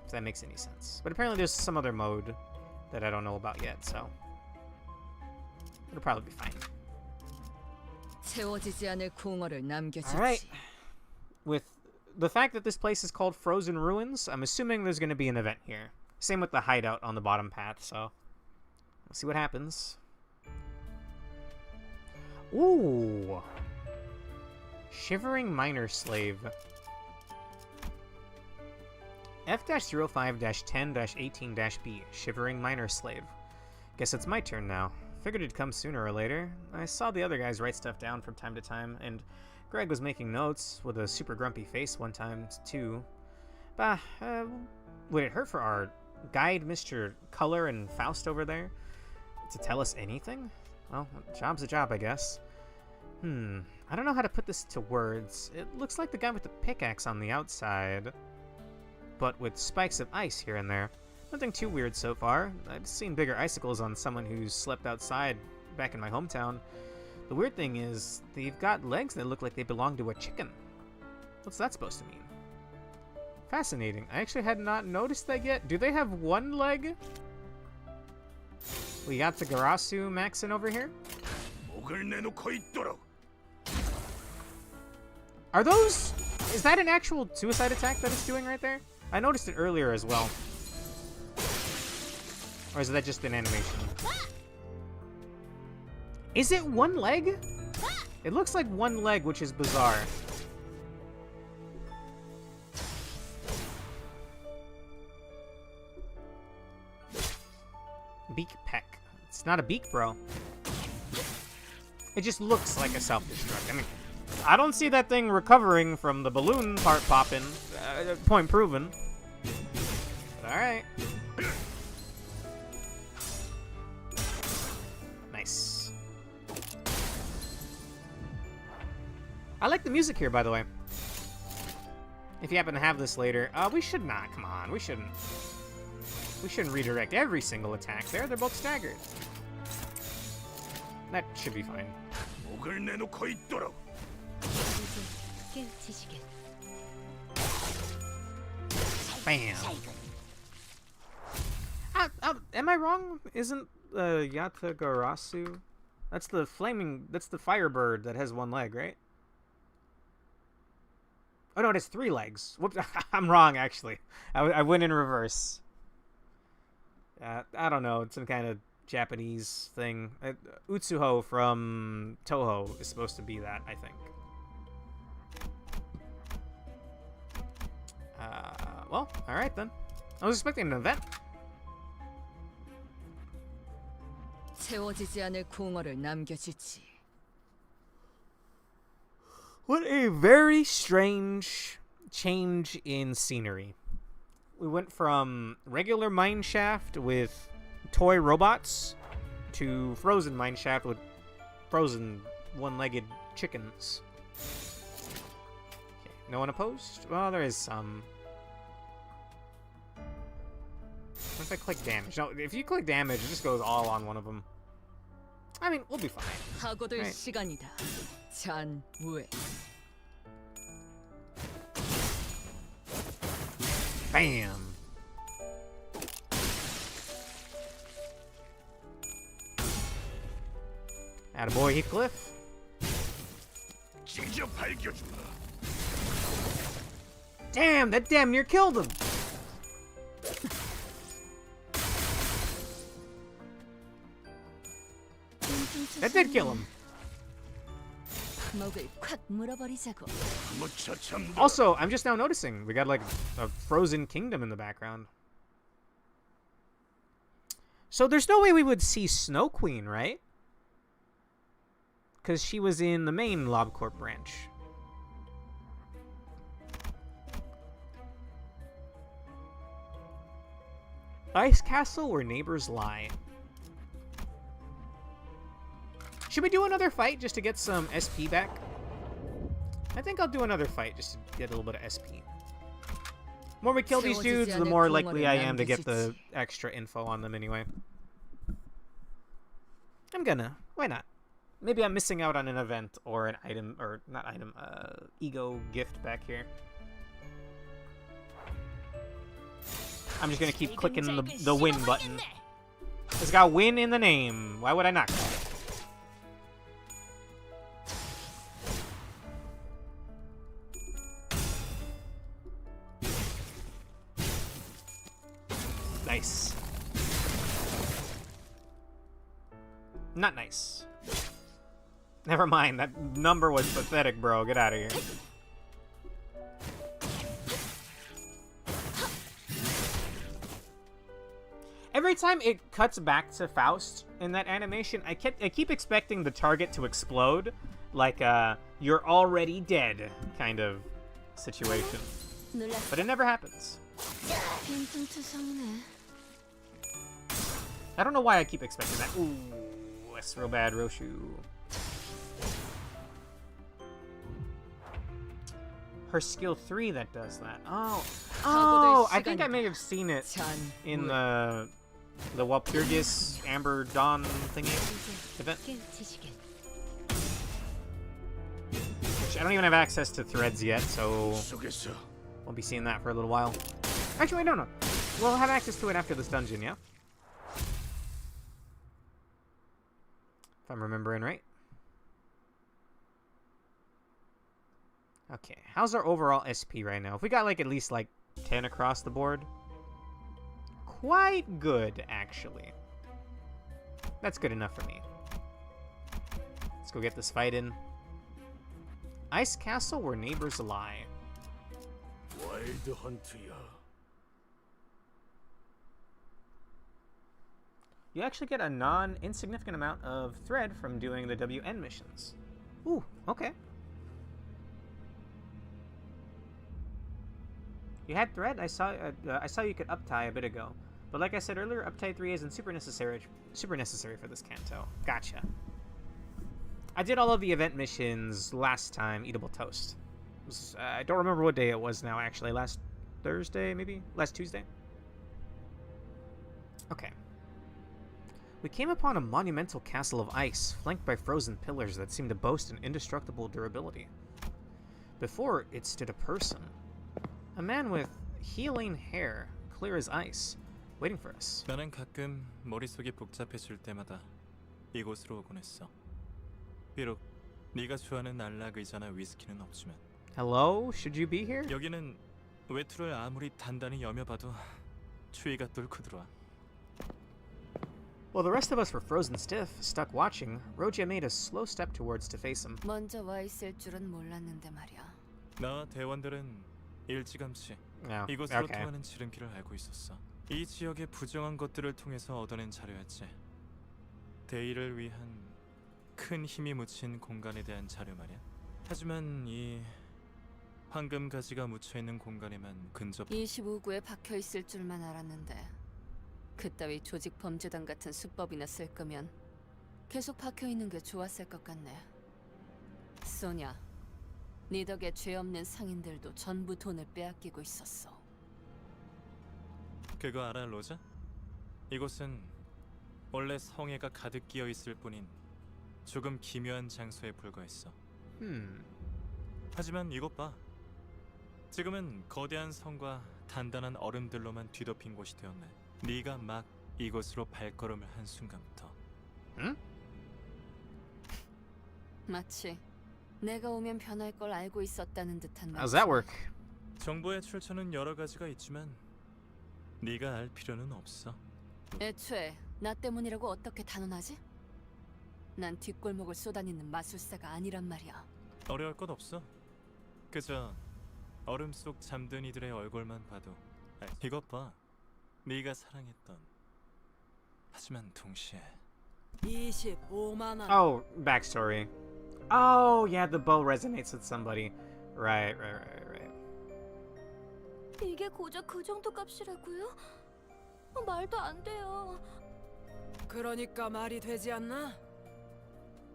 Speaker 2: if that makes any sense. But apparently there's some other mode that I don't know about yet, so it'll probably be fine.
Speaker 3: 채워지지 않을 공허를 남겨주지.
Speaker 2: Alright. With the fact that this place is called Frozen Ruins, I'm assuming there's going to be an event here. Same with the hideout on the bottom path, so we'll see what happens. Ooh. Shivering Miner Slave. F-05-10-18-B. Shivering Miner Slave. Guess it's my turn now. Figured it'd come sooner or later. I saw the other guys write stuff down from time to time, and Greg was making notes with a super grumpy face one time, too. Bah, would it hurt for our guide, Mr. Color and Faust over there, to tell us anything? Well, a job's a job, I guess. I don't know how to put this to words. It looks like the guy with the pickaxe on the outside, but with spikes of ice here and there. Nothing too weird so far. I've seen bigger icicles on someone who's slept outside back in my hometown. The weird thing is, they've got legs that look like they belong to a chicken. What's that supposed to mean? Fascinating. I actually had not noticed that yet. Do they have one leg? We got the Garasu Maxin over here. Are those... Is that an actual suicide attack that it's doing right there? I noticed it earlier as well. Or is that just an animation? Is it one leg? It looks like one leg, which is bizarre. Beak peck. It's not a beak, bro. It just looks like a self-destruct. I mean, I don't see that thing recovering from the balloon part popping. Point proven. But alright. Nice. I like the music here, by the way. If you happen to have this later. We should not. Come on. We shouldn't. We shouldn't redirect every single attack there. They're both staggered. That should be fine. Bam. Am I wrong? Isn't Yatagarasu? That's the flaming. That's the firebird that has one leg, right? Oh no, it has 3 legs. Whoops, I'm wrong actually. I went in reverse. I don't know. It's some kind of Japanese thing. Utsuho from Toho is supposed to be that, I think. Well, alright then. I was expecting an event.
Speaker 3: 채워지지 않을 공허를 남겨주지.
Speaker 2: What a very strange change in scenery. We went from regular mineshaft with toy robots to frozen mineshaft with frozen one-legged chickens. Okay, no one opposed? Well, there is some. What if I click damage? No, if you click damage, it just goes all on one of them. I mean, we'll be fine.
Speaker 3: 하고들
Speaker 2: Right.
Speaker 3: 시간이다. 잔무에.
Speaker 2: Bam! Attaboy, Heathcliff. Damn, that damn near killed him! That did kill him.
Speaker 1: 목을 콱 물어버리자고.
Speaker 2: Also, I'm just now noticing we got like a frozen kingdom in the background. So there's no way we would see Snow Queen, right? Because she was in the main LobCorp branch. Ice Castle where neighbors lie. Should we do another fight just to get some SP back? I think I'll do another fight just to get a little bit of SP. The more we kill these dudes, the more likely I am to get the extra info on them anyway. I'm gonna. Why not? maybe I'm missing out on an event or an item, or not item, ego gift back here. I'm just gonna keep clicking the win button. It's got win in the name. Why would I not? Nice. Not nice. Never mind, that number was pathetic, bro. Get out of here. Every time it cuts back to Faust in that animation, I keep expecting the target to explode, like you're already dead kind of situation. But it never happens. I don't know why I keep expecting that. Ooh, that's real bad, Roshu. Her skill 3 that does that. Oh, I think I may have seen it in the Walpurgis Amber Dawn thingy event. Which I don't even have access to threads yet, so won't be seeing that for a little while. Actually, I don't know. We'll have access to it after this dungeon, yeah? If I'm remembering right. Okay, how's our overall SP right now? If we got like at least like 10 across the board. Quite good, actually. That's good enough for me. Let's go get this fight in. Ice Castle where neighbors lie.
Speaker 17: 와일드 헌트야.
Speaker 2: You actually get a non-insignificant amount of thread from doing the WN missions. Ooh, okay. You had thread? I saw you could uptie a bit ago. But like I said earlier, uptie 3 isn't super necessary for this Canto. Gotcha. I did all of the event missions last time, Eatable Toast. I don't remember what day it was now, actually. Last Thursday, maybe? Last Tuesday? Okay. We came upon a monumental castle of ice, flanked by frozen pillars that seemed to boast an indestructible durability. Before it stood a person. A man with healing hair, clear as ice, waiting for us.
Speaker 6: 나는 가끔 머릿속이 복잡해질 때마다 이곳으로 오곤 했어. 비록 네가 좋아하는 안락 의자나 위스키는 없지만.
Speaker 2: Hello? Should you be here?
Speaker 6: 여기는 외투를 아무리 단단히 여며봐도 추위가 뚫고 들어와.
Speaker 2: While the rest of us were frozen stiff, stuck watching, Roja made a slow step towards to face him.
Speaker 8: 먼저 와 있을 줄은 몰랐는데 말이야.
Speaker 6: 나와 대원들은 일찌감치
Speaker 2: No.
Speaker 6: 이곳으로
Speaker 2: Okay.
Speaker 6: 통하는 지름길을 알고 있었어. 이 지역의 부정한 것들을 통해서 얻어낸 자료였지. 대의를 위한 큰 힘이 묻힌 공간에 대한 자료 말이야. 하지만 이 황금 가지가 묻혀 있는 공간에만 근접
Speaker 8: 25구에 박혀 있을 줄만 알았는데 그따위 조직 범죄단 같은 수법이나 쓸 거면 계속 박혀 있는 게 좋았을 것 같네. 소냐, 네 덕에 죄 없는 상인들도 전부 돈을 빼앗기고 있었어.
Speaker 6: 그거 알아, 로자? 이곳은 원래 성애가 가득 끼어 있을 뿐인 조금 기묘한 장소에 불과했어. 하지만 이것 봐. 지금은 거대한 성과 단단한 얼음들로만 뒤덮인 곳이 되었네. 네가 막 이곳으로 발걸음을 한 순간부터.
Speaker 2: 응?
Speaker 8: 마치 내가 오면 변할 걸 알고 있었다는 듯한 말.
Speaker 2: How's that work?
Speaker 6: 정보의 출처는 여러 가지가 있지만 네가 알 필요는 없어.
Speaker 8: 애초에 나 때문이라고 어떻게 단언하지? 난 뒷골목을 쏘다니는 마술사가 아니란 말이야.
Speaker 6: 어려울 것 없어. 그저 얼음 속 잠든 이들의 얼굴만 봐도 이것 봐. 네가 사랑했던. 하지만 동시에
Speaker 7: 25만 원.
Speaker 2: Oh, backstory. Oh, yeah, the bow resonates with somebody. Right.
Speaker 10: 이게 고작 그 정도 값이라고요? 말도 안 돼요.
Speaker 7: 그러니까 말이 되지 않나?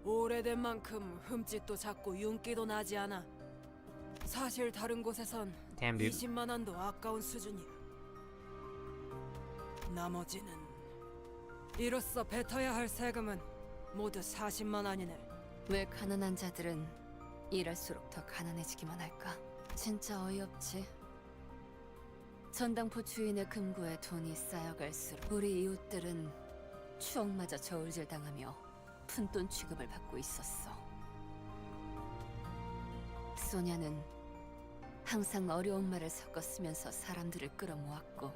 Speaker 7: 오래된 만큼 흠집도 작고 윤기도 나지 않아. 사실 다른 곳에선
Speaker 2: Damn, dude.
Speaker 7: 20만 원도 아까운 수준이야. 나머지는 이로써 뱉어야 할 세금은 모두 40만 원이네.
Speaker 8: 왜 가난한 자들은 일할수록 더 가난해지기만 할까? 진짜 어이없지. 전당포 주인의 금고에 돈이 쌓여갈수록 우리 이웃들은 추억마저 저울질 당하며 푼돈 취급을 받고 있었어. 소냐는 항상 어려운 말을 섞어 쓰면서 사람들을 끌어모았고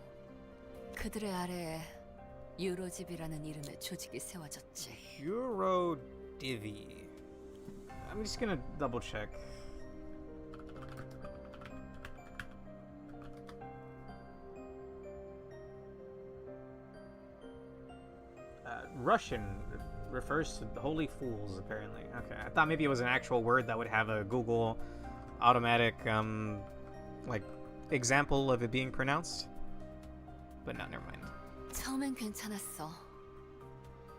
Speaker 8: 그들의 아래에 유로집이라는 이름의 조직이 세워졌지.
Speaker 2: Euro Divvy. I'm just gonna double check. Russian refers to the holy fools, apparently. Okay, I thought maybe it was an actual word that would have a Google automatic, like, example of it being pronounced. But no, never mind.
Speaker 8: 처음엔 괜찮았어.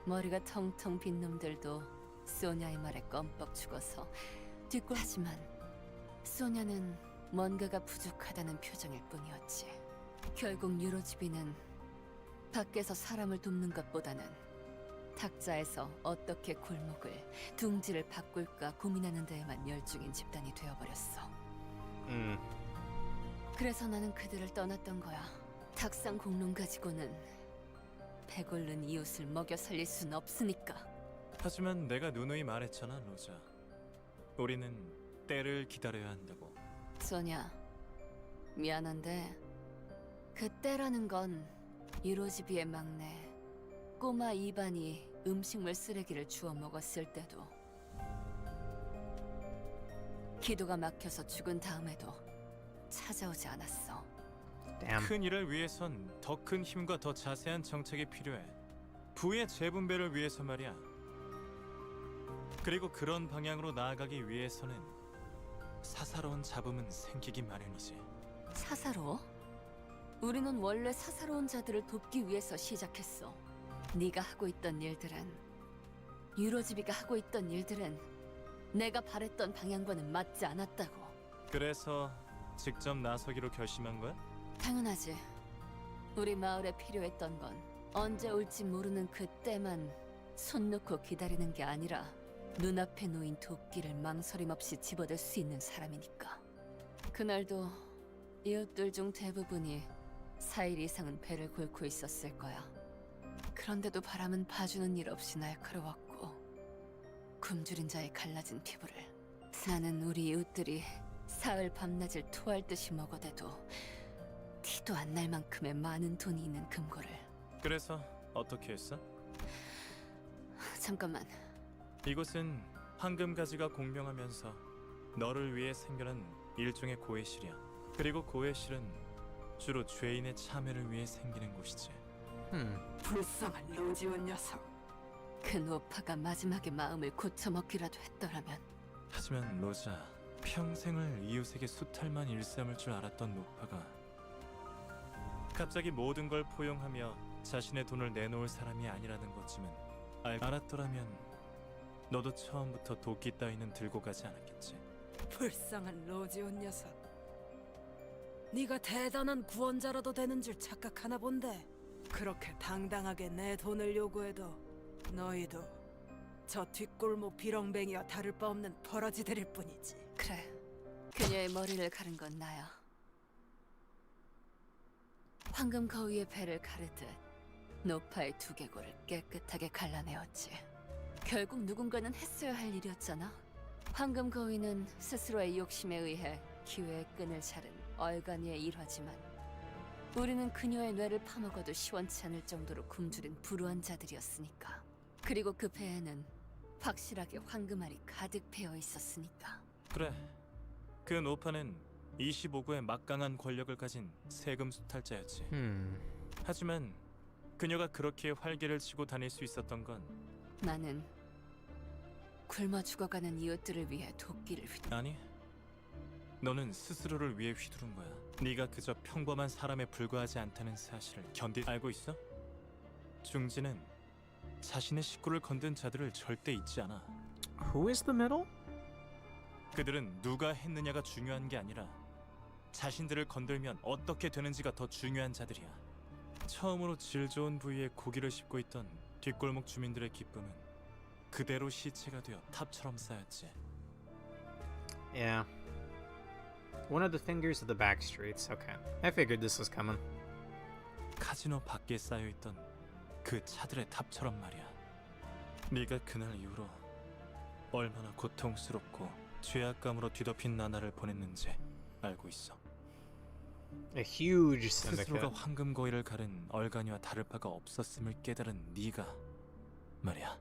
Speaker 8: 머리가 텅텅 빈 놈들도 소냐의 말에 껌뻑 죽어서 하지만 소냐는 뭔가가 부족하다는 표정일 뿐이었지. 결국 유로지비는 밖에서 사람을 돕는 것보다는 탁자에서 어떻게 골목을, 둥지를 바꿀까 고민하는 데에만 열중인 집단이 되어버렸어. 그래서 나는 그들을 떠났던 거야. 탁상 공론 가지고는 배골른 이웃을 먹여 살릴 순 없으니까.
Speaker 6: 하지만 내가 누누이 말했잖아, 로자. 우리는 때를 기다려야 한다고.
Speaker 8: 소냐, 미안한데 그 때라는 건 유로지비의 막내 꼬마 이반이 음식물 쓰레기를 주워 먹었을 때도, 기도가 막혀서 죽은 다음에도 찾아오지 않았어.
Speaker 6: 큰 일을 위해선 더 큰 힘과 더 자세한 정책이 필요해. 부의 재분배를 위해서 말이야. 그리고 그런 방향으로 나아가기 위해서는 사사로운 잡음은 생기기 마련이지.
Speaker 8: 사사로워? 우리는 원래 사사로운 자들을 돕기 위해서 시작했어. 네가 하고 있던 일들은, 유로지비가 하고 있던 일들은 내가 바랬던 방향과는 맞지 않았다고.
Speaker 6: 그래서 직접 나서기로 결심한 거야?
Speaker 8: 당연하지. 우리 마을에 필요했던 건 언제 올지 모르는 그때만 손 놓고 기다리는 게 아니라 눈앞에 놓인 도끼를 망설임 없이 집어들 수 있는 사람이니까. 그날도 이웃들 중 대부분이 4일 이상은 배를 곪고 있었을 거야. 그런데도 바람은 봐주는 일 없이 날카로웠고 굶주린 자의 갈라진 피부를 나는 우리 이웃들이 사흘 밤낮을 토할 듯이 먹어대도 티도 안 날 만큼의 많은 돈이 있는 금고를.
Speaker 6: 그래서 어떻게 했어?
Speaker 8: 잠깐만.
Speaker 6: 이곳은 황금가지가 공명하면서 너를 위해 생겨난 일종의 고해실이야. 그리고 고해실은 주로 죄인의 참회를 위해 생기는 곳이지.
Speaker 8: 불쌍한 로지온 녀석. 그 노파가 마지막에 마음을 고쳐먹기라도 했더라면.
Speaker 6: 하지만 로자, 평생을 이웃에게 수탈만 일삼을 줄 알았던 노파가 갑자기 모든 걸 포용하며 자신의 돈을 내놓을 사람이 아니라는 것쯤은 알았더라면 너도 처음부터 도끼 따위는 들고 가지 않았겠지.
Speaker 7: 불쌍한 로지온 녀석. 네가 대단한 구원자라도 되는 줄 착각하나 본데. 그렇게 당당하게 내 돈을 요구해도 너희도 저 뒷골목 비렁뱅이와 다를 바 없는 버러지들일 뿐이지.
Speaker 8: 그래, 그녀의 머리를 가른 건 나야. 황금 거위의 배를 가르듯 노파의 두개골을 깨끗하게 갈라내었지. 결국 누군가는 했어야 할 일이었잖아. 황금 거위는 스스로의 욕심에 의해 기회의 끈을 자른 얼간이의 일화지만 우리는 그녀의 뇌를 파먹어도 시원치 않을 정도로 굶주린 불우한 자들이었으니까. 그리고 그 배에는 확실하게 황금알이 가득 배어 있었으니까.
Speaker 6: 그래, 그 노파는 25구의 막강한 권력을 가진 세금 수탈자였지. 하지만 그녀가 그렇게 활개를 치고 다닐 수 있었던 건
Speaker 8: 나는 굶어 죽어가는 이웃들을 위해 도끼를
Speaker 6: 아니, 너는 스스로를 위해 휘두른 거야. 네가 그저 평범한 사람에 불과하지 않다는 사실을 알고 있어? 중지는 자신의 식구를 건든 자들을 절대 잊지 않아.
Speaker 2: Who is the middle?
Speaker 6: 그들은 누가 했느냐가 중요한 게 아니라 자신들을 건들면 어떻게 되는지가 더 중요한 자들이야. 처음으로 질 좋은 부위에 고기를 씹고 있던 뒷골목 주민들의 기쁨은 그대로 시체가 되어 탑처럼 쌓였지.
Speaker 2: Yeah. One of the fingers of the back streets. Okay. I figured this was coming.
Speaker 6: 카지노 밖에 쌓여있던 그 차들의 탑처럼 말이야. 네가 그날 이후로 얼마나 고통스럽고 죄악감으로 뒤덮인 나날을 보냈는지 알고 있어.
Speaker 2: A huge syndicate.
Speaker 6: 스스로가 황금 고의를 가른 얼간이와 다를 바가 없었음을 깨달은 네가 말이야.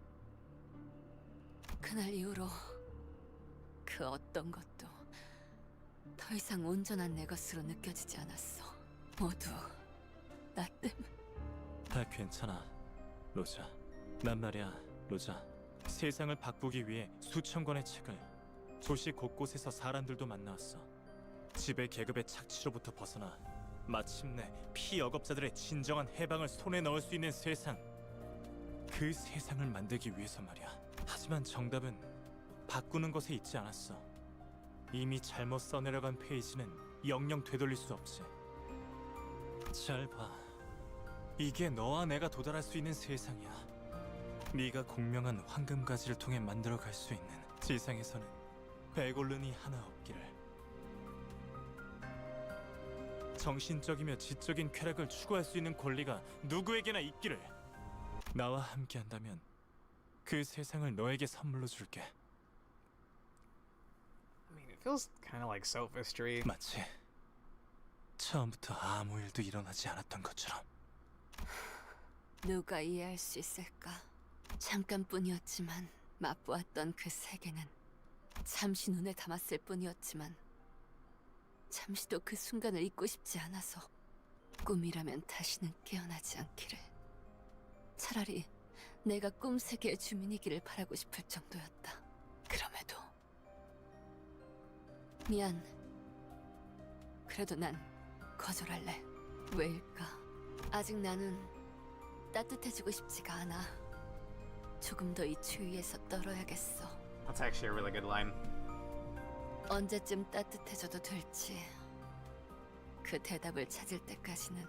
Speaker 8: 그날 이후로 그 어떤 것도 더 이상 온전한 내 것으로 느껴지지 않았어. 모두 나 때문에.
Speaker 6: 다 괜찮아, 로자. 난 말이야, 로자. 세상을 바꾸기 위해 수천 권의 책을 도시 곳곳에서 사람들도 만나왔어. 지배 계급의 착취로부터 벗어나 마침내 피역업자들의 진정한 해방을 손에 넣을 수 있는 세상. 그 세상을 만들기 위해서 말이야. 하지만 정답은 바꾸는 것에 있지 않았어. 이미 잘못 써내려간 페이지는 영영 되돌릴 수 없지. 잘 봐. 이게 너와 내가 도달할 수 있는 세상이야. 네가 공명한 황금가지를 통해 만들어갈 수 있는 지상에서는 배골른이 하나 없기를. 정신적이며 지적인 쾌락을 추구할 수 있는 권리가 누구에게나 있기를. 나와 함께한다면 그 세상을 너에게 선물로 줄게.
Speaker 2: I mean, it feels kind of like sophistry.
Speaker 6: 마치 처음부터 아무 일도 일어나지 않았던 것처럼.
Speaker 8: 누가 이해할 수 있을까? 잠깐뿐이었지만 맛보았던 그 세계는 잠시 눈에 담았을 뿐이었지만 잠시도 그 순간을 잊고 싶지 않아서 꿈이라면 다시는 깨어나지 않기를. 차라리 내가 꿈 세계의 주민이기를 바라고 싶을 정도였다. 그럼에도 미안. 그래도 난 거절할래. 왜일까? 아직 나는 따뜻해지고 싶지가 않아. 조금 더 이 추위에서 떨어야겠어.
Speaker 2: That's actually a really good line.
Speaker 8: 언제쯤 따뜻해져도 될지 그 대답을 찾을 때까지는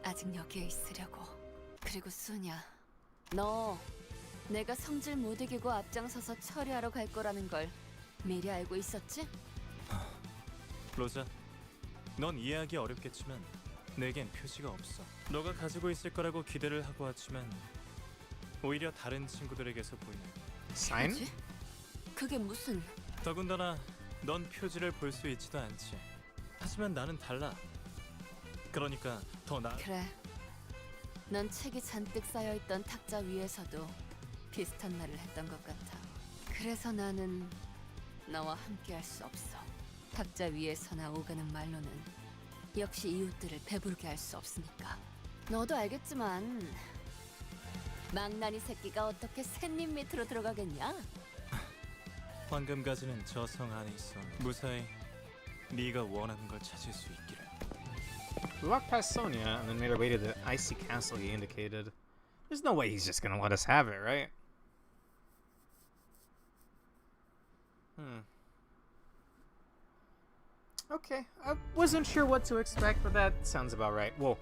Speaker 8: 아직 여기에 있으려고. 그리고 수냐, 너 내가 성질 못 이기고 앞장서서 처리하러 갈 거라는 걸 미리 알고 있었지?
Speaker 6: 로자, 넌 이해하기 어렵겠지만 내겐 표시가 없어. 너가 가지고 있을 거라고 기대를 하고 왔지만 오히려 다른 친구들에게서 보이는
Speaker 2: Sign?
Speaker 8: 표지? 그게 무슨...
Speaker 6: 더군다나 넌 표지를 볼 수 있지도 않지. 하지만 나는 달라. 그러니까 더 나...
Speaker 8: 그래. 넌 책이 잔뜩 쌓여있던 탁자 위에서도 비슷한 말을 했던 것 같아. 그래서 나는 너와 함께할 수 없어. 탁자 위에서나 오가는 말로는 역시 이웃들을 배부르게 할 수 없으니까. 너도 알겠지만 망나니 새끼가 어떻게 샌님 밑으로 들어가겠냐?
Speaker 6: 황금가지는 저 성 안에 있어. 무사히 네가 원하는 걸 찾을 수 있기를.
Speaker 2: We walked past Sonia and then made our way to the icy castle he indicated. There's no way he's just gonna let us have it, right? Okay, I wasn't sure what to expect, but that sounds about right. Whoa.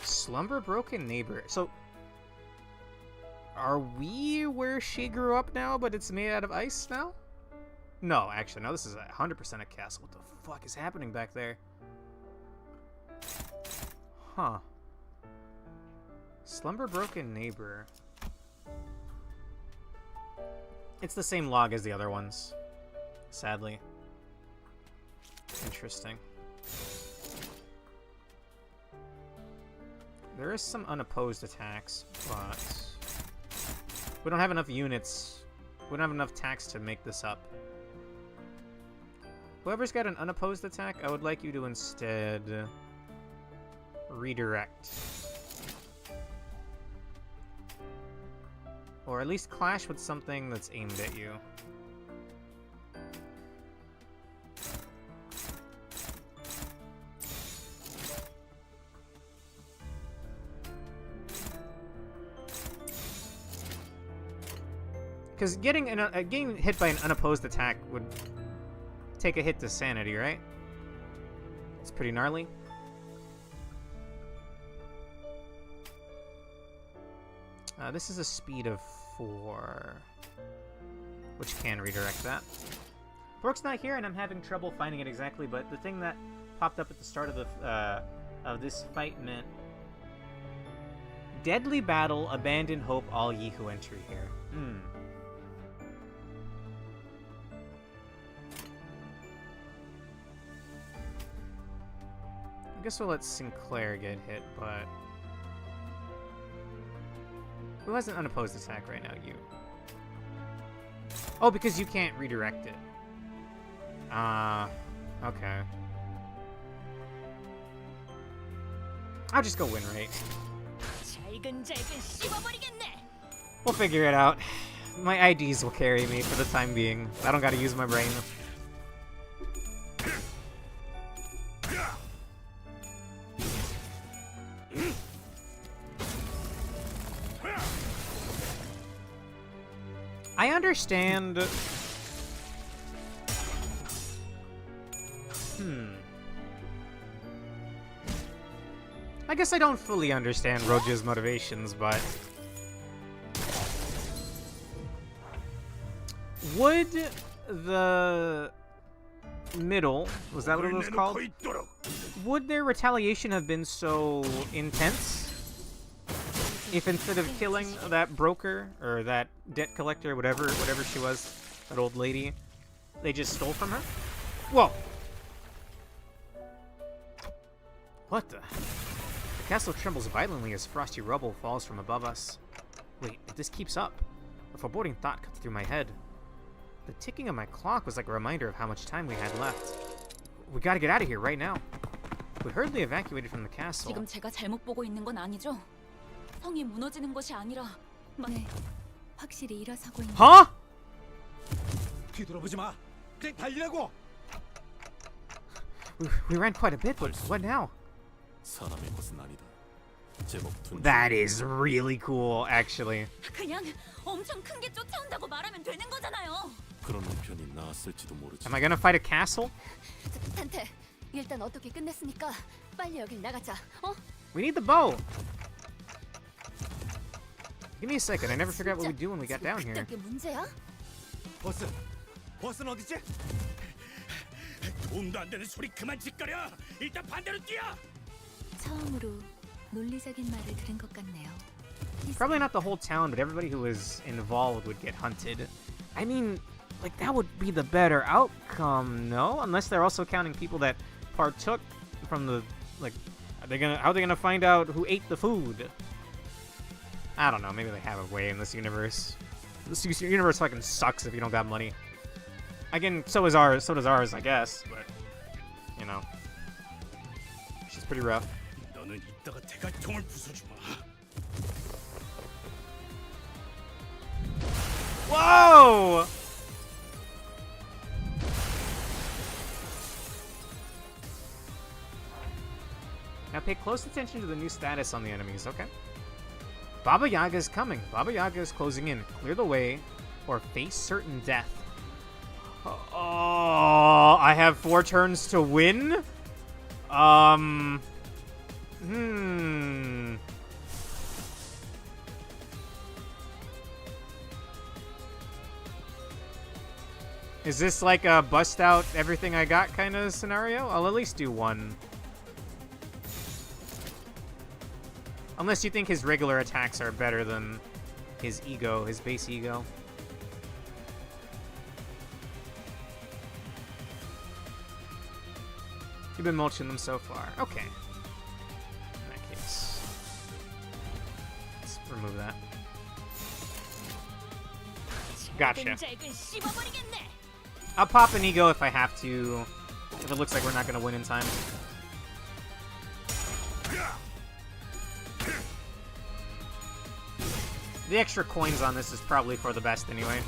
Speaker 2: Slumber broken neighbor. So, are we where she grew up now, but it's made out of ice now? No, actually, no, this is 100% a castle. What the fuck is happening back there? Huh. Slumber broken neighbor. It's the same log as the other ones, sadly. Interesting. There is some unopposed attacks, but we don't have enough units. We don't have enough tax to make this up. Whoever's got an unopposed attack, I would like you to instead redirect. Or at least clash with something that's aimed at you. Because getting hit by an unopposed attack would take a hit to sanity, right? It's pretty gnarly. This is a speed of 4, which can redirect that. Brooke's not here, and I'm having trouble finding it exactly, but the thing that popped up at the start of this fight meant deadly battle, abandon hope, all ye who enter here. I guess we'll let Sinclair get hit, but who has an unopposed attack right now? You. Oh, because you can't redirect it. Okay. I'll just go win rate. We'll figure it out. My IDs will carry me for the time being. I don't gotta use my brain. I understand. I guess I don't fully understand Roja's motivations, but would the middle, was that what it was called? Would their retaliation have been so intense if instead of killing that broker or that debt collector, whatever she was, that old lady, they just stole from her? Whoa! What the? The castle trembles violently as frosty rubble falls from above us. Wait, if this keeps up, a foreboding thought cuts through my head. The ticking of my clock was like a reminder of how much time we had left. We gotta get out of here right now. We hurriedly evacuated from the castle.
Speaker 3: 지금 제가 잘못 보고 있는 건 아니죠? 성이 무너지는 것이 아니라
Speaker 1: 네, 확실히 일어서고 있는.
Speaker 2: Huh?
Speaker 9: 뒤돌아보지 마. 그냥 달리라고.
Speaker 2: We ran quite a bit, but what now?
Speaker 16: 사람의 것은 아니다. 제법 둔.
Speaker 2: That is really cool, actually.
Speaker 3: 그냥 엄청 큰 게 쫓아온다고 말하면 되는 거잖아요.
Speaker 16: 그런 편이 나았을지도 모르지.
Speaker 2: Am I gonna fight a castle?
Speaker 8: 탄테, 일단 어떻게 끝냈으니까 빨리 여길 나가자. 어?
Speaker 2: We need the bow. Give me a second. I never forgot what we do when we got down here.
Speaker 8: 그게 문제야?
Speaker 11: 버스는 어디지? 도움도 안 되는 소리 그만 짓거려. 일단 반대로 뛰어.
Speaker 1: 처음으로 논리적인 말을 들은 것 같네요.
Speaker 2: Probably not the whole town, but everybody who was involved would get hunted. I mean, like, that would be the better outcome, no? Unless they're also counting people that partook from the, like, how are they gonna find out who ate the food? I don't know, maybe they have a way in this universe. This universe fucking sucks if you don't got money. Again, so does ours, I guess, but, you know. She's pretty rough.
Speaker 11: 너는 이따가 대갈통을 부숴주마.
Speaker 2: Whoa! Now pay close attention to the new status on the enemies, okay? Baba Yaga is coming. Baba Yaga is closing in. Clear the way or face certain death. Oh, I have 4 turns to win? Is this like a bust out everything I got kind of scenario? I'll at least do 1. Unless you think his regular attacks are better than his ego, his base ego. You've been mulching them so far. Okay. In that case, let's remove that. Gotcha. I'll pop an ego if I have to, if it looks like we're not going to win in time. The extra coins on this is probably for the best anyway.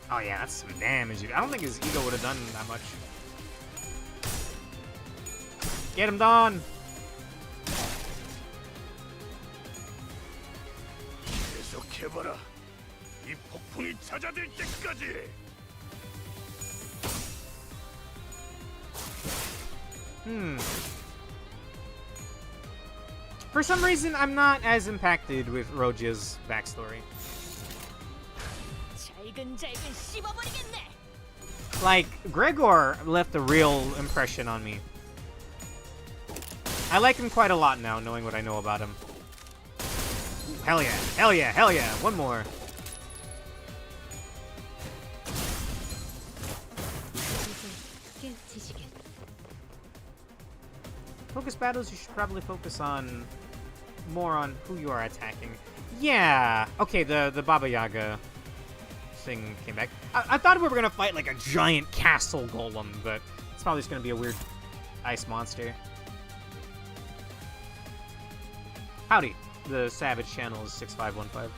Speaker 2: Oh yeah, that's some damage. I don't think his ego would have done that much. Get him, Don!
Speaker 11: 계속해봐라. 이 폭풍이 잦아들 때까지.
Speaker 2: For some reason, I'm not as impacted with Roja's backstory. Like, Gregor left a real impression on me. I like him quite a lot now, knowing what I know about him. Ooh, hell yeah, hell yeah, hell yeah. One more. Focus battles, you should probably focus on more on who you are attacking. Yeah. Okay, the Baba Yaga thing came back. I thought we were gonna fight like a giant castle golem, but it's probably just gonna be a weird ice monster. Howdy. The Savage channel is 6515.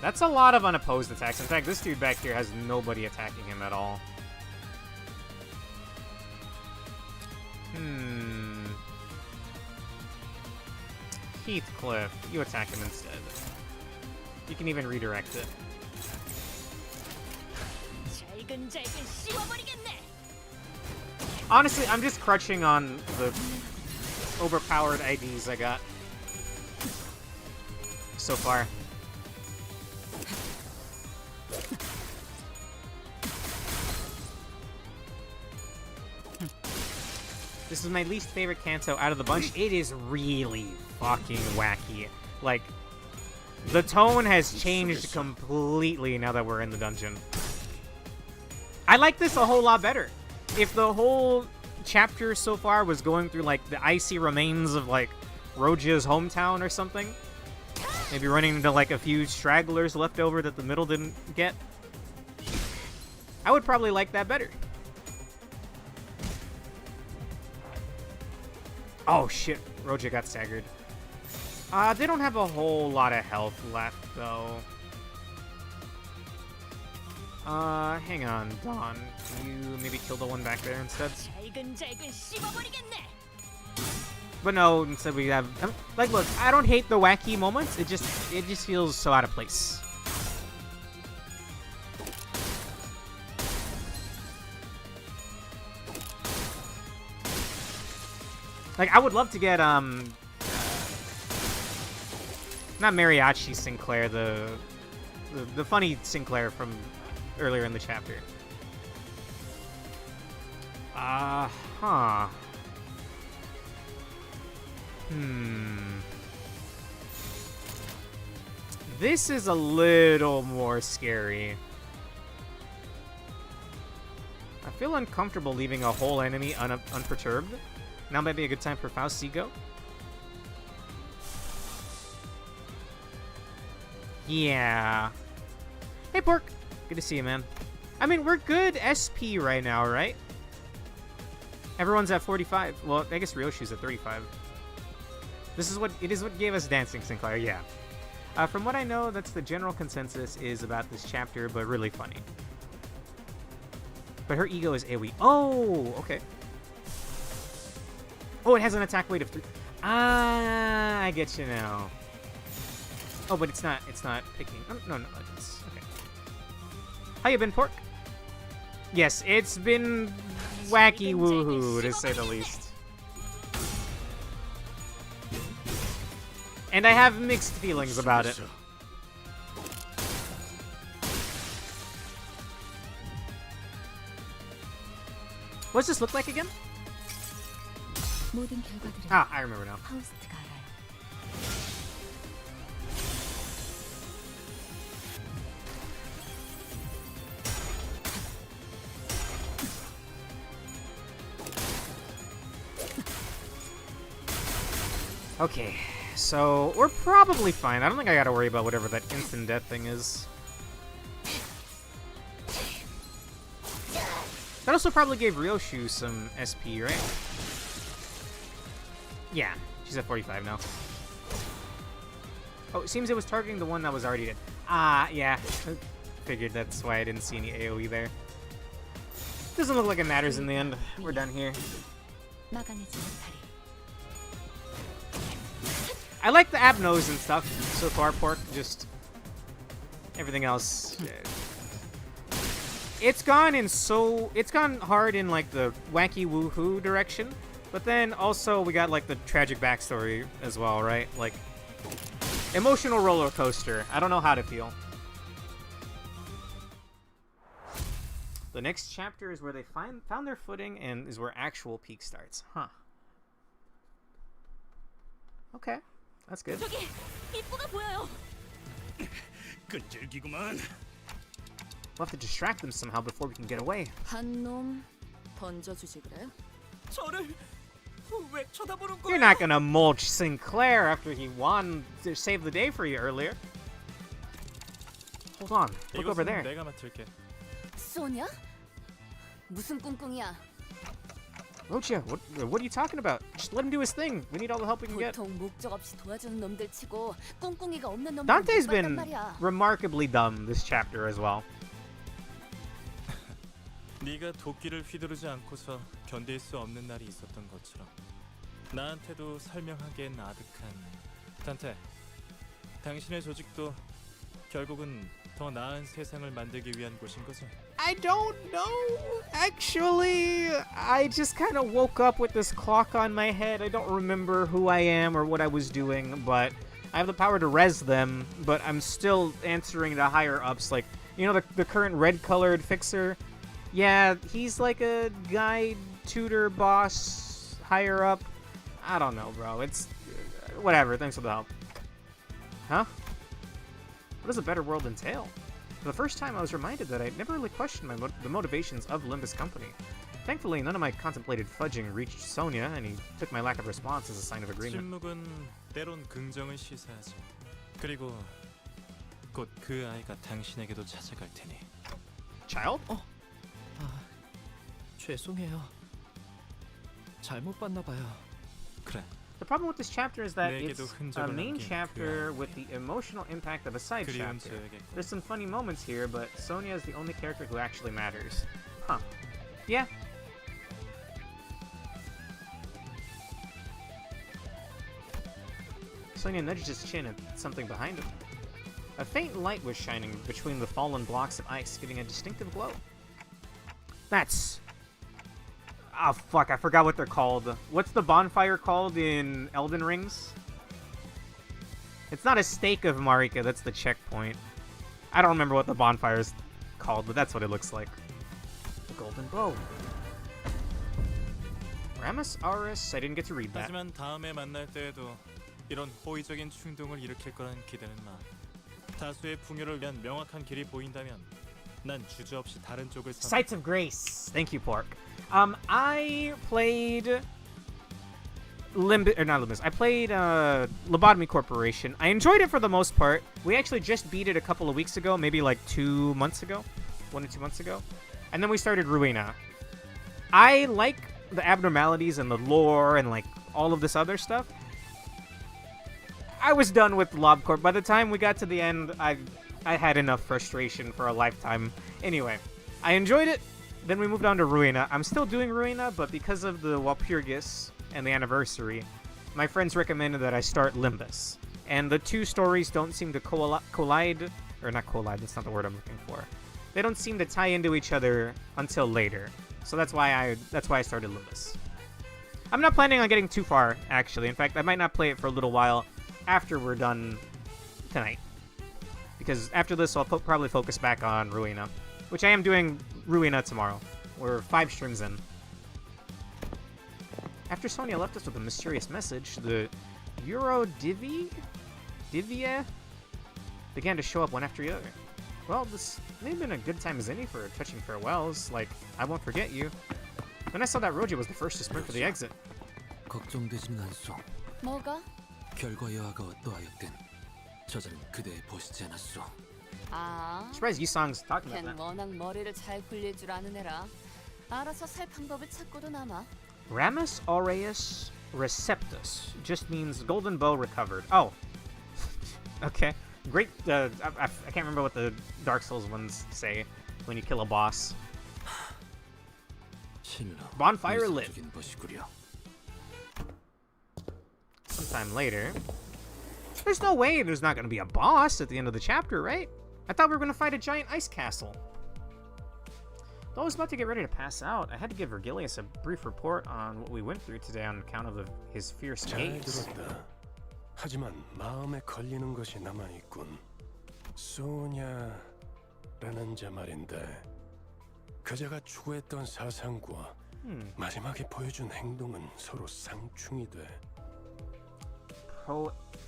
Speaker 2: That's a lot of unopposed attacks. In fact, this dude back here has nobody attacking him at all. Heathcliff, you attack him instead. You can even redirect it. Honestly, I'm just crutching on the overpowered IDs I got so far. This is my least favorite Canto out of the bunch. It is really fucking wacky. Like, the tone has changed completely now that we're in the dungeon. I like this a whole lot better. If the whole chapter so far was going through, like, the icy remains of, like, Roja's hometown or something, maybe running into, like, a few stragglers left over that the middle didn't get, I would probably like that better. Oh shit, Roja got staggered. They don't have a whole lot of health left, though. Hang on, Dawn. Can you maybe kill the one back there instead? But no, instead we have... like, look, I don't hate the wacky moments. It just feels so out of place. Like, I would love to get, not Mariachi Sinclair, the funny Sinclair from earlier in the chapter. This is a little more scary. I feel uncomfortable leaving a whole enemy unperturbed. Now might be a good time for Faustigo. Yeah. Hey, Pork. Good to see you, man. I mean, we're good SP right now, right? Everyone's at 45. Well, I guess Ryoshu's at 35. This is what gave us Dancing Sinclair, yeah. From what I know, that's the general consensus is about this chapter, but really funny. But her ego is AoE. Oh, okay. Oh, it has an attack weight of 3. Ah, I get you now. Oh, but it's not picking. Oh, no, it's okay. How you been, Pork? Yes, it's been wacky woohoo, to say the least. And I have mixed feelings about it. What does this look like again? Ah, I remember now. Okay, so we're probably fine. I don't think I gotta worry about whatever that instant death thing is. That also probably gave Ryoshu some SP, right? Yeah, she's at 45 now. Oh, it seems it was targeting the one that was already dead. Ah, yeah. Figured that's why I didn't see any AoE there. Doesn't look like it matters in the end. We're done here. I like the ab nose and stuff so far, Pork. Just everything else. it's gone hard in like the wacky woohoo direction, but then also we got like the tragic backstory as well, right? Like emotional roller coaster. I don't know how to feel. The next chapter is where they found their footing and is where actual peak starts. Huh. Okay. That's good.
Speaker 3: 저기 입구가 보여요.
Speaker 5: 끈질기구만.
Speaker 2: We'll have to distract them somehow before we can get away.
Speaker 3: 한 놈 던져주지 그래?
Speaker 18: 저를 왜 쳐다보는 거야?
Speaker 2: You're not gonna mulch Sinclair after he won to save the day for you earlier. Hold on. Look over there.
Speaker 6: 내가 맡을게.
Speaker 8: 소냐? 무슨 꿍꿍이야?
Speaker 2: Rocha, what are you talking about? Just let him do his thing. We need all the help we can get.
Speaker 8: 보통 목적 없이 도와주는 놈들 치고 꿍꿍이가 없는 놈들
Speaker 2: Dante's
Speaker 8: 못 봤단
Speaker 2: been
Speaker 8: 말이야.
Speaker 2: remarkably dumb this chapter as well.
Speaker 6: 네가 도끼를 휘두르지 않고서 견딜 수 없는 날이 있었던 것처럼 나한테도 설명하기엔 아득한 단테, 당신의 조직도 결국은 더 나은 세상을 만들기 위한 곳인 거지?
Speaker 2: I don't know. Actually, I just kind of woke up with this clock on my head. I don't remember who I am or what I was doing, but I have the power to res them, but I'm still answering to higher ups. Like, you know, the current red-colored fixer? Yeah, he's like a guide, tutor, boss, higher up. I don't know, bro. It's... whatever. Thanks for the help. Huh? What does a better world entail? For the first time, I was reminded that I'd never really questioned the motivations of Limbus Company. Thankfully, none of my contemplated fudging reached Sonia, and he took my lack of response as a sign of agreement.
Speaker 6: 침묵은 때론 긍정을 시사하지. 그리고 곧 그 아이가 당신에게도 찾아갈 테니.
Speaker 2: Child?
Speaker 18: 죄송해요. 잘못 봤나 봐요.
Speaker 6: 그래.
Speaker 2: The problem with this chapter is that it's
Speaker 6: 내게도
Speaker 2: a
Speaker 6: 흔적을
Speaker 2: main
Speaker 6: 남긴
Speaker 2: chapter
Speaker 6: 그
Speaker 2: with the emotional impact of a side
Speaker 6: 그리운
Speaker 2: chapter.
Speaker 6: 저에게군.
Speaker 2: There's some funny moments here, but Sonia is the only character who actually matters. Huh. Yeah. Sonia nudged his chin at something behind him. A faint light was shining between the fallen blocks of ice, giving a distinctive glow. That's... oh, fuck, I forgot what they're called. What's the bonfire called in Elden Rings? It's not a stake of Marika, that's the checkpoint. I don't remember what the bonfire is called, but that's what it looks like. The golden bow. Ramus Aris, I didn't get to read that.
Speaker 6: 하지만 다음에 만날 때에도 이런 호의적인 충동을 일으킬 거라는 기대는 마. 다수의 풍요를 위한 명확한 길이 보인다면 난 주저없이 다른 쪽을 선.
Speaker 2: Sights of Grace. Thank you, Pork. I played Limbus, or not Limbus. I played Lobotomy Corporation. I enjoyed it for the most part. We actually just beat it a couple of weeks ago, maybe like 2 months ago, 1 or 2 months ago, and then we started Ruina. I like the abnormalities and the lore and like all of this other stuff. I was done with LobCorp. By the time we got to the end, I had enough frustration for a lifetime. Anyway, I enjoyed it. Then we moved on to Ruina. I'm still doing Ruina, but because of the Walpurgis and the anniversary, my friends recommended that I start Limbus. And the two stories don't seem to collide, or not collide, that's not the word I'm looking for. They don't seem to tie into each other until later. So that's why I started Limbus. I'm not planning on getting too far, actually. In fact, I might not play it for a little while after we're done tonight. Because after this, I'll probably focus back on Ruina. Which I am doing Ruina tomorrow. We're 5 streams in. After Sonia left us with a mysterious message, the Eurodivia began to show up one after the other. Well, this may have been a good time as any for touching farewells, like, I won't forget you. Then I saw that Roja was the first to sprint for the exit.
Speaker 13: 걱정되지는 않소.
Speaker 8: 뭐가?
Speaker 13: 결과 여하가 어떠하였든 저자는 그대에 보시지 않았소.
Speaker 8: 아,
Speaker 2: Surprised Yusong's talking
Speaker 8: 걘
Speaker 2: about that.
Speaker 8: 워낙 머리를 잘 굴릴 줄 아는 애라. 알아서 살 방법을 찾고도 남아.
Speaker 2: Ramus aureus receptus just means golden bow recovered. Oh. Okay. Great. I can't remember what the Dark Souls ones say when you kill a boss. Bonfire lit. Sometime later. There's no way there's not going to be a boss at the end of the chapter, right? I thought we were going to fight a giant ice castle. Though I was about to get ready to pass out, I had to give Vergilius a brief report on what we went through today on account of his fierce
Speaker 4: 잘
Speaker 2: gaze.
Speaker 4: 들었다. 하지만 마음에 걸리는 것이 남아 있군. 소냐라는 자 말인데 그자가 추구했던 사상과 마지막에 보여준 행동은 서로 상충이 돼.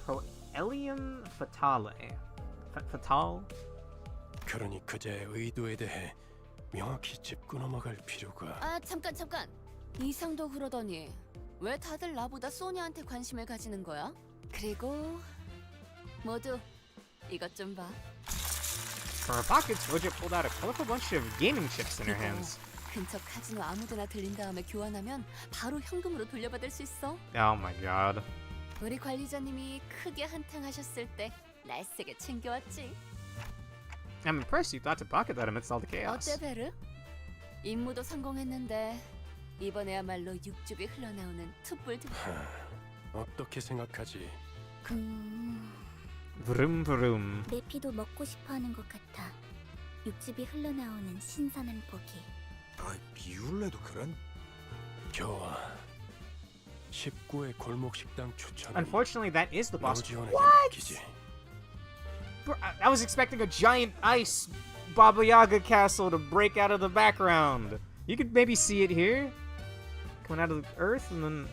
Speaker 2: Proelium fatale. Fatal?
Speaker 4: 그러니 그자의 의도에 대해 명확히 짚고 넘어갈 필요가.
Speaker 8: 아 잠깐. 이상도 그러더니 왜 다들 나보다 소냐한테 관심을 가지는 거야? 그리고 모두 이것 좀 봐.
Speaker 2: From her pockets, Roja pulled out a colorful bunch of gaming chips in her hands.
Speaker 8: 근처 카지노 아무데나 들린 다음에 교환하면 바로 현금으로 돌려받을 수 있어.
Speaker 2: Oh my god.
Speaker 8: 우리 관리자님이 크게 한탕하셨을 때 날 세게 챙겨왔지.
Speaker 2: I'm impressed you thought to pocket that amidst all the chaos.
Speaker 8: 어때 베르? 임무도 성공했는데 이번에야말로 육즙이 흘러나오는 툭불 등.
Speaker 4: 어떻게 생각하지?
Speaker 2: Vroom vroom.
Speaker 10: 내 피도 먹고 싶어하는 것 같아. 육즙이 흘러나오는 신선한 고기.
Speaker 9: 비울래도 그런?
Speaker 4: 좋아. 19의 골목 식당 추천.
Speaker 2: Unfortunately, that is the boss.
Speaker 4: What?
Speaker 2: I was expecting a giant ice Baba Yaga castle to break out of the background. You could maybe see it here, coming out of the earth, and then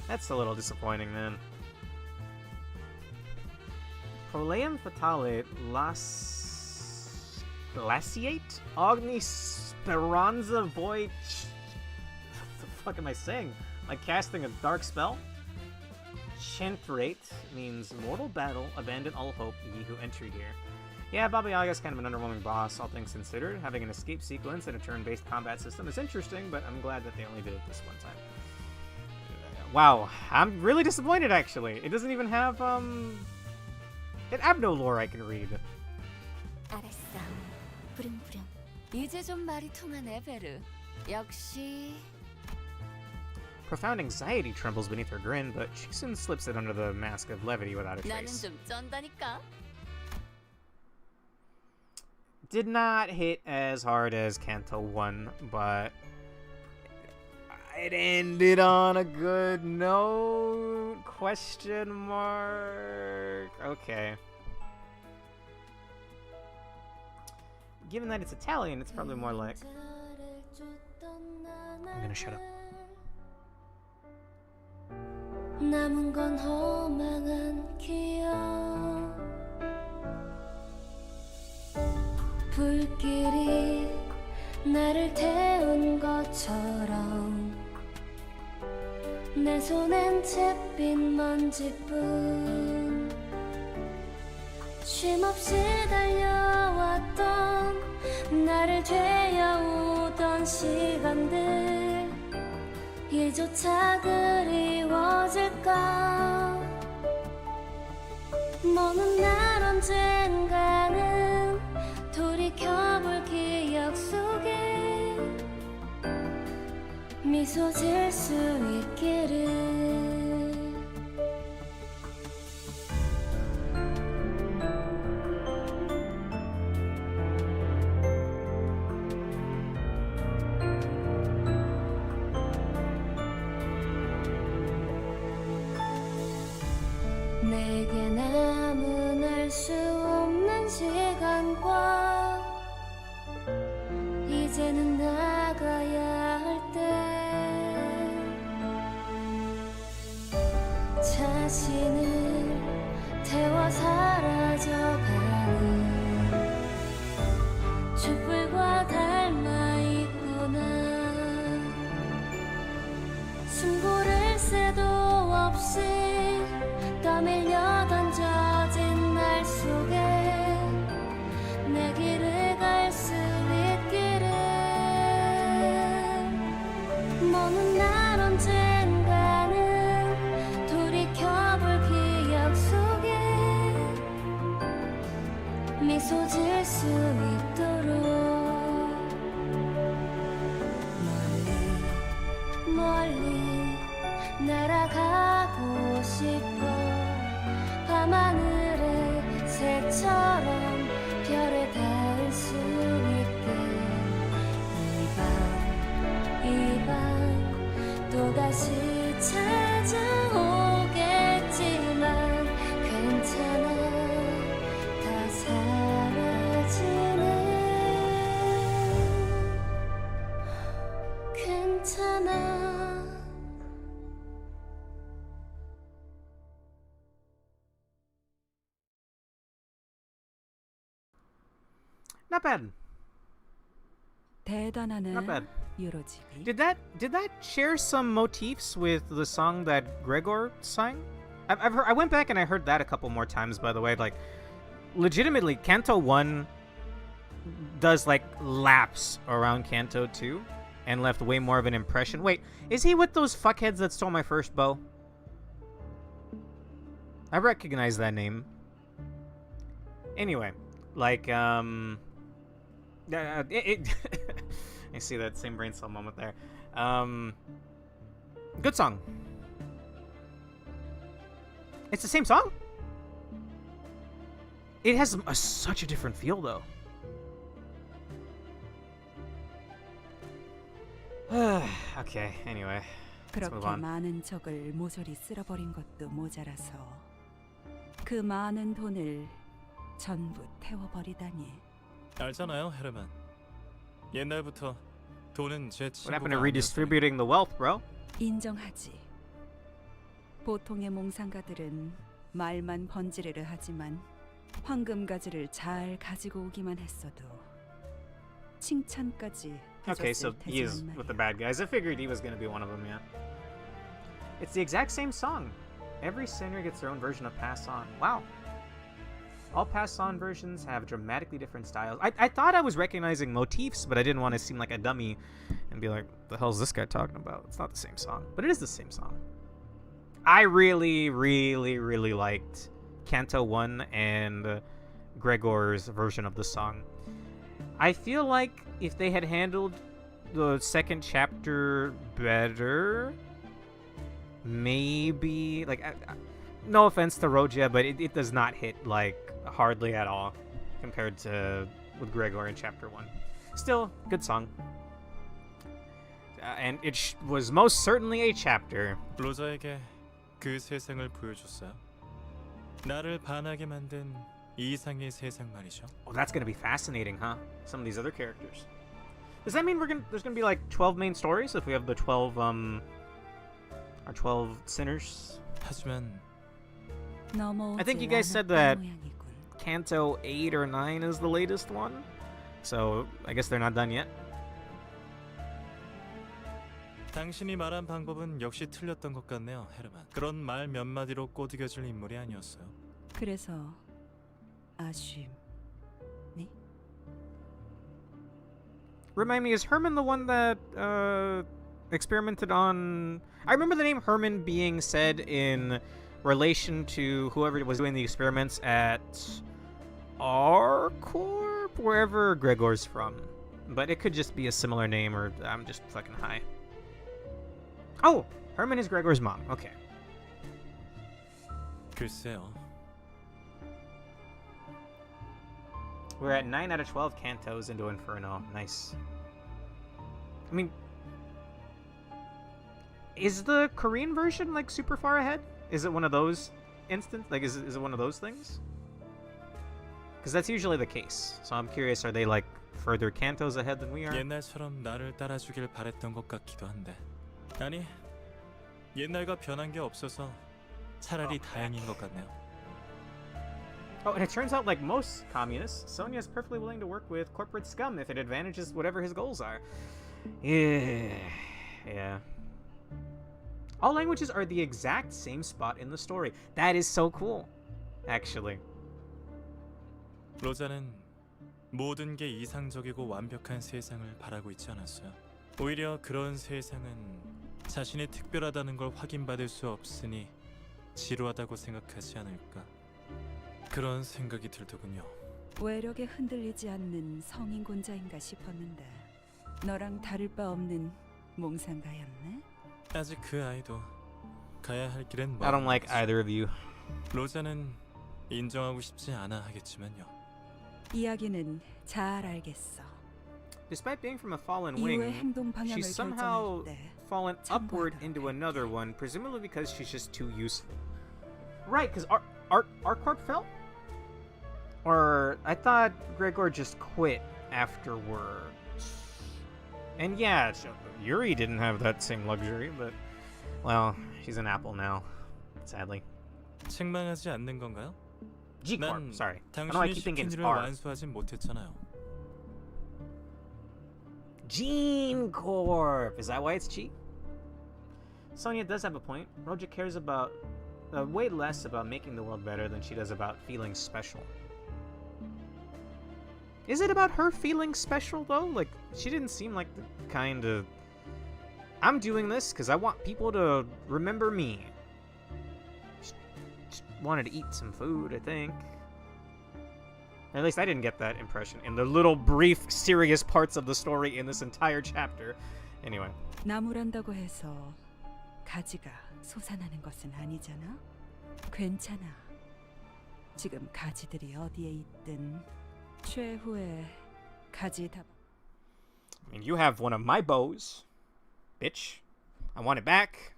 Speaker 2: that's a little disappointing, then. Proleum fatale glaciate Ogni Speranza Void. What the fuck am I saying? Like casting a dark spell? Chantrate means mortal battle, abandon all hope, ye who enter here. Yeah, Baba Yaga's kind of an underwhelming boss, all things considered. Having an escape sequence and a turn-based combat system is interesting, but I'm glad that they only did it this one time. Wow, I'm really disappointed, actually. It doesn't even have, It have no lore I can read.
Speaker 10: 알았어. 부릉부릉.
Speaker 8: 이제 좀 말이 통하네 베르. 역시.
Speaker 2: Profound anxiety trembles beneath her grin, but she soon slips it under the mask of levity without a
Speaker 8: 나는
Speaker 2: trace.
Speaker 8: 좀 쩐다니까.
Speaker 2: Did not hit as hard as Canto 1, but it ended on a good note? Question mark? Okay. Given that it's Italian, it's probably more like... I'm gonna shut up.
Speaker 19: 남은 건 허망한 기억 불길이 나를 태운 것처럼 내 손엔 잿빛 먼지뿐 쉼없이 달려왔던 나를 되어오던 시간들 이조차 그리워질까 먼 날 언젠가는 돌이켜볼 기억 속에 미소 지을 수 있기를 내게 남은 알 수 없는 시간과 이제는 나가야 할 때 자신을 태워 사라져가는 촛불과 닮아 있구나 숨고를 새도 없이 떠밀려 던져진 날 속에 내 길을 갈 수 있기를 먼 날 언젠가는 돌이켜볼 기억 속에 미소 지을 수 있도록 멀리 멀리 날아가고 싶어 밤하늘의 새처럼 별에 닿을 수 있게 이 밤 다시 찾아오겠지만 괜찮아 다 사라지네 괜찮아
Speaker 2: Not bad.
Speaker 20: 대단하네.
Speaker 2: Not bad.
Speaker 20: 유로집이.
Speaker 2: Did that share some motifs with the song that Gregor sang? I've heard. I went back and I heard that a couple more times. By the way, like, legitimately, Canto 1 does like laps around Canto 2 and left way more of an impression. Wait, is he with those fuckheads that stole my first bow? I recognize that name. Anyway, like, I see that same brain cell moment there. Good song. It's the same song? It has such a different feel, though. Okay, anyway. Let's move
Speaker 20: 그렇게
Speaker 2: on.
Speaker 20: 많은 적을 모조리 쓸어버린 것도 모자라서 그 많은 돈을 전부 태워버리다니.
Speaker 6: 알잖아요, 헤르만. 옛날부터 돈은 제
Speaker 2: What happened to
Speaker 6: 친구가
Speaker 2: redistributing the wealth, bro?
Speaker 20: 인정하지. 보통의 몽상가들은 말만 번지르르 하지만 황금가지를 잘 가지고 오기만 했어도 칭찬까지
Speaker 2: Okay, so
Speaker 20: 해줬을
Speaker 2: he is
Speaker 20: 테지만
Speaker 2: with the
Speaker 20: 말이야.
Speaker 2: bad guys. I figured he was gonna be one of them, yeah. It's the exact same song. Every singer gets their own version of Pass On. Wow. All Pass On versions have dramatically different styles. I thought I was recognizing motifs, but I didn't want to seem like a dummy and be like, the hell's this guy talking about? It's not the same song. But it is the same song. I really, really, really liked Canto 1 and Gregor's version of the song. I feel like if they had handled the second chapter better, maybe, like, no offense to Rogia, but it does not hit, like, hardly at all compared to with Gregor in chapter 1. Still, good song. And it was most certainly a chapter.
Speaker 6: 로저에게 그 세상을 보여줬어요. 나를 반하게 만든 이상의 세상 말이죠.
Speaker 2: Oh, that's gonna be fascinating, huh? Some of these other characters. Does that mean there's gonna be like 12 main stories if we have the 12 our 12 sinners?
Speaker 6: 하지만
Speaker 2: I think you guys said that Canto 8 or 9 is the latest one. So, I guess they're not done yet.
Speaker 6: 당신이 말한 방법은 역시 틀렸던 것 같네요, 헤르만. 그런 말 몇 마디로 꼬드겨질 인물이 아니었어요.
Speaker 20: 그래서 아쉬움.
Speaker 2: Remind me, is Herman the one that experimented on... I remember the name Herman being said in relation to whoever was doing the experiments at R-Corp, wherever Gregor's from. But it could just be a similar name, or I'm just fucking high. Oh! Herman is Gregor's mom. Okay.
Speaker 6: 글쎄요.
Speaker 2: We're at 9 out of 12 cantos into Inferno. Nice. I mean, is the Korean version like super far ahead? Is it one of those instances? Like, is it one of those things? Because that's usually the case. So I'm curious, are they like further cantos ahead than we are?
Speaker 6: 옛날처럼 나를 따라주길 바랬던 것 같기도 한데. 아니, 옛날과 변한 게 없어서 차라리 다행인 것 같네요.
Speaker 2: Oh, and it turns out, like most communists, Sonia is perfectly willing to work with corporate scum if it advantages whatever his goals are. Yeah. All languages are the exact same spot in the story. That is so cool, actually.
Speaker 6: 로자는 모든 게 이상적이고 완벽한 세상을 바라고 있지 않았어요. 오히려 그런 세상은 자신이 특별하다는 걸 확인받을 수 없으니 지루하다고 생각하지 않을까. 그런 생각이 들더군요.
Speaker 20: 외력에 흔들리지 않는 성인곤자인가 싶었는데 너랑 다를 바 없는 몽상가였네.
Speaker 6: 아직 그 아이도 가야 할 길은
Speaker 2: I don't like either of you.
Speaker 6: 로자는 인정하고 싶지 않아 하겠지만요.
Speaker 20: 이야기는 잘 알겠어.
Speaker 2: Despite being from a fallen
Speaker 20: 이후의
Speaker 2: wing,
Speaker 20: 행동 방향을
Speaker 2: she's somehow
Speaker 20: 결정할 때
Speaker 2: fallen upward into another one, presumably because she's just too useful. Right, because Arcorp fell? Or I thought Gregor just quit afterwards. And yeah, Yuri didn't have that same luxury, but well, she's an apple now, sadly.
Speaker 6: 책망하지 않는 건가요?
Speaker 2: G-Corp, sorry. I don't know why I
Speaker 6: 당신이
Speaker 2: keep thinking it's
Speaker 6: 시킨 일을
Speaker 2: R.
Speaker 6: 완수하진 못했잖아요.
Speaker 2: Gene Corp. Is that why it's G? Sonia does have a point. Roja cares about way less about making the world better than she does about feeling special. Is it about her feeling special though? Like, she didn't seem like the kind of... I'm doing this because I want people to remember me. She wanted to eat some food, I think. At least I didn't get that impression in the little brief, serious parts of the story in this entire chapter. Anyway.
Speaker 20: 나무란다고 해서 가지가 솟아나는 것은 아니잖아. 괜찮아. 지금 가지들이 어디에 있든 최후의 가지 답.
Speaker 2: I mean, you have one of my bows, bitch. I want it back.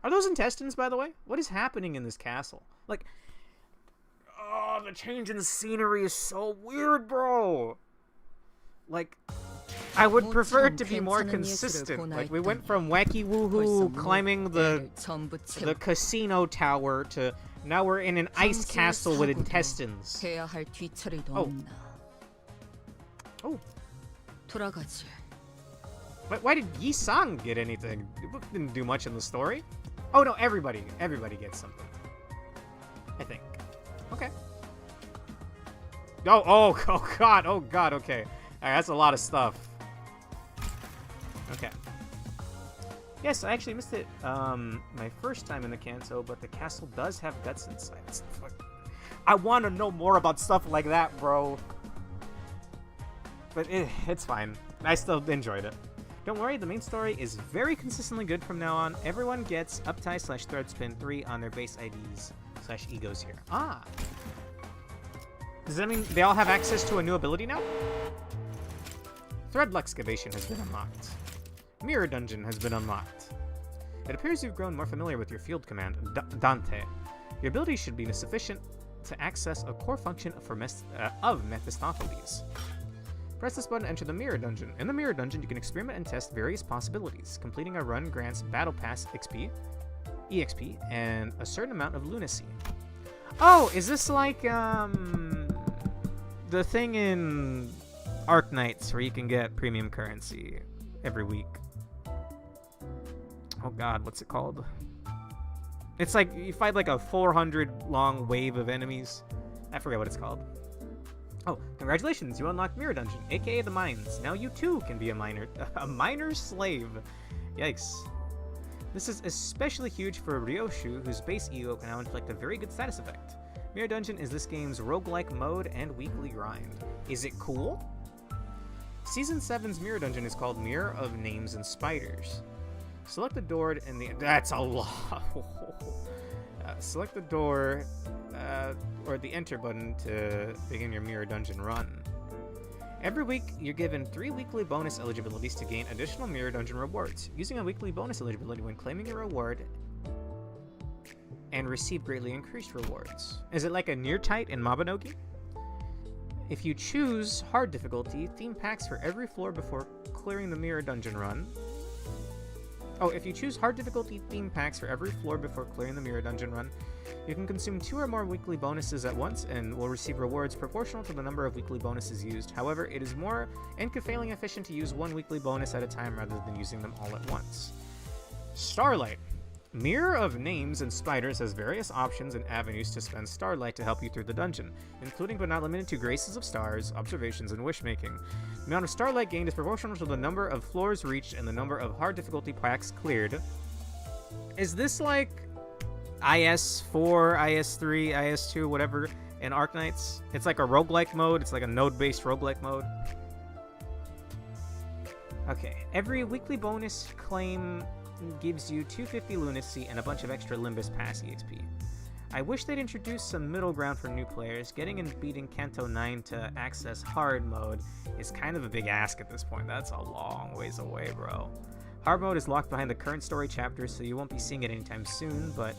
Speaker 2: Are those intestines, by the way? What is happening in this castle? Like, oh, the change in scenery is so weird, bro. Like, I would prefer it to be more consistent. Like, we went from wacky woohoo climbing the casino tower to now we're in an ice castle with intestines. Oh. Oh.
Speaker 3: 돌아가지.
Speaker 2: Why did Yi-sang get anything? The book didn't do much in the story. Oh no, everybody gets something. I think. Okay. Oh god, okay. Alright, that's a lot of stuff. Okay. Yes, I actually missed it my first time in the Canto, but the castle does have guts inside. I want to know more about stuff like that, bro. But it's fine. I still enjoyed it. Don't worry, the main story is very consistently good from now on. Everyone gets uptie/threadspin 3 on their base IDs/egos here. Ah! Does that mean they all have access to a new ability now? Thread excavation has been unlocked. Mirror Dungeon has been unlocked. It appears you've grown more familiar with your field command, Dante. Your ability should be sufficient to access a core function of Mephistopheles. Press this button to enter the Mirror Dungeon. In the Mirror Dungeon, you can experiment and test various possibilities. Completing a run grants Battle Pass XP, EXP, and a certain amount of lunacy. Oh, is this like, the thing in Arknights where you can get premium currency every week? Oh god, what's it called? It's like, you fight like a 400 long wave of enemies. I forget what it's called. Oh, congratulations, you unlocked Mirror Dungeon, aka the Mines. Now you too can be a miner's slave. Yikes. This is especially huge for Ryoshu, whose base ego can now inflict a very good status effect. Mirror Dungeon is this game's roguelike mode and weekly grind. Is it cool? Season 7's Mirror Dungeon is called Mirror of Names and Spiders. Select the door and the... That's a lot! Select the door or the enter button to begin your Mirror Dungeon run. Every week, you're given 3 weekly bonus eligibilities to gain additional Mirror Dungeon rewards. Using a weekly bonus eligibility when claiming a reward and receive greatly increased rewards. Is it like a Near Tight in Mabinogi? If you choose hard difficulty, theme packs for every floor before clearing the Mirror Dungeon run. Oh, if you choose hard difficulty theme packs for every floor before clearing the Mirror Dungeon run, you can consume 2 or more weekly bonuses at once and will receive rewards proportional to the number of weekly bonuses used. However, it is more Enkefailing efficient to use 1 weekly bonus at a time rather than using them all at once. Starlight. Mirror of Names and Spiders has various options and avenues to spend Starlight to help you through the dungeon, including but not limited to Graces of Stars, Observations, and Wishmaking. The amount of Starlight gained is proportional to the number of floors reached and the number of hard difficulty packs cleared. Is this like IS4, IS3, IS2, whatever, in Arknights? It's like a roguelike mode, it's like a node-based roguelike mode. Okay, every weekly bonus claim gives you 250 lunacy and a bunch of extra Limbus pass EXP. I wish they'd introduce some middle ground for new players. Getting and beating Canto 9 to access hard mode is kind of a big ask at this point. That's a long ways away, bro. Hard mode is locked behind the current story chapters, so you won't be seeing it anytime soon, but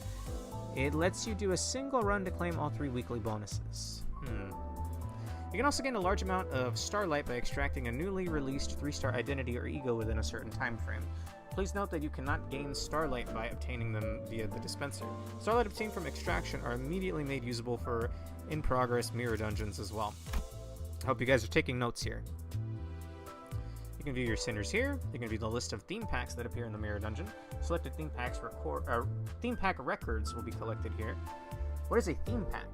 Speaker 2: it lets you do a single run to claim all 3 weekly bonuses. You can also gain a large amount of Starlight by extracting a newly released 3-star identity or ego within a certain time frame. Please note that you cannot gain Starlight by obtaining them via the dispenser. Starlight obtained from extraction are immediately made usable for in-progress mirror dungeons as well. I hope you guys are taking notes here. You can view your sinners here. You can view the list of theme packs that appear in the mirror dungeon. Selected theme pack records will be collected here. What is a theme pack?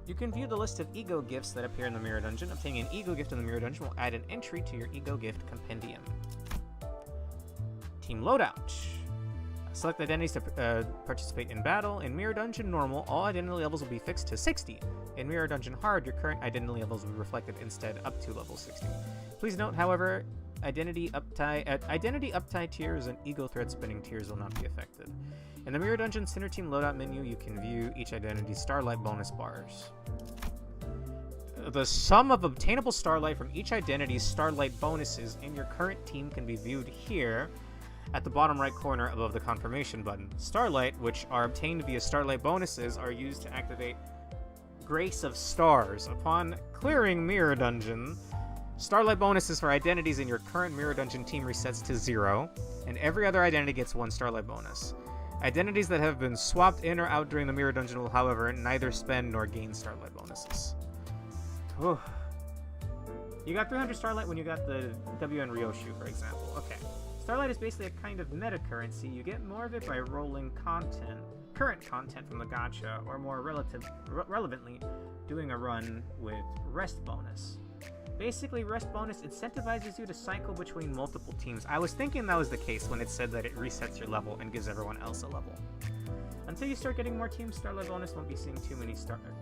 Speaker 2: You can view the list of ego gifts that appear in the mirror dungeon. Obtaining an ego gift in the mirror dungeon will add an entry to your ego gift compendium. Team loadout. Select identities to participate in battle. In Mirror Dungeon Normal, all identity levels will be fixed to 60. In Mirror Dungeon Hard, your current identity levels will be reflected instead up to level 60. Please note, however, identity uptie tiers and ego thread spinning tiers will not be affected. In the Mirror Dungeon Center Team loadout menu, you can view each identity's Starlight bonus bars. The sum of obtainable Starlight from each identity's Starlight bonuses in your current team can be viewed here at the bottom right corner above the confirmation button. Starlight, which are obtained via Starlight bonuses, are used to activate Grace of Stars. Upon clearing Mirror Dungeon, Starlight bonuses for identities in your current Mirror Dungeon team resets to 0, and every other identity gets 1 Starlight bonus. Identities that have been swapped in or out during the Mirror Dungeon will, however, neither spend nor gain Starlight bonuses. Whew. You got 300 Starlight when you got the WN Ryoshu, for example. Okay. Starlight is basically a kind of meta currency. You get more of it by rolling current content from the gacha, or more relevantly, doing a run with rest bonus. Basically, rest bonus incentivizes you to cycle between multiple teams. I was thinking that was the case when it said that it resets your level and gives everyone else a level. Until you start getting more teams, Starlight bonus won't be seeing too many Starlight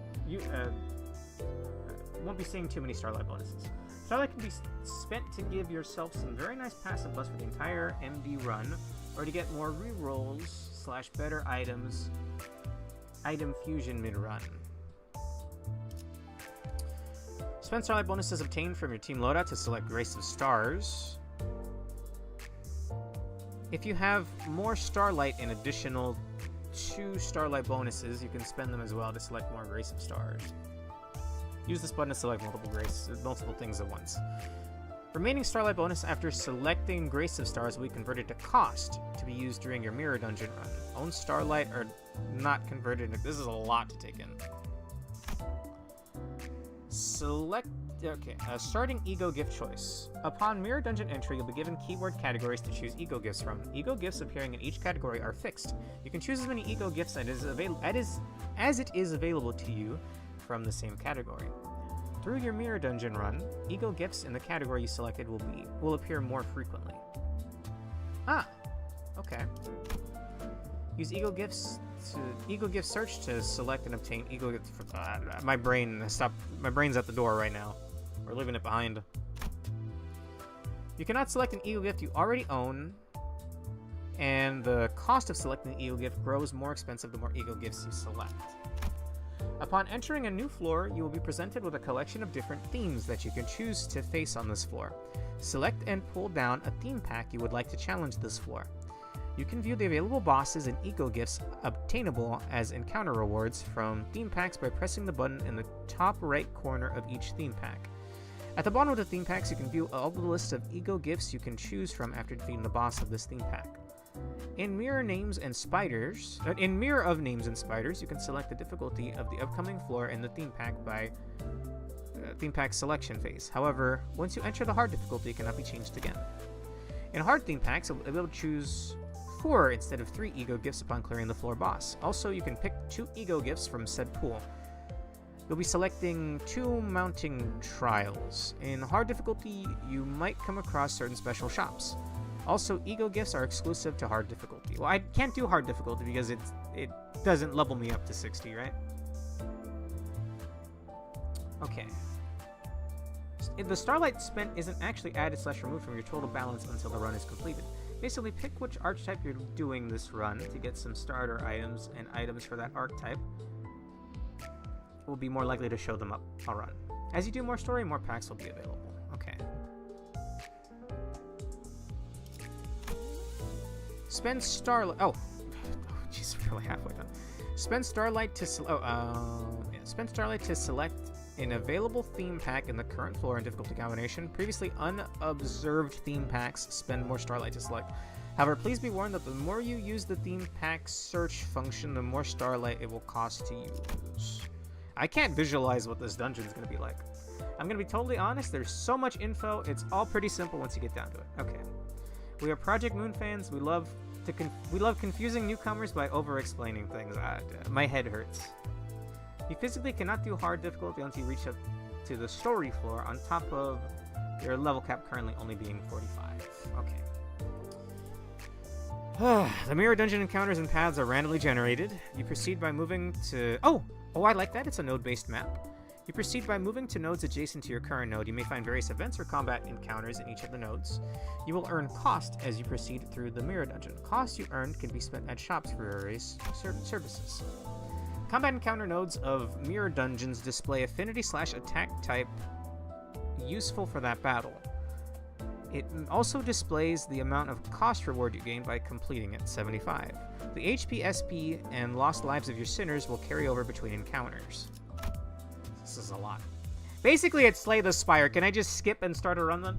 Speaker 2: bonuses. Starlight can be spent to give yourself some very nice passive buffs for the entire MD run, or to get more rerolls / better items, item fusion mid-run. Spend Starlight bonuses obtained from your team loadout to select Grace of Stars. If you have more Starlight and additional 2 Starlight bonuses, you can spend them as well to select more Grace of Stars. Use this button to select multiple things at once. Remaining Starlight bonus after selecting Grace of Stars will be converted to cost to be used during your Mirror Dungeon run. Own Starlight are not converted. This is a lot to take in. Starting Ego Gift Choice. Upon Mirror Dungeon entry, you'll be given keyword categories to choose Ego Gifts from. Ego Gifts appearing in each category are fixed. You can choose as many Ego Gifts as it is available to you from the same category. Through your Mirror Dungeon run, Ego Gifts in the category you selected will appear more frequently. Okay. Use Ego Gift Search to select and obtain Ego Gifts. My brain's at the door right now. We're leaving it behind. You cannot select an Ego Gift you already own, and the cost of selecting the Ego Gift grows more expensive the more Ego Gifts you select. Upon entering a new floor, you will be presented with a collection of different themes that you can choose to face on this floor. Select and pull down a theme pack you would like to challenge this floor. You can view the available bosses and Ego Gifts obtainable as encounter rewards from theme packs by pressing the button in the top right corner of each theme pack. At the bottom of the theme packs, you can view all the list of Ego Gifts you can choose from after defeating the boss of this theme pack. In Mirror of Names and Spiders, you can select the difficulty of the upcoming floor in the theme pack by theme pack selection phase. However, once you enter the hard difficulty, it cannot be changed again. In hard theme packs, you'll be able to choose 4 instead of 3 Ego Gifts upon clearing the floor boss. Also, you can pick 2 Ego Gifts from said pool. You'll be selecting 2 mounting trials. In hard difficulty, you might come across certain special shops. Also, Ego Gifts are exclusive to hard difficulty. Well, I can't do hard difficulty because it doesn't level me up to 60, right? Okay. The Starlight spent isn't actually added / removed from your total balance until the run is completed. Basically, pick which archetype you're doing this run to get some starter items and items for that archetype. will be more likely to show them up. I'll run. As you do more story, more packs will be available. Okay. Spend Starlight. Oh, jeez, we're really halfway done. Spend Starlight to spend Starlight to select an available theme pack in the current floor and difficulty combination. Previously unobserved theme packs spend more Starlight to select. However, please be warned that the more you use the theme pack search function, the more Starlight it will cost to use. I can't visualize what this dungeon is going to be like. I'm going to be totally honest, there's so much info, it's all pretty simple once you get down to it. Okay. We are Project Moon fans. We love confusing newcomers by over-explaining things. My head hurts. You physically cannot do hard difficulty until you reach up to the story floor, on top of your level cap currently only being 45. Okay. The mirror dungeon encounters and paths are randomly generated. You proceed by moving to... Oh, I like that. It's a node-based map. You proceed by moving to nodes adjacent to your current node. You may find various events or combat encounters in each of the nodes. You will earn cost as you proceed through the mirror dungeon. Cost you earned can be spent at shops for various services. Combat encounter nodes of mirror dungeons display affinity/attack type useful for that battle. It also displays the amount of cost reward you gain by completing it, 75. The HP, SP, and lost lives of your sinners will carry over between encounters. This is a lot. Basically, it's Slay the Spire. Can I just skip and start a run then?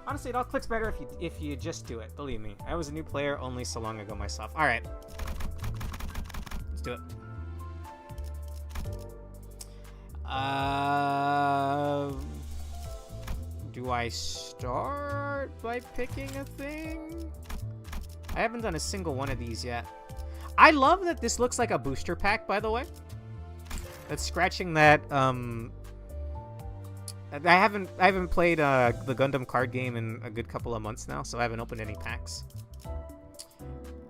Speaker 2: Honestly, it all clicks better if you just do it. Believe me, I was a new player only so long ago myself. All right, let's do it. Do I start by picking a thing? I haven't done a single one of these yet. I love that this looks like a booster pack, by the way. That's scratching that, I haven't played the Gundam card game in a good couple of months now, so I haven't opened any packs.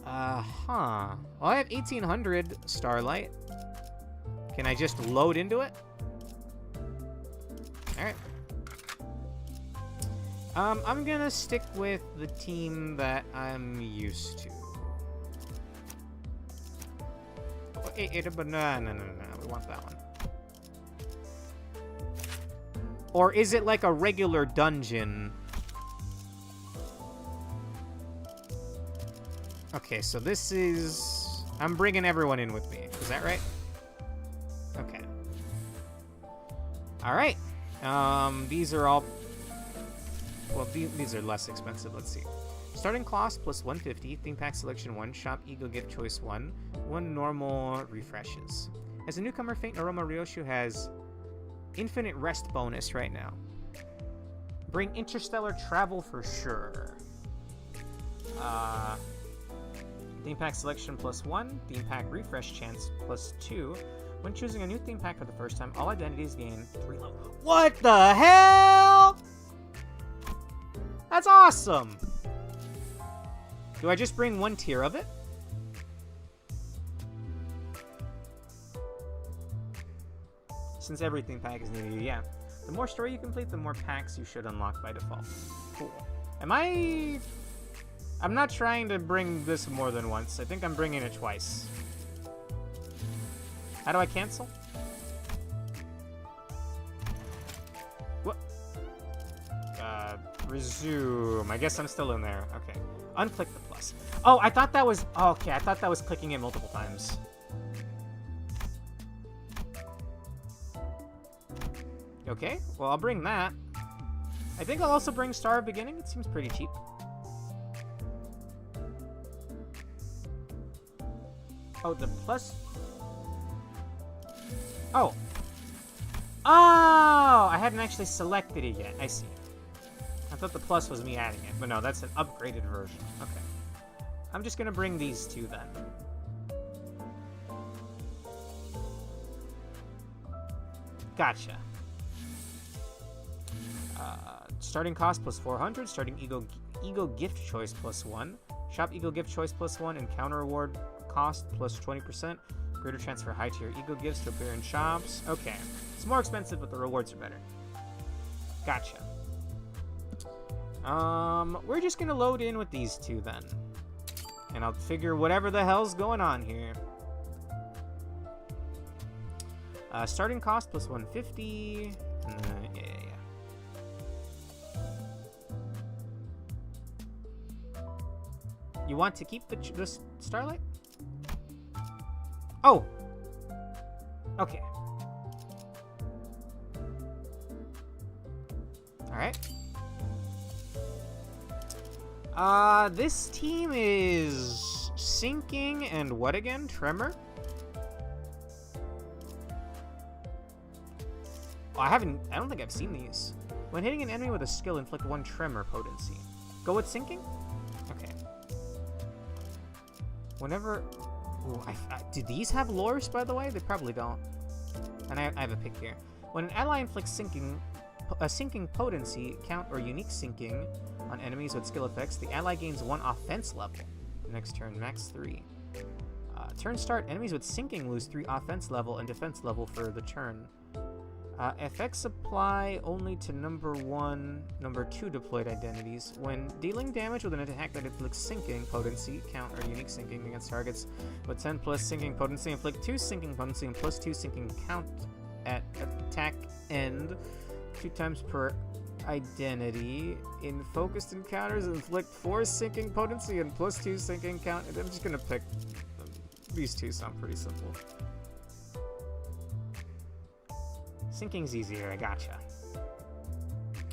Speaker 2: Well, I have 1800 Starlight. Can I just load into it? Alright. I'm gonna stick with the team that I'm used to. But no, we want that one. Or is it like a regular dungeon? Okay, so this is... I'm bringing everyone in with me. Is that right? Okay. Alright. These are all... Well, these are less expensive. Let's see. Starting cost plus 150, theme pack selection 1, shop ego gift choice 1, 1 normal refreshes. As a newcomer, Faint Aroma Ryoshu has infinite rest bonus right now. Bring interstellar travel for sure. Theme pack selection plus 1, theme pack refresh chance plus 2. When choosing a new theme pack for the first time, all identities gain 3 level. What the hell? That's awesome! Do I just bring 1 tier of it? Since everything pack is new, yeah. The more story you complete, the more packs you should unlock by default. Cool. I'm not trying to bring this more than once. I think I'm bringing it twice. How do I cancel? What? Resume. I guess I'm still in there. Okay. Unclick the plus. Oh, I thought that was... Oh, okay, I thought that was clicking it multiple times. Okay, well, I'll bring that. I think I'll also bring Star of Beginning. It seems pretty cheap. Oh, the plus... Oh. Oh! I hadn't actually selected it yet. I see. I thought the plus was me adding it, but no, that's an upgraded version. Okay. I'm just gonna bring these two then. Gotcha. Starting cost plus 400, starting ego gift choice plus 1, shop ego gift choice plus 1, and counter reward cost plus 20%. Greater chance for high tier ego gifts to appear in shops. Okay. It's more expensive, but the rewards are better. Gotcha. We're just gonna load in with these two then. And I'll figure whatever the hell's going on here. Starting cost plus 150. Yeah. You want to keep the Starlight? Oh! Okay. Alright. This team is sinking and what again? Tremor? Oh, I don't think I've seen these. When hitting an enemy with a skill, inflict 1 tremor potency. Go with sinking? Okay. Whenever... Ooh, do these have lores, by the way? They probably don't. And I have a pick here. When an ally inflicts a sinking potency, count, or unique sinking on enemies with skill effects, the ally gains 1 offense level. Next turn, max 3. Turn start, enemies with sinking lose 3 offense level and defense level for the turn. Effects apply only to number 1, number 2 deployed identities. When dealing damage with an attack that inflicts sinking potency, count, or unique sinking against targets with 10 plus sinking potency, inflict 2 sinking potency and plus 2 sinking count at attack end 2 times per identity. In focused encounters, inflict 4 sinking potency and plus 2 sinking count. And I'm just gonna pick these two, sound pretty simple. Sinking's easier, I gotcha.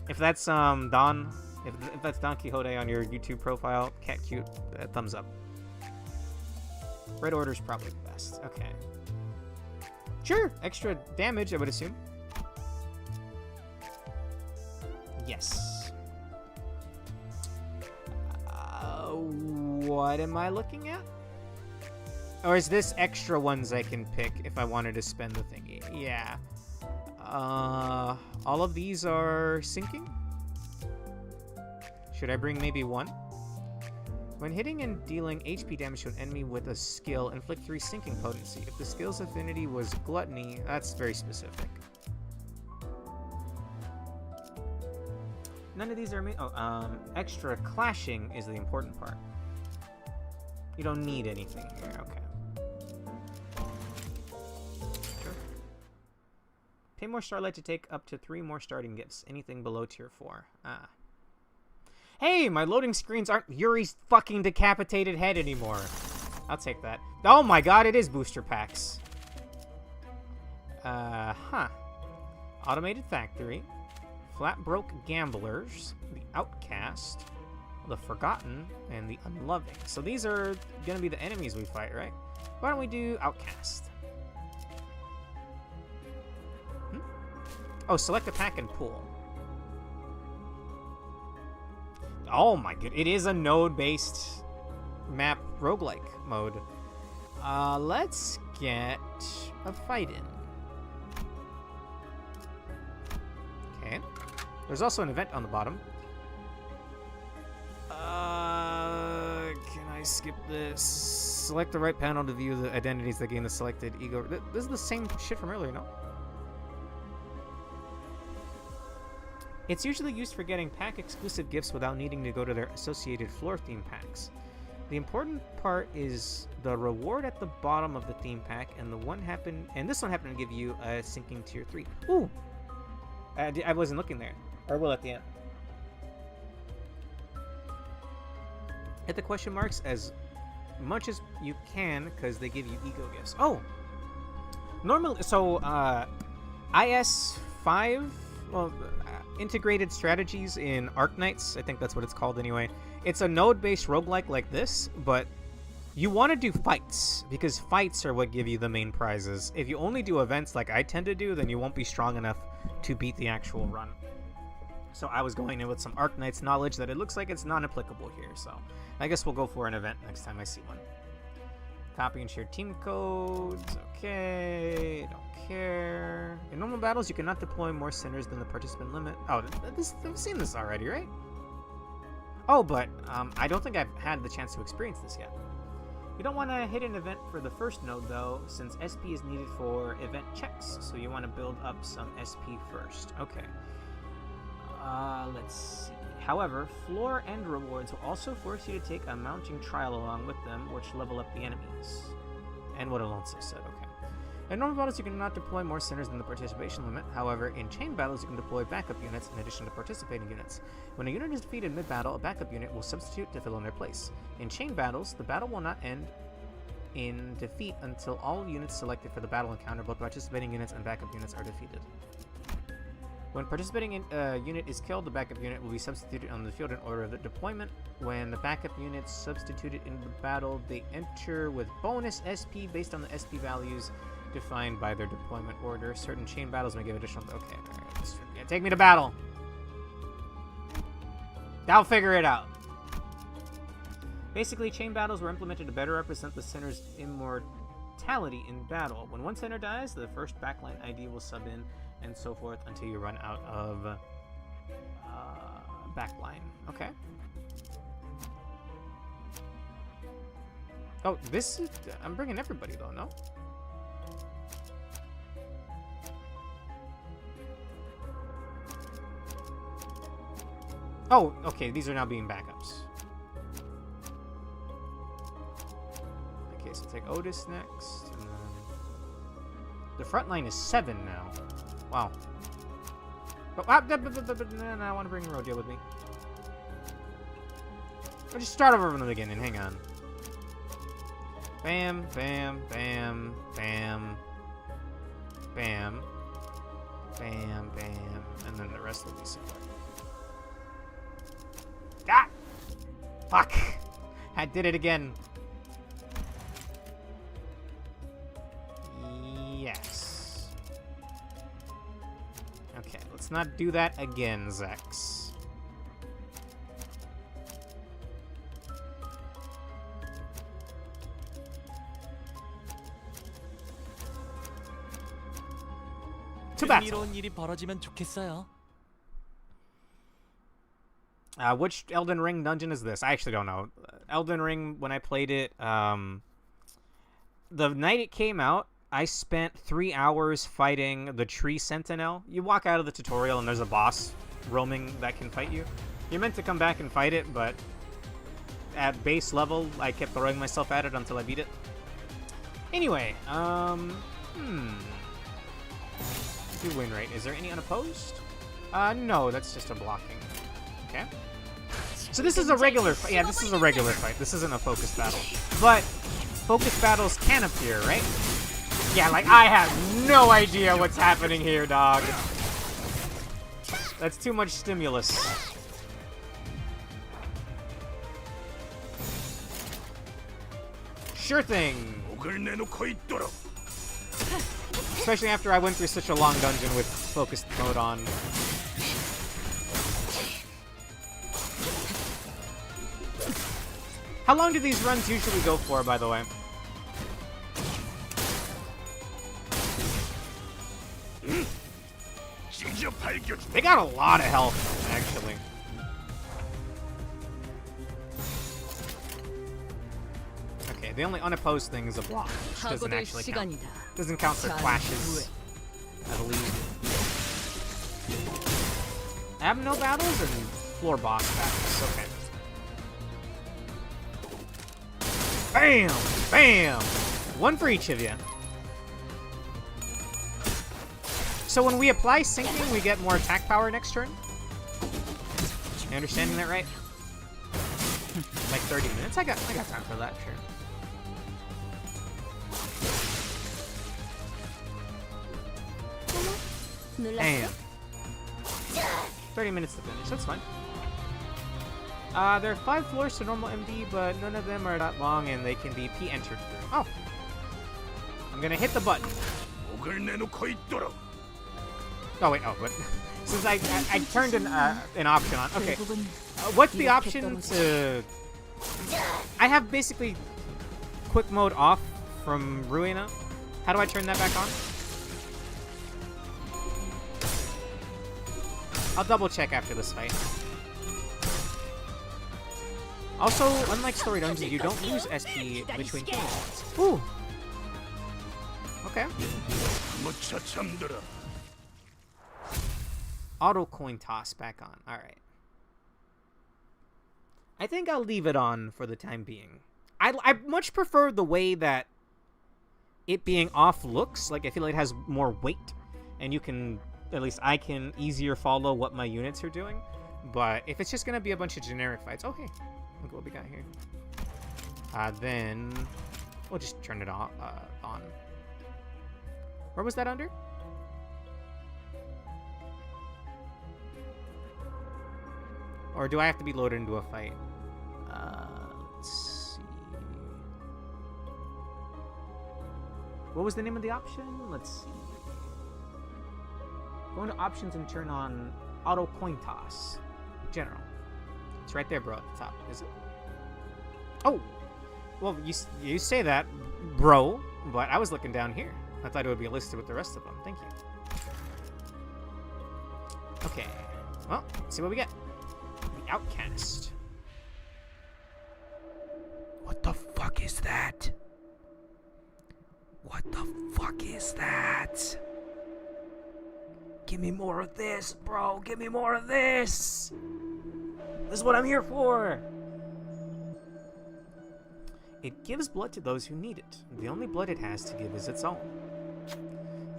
Speaker 2: If that's Don, if that's Don Quixote on your YouTube profile, cat cute, thumbs up. Red Order's probably the best. Okay. Sure, extra damage, I would assume. Yes. What am I looking at? Or is this extra ones I can pick if I wanted to spend the thingy? Yeah. All of these are sinking? Should I bring maybe 1? When hitting and dealing HP damage to an enemy with a skill, inflict 3 sinking potency. If the skill's affinity was gluttony, that's very specific. None of these are extra clashing is the important part. You don't need anything here, okay. Pay more Starlight to take up to 3 more starting gifts. Anything below tier 4. Hey, my loading screens aren't Yuri's fucking decapitated head anymore. I'll take that. Oh my god, it is booster packs. Automated Factory. Flat Broke Gamblers. The Outcast. The Forgotten. And the Unloving. So these are gonna be the enemies we fight, right? Why don't we do Outcast? Oh, select a pack and pull. Oh my god, it is a node-based map roguelike mode. Let's get a fight in. Okay. There's also an event on the bottom. Can I skip this? Select the right panel to view the identities that gain the selected ego. This is the same shit from earlier, no? It's usually used for getting pack-exclusive gifts without needing to go to their associated floor theme packs. The important part is the reward at the bottom of the theme pack, and this one happened to give you a sinking tier 3. Ooh! I wasn't looking there. Or will at the end. Hit the question marks as much as you can, because they give you ego gifts. Oh! Normally, so, IS5, well, Integrated Strategies in Arknights, I think that's what it's called anyway. It's a node-based roguelike like this, but you want to do fights, because fights are what give you the main prizes. If you only do events like I tend to do, then you won't be strong enough to beat the actual run. So I was going in with some Arknights knowledge that it looks like it's non-applicable here, so I guess we'll go for an event next time I see one. Copy and share team codes. Okay, don't care. In normal battles, you cannot deploy more centers than the participant limit. Oh, I've seen this already, right? Oh, but I don't think I've had the chance to experience this yet. You don't want to hit an event for the first node, though, since SP is needed for event checks. So you want to build up some SP first. Okay. Let's see. However, floor end rewards will also force you to take a mounting trial along with them, which level up the enemies. And what Alonso said, okay. In normal battles, you cannot deploy more centers than the participation limit. However, in chain battles, you can deploy backup units in addition to participating units. When a unit is defeated mid-battle, a backup unit will substitute to fill in their place. In chain battles, the battle will not end in defeat until all units selected for the battle encounter, both participating units and backup units, are defeated. When participating unit is killed, the backup unit will be substituted on the field in order of the deployment. When the backup unit's substituted in the battle, they enter with bonus SP based on the SP values defined by their deployment order. Certain chain battles may give additional... Okay, alright. Yeah, take me to battle. I'll figure it out. Basically, chain battles were implemented to better represent the center's immortality in battle. When one center dies, the first backline ID will sub in, and so forth until you run out of backline. Okay. Oh, this is... I'm bringing everybody, though, no? Oh, okay, these are now being backups. Okay, so take Otis next, and then... The front line is 7 now. Wow. Oh, no, I want to bring Rodeo with me. I'll just start over from the beginning, hang on. Bam, bam, bam, bam, bam, bam, bam, and then the rest will be similar. Ah! Fuck! I did it again. Yes. Okay, let's not do that again, Zex. To battle.
Speaker 18: 흥미로운 일이 벌어지면 좋겠어요.
Speaker 2: Which Elden Ring dungeon is this? I actually don't know. Elden Ring, when I played it, the night it came out, I spent 3 hours fighting the Tree Sentinel. You walk out of the tutorial and there's a boss roaming that can fight you. You're meant to come back and fight it, but at base level, I kept throwing myself at it until I beat it. Anyway, do win rate. Is there any unopposed? No, that's just a blocking. Okay. So this is a regular fight. Yeah, this is a regular fight. This isn't a focused battle. But focused battles can appear, right? Yeah, like, I have no idea what's happening here, dog. That's too much stimulus. Sure thing. Especially after I went through such a long dungeon with focused mode on. How long do these runs usually go for, by the way? They got a lot of health, actually. Okay, the only unopposed thing is a block, which doesn't actually count. Doesn't count for clashes, I believe. I have no battles and floor boss battles. Okay. Bam! Bam! One for each of you. So when we apply sinking, we get more attack power next turn? You understanding that right? Like 30 minutes? I got time for that, sure. Damn. 30 minutes to finish, that's fine. There are 5 floors to normal MD, but none of them are that long and they can be P-entered through. Oh. I'm gonna hit the button. Oh wait, oh, but since I turned an option on. Okay. What's the option to... I have basically quick mode off from Ruina. How do I turn that back on? I'll double check after this fight. Also, unlike story dungeons, you don't lose SP between kills. Ooh. Okay. Auto coin toss back on. Alright. I think I'll leave it on for the time being. I much prefer the way that it being off looks. Like, I feel like it has more weight, and you can, at least I can, easier follow what my units are doing. But if it's just gonna be a bunch of generic fights, oh hey, look what we got here. Then we'll just turn it on. Where was that under? Or do I have to be loaded into a fight? Let's see. What was the name of the option? Let's see. Go into options and turn on auto coin toss. General. It's right there, bro, at the top, is it? Oh! Well, you say that, bro, but I was looking down here. I thought it would be listed with the rest of them. Thank you. Okay. Well, let's see what we get. The Outcast.
Speaker 9: What the fuck is that? What the fuck is that? Give me more of this, bro. Give me more of this.
Speaker 2: This is what I'm here for. It gives blood to those who need it. The only blood it has to give is its own.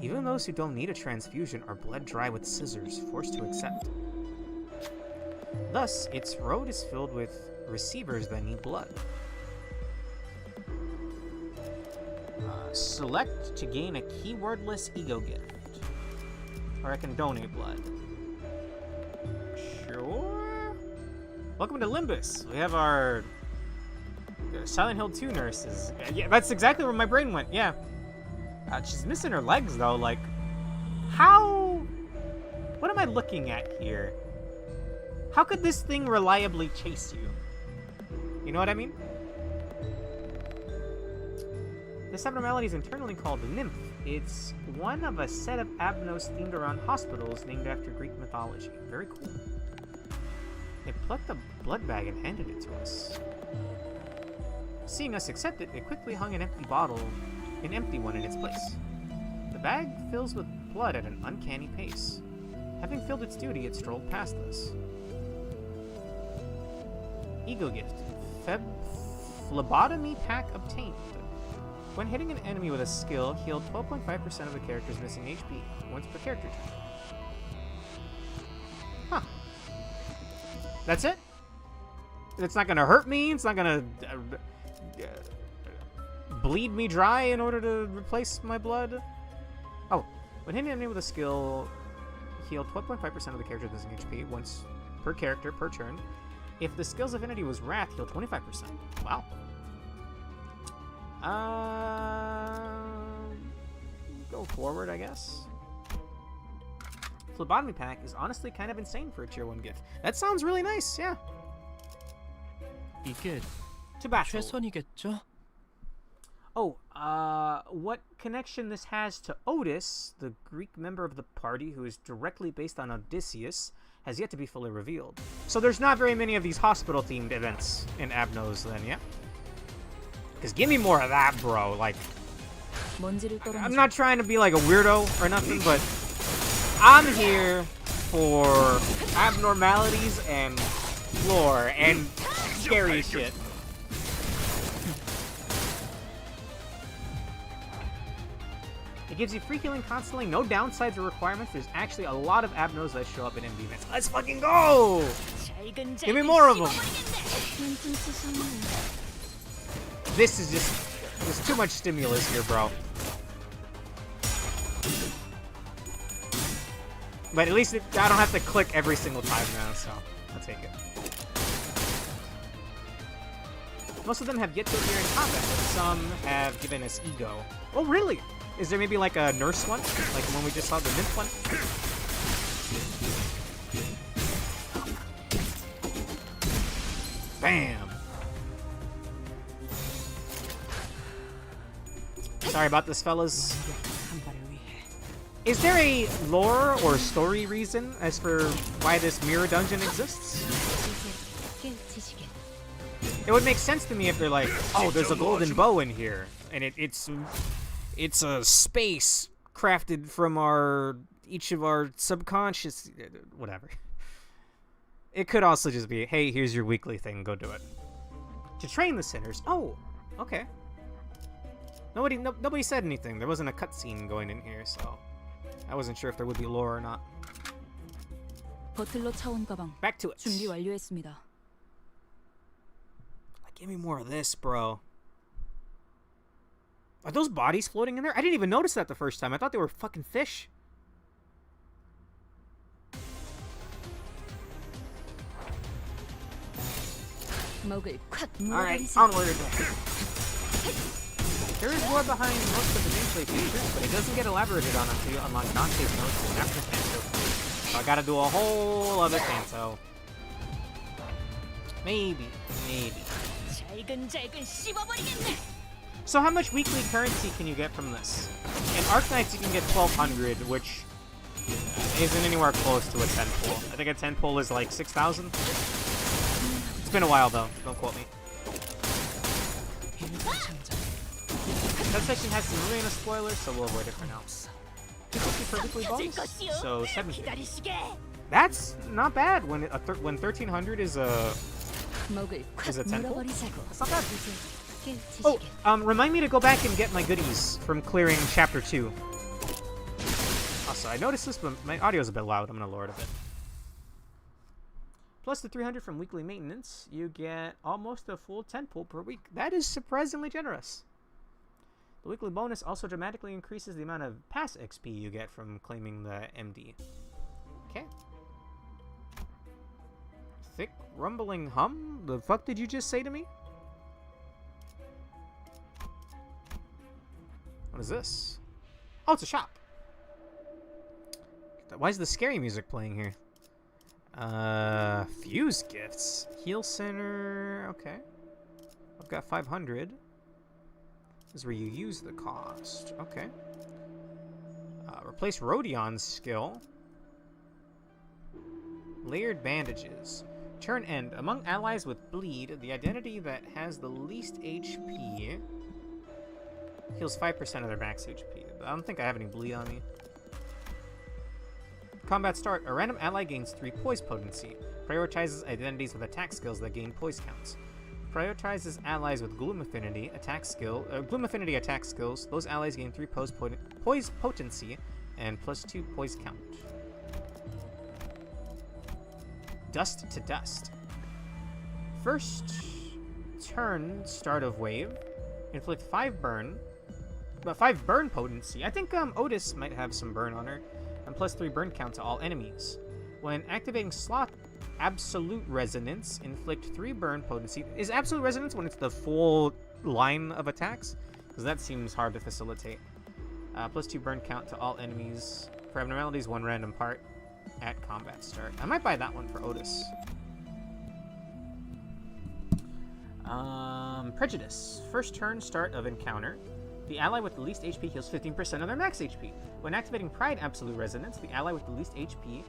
Speaker 2: Even those who don't need a transfusion are bled dry with scissors, forced to accept. Thus, its road is filled with receivers that need blood. Select to gain a keywordless ego gift. Or I can donate blood. Sure. Welcome to Limbus. We have our Silent Hill 2 nurses. Yeah, that's exactly where my brain went. Yeah. She's missing her legs, though. Like, how? What am I looking at here? How could this thing reliably chase you? You know what I mean? This abnormality is internally called the nymph. It's one of a set of abnos themed around hospitals named after Greek mythology. Very cool. It plucked a blood bag and handed it to us. Seeing us accept it, it quickly hung an empty one in its place. The bag fills with blood at an uncanny pace. Having filled its duty, it strolled past us. Ego gift. Phlebotomy pack obtained. When hitting an enemy with a skill, healed 12.5% of the character's missing HP, once per character turn. Huh. That's it? It's not gonna hurt me, it's not gonna bleed me dry in order to replace my blood? Oh, when hitting an enemy with a skill, heal 12.5% of the character's missing HP, once per character per turn. If the skill's affinity was Wrath, heal 25%. Wow. Go forward, I guess. Phlebotomy pack is honestly kind of insane for a tier 1 gift. That sounds really nice, yeah.
Speaker 18: 이게
Speaker 2: Tobacco.
Speaker 18: 최선이겠죠?
Speaker 2: Oh, what connection this has to Otis, the Greek member of the party who is directly based on Odysseus, has yet to be fully revealed. So there's not very many of these hospital-themed events in Abnos then, yeah? Because give me more of that, bro. Like, I'm not trying to be like a weirdo or nothing, but I'm here for abnormalities and lore and scary shit. It gives you free healing constantly, no downsides or requirements. There's actually a lot of abnos that show up in MV events. Let's fucking go! Give me more of them! This is just... There's too much stimulus here, bro. But at least I don't have to click every single time now, so I'll take it. Most of them have yet to appear in combat, but some have given us ego. Oh, really? Is there maybe like a nurse one? Like the one we just saw, the nymph one? Bam! Sorry about this, fellas. Is there a lore or story reason as for why this mirror dungeon exists? It would make sense to me if they're like, oh, there's a golden bow in here, and it's a space crafted from each of our subconscious, whatever. It could also just be, hey, here's your weekly thing, go do it. To train the sinners. Oh, okay. Nobody said anything. There wasn't a cutscene going in here, so I wasn't sure if there would be lore or not.
Speaker 3: 버틀러 차원 가방
Speaker 2: Back to it.
Speaker 3: 준비 완료했습니다.
Speaker 2: Give me more of this, bro. Are those bodies floating in there? I didn't even notice that the first time. I thought they were fucking fish.
Speaker 1: 목을 콱
Speaker 2: Alright,
Speaker 1: 물어버리지.
Speaker 2: onward. There is more behind most of the gameplay features, but it doesn't get elaborated on until you unlock Dante's notes after Canto. So I gotta do a whole other Canto. Maybe.
Speaker 1: 잘근잘근 씹어버리겠네.
Speaker 2: So how much weekly currency can you get from this? In Arknights you can get 1200, which isn't anywhere close to a 10 pull. I think a 10 pull is like 6,000. It's been a while though, don't quote me. That section has some arena spoilers, so we'll avoid it for now. 250 per weekly bonus, so 750. That's not bad when 1300 is a 10 pull. That's not bad. Oh, remind me to go back and get my goodies from clearing Chapter 2. Also, I noticed this, but my audio's a bit loud. I'm gonna lower it a bit. Plus the 300 from weekly maintenance, you get almost a full 10 pull per week. That is surprisingly generous. The weekly bonus also dramatically increases the amount of pass XP you get from claiming the MD. Okay. Thick rumbling hum? The fuck did you just say to me? What is this? Oh, it's a shop. Why is the scary music playing here? Fuse gifts. Heal center. Okay. I've got 500. This is where you use the cost. Okay. Replace Rhodion's skill. Layered bandages. Turn end. Among allies with bleed, the identity that has the least HP heals 5% of their max HP. I don't think I have any bleed on me. Combat start. A random ally gains 3 poise potency. Prioritizes identities with attack skills that gain poise counts. Prioritizes allies with gloom affinity attack skills. Those allies gain 3 poise potency and +2 poise count. Dust to dust. First turn start of wave. Inflict 5 burn. 5 burn potency. I think Otis might have some burn on her. And +3 burn count to all enemies. When activating slot absolute resonance, inflict 3 burn potency. Is absolute resonance when it's the full line of attacks? Because that seems hard to facilitate. +2 burn count to all enemies. For abnormalities, 1 random part at combat start. I might buy that one for Otis. Prejudice. First turn start of encounter. The ally with the least HP heals 15% of their max HP. When activating Pride Absolute Resonance, the ally with the least HP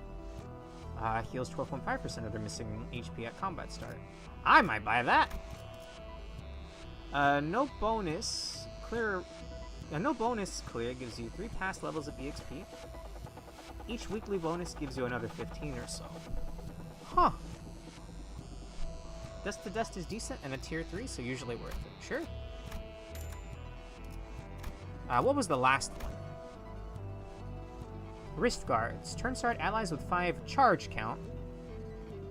Speaker 2: heals 12.5% of their missing HP at combat start. I might buy that. No bonus clear gives you 3 past levels of EXP. Each weekly bonus gives you another 15 or so. Huh. Dust to Dust is decent and a tier 3, so usually worth it. Sure. What was the last one? Wrist Guards. Turn start allies with 5 charge count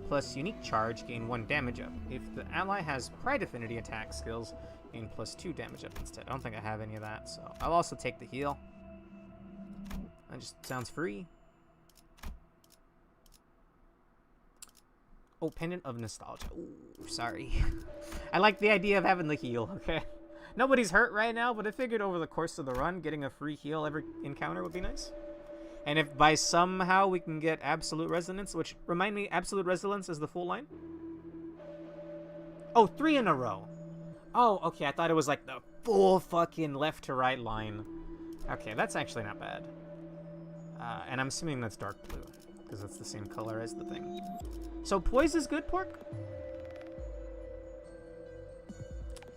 Speaker 2: plus unique charge gain 1 damage up. If the ally has Pride Affinity attack skills, gain +2 damage up instead. I don't think I have any of that, so I'll also take the heal. That just sounds free. Oh, Pendant of Nostalgia. Ooh, sorry. I like the idea of having the heal, okay? Nobody's hurt right now, but I figured over the course of the run, getting a free heal every encounter would be nice. And if by somehow we can get Absolute Resonance, which, remind me, Absolute Resonance is the full line? Oh, 3 in a row. Oh, okay, I thought it was like the full fucking left to right line. Okay, that's actually not bad. And I'm assuming that's dark blue, because it's the same color as the thing. So Poise is good, Pork?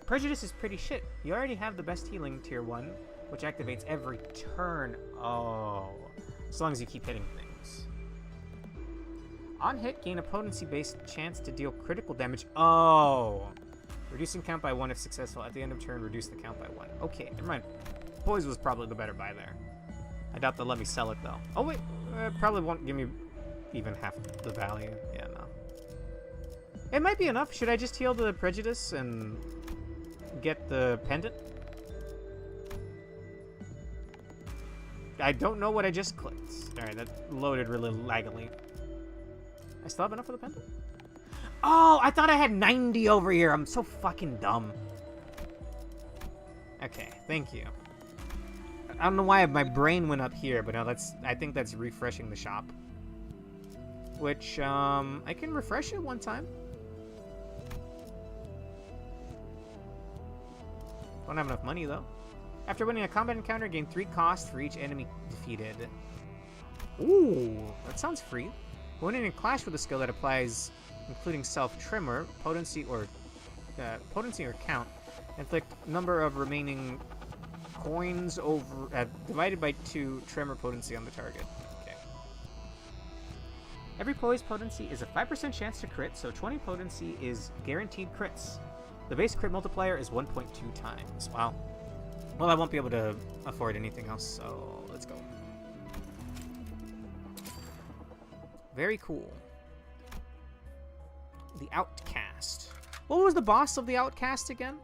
Speaker 2: Prejudice is pretty shit. You already have the best healing tier 1, which activates every turn. Oh. As long as you keep hitting things. On hit, gain a potency-based chance to deal critical damage. Oh. Reducing count by 1 if successful. At the end of turn, reduce the count by 1. Okay, never mind. Poise was probably the better buy there. I doubt they'll let me sell it, though. Oh, wait. Probably won't give me even half the value. Yeah, no. It might be enough. Should I just heal the prejudice and get the pendant? I don't know what I just clicked. Alright, that loaded really laggily. I still have enough for the pendant? Oh, I thought I had 90 over here. I'm so fucking dumb. Okay, thank you. I don't know why my brain went up here, but no, I think that's refreshing the shop. Which, I can refresh it one time. Don't have enough money, though. After winning a combat encounter, gain 3 cost for each enemy defeated. Ooh, that sounds free. When in a clash with a skill that applies, including self-trimmer, potency or count, inflict number of remaining coins over divided by 2 tremor potency on the target. Okay. Every poise potency is a 5% chance to crit, so 20 potency is guaranteed crits. The base crit multiplier is 1.2 times. Wow. Well, I won't be able to afford anything else, so let's go. Very cool. The Outcast. What was the boss of the Outcast again?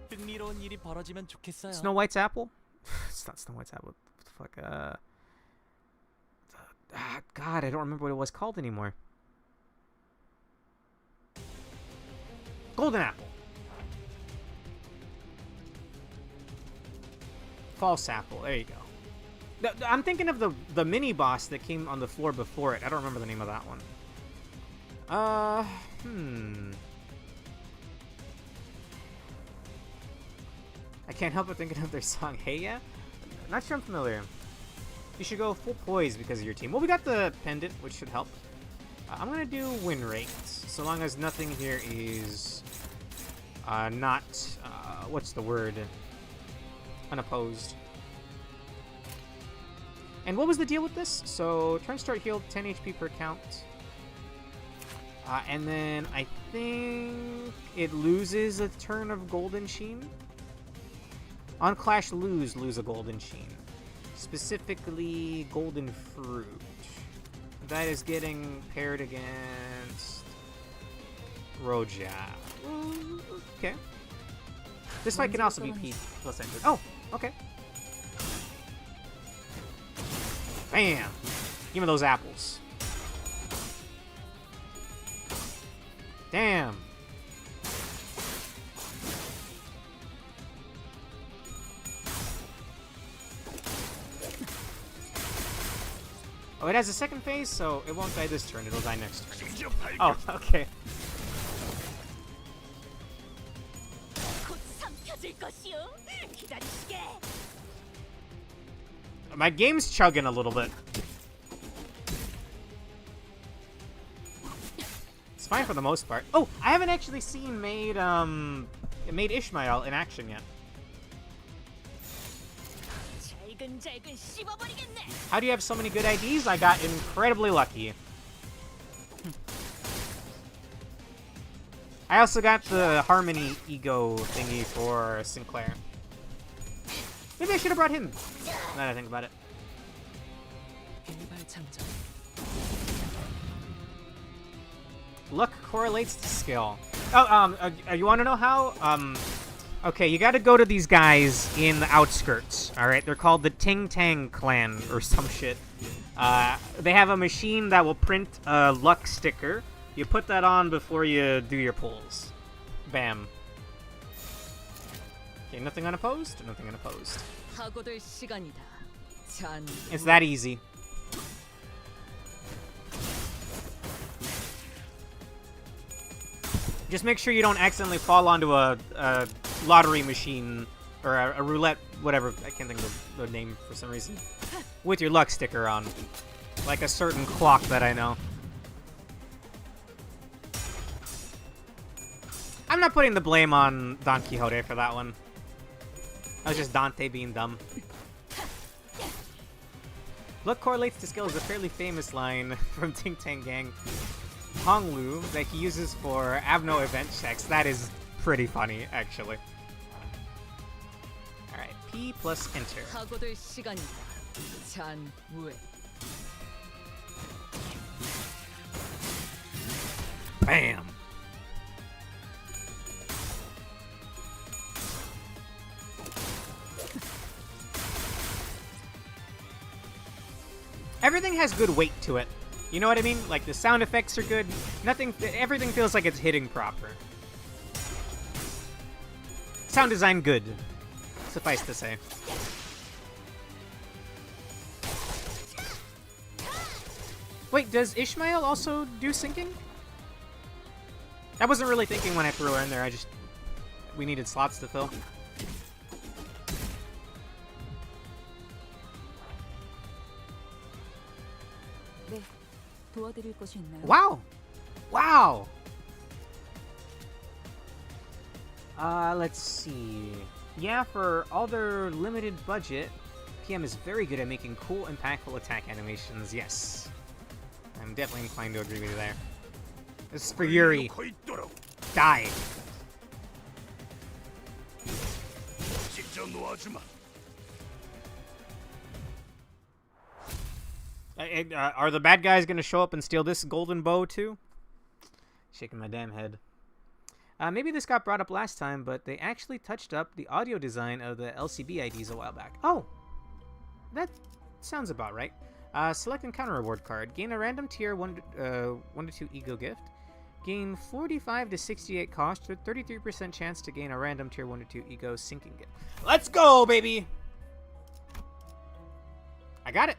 Speaker 18: 흥미로운 일이 벌어지면 좋겠어요.
Speaker 2: Snow White's apple? It's not Snow White's apple. What the fuck? God, I don't remember what it was called anymore. Golden apple. False apple. There you go. I'm thinking of the mini boss that came on the floor before it. I don't remember the name of that one. I can't help but thinking of their song, Hey Ya? Not sure I'm familiar. You should go full poise because of your team. Well, we got the pendant, which should help. I'm gonna do win rate, so long as nothing here is not, what's the word? Unopposed. And what was the deal with this? So, turn start healed 10 HP per count. And then I think it loses a turn of Golden Sheen. On Clash lose a Golden Sheen. Specifically, Golden Fruit. That is getting paired against Roja. Okay. This fight can also be P plus entered. Oh, okay. Bam! Give me those apples. Damn. Oh, it has a second phase, so it won't die this turn. It'll die next turn. Oh, okay. My game's chugging a little bit. It's fine for the most part. Oh, I haven't actually seen Maid Ishmael in action yet. How do you have so many good IDs? I got incredibly lucky. I also got the Harmony Ego thingy for Sinclair. Maybe I should have brought him, now that I think about it. Luck correlates to skill. Oh, you want to know how? Okay, you got to go to these guys in the outskirts, alright? They're called the Ting Tang Clan or some shit. They have a machine that will print a luck sticker. You put that on before you do your pulls. Bam. Okay, nothing unopposed? Nothing unopposed. It's that easy. Just make sure you don't accidentally fall onto a lottery machine or a roulette, whatever. I can't think of the name for some reason. With your luck sticker on. Like a certain clock that I know. I'm not putting the blame on Don Quixote for that one. That was just Dante being dumb. Luck correlates to skill is a fairly famous line from Ting Tang Gang Honglu that he uses for Avno event checks. That is pretty funny, actually. Alright, P plus enter.
Speaker 7: 사고될 시간이다. 잔무에.
Speaker 2: Bam! Everything has good weight to it. You know what I mean? Like, the sound effects are good. Everything feels like it's hitting proper. Sound design good. Suffice to say. Wait, does Ishmael also do syncing? I wasn't really thinking when I threw her in there. We needed slots to fill.
Speaker 3: 네, 도와드릴 것이 있나요?
Speaker 2: Wow! Wow! Let's see. Yeah, for all their limited budget, PM is very good at making cool, impactful attack animations. Yes. I'm definitely inclined to agree with you there. This is for Yuri. Die. Are the bad guys gonna show up and steal this golden bow too? Shaking my damn head. Maybe this got brought up last time, but they actually touched up the audio design of the LCB IDs a while back. Oh! That sounds about right. Select encounter reward card. Gain a random tier 1 to 2 ego gift. Gain 45 to 68 cost with 33% chance to gain a random tier 1 to 2 ego sinking gift. Let's go, baby! I got it!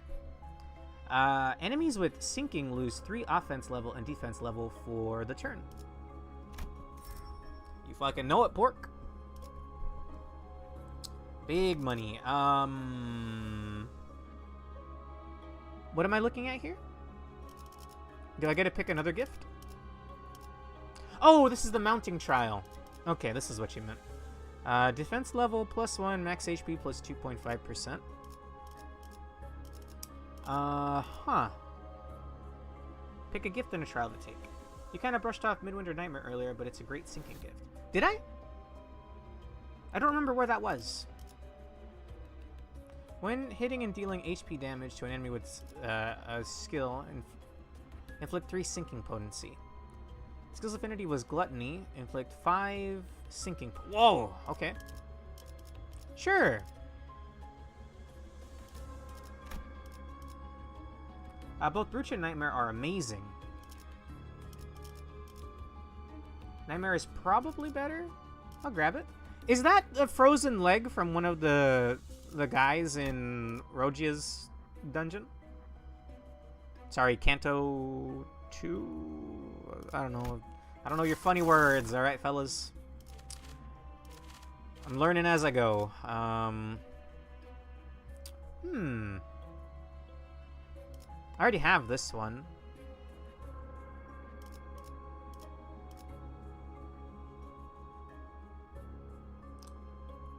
Speaker 2: Enemies with sinking lose 3 offense level and defense level for the turn. You fucking know it, pork. Big money. What am I looking at here? Do I get to pick another gift? Oh, this is the mounting trial. Okay, this is what you meant. Defense level +1, max HP plus 2.5%. Huh. Pick a gift and a trial to take. You kind of brushed off Midwinter Nightmare earlier, but it's a great sinking gift. Did I? I don't remember where that was. When hitting and dealing HP damage to an enemy with a skill, inflict 3 sinking potency. Skill's affinity was Gluttony, inflict 5 sinking. Whoa! Okay. Sure. Both Brooch and Nightmare are amazing. Nightmare is probably better. I'll grab it. Is that a frozen leg from one of the guys in Rogia's dungeon? Sorry, Canto 2? I don't know. I don't know your funny words, alright, fellas? I'm learning as I go. I already have this one.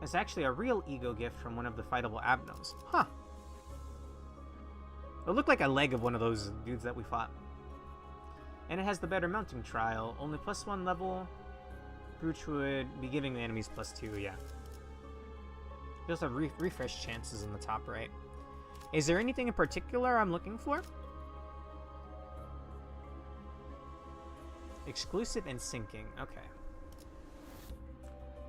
Speaker 2: It's actually a real ego gift from one of the fightable Abnos. Huh. It looked like a leg of one of those dudes that we fought. And it has the better mounting trial. Only +1 level. Brooch would be giving the enemies +2, yeah. You also have refresh chances in the top right. Is there anything in particular I'm looking for? Exclusive and sinking. Okay.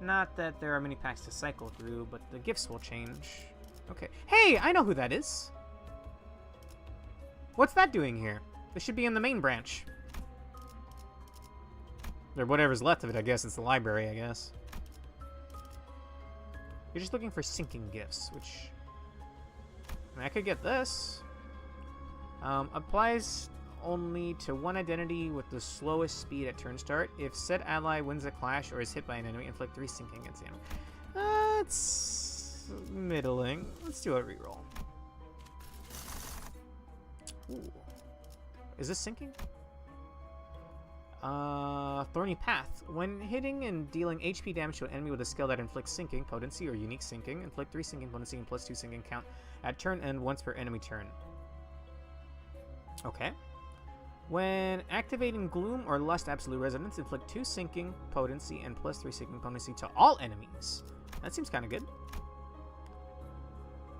Speaker 2: Not that there are many packs to cycle through, but the gifts will change. Okay. Hey, I know who that is. What's that doing here? This should be in the main branch. Or whatever's left of it, I guess. It's the library, I guess. You're just looking for sinking gifts, which... I mean, I could get this. Applies only to one identity with the slowest speed at turn start. If said ally wins a clash or is hit by an enemy, inflict 3 sinking against the enemy. That's middling. Let's do a reroll. Ooh. Is this sinking? Thorny Path. When hitting and dealing HP damage to an enemy with a skill that inflicts sinking, potency, or unique sinking, inflict 3 sinking potency and +2 sinking count at turn end once per enemy turn. Okay. When activating Gloom or Lust Absolute Resonance, inflict 2 sinking potency and +3 sinking potency to all enemies. That seems kind of good.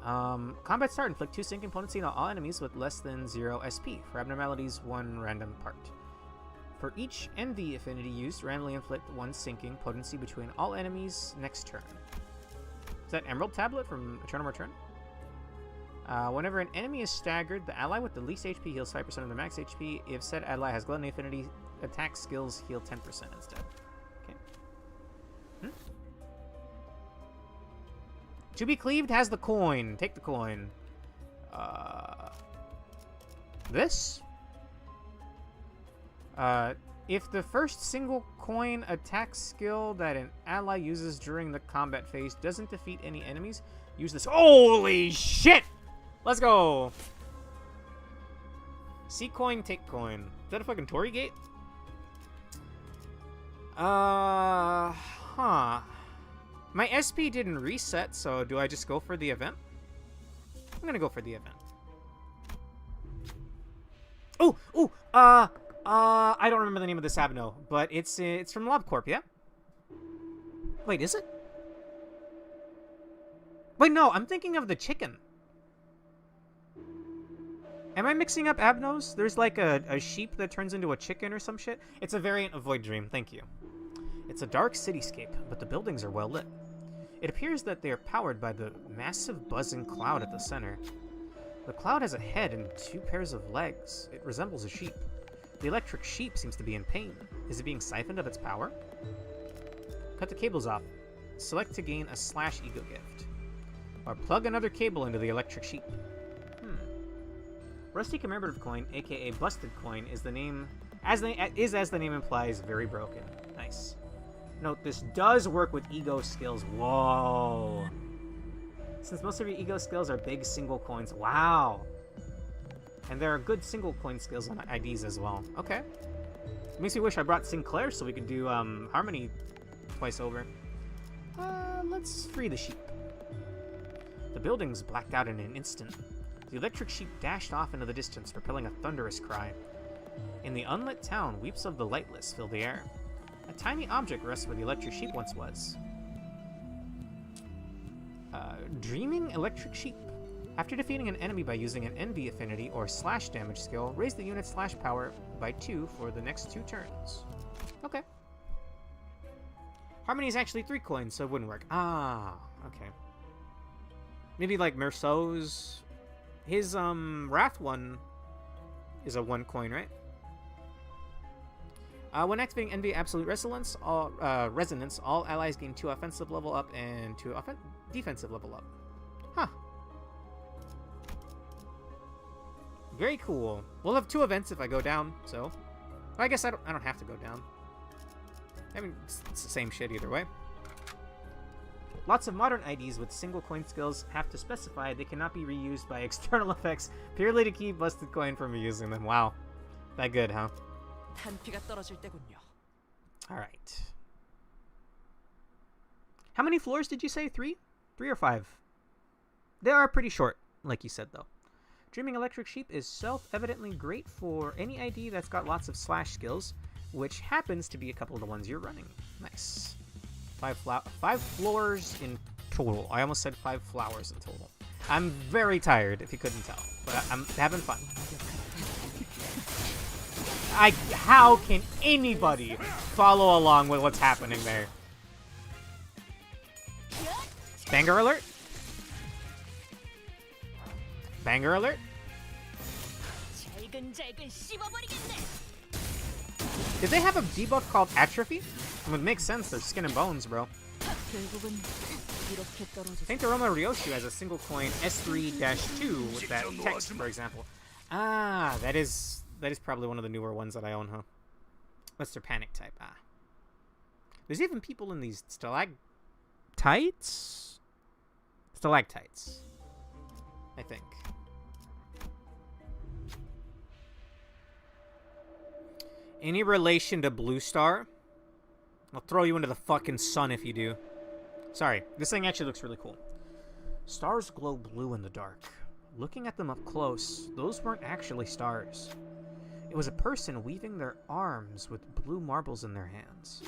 Speaker 2: Combat start, inflict 2 sinking potency to all enemies with less than 0 SP. For abnormalities, 1 random part. For each envy affinity used, randomly inflict 1 sinking potency between all enemies next turn. Is that Emerald Tablet from Eternal Return? Whenever an enemy is staggered, the ally with the least HP heals 5% of their max HP. If said ally has Gluttony affinity, attack skills heal 10% instead. Okay. To be cleaved has the coin. Take the coin. This? If the first single coin attack skill that an ally uses during the combat phase doesn't defeat any enemies, use this. Holy shit! Let's go! See coin, take coin. Is that a fucking Torii gate? Huh. My SP didn't reset, so do I just go for the event? I'm gonna go for the event. I don't remember the name of this Abno, but it's from LobCorp, yeah? Wait, is it? Wait, no, I'm thinking of the chicken. Am I mixing up Abnos? There's like a sheep that turns into a chicken or some shit. It's a variant of Void Dream, thank you. It's a dark cityscape, but the buildings are well lit. It appears that they are powered by the massive buzzing cloud at the center. The cloud has a head and 2 pairs of legs. It resembles a sheep. The electric sheep seems to be in pain. Is it being siphoned of its power? Cut the cables off. Select to gain a / ego gift. Or plug another cable into the electric sheep. Rusty Commemorative Coin, aka Busted Coin, is the name as the name implies, very broken. Nice. Note, this does work with ego skills. Whoa. Since most of your ego skills are big single coins. Wow. And there are good single coin skills on IDs as well. Okay. Makes me wish I brought Sinclair so we could do Harmony twice over. Let's free the sheep. The buildings blacked out in an instant. The electric sheep dashed off into the distance, propelling a thunderous cry. In the unlit town, weeps of the lightless fill the air. A tiny object rests where the electric sheep once was. Dreaming electric sheep. After defeating an enemy by using an envy affinity or slash damage skill, raise the unit's slash power by 2 for the next 2 turns. Okay. Harmony is actually 3 coins, so it wouldn't work. Ah, okay. Maybe like Merceau's. His Wrath one is a 1 coin, right? When activating Envy Absolute Resonance, all allies gain 2 offensive level up and 2 defensive level up. Huh. Very cool. We'll have 2 events if I go down, so I guess I don't have to go down. I mean, it's the same shit either way. Lots of modern IDs with single coin skills have to specify they cannot be reused by external effects purely to keep Busted Coin from reusing them. Wow. That good, huh? Alright. How many floors did you say? 3? 3 or 5? They are pretty short, like you said, though. Dreaming Electric Sheep is self-evidently great for any ID that's got lots of slash skills, which happens to be a couple of the ones you're running. Nice. 5 floors in total. I almost said 5 flowers in total. I'm very tired, if you couldn't tell, but I'm having fun. How can anybody follow along with what's happening there? Banger alert? Banger alert? Did they have a debuff called Atrophy? It would make sense, they're skin and bones, bro. Saint Aroma Ryoshu has a single coin S3-2 with that text, for example. Ah, that is probably one of the newer ones that I own, huh? What's their panic type? Ah. There's even people in these stalactites? Stalactites, I think. Any relation to Blue Star? I'll throw you into the fucking sun if you do. Sorry, this thing actually looks really cool. Stars glow blue in the dark. Looking at them up close, those weren't actually stars. It was a person weaving their arms with blue marbles in their hands.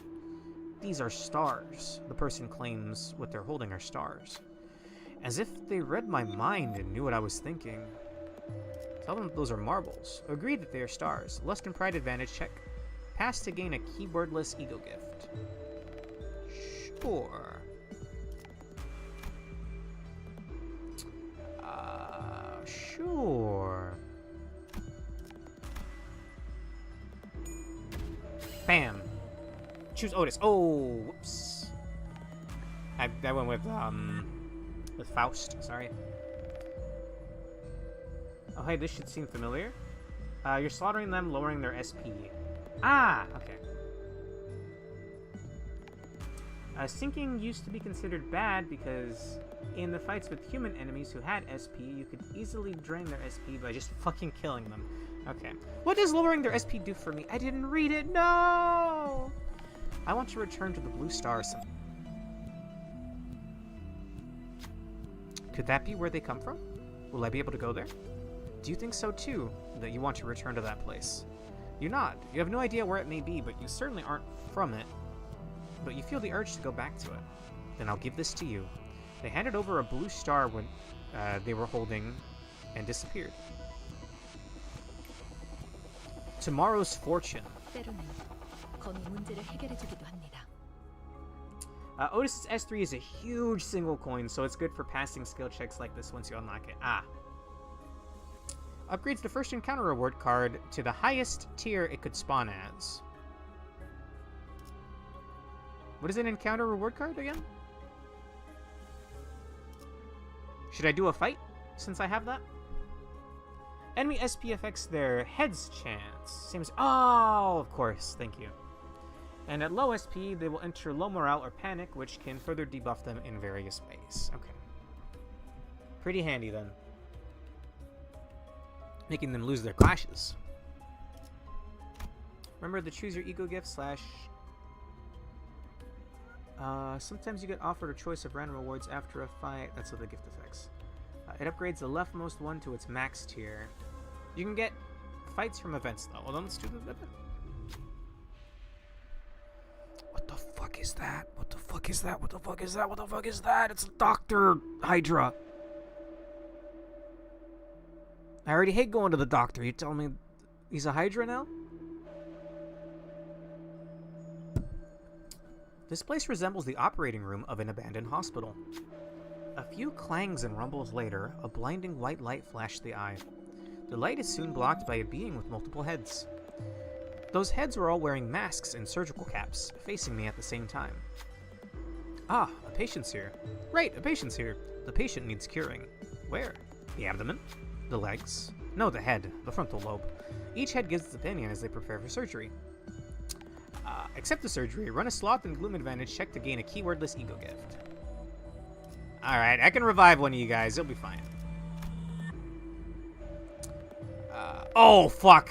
Speaker 2: These are stars. The person claims what they're holding are stars. As if they read my mind and knew what I was thinking. Tell them those are marbles. Agree that they are stars. Lust and pride advantage check. Pass to gain a keywordless ego gift. Sure. Sure. Bam. Choose Otis. Oh, whoops. I went with Faust, sorry. Oh, hey, this should seem familiar. You're slaughtering them, lowering their SP. Ah, okay. Sinking used to be considered bad because in the fights with human enemies who had SP, you could easily drain their SP by just fucking killing them. Okay. What does lowering their SP do for me? I didn't read it. No! I want to return to the blue star. Could that be where they come from? Will I be able to go there? Do you think so too, that you want to return to that place? You nod. You have no idea where it may be, but you certainly aren't from it. But you feel the urge to go back to it. Then I'll give this to you. They handed over a blue star when they were holding and disappeared. Tomorrow's fortune.
Speaker 1: 때로는 검이 문제를 해결해주기도 합니다.
Speaker 2: Otis's S3 is a huge single coin, so it's good for passing skill checks like this once you unlock it. Ah. Upgrades the first encounter reward card to the highest tier it could spawn as. What is an encounter reward card again? Should I do a fight since I have that? Enemy SP affects their head's chance. Same as... Oh, of course. Thank you. And at low SP, they will enter low morale or panic, which can further debuff them in various ways. Okay. Pretty handy, then. Making them lose their clashes. Remember the choose your ego gift / sometimes you get offered a choice of random rewards after a fight. That's what the gift affects. It upgrades the leftmost one to its max tier. You can get fights from events, though. Well, then let's do the event. What the fuck is that? What the fuck is that? What the fuck is that? What the fuck is that? It's Dr. Hydra. I already hate going to the doctor. You telling me he's a Hydra now? This place resembles the operating room of an abandoned hospital. A few clangs and rumbles later, a blinding white light flashed the eye. The light is soon blocked by a being with multiple heads. Those heads were all wearing masks and surgical caps, facing me at the same time. Ah, a patient's here. Right, a patient's here. The patient needs curing. Where? The abdomen? The legs? No, the head, the frontal lobe. Each head gives its opinion as they prepare for surgery. Accept the surgery. Run a sloth and gloom advantage check to gain a keywordless ego gift. Alright, I can revive one of you guys. It'll be fine. Oh, fuck.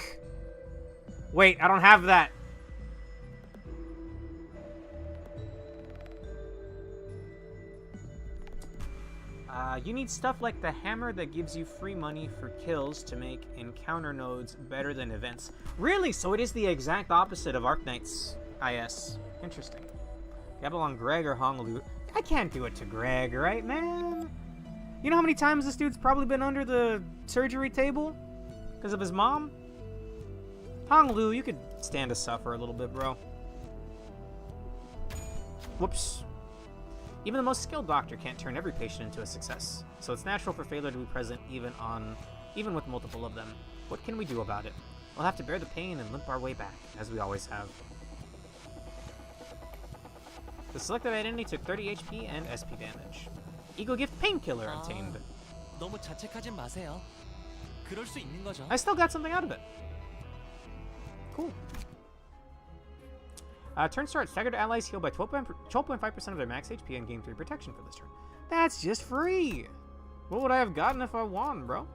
Speaker 2: Wait, I don't have that. You need stuff like the hammer that gives you free money for kills to make encounter nodes better than events. Really? So it is the exact opposite of Arknight's IS. Interesting. Gabelon Greg or Honglu. I can't do it to Greg, right, man? You know how many times this dude's probably been under the surgery table? Because of his mom? Honglu, you could stand to suffer a little bit, bro. Whoops. Even the most skilled doctor can't turn every patient into a success, so it's natural for failure to be present even with multiple of them. What can we do about it? We'll have to bear the pain and limp our way back, as we always have. The selected identity took 30 HP and SP damage. Ego gift painkiller obtained.
Speaker 18: 너무 자책하진 마세요. 그럴 수 있는 거죠.
Speaker 2: I still got something out of it. Cool. Turn start. Staggered allies heal by 12.5% of their max HP and gain 3 protection for this turn. That's just free! What would I have gotten if I won, bro?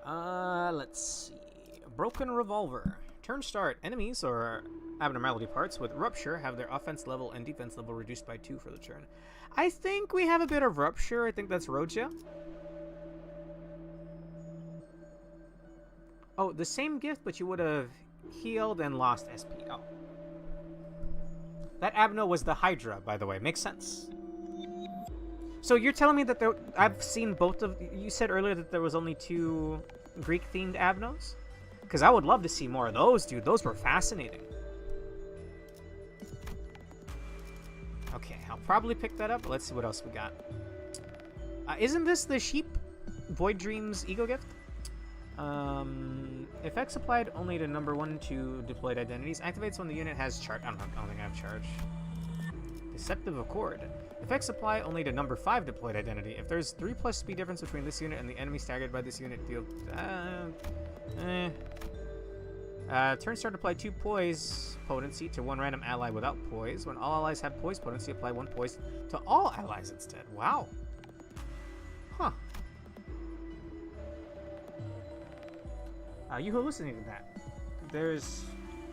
Speaker 2: Let's see. Broken revolver. Turn start. Enemies or abnormality parts with rupture have their offense level and defense level reduced by 2 for the turn. I think we have a bit of rupture. I think that's Roja. Oh, the same gift, but you would have healed and lost SP. Oh. That Abno was the Hydra, by the way. Makes sense. So you're telling me that I've seen both of... You said earlier that there was only 2 Greek-themed Abnos? Because I would love to see more of those, dude. Those were fascinating. Okay, I'll probably pick that up, but let's see what else we got. Isn't this the Sheep Void Dreams Ego Gift? Effects applied only to number 1 and 2 deployed identities. Activates when the unit has charge. I don't think I have charge. Deceptive Accord. Effects apply only to number 5 deployed identity. If there's 3+ speed difference between this unit and the enemy staggered by this unit, deal. Turn start apply 2 poise potency to 1 random ally without poise. When all allies have poise potency, apply 1 poise to all allies instead. Wow. Huh. You hallucinated that. There's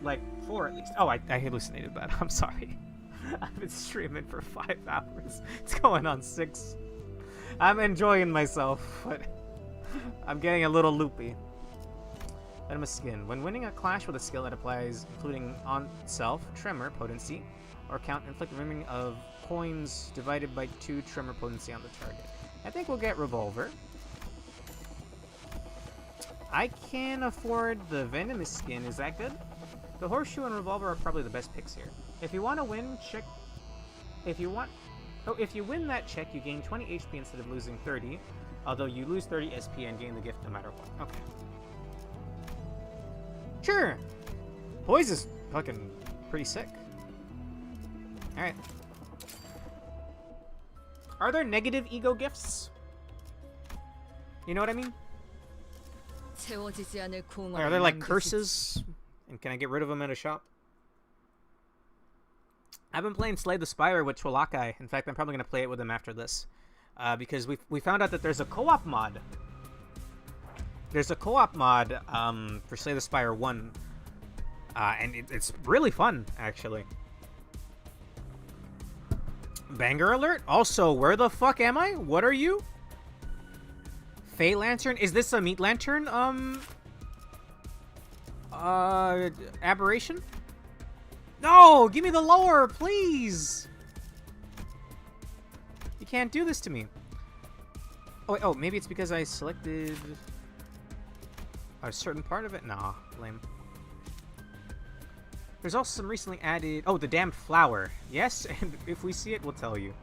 Speaker 2: like 4 at least. Oh, I hallucinated that. I'm sorry. I've been streaming for 5 hours. It's going on 6. I'm enjoying myself, but I'm getting a little loopy. Venomous Skin. When winning a clash with a skill that applies, including on self, tremor, potency, or count, inflict remaining of coins divided by 2 tremor potency on the target. I think we'll get Revolver. I can afford the Venomous Skin. Is that good? The Horseshoe and Revolver are probably the best picks here. If you want to win, check... If you win that check, you gain 20 HP instead of losing 30. Although you lose 30 SP and gain the gift no matter what. Okay. Sure! Poise is fucking pretty sick. Alright. Are there negative ego gifts? You know what I mean? Are there like curses? And can I get rid of them at a shop? I've been playing Slay the Spire with Chwalakai. In fact, I'm probably going to play it with him after this. Because we found out that there's a co-op mod. There's a co-op mod for Slay the Spire 1. And it's really fun, actually. Banger alert? Also, where the fuck am I? What are you? Fey Lantern? Is this a Meat Lantern, aberration? No! Give me the lore, please! You can't do this to me. Oh, wait, maybe it's because I selected a certain part of it? Nah, lame. There's also some recently added... Oh, the Damned Flower. Yes, and if we see it, we'll tell you.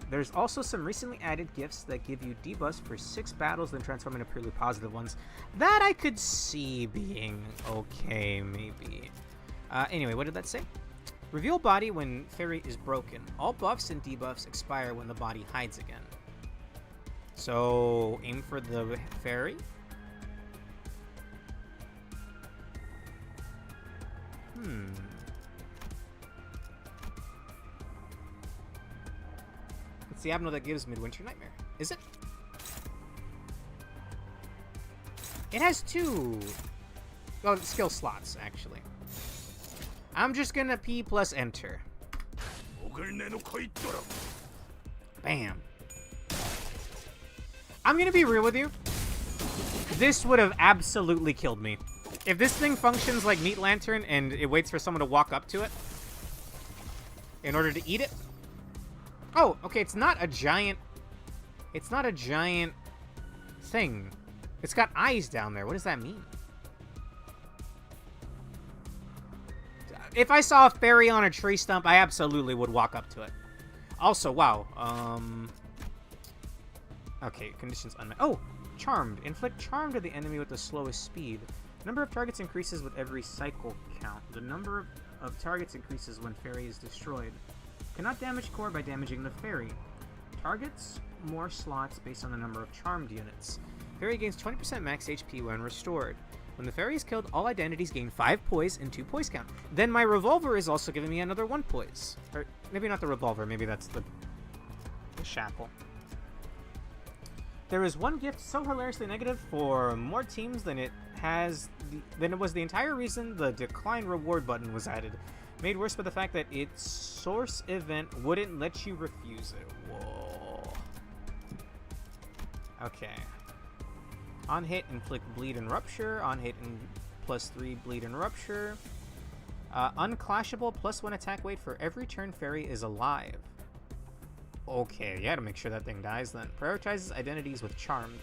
Speaker 2: There's also some recently added gifts that give you debuffs for 6 battles, then transform into purely positive ones. That I could see being okay, maybe. Anyway, what did that say? Reveal body when fairy is broken. All buffs and debuffs expire when the body hides again. So, aim for the fairy. It's the Abno that gives Midwinter Nightmare. Is it? It has 2 skill slots, actually. I'm just gonna P plus enter. Bam. I'm gonna be real with you. This would have absolutely killed me. If this thing functions like Meat Lantern and it waits for someone to walk up to it in order to eat it. Oh, okay, it's not a giant... It's not a giant thing. It's got eyes down there. What does that mean? If I saw a fairy on a tree stump, I absolutely would walk up to it. Also, wow. Okay, conditions unmet. Oh, Charmed. Inflict Charm to the enemy with the slowest speed. Number of targets increases with every cycle count. The number of targets increases when fairy is destroyed. Cannot damage core by damaging the fairy. Targets more slots based on the number of charmed units. Fairy gains 20% max HP when restored. When the fairy is killed, all identities gain 5 poise and 2 poise count. Then my revolver is also giving me another 1 poise. Or maybe not the revolver, maybe that's the shackle. There is one gift so hilariously negative for more teams than it was the entire reason the decline reward button was added. Made worse by the fact that its source event wouldn't let you refuse it. Whoa. Okay. On hit, inflict bleed and rupture. On hit, and +3 bleed and rupture. Unclashable, +1 attack weight for every turn fairy is alive. Okay, yeah, to make sure that thing dies then. Prioritizes identities with charmed.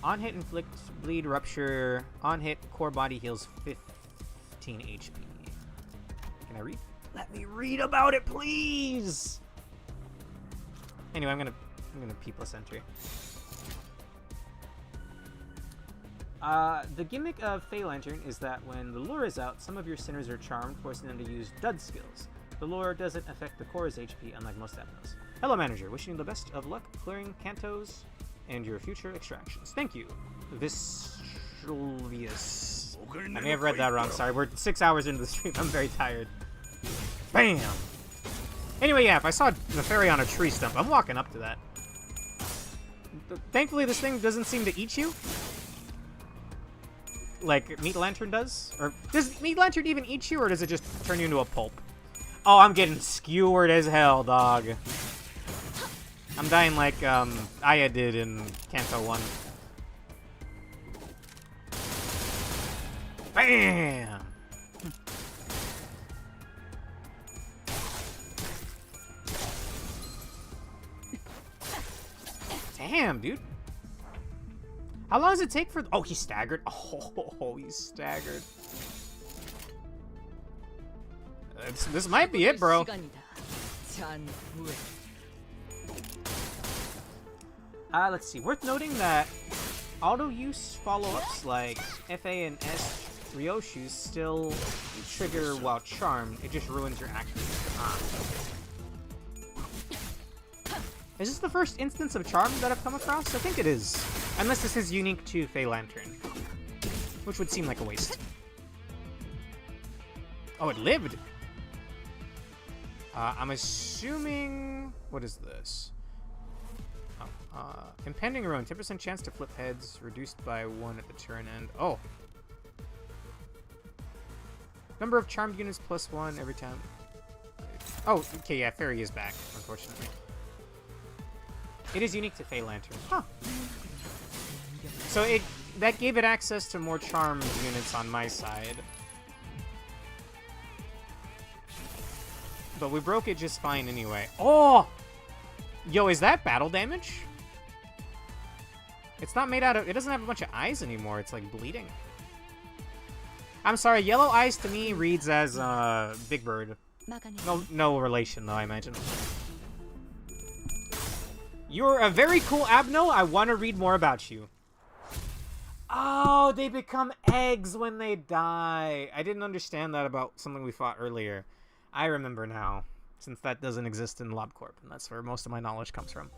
Speaker 2: On hit, inflict bleed, rupture. On hit, core body heals 15 HP. Can I read? Let me read about it, please. Anyway, I'm gonna P+ entry. The gimmick of Fey Lantern is that when the lure is out, some of your sinners are charmed, forcing them to use dud skills. The lure doesn't affect the core's HP, unlike most Abnos. Hello, manager. Wishing you the best of luck clearing Cantos and your future extractions. Thank you, Visluvius. I may have read that wrong. Sorry, we're 6 hours into the stream. I'm very tired. Bam! Anyway, yeah, if I saw the fairy on a tree stump, I'm walking up to that. Thankfully, this thing doesn't seem to eat you. Like Meat Lantern does? Or does Meat Lantern even eat you, or does it just turn you into a pulp? Oh, I'm getting skewered as hell, dog. I'm dying like Aya did in Canto 1. Bam! Damn, dude. How long does it take for... Oh, he's staggered. Oh, he's staggered. This might be it, bro. Let's see. Worth noting that auto-use follow-ups like FA and S Ryoshus still trigger while charmed. It just ruins your action. Is this the first instance of charm that I've come across? I think it is. Unless this is unique to Fey Lantern. Which would seem like a waste. Oh, it lived! I'm assuming... What is this? Oh, Impending Ruin. 10% chance to flip heads. Reduced by 1 at the turn end. Oh! Number of charmed units +1 every time. Oh, okay, yeah, Fairy is back, unfortunately. It is unique to Fey Lantern. Huh. So that gave it access to more charmed units on my side. But we broke it just fine anyway. Oh! Yo, is that battle damage? It's not made out of... It doesn't have a bunch of eyes anymore. It's like bleeding. I'm sorry, yellow eyes to me reads as Big Bird. No relation though, I imagine. You're a very cool Abno. I want to read more about you. Oh, they become eggs when they die. I didn't understand that about something we fought earlier. I remember now, since that doesn't exist in LobCorp, and that's where most of my knowledge comes from.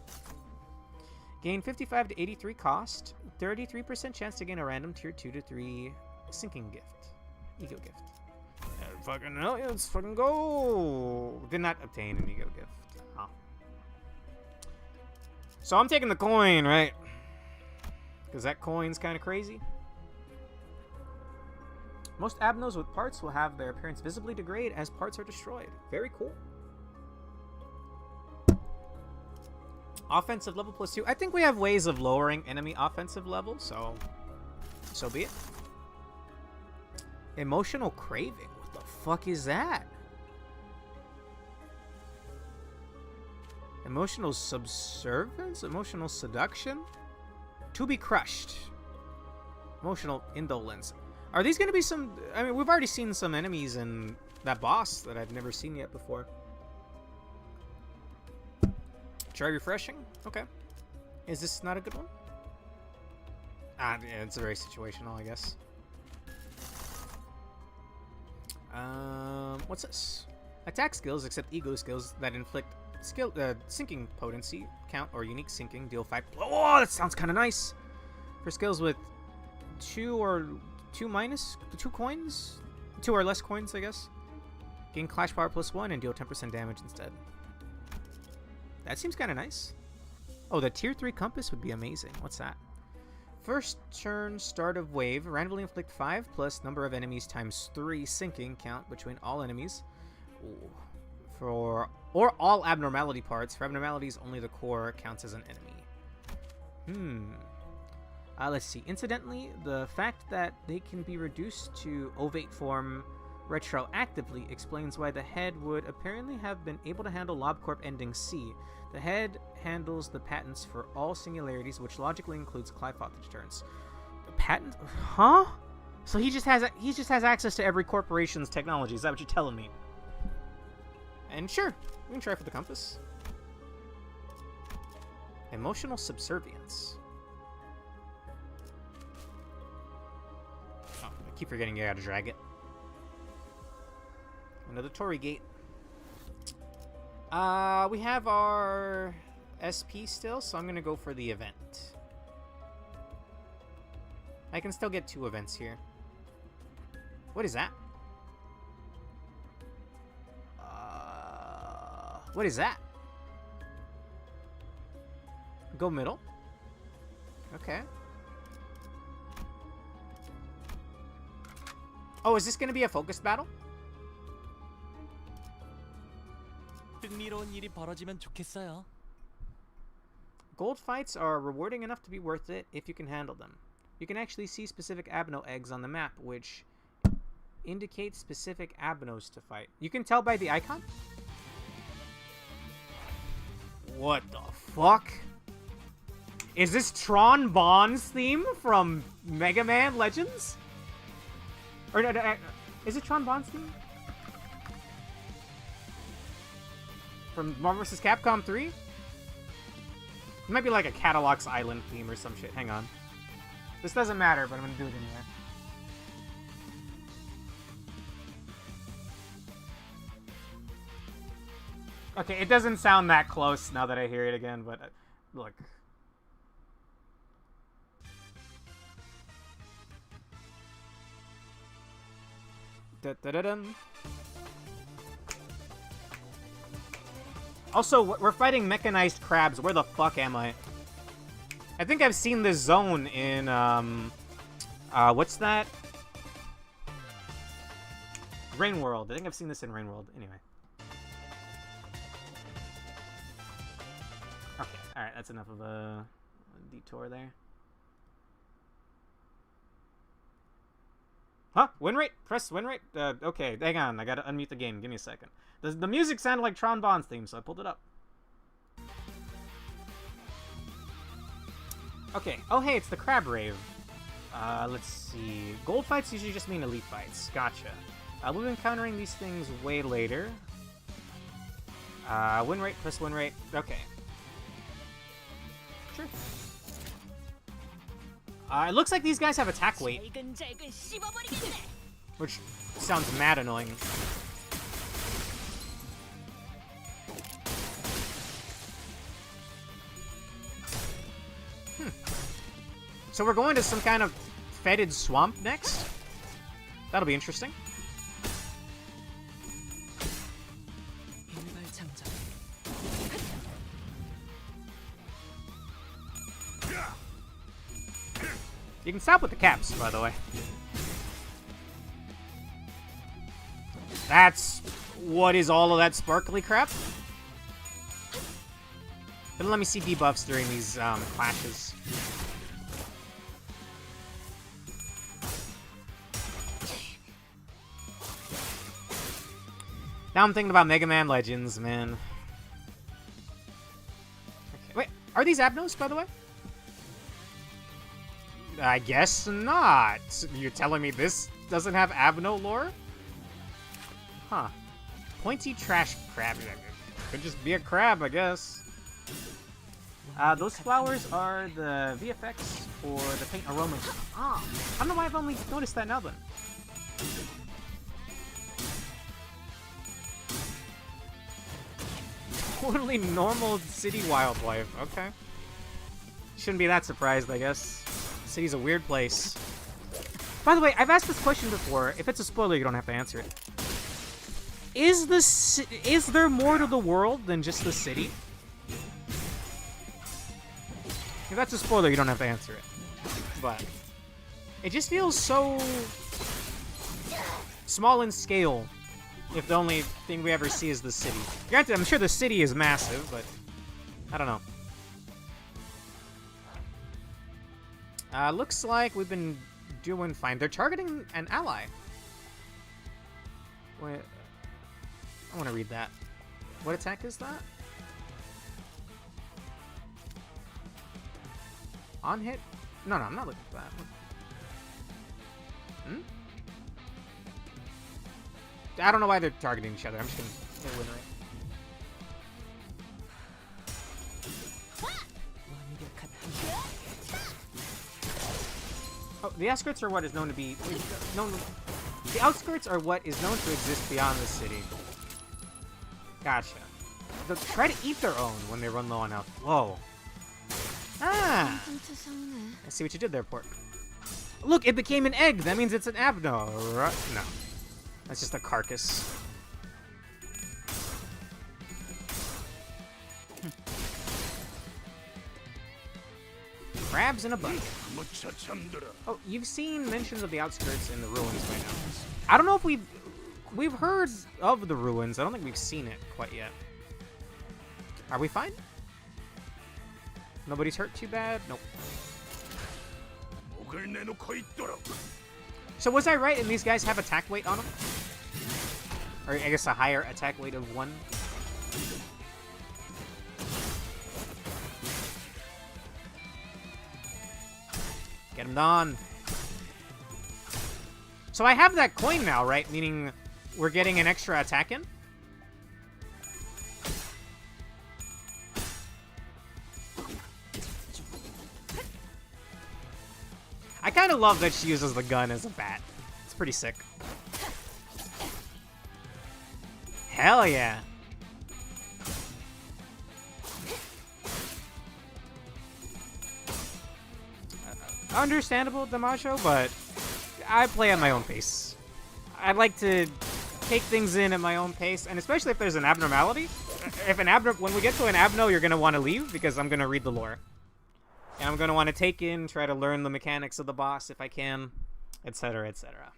Speaker 2: Gain 55 to 83 cost, 33% chance to gain a random tier 2 to 3 sinking gift. Ego gift. Fucking hell, yeah, let's fucking go! Did not obtain an ego gift. Huh. So I'm taking the coin, right? Because that coin's kind of crazy. Most Abnos with parts will have their appearance visibly degrade as parts are destroyed. Very cool. Offensive level +2. I think we have ways of lowering enemy offensive level, so be it. Emotional craving. What the fuck is that? Emotional subservience? Emotional seduction? To be crushed. Emotional indolence. Are these going to be some... I mean, we've already seen some enemies in that boss that I've never seen yet before. Try refreshing? Okay. Is this not a good one? Yeah, it's very situational, I guess. What's this? Attack skills, except ego skills that inflict sinking potency, count, or unique sinking, deal 5... Oh, that sounds kind of nice! For skills with 2 or less coins, I guess. Gain clash power +1 and deal 10% damage instead. That seems kind of nice. Oh, the tier 3 compass would be amazing. What's that? First turn, start of wave, randomly inflict 5 plus number of enemies times 3 sinking count between all enemies. Ooh. Or all abnormality parts. For abnormalities, only the core counts as an enemy. Let's see. Incidentally, the fact that they can be reduced to ovate form retroactively explains why the head would apparently have been able to handle LobCorp ending C. The head handles the patents for all singularities, which logically includes Clive-Foth turns. The patent? Huh? So he just has access to every corporation's technology. Is that what you're telling me? And sure, we can try for the compass. Emotional subservience. Oh, I keep forgetting you gotta drag it. Another Torii gate. We have our SP still, so I'm gonna go for the event. I can still get 2 events here. What is that? What is that? Go middle. Okay. Oh, is this gonna be a focused battle?
Speaker 18: 흥미로운 일이 벌어지면 좋겠어요.
Speaker 2: Gold fights are rewarding enough to be worth it if you can handle them. You can actually see specific Abno eggs on the map, which indicate specific Abnos to fight. You can tell by the icon? What the fuck? Is this Tron Bonds theme from Mega Man Legends? Or is it Tron Bonds theme? From Marvel vs. Capcom 3? It might be like a Catalog's Island theme or some shit. Hang on. This doesn't matter, but I'm gonna do it anyway. Okay, it doesn't sound that close now that I hear it again, but look. Da-da-da-dum. Also, we're fighting mechanized crabs. Where the fuck am I? I think I've seen this zone in, what's that? Rain World. I think I've seen this in Rain World. Anyway. Okay, alright, that's enough of a detour there. Huh? Win rate? Press win rate? Okay, hang on. I gotta unmute the game. Give me a second. The music sounded like Tron Bond's theme, so I pulled it up. Okay. Oh, hey, it's the Crab Rave. Let's see. Gold fights usually just mean elite fights. Gotcha. We'll be encountering these things way later. Win rate plus win rate. Okay. Sure. It looks like these guys have attack weight, which sounds mad annoying. So we're going to some kind of fetid swamp next? That'll be interesting. You can stop with the caps, by the way. That's what is all of that sparkly crap? Didn't let me see debuffs during these clashes. Now I'm thinking about Mega Man Legends, man. Okay, wait, are these Abnos, by the way? I guess not. You're telling me this doesn't have Abno lore? Huh. Pointy trash crab. Could just be a crab, I guess. Those flowers are the VFX for the paint aromas. Ah, I don't know why I've only noticed that now then. Totally normal city wildlife. Okay. Shouldn't be that surprised, I guess. The city's a weird place. By the way, I've asked this question before. If it's a spoiler, you don't have to answer it. Is there more to the world than just the city? If that's a spoiler, you don't have to answer it. But it just feels so small in scale if the only thing we ever see is the city. Granted, I'm sure the city is massive, but I don't know. Looks like we've been doing fine. They're targeting an ally. Wait, I want to read that. What attack is that? On hit? No, I'm not looking for that. Hmm? I don't know why they're targeting each other. I'm just gonna win rate. Oh, the outskirts are what is known to be the outskirts are what is known to exist beyond the city. Gotcha. They'll try to eat their own when they run low on health. Whoa. Ah! I see what you did there, Pork. Look, it became an egg. That means it's an abno. No. That's just a carcass. Crabs in a bucket. Oh, you've seen mentions of the outskirts in the ruins by now. I don't know if we've heard of the ruins. I don't think we've seen it quite yet. Are we fine? Nobody's hurt too bad? Nope. So was I right and these guys have attack weight on them? Or I guess a higher attack weight of 1? Get him done. So I have that coin now, right? Meaning we're getting an extra attack in? I kind of love that she uses the gun as a bat. It's pretty sick. Hell yeah. Understandable, Damajo, but I play at my own pace. I like to take things in at my own pace, and especially if there's an abnormality. If when we get to an abno, you're going to want to leave because I'm going to read the lore. And I'm going to want to take in, try to learn the mechanics of the boss if I can, etc., etc.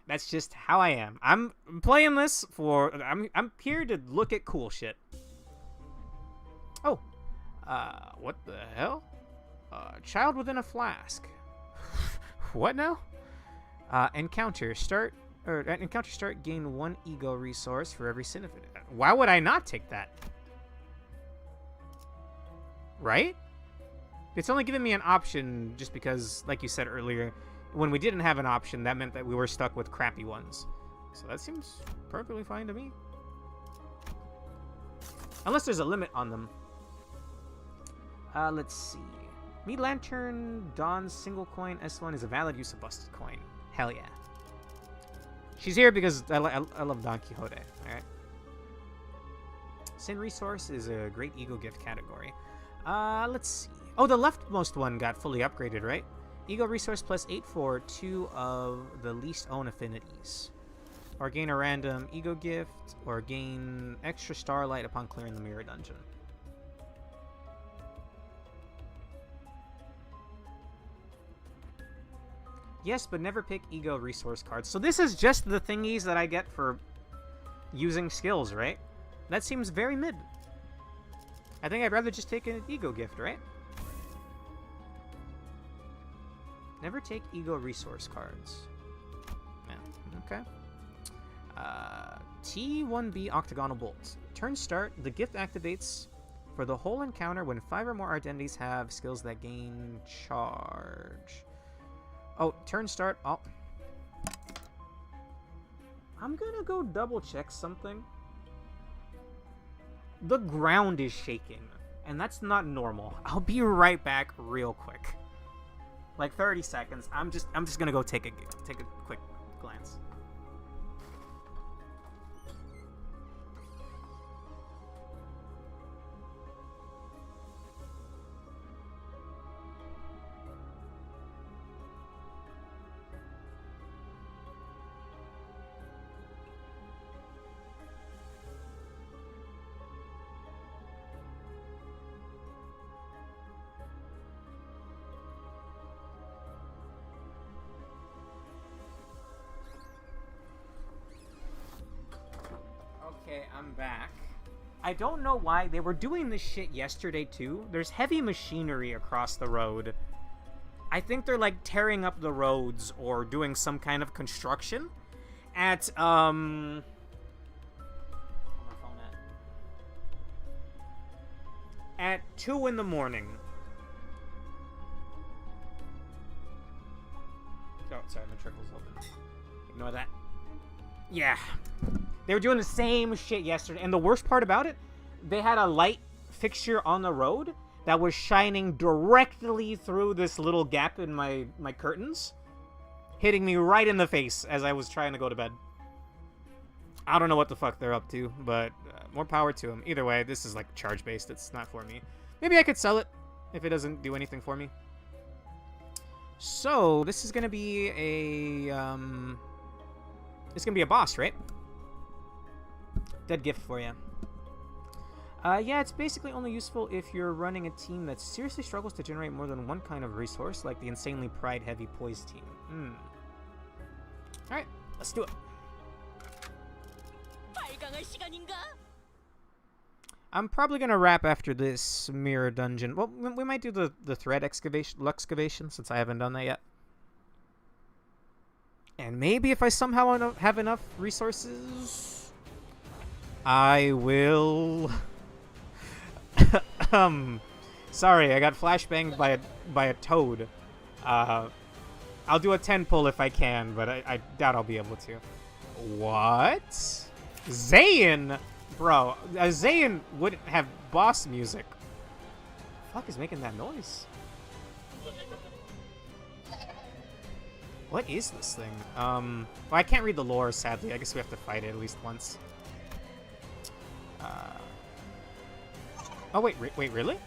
Speaker 2: That's just how I am. I'm playing this for... I'm here to look at cool shit. Oh. What the hell? Child within a flask. What now? Encounter start, gain 1 ego resource for every sin of it. Why would I not take that? Right? It's only giving me an option just because, like you said earlier, when we didn't have an option, that meant that we were stuck with crappy ones. So that seems perfectly fine to me. Unless there's a limit on them. Let's see. Meat Lantern Dawn's single coin S1 is a valid use of busted coin. Hell yeah. She's here because I love Don Quixote. Alright. Sin Resource is a great ego gift category. Let's see. Oh, the leftmost one got fully upgraded, right? Ego Resource plus 8 for 2 of the least own affinities. Or gain a random ego gift, or gain extra starlight upon clearing the mirror dungeon. Yes, but never pick ego resource cards. So this is just the thingies that I get for using skills, right? That seems very mid. I think I'd rather just take an ego gift, right? Never take ego resource cards. Yeah, okay. T1B Octagonal Bolt. Turn start, the gift activates for the whole encounter when 5 or more identities have skills that gain charge. Oh, turn start. Oh. I'm gonna go double check something. The ground is shaking, and that's not normal. I'll be right back real quick. Like 30 seconds. I'm just gonna go take a quick glance. Okay, I'm back. I don't know why. They were doing this shit yesterday, too. There's heavy machinery across the road. I think they're, like, tearing up the roads or doing some kind of construction at, where's my phone at 2 in the morning. Oh, sorry, my trickle's open. Ignore that. Yeah. They were doing the same shit yesterday. And the worst part about it, they had a light fixture on the road that was shining directly through this little gap in my curtains, hitting me right in the face as I was trying to go to bed. I don't know what the fuck they're up to, but more power to them. Either way, this is like charge-based. It's not for me. Maybe I could sell it if it doesn't do anything for me. So, this is going to be a... it's going to be a boss, right? Dead gift for you. Yeah, it's basically only useful if you're running a team that seriously struggles to generate more than one kind of resource, like the insanely pride-heavy poise team. Alright, let's do it. I'm probably gonna wrap after this mirror dungeon. Well, we might do the thread excavation since I haven't done that yet. And maybe if I somehow have enough resources, I will... sorry, I got flashbanged by a toad. I'll do a 10 pull if I can, but I doubt I'll be able to. What? Zayn? Bro, Zayn wouldn't have boss music. The fuck is making that noise? What is this thing? Well, I can't read the lore, sadly. I guess we have to fight it at least once. Oh, wait, really?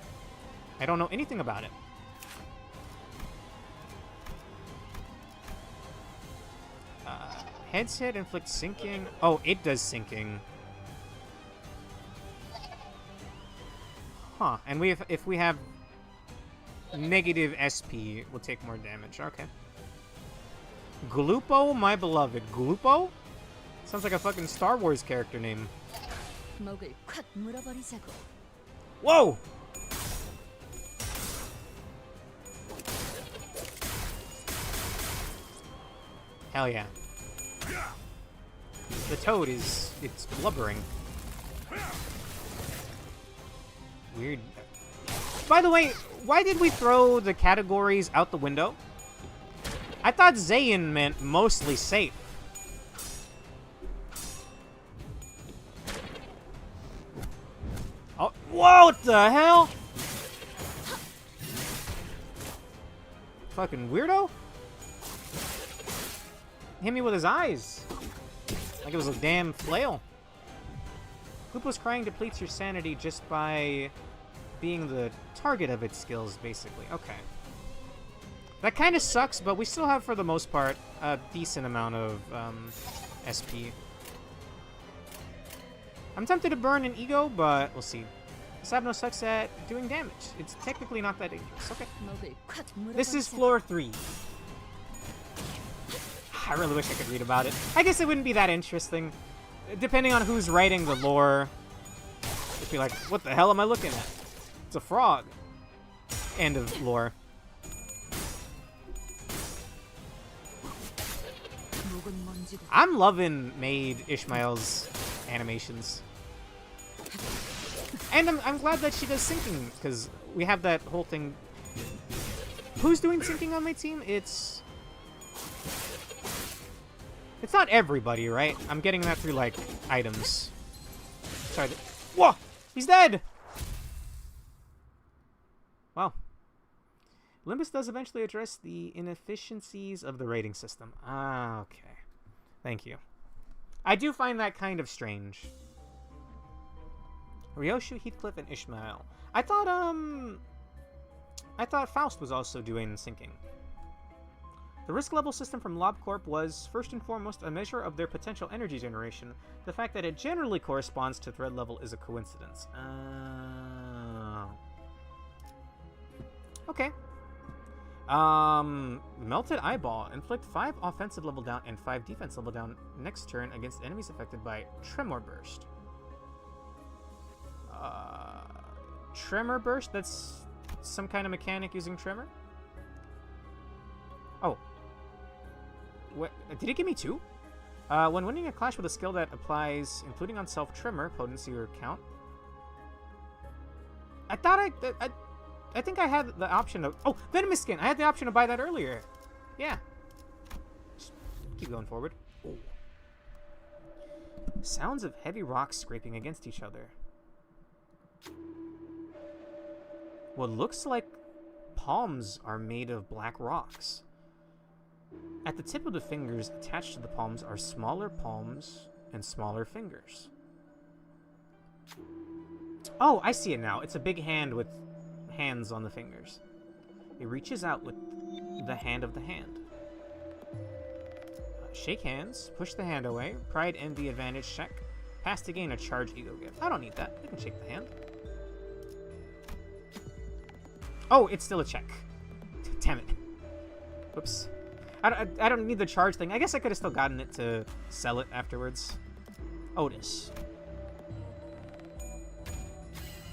Speaker 2: I don't know anything about it. Head's hit inflicts sinking. Oh, it does sinking. Huh, and if we have negative SP, we'll take more damage. Okay. Glupo, my beloved. Glupo? Sounds like a fucking Star Wars character name. Whoa! Hell yeah. The toad it's blubbering. Weird. By the way, why did we throw the categories out the window? I thought Zayn meant mostly safe. Oh, whoa, what the hell? Fucking weirdo. Hit me with his eyes. Like it was a damn flail. Lupo's crying depletes your sanity just by being the target of its skills, basically. Okay. That kind of sucks, but we still have, for the most part, a decent amount of SP. I'm tempted to burn an ego, but we'll see. Sabno sucks at doing damage. It's technically not that dangerous. Okay. This is floor 3. I really wish I could read about it. I guess it wouldn't be that interesting. Depending on who's writing the lore, it'd be like, what the hell am I looking at? It's a frog. End of lore. I'm loving Maid Ishmael's animations. And I'm glad that she does syncing, because we have that whole thing. Who's doing syncing on my team? It's not everybody, right? I'm getting that through, like, items. Sorry. Whoa! He's dead! Wow. Limbus does eventually address the inefficiencies of the rating system. Ah, okay. Thank you. I do find that kind of strange. Ryoshu, Heathcliff, and Ishmael. I thought Faust was also doing syncing. The risk level system from LobCorp was, first and foremost, a measure of their potential energy generation. The fact that it generally corresponds to thread level is a coincidence. Okay. Melted Eyeball. Inflict 5 offensive level down and 5 defense level down next turn against enemies affected by Tremor Burst. Tremor Burst. That's some kind of mechanic using Tremor. Oh. What? Did it give me 2? When winning a clash with a skill that applies, including on self Tremor, potency, or count. I thought I think I had the option of... Oh, Venomous Skin! I had the option to buy that earlier. Yeah. Just keep going forward. Oh. Sounds of heavy rocks scraping against each other. What looks like palms are made of black rocks. At the tip of the fingers attached to the palms are smaller palms and smaller fingers. Oh, I see it now. It's a big hand with hands on the fingers. It reaches out with the hand of the hand. Shake hands, push the hand away, pride, envy, advantage, check. Pass to gain a charge ego gift. I don't need that. I can shake the hand. Oh, it's still a check. Damn it. Whoops. I don't need the charge thing. I guess I could have still gotten it to sell it afterwards. Otis.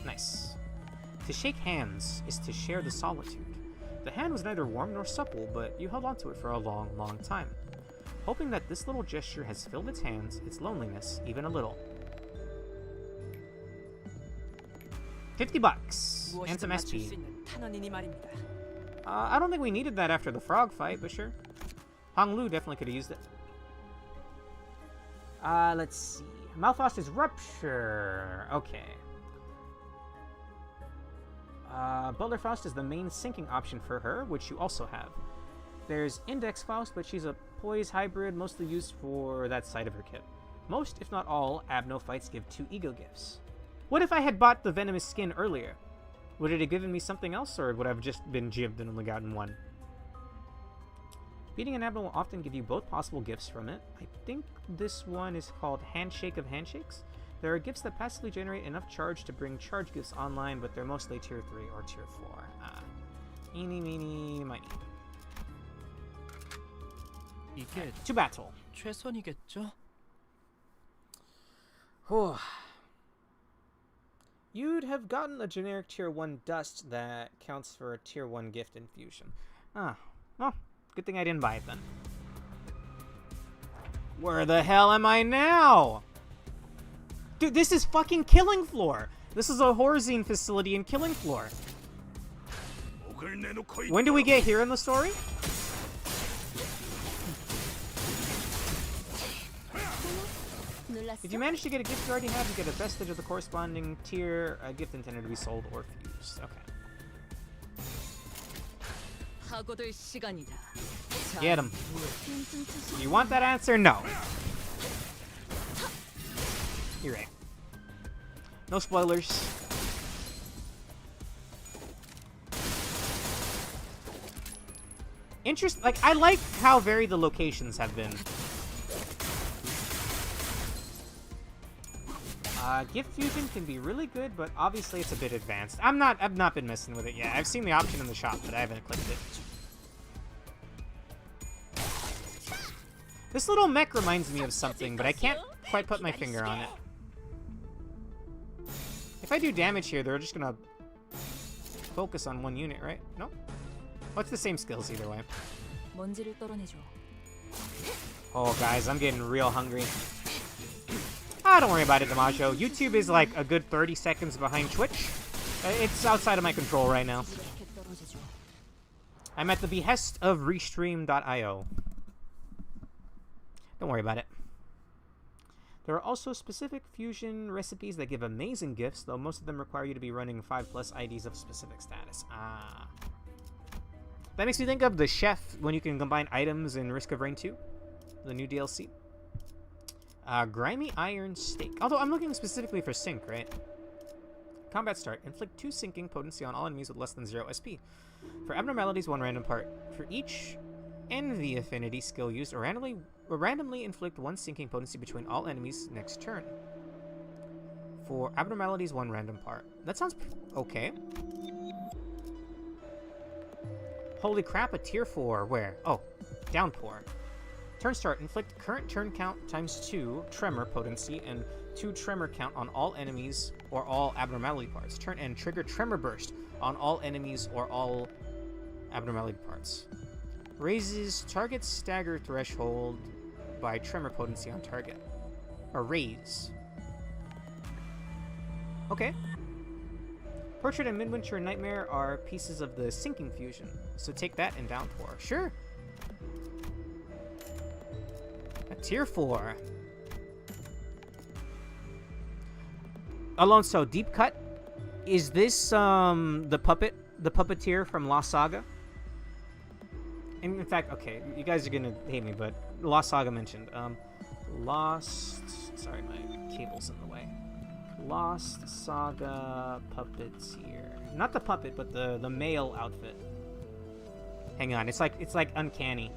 Speaker 2: Nice. To shake hands is to share the solitude. The hand was neither warm nor supple, but you held onto it for a long, long time, hoping that this little gesture has filled its hands, its loneliness, even a little. $50 and some SP. I don't think we needed that after the frog fight, but sure. Hong Lu definitely could have used it. Let's see. Malphost's Rupture. Okay. Butler Faust is the main sinking option for her, which you also have. There's Index Faust, but she's a poise hybrid, mostly used for that side of her kit. Most, if not all, Abno fights give 2 ego gifts. What if I had bought the Venomous Skin earlier? Would it have given me something else, or would I have just been jibbed and only gotten 1? Beating an Abno will often give you both possible gifts from it. I think this one is called Handshake of Handshakes. There are gifts that passively generate enough charge to bring charge gifts online, but they're mostly tier 3 or tier 4. Eeny, meeny, miny.
Speaker 18: 이게
Speaker 2: To battle.
Speaker 18: 최선이겠죠?
Speaker 2: You'd have gotten a generic tier 1 dust that counts for a tier 1 gift infusion. Well, good thing I didn't buy it then. Where the hell am I now? Dude, this is fucking Killing Floor. This is a Horzine facility in Killing Floor. When do we get here in the story? If you manage to get a gift you already have, you get a vestige of the corresponding tier, a gift intended to be sold or fused. Okay. Get him. You want that answer? No. You're right. No spoilers. Like, I like how varied the locations have been. Gift fusion can be really good, but obviously it's a bit advanced. I've not been messing with it yet. I've seen the option in the shop, but I haven't clicked it. This little mech reminds me of something, but I can't quite put my finger on it. If I do damage here, they're just gonna focus on one unit, right? No? Oh, it's the same skills either way. Oh, guys, I'm getting real hungry. Don't worry about it, Damajo. YouTube is like a good 30 seconds behind Twitch. It's outside of my control right now. I'm at the behest of Restream.io. Don't worry about it. There are also specific fusion recipes that give amazing gifts, though most of them require you to be running 5+ IDs of specific status. That makes me think of the Chef when you can combine items in Risk of Rain 2, the new DLC. Grimy Iron Stake. Although I'm looking specifically for Sync, right? Combat start. Inflict 2 sinking potency on all enemies with less than 0 SP. For abnormalities, 1 random part. For each Envy affinity skill used, or randomly inflict 1 sinking potency between all enemies next turn. For abnormalities, 1 random part. That sounds okay. Holy crap, a tier 4. Where? Oh, Downpour. Turn start. Inflict current turn count times 2 tremor potency and +2 tremor count on all enemies or all abnormality parts. Turn and trigger tremor burst on all enemies or all abnormality parts. Raises target stagger threshold by tremor potency on target. Or raise. Okay. Portrait and Midwinter Nightmare are pieces of the sinking fusion, so take that in Downpour. Sure. A tier 4. Alonso, deep cut. Is this the puppeteer from Lost Saga? In fact, okay, you guys are gonna hate me, but Lost Saga mentioned. Sorry, my cable's in the way. Lost Saga puppeteer. Not the puppet, but the male outfit. Hang on, it's like uncanny.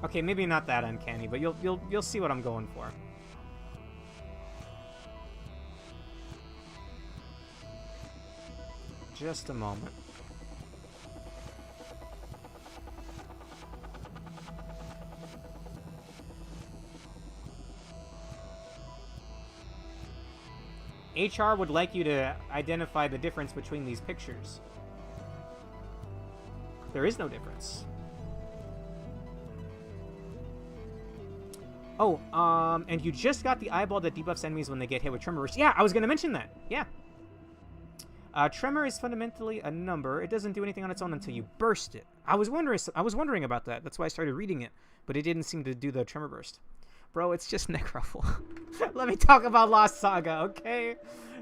Speaker 2: Okay, maybe not that uncanny, but you'll see what I'm going for. Just a moment. HR would like you to identify the difference between these pictures. There is no difference. Oh, and you just got the eyeball that debuffs enemies when they get hit with Tremor Burst. Yeah, I was going to mention that. Yeah. Tremor is fundamentally a number. It doesn't do anything on its own until you burst it. I was wondering about that. That's why I started reading it, but it didn't seem to do the Tremor Burst. Bro, it's just Necruffle. Let me talk about Lost Saga, okay?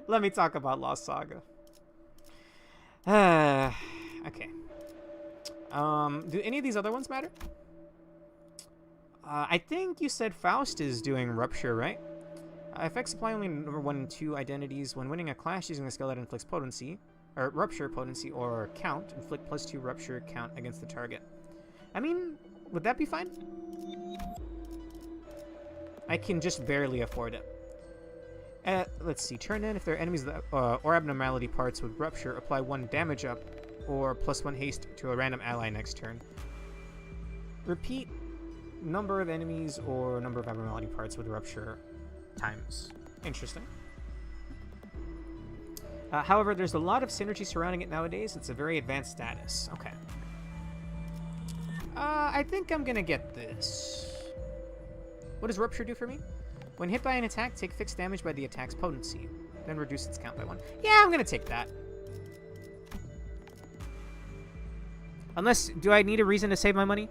Speaker 2: Let me talk about Lost Saga. Okay. Do any of these other ones matter? I think you said Faust is doing Rupture, right? Effects apply only number 1 and 2 identities. When winning a clash using a skill that inflicts potency, or Rupture potency, or count, inflict +2 Rupture count against the target. I mean, would that be fine? I can just barely afford it. Let's see. Turn in if there are enemies that, or abnormality parts with Rupture, apply 1 damage up, or +1 haste to a random ally next turn. Repeat number of enemies or number of abnormality parts with Rupture times. Interesting. However, there's a lot of synergy surrounding it nowadays. It's a very advanced status. Okay. I think I'm gonna get this. What does Rupture do for me? When hit by an attack, take fixed damage by the attack's potency. Then reduce its count by 1. Yeah, I'm gonna take that. Unless, do I need a reason to save my money?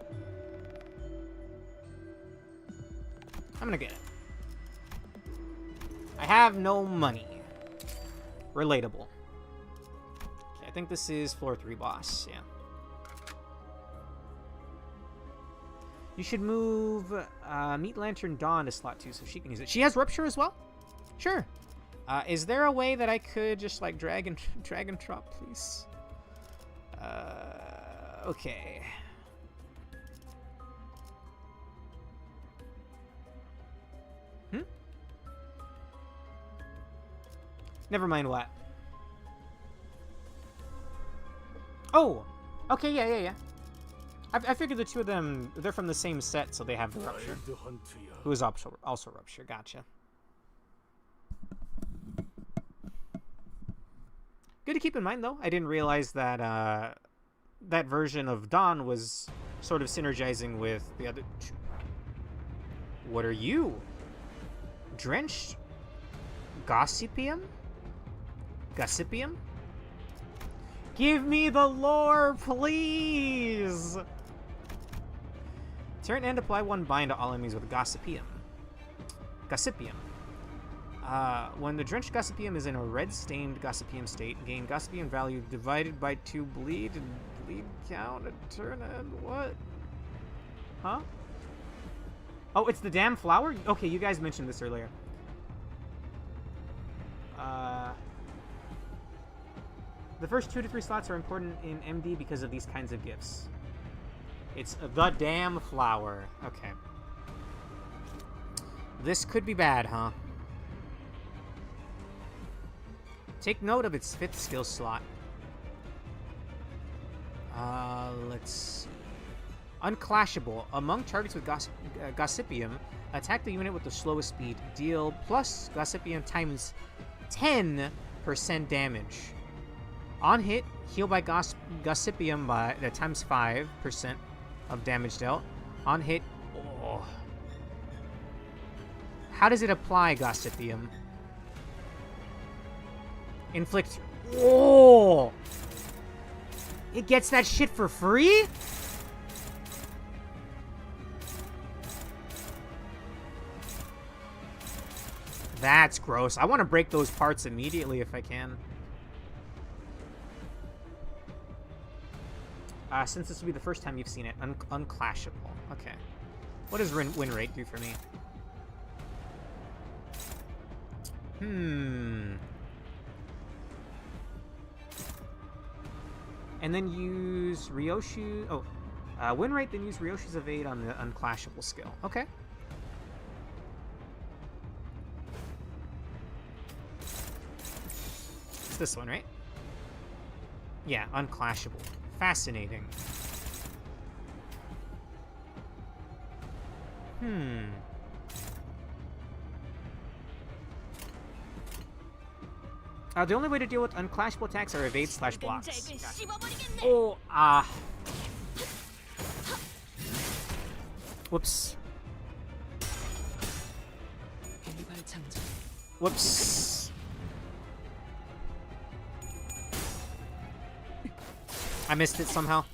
Speaker 2: I'm gonna get it. I have no money. Relatable. Okay, I think this is floor 3 boss, yeah. You should move Meat Lantern Dawn to slot 2 so she can use it. She has Rupture as well? Sure. Is there a way that I could just like drag and drop, please? Okay. Never mind what. Oh! Okay, yeah. I figured the two of them, they're from the same set, so they have the Rupture. Who is also Rupture, gotcha. Good to keep in mind, though. I didn't realize that that version of Dawn was sort of synergizing with the other two. What are you? Drenched Gossipium? Gossipium? Give me the lore, please! Turn and apply 1 bind to all enemies with Gossipium. Gossipium. When the drenched Gossipium is in a red-stained Gossipium state, gain Gossipium value divided by 2 bleed and bleed count and turn end. What? Huh? Oh, it's the damn flower? Okay, you guys mentioned this earlier. The first 2 to 3 slots are important in MD because of these kinds of gifts. It's the damn flower. Okay. This could be bad, huh? Take note of its 5th skill slot. Let's see. Unclashable. Among targets with Gossipium, attack the unit with the slowest speed. Deal plus Gossipium times 10% damage. On hit, heal by Gossipium by times 5% of damage dealt. On hit, oh. How does it apply Gossipium? Inflict. Oh! It gets that shit for free? That's gross. I want to break those parts immediately if I can. Since this will be the first time you've seen it. Unclashable. Okay. What does win rate do for me? And then use Ryoshu... Oh. Win rate, then use Ryoshu's Evade on the Unclashable skill. Okay. It's this one, right? Yeah, Unclashable. Fascinating. The only way to deal with unclashable attacks are evade/blocks. Oh, Whoops. Whoops. I missed it somehow.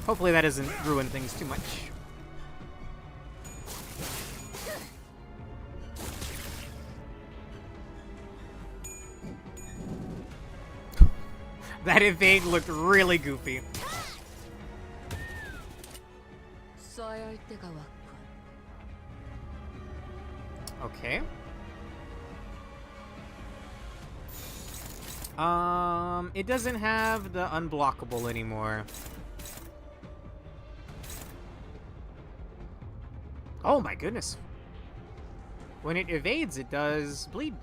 Speaker 2: Hopefully that doesn't ruin things too much. That evade looked really goofy. Okay. It doesn't have the unblockable anymore. Oh my goodness. When it evades, it does bleed.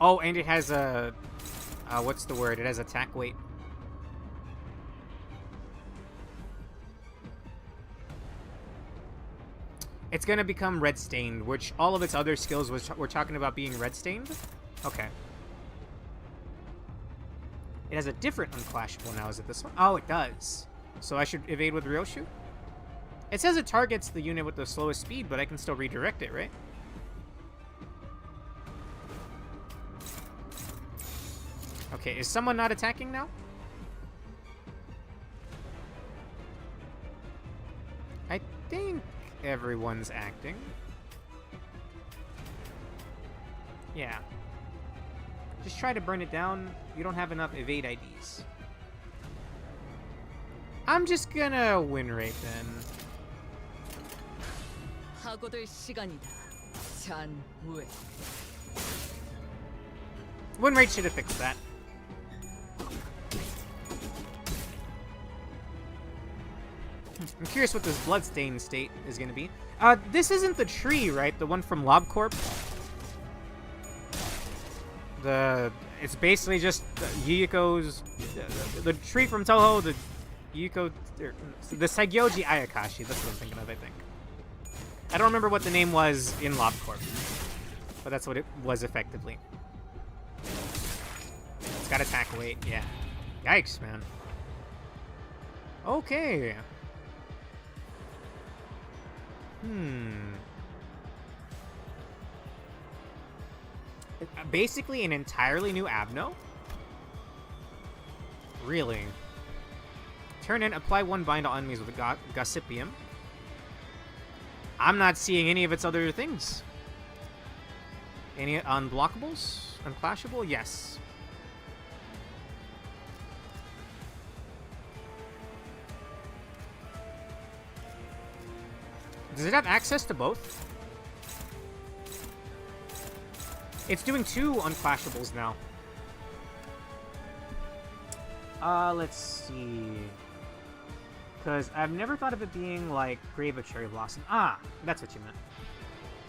Speaker 2: Oh, and it has a... what's the word? It has attack weight. It's gonna become red stained, which all of its other skills were talking about being red stained. Okay. It has a different unclashable now. Is it this one? Oh, it does. So I should evade with Ryoshu? It says it targets the unit with the slowest speed, but I can still redirect it, right? Okay, is someone not attacking now? I think everyone's acting. Yeah. Just try to burn it down. You don't have enough evade IDs. I'm just gonna win rate then. Win rate should have fixed that. I'm curious what this bloodstain state is going to be. This isn't the tree, right? The one from LobCorp? It's basically just Yuuko's... The tree from Toho, the Yuuko... The Saigyoji Ayakashi, that's what I'm thinking of, I think. I don't remember what the name was in LobCorp. But that's what it was effectively. It's got attack weight, yeah. Yikes, man. Okay. Basically an entirely new Abno? Really? Turn in, apply one bind to enemies with a Gossipium. I'm not seeing any of its other things. Any unblockables? Unclashable? Yes. Does it have access to both? It's doing 2 unclashables now. Let's see. Because I've never thought of it being like Grave of Cherry Blossom. Ah, that's what you meant.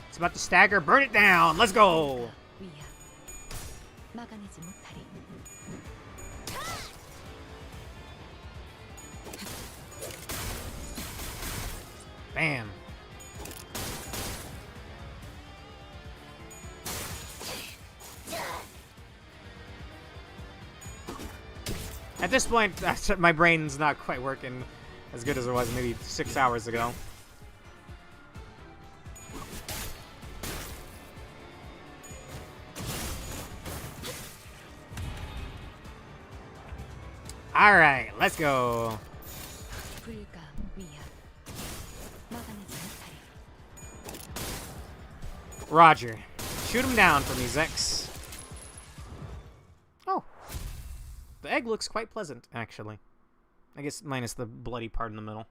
Speaker 2: It's about to stagger. Burn it down. Let's go.
Speaker 1: 위야. 막아내지 못하리.
Speaker 2: Bam. At this point, my brain's not quite working as good as it was maybe 6 hours ago. Alright, let's go.
Speaker 1: 불가 위야. 막아내지 못하리.
Speaker 2: Roger. Shoot him down for me, Zex. Oh. The egg looks quite pleasant, actually. I guess minus the bloody part in the middle.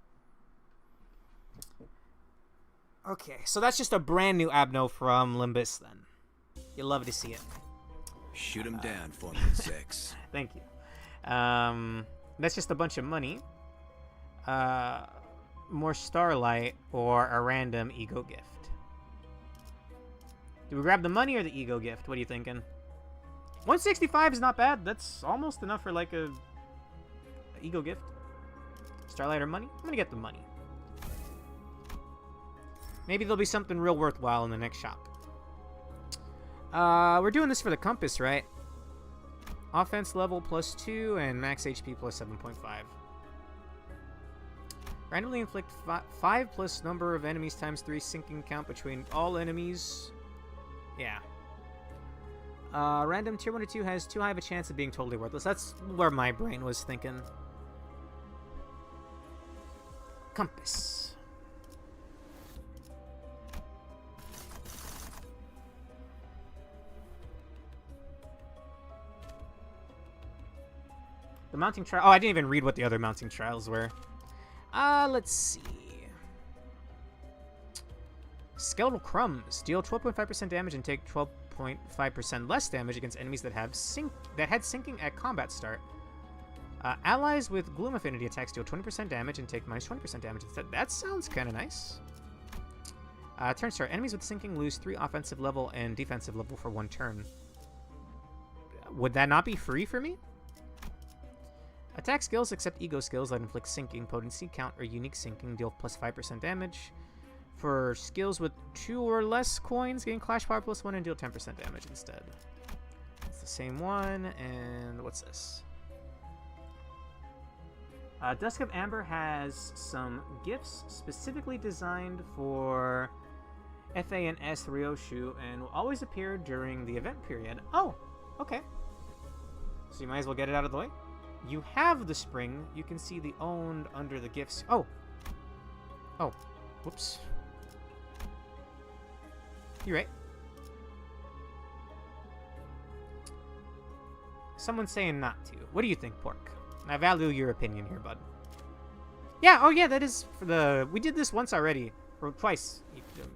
Speaker 2: Okay, so that's just a brand new Abno from Limbus, then. You'll love to see it.
Speaker 9: Shoot him down for me, Zex.
Speaker 2: Thank you. That's just a bunch of money. More Starlight, or a random ego gift. Do we grab the money or the ego gift? What are you thinking? 165 is not bad. That's almost enough for like a ego gift. Starlight or money? I'm gonna get the money. Maybe there'll be something real worthwhile in the next shop. We're doing this for the compass, right? Offense level +2 and max HP +7.5. Randomly inflict 5 plus number of enemies times 3 sinking count between all enemies. Yeah. Random tier 1 to 2 has too high of a chance of being totally worthless. That's where my brain was thinking. Compass. The mounting trial. Oh, I didn't even read what the other mounting trials were. Let's see. Skeletal Crumbs. Deal 12.5% damage and take 12.5% less damage against enemies that had sinking at combat start. Allies with Gloom Affinity attacks deal 20% damage and take minus 20% damage instead. That sounds kind of nice. Turn start. Enemies with sinking lose 3 offensive level and defensive level for 1 turn. Would that not be free for me? Attack skills except ego skills that inflict sinking, potency, count, or unique sinking deal plus 5% damage. For skills with 2 or less coins, gain clash power +1 and deal 10% damage instead. It's the same one, and what's this? Dusk of Amber has some gifts specifically designed for FA and S Ryoshu and will always appear during the event period. Oh, okay. So you might as well get it out of the way. You have the spring. You can see the owned under the gifts. Oh. Oh. Whoops. You're right. Someone's saying not to. What do you think, Pork? I value your opinion here, bud. Yeah, oh yeah, that is for the... We did this once already. Or twice.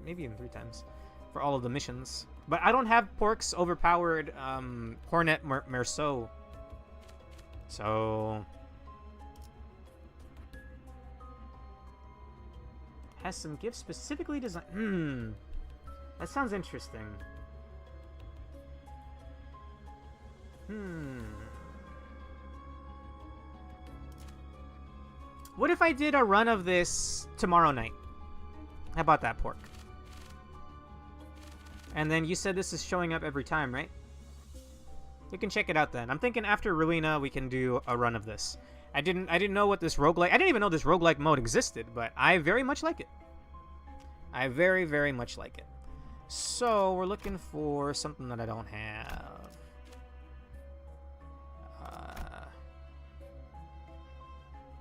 Speaker 2: Maybe even 3 times. For all of the missions. But I don't have Pork's overpowered Hornet Merceau. So... Has some gifts specifically designed... That sounds interesting. What if I did a run of this tomorrow night? How about that, Pork? And then you said this is showing up every time, right? We can check it out then. I'm thinking after Ruina we can do a run of this. I didn't know what this roguelike... I didn't even know this roguelike mode existed, but I very much like it. I very, very much like it. So, we're looking for something that I don't have.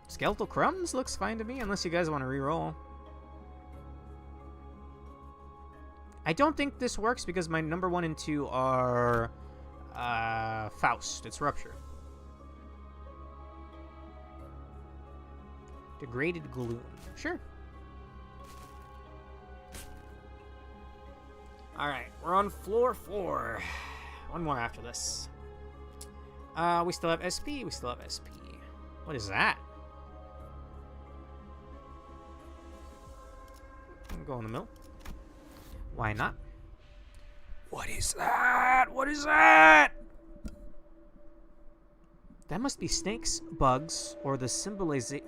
Speaker 2: Skeletal Crumbs looks fine to me, unless you guys want to re-roll. I don't think this works because my number 1 and 2 are Faust. It's Rupture. Degraded Gloom. Sure. Alright, we're on floor 4. One more after this. We still have SP. We still have SP. What is that? Go in the mill. Why not? What is that? What is that? That must be snakes, bugs, or the symbolization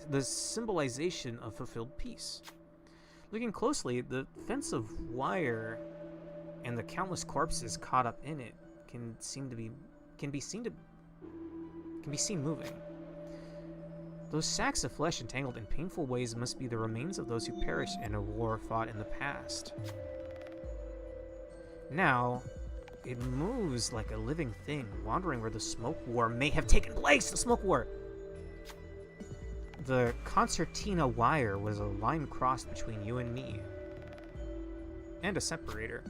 Speaker 2: of fulfilled peace. Looking closely, the fence of wire and the countless corpses caught up in it can be seen moving. Those sacks of flesh entangled in painful ways must be the remains of those who perished in a war fought in the past. Now, it moves like a living thing, wandering where the smoke war may have taken place. The smoke war! The concertina wire was a line crossed between you and me. And a separator.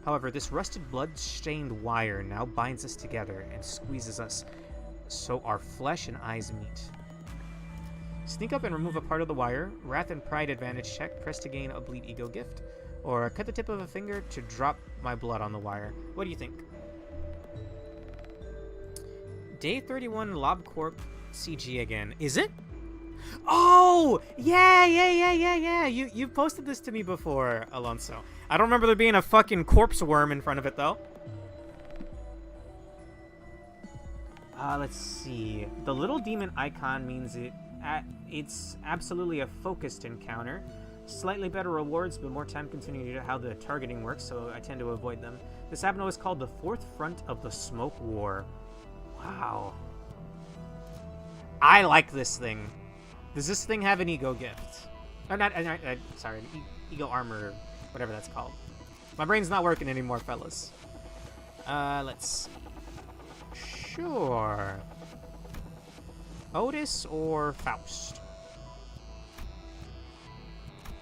Speaker 2: However, this rusted, blood-stained wire now binds us together and squeezes us so our flesh and eyes meet. Sneak up and remove a part of the wire. Wrath and Pride advantage check. Press to gain a bleed ego gift. Or cut the tip of a finger to drop my blood on the wire. What do you think? Day 31 LobCorp CG again. Is it? Oh! Yeah! You posted this to me before, Alonso. I don't remember there being a fucking corpse worm in front of it, though. Let's see. The little demon icon means it's absolutely a focused encounter. Slightly better rewards, but more time-consuming due to how the targeting works, so I tend to avoid them. This Abno is called the Fourth Front of the Smoke War. Wow. I like this thing. Does this thing have an ego gift? Sorry, an ego armor, whatever that's called. My brain's not working anymore, fellas. Let's see. Sure. Otis or Faust?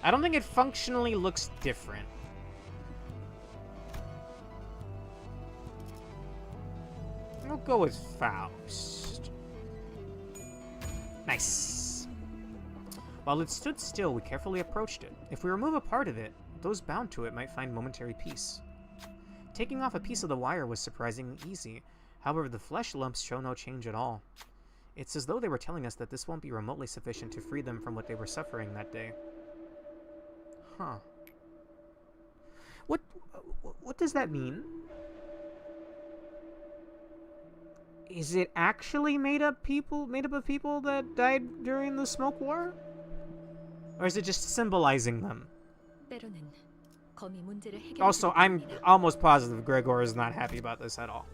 Speaker 2: I don't think it functionally looks different. I'll go with Faust. Nice. While it stood still, we carefully approached it. If we remove a part of it, those bound to it might find momentary peace. Taking off a piece of the wire was surprisingly easy. However, the flesh lumps show no change at all. It's as though they were telling us that this won't be remotely sufficient to free them from what they were suffering that day. Huh. What does that mean? Is it actually made up of people that died during the smoke war? Or is it just symbolizing them? Also, I'm almost positive Gregor is not happy about this at all.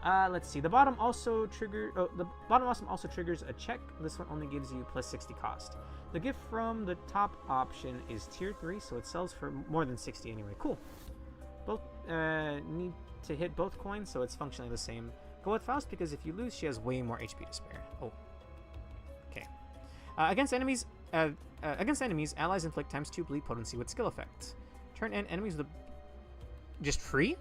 Speaker 2: Let's see. The bottom also triggers a check. This one only gives you plus 60 cost. The gift from the top option is tier 3, so it sells for more than 60 anyway. Cool. Both need to hit both coins, so it's functionally the same. Go with Faust because if you lose, she has way more HP to spare. Oh. Okay. Against enemies, allies inflict ×2 bleed potency with skill effects. Turn in enemies with just free?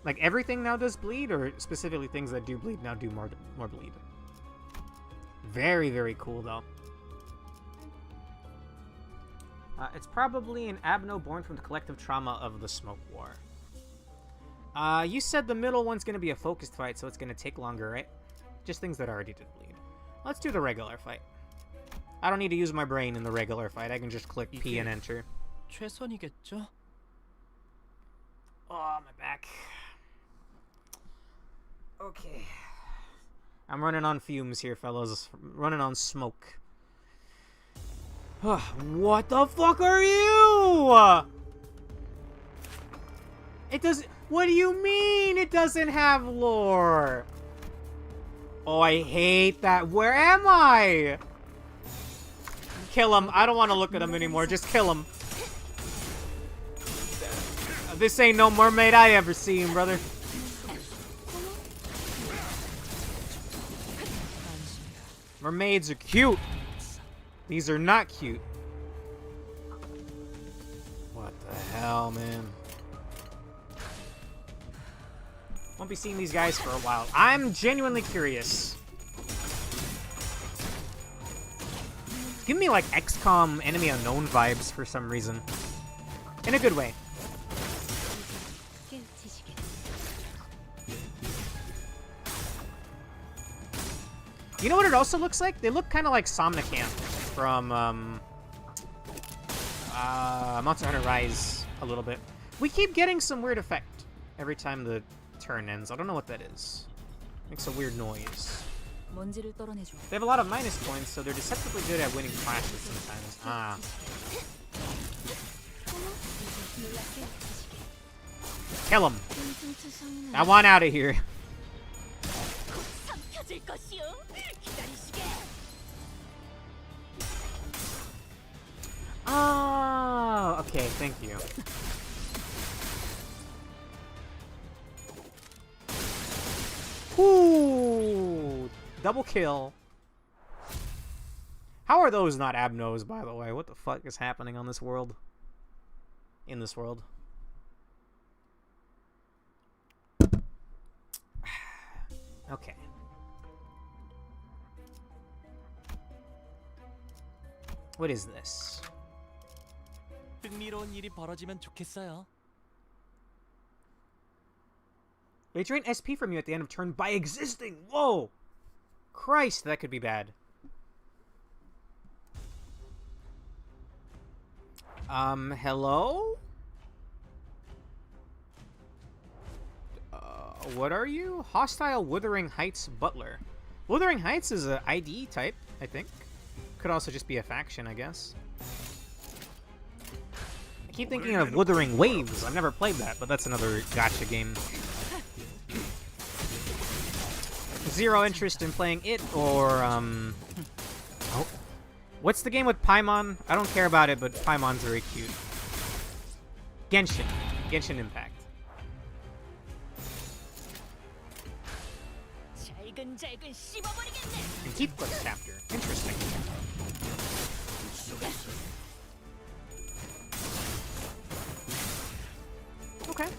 Speaker 2: Like everything now does bleed, or specifically things that do bleed now do more bleed? Very, very cool though. It's probably an Abno born from the collective trauma of the Smoke War. You said the middle one's gonna be a focused fight, so it's gonna take longer, right? Just things that already did bleed. Let's do the regular fight. I don't need to use my brain in the regular fight. I can just click P and enter.
Speaker 18: 최선이겠죠?
Speaker 2: Oh, my back. Okay. I'm running on fumes here, fellas. Running on smoke. What the fuck are you? It doesn't... What do you mean it doesn't have lore? Oh, I hate that. Where am I? Kill him. I don't want to look at him anymore. Just kill him. This ain't no mermaid I ever seen, brother. Mermaids are cute. These are not cute. What the hell, man? Won't be seeing these guys for a while. I'm genuinely curious. Give me like XCOM Enemy Unknown vibes for some reason. In a good way. You know what it also looks like? They look kind of like Somnicamp from Monster Hunter Rise a little bit. We keep getting some weird effect every time the turn ends. I don't know what that is. Makes a weird noise.
Speaker 3: 먼지를 떨어내줘.
Speaker 2: They have a lot of minus points, so they're deceptively good at winning clashes sometimes. Ah. Kill him. I want out of here. Oh, okay, thank you. Ooh, double kill. How are those not abnos, by the way? What the fuck is happening on this world? In this world. Okay. What is this?
Speaker 18: 흥미로운 일이 벌어지면 좋겠어요.
Speaker 2: They drain SP from you at the end of turn by existing. Whoa! Christ, that could be bad. Hello? What are you? Hostile Wuthering Heights Butler. Wuthering Heights is a ID type, I think. Could also just be a faction, I guess. I keep thinking of Wuthering Waves. I've never played that, but that's another gacha game. Zero interest in playing it, or, oh. What's the game with Paimon? I don't care about it, but Paimon's very cute. Genshin. Genshin Impact. And Heathcliff chapter. Interesting. Okay.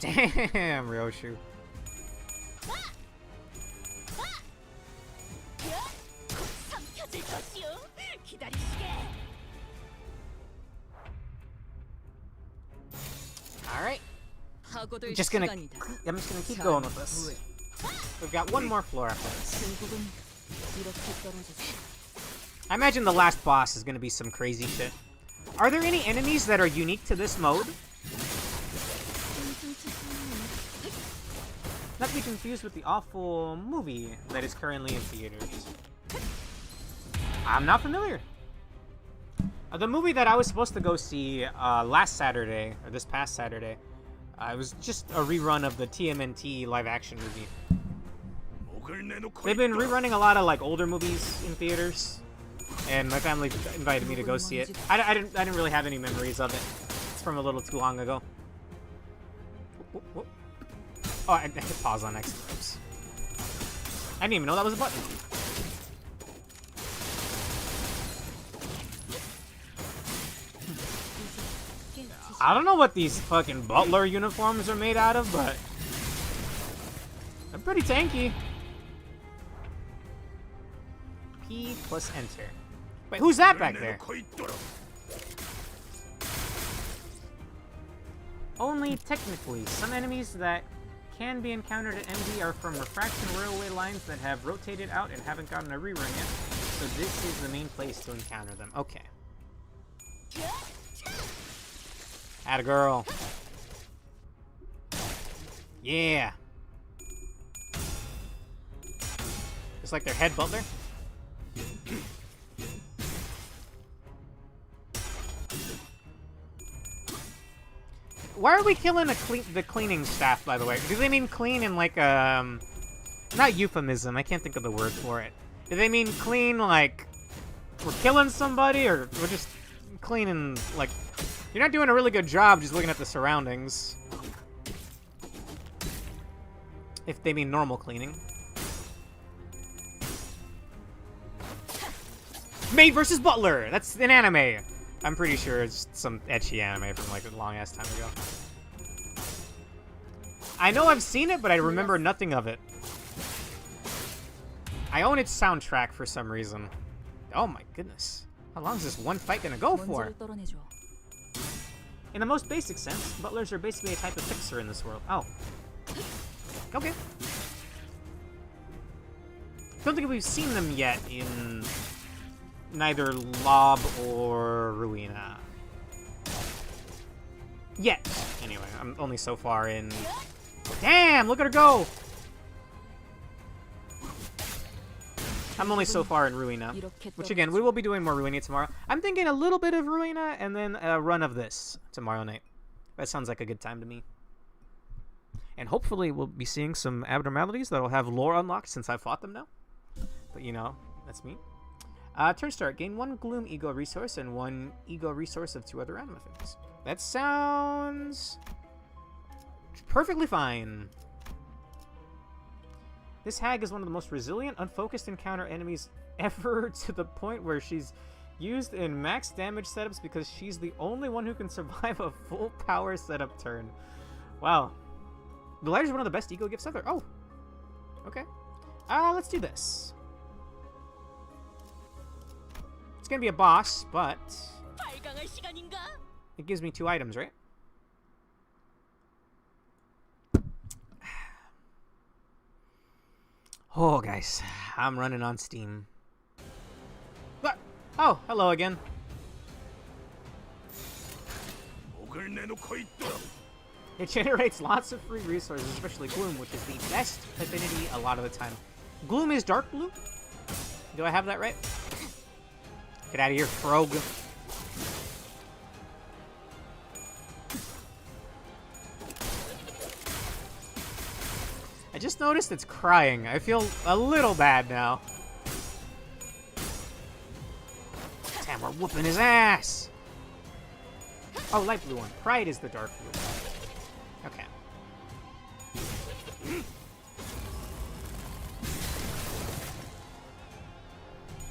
Speaker 2: Damn, Ryoshu. Alright. I'm just gonna keep going with this. We've got one more floor after this. I imagine the last boss is gonna be some crazy shit. Are there any enemies that are unique to this mode? Not to be confused with the awful movie that is currently in theaters. I'm not familiar. The movie that I was supposed to go see last Saturday, or this past Saturday, it was just a rerun of the TMNT live-action movie. They've been rerunning a lot of like older movies in theaters, and my family invited me to go see it. I didn't really have any memories of it. It's from a little too long ago. Oh, I hit pause on X. Oops. I didn't even know that was a button. I don't know what these fucking butler uniforms are made out of, but they're pretty tanky. P plus enter. Wait, who's that back there? Only technically, some enemies that can be encountered at MD are from refraction railway lines that have rotated out and haven't gotten a rerun yet, so this is the main place to encounter them. Okay. Atta girl. Yeah. Just like their head butler. Why are we killing the cleaning staff, by the way? Do they mean clean in like, not euphemism, I can't think of the word for it. Do they mean clean like we're killing somebody, or we're just cleaning like... You're not doing a really good job just looking at the surroundings. If they mean normal cleaning. Maid versus Butler! That's an anime! I'm pretty sure it's some ecchi anime from like a long-ass time ago. I know I've seen it, but I remember nothing of it. I own its soundtrack for some reason. Oh my goodness. How long is this one fight gonna go for? In the most basic sense, butlers are basically a type of fixer in this world. Oh. Okay. Don't think we've seen them yet in neither Lob or Ruina. Yet. Anyway, I'm only so far in. Damn, look at her go! I'm only so far in Ruina. Which again, we will be doing more Ruina tomorrow. I'm thinking a little bit of Ruina and then a run of this tomorrow night. That sounds like a good time to me. And hopefully we'll be seeing some abnormalities that'll have lore unlocked since I've fought them now. But you know, that's me. Turn start. Gain 1 Gloom Ego resource and 1 Ego resource of 2 other anima things. That sounds perfectly fine. This hag is one of the most resilient, unfocused encounter enemies ever, to the point where she's used in max damage setups because she's the only one who can survive a full power setup turn. Wow. The lighter is one of the best ego gifts ever. Oh. Okay. Let's do this. It's gonna be a boss, but it gives me 2 items, right? Oh, guys, I'm running on Steam. But, oh, hello again. It generates lots of free resources, especially Gloom, which is the best affinity a lot of the time. Gloom is dark blue? Do I have that right? Get out of here, frog. I just noticed it's crying. I feel a little bad now. Damn, we're whooping his ass! Oh, light blue one. Pride is the dark blue. Okay.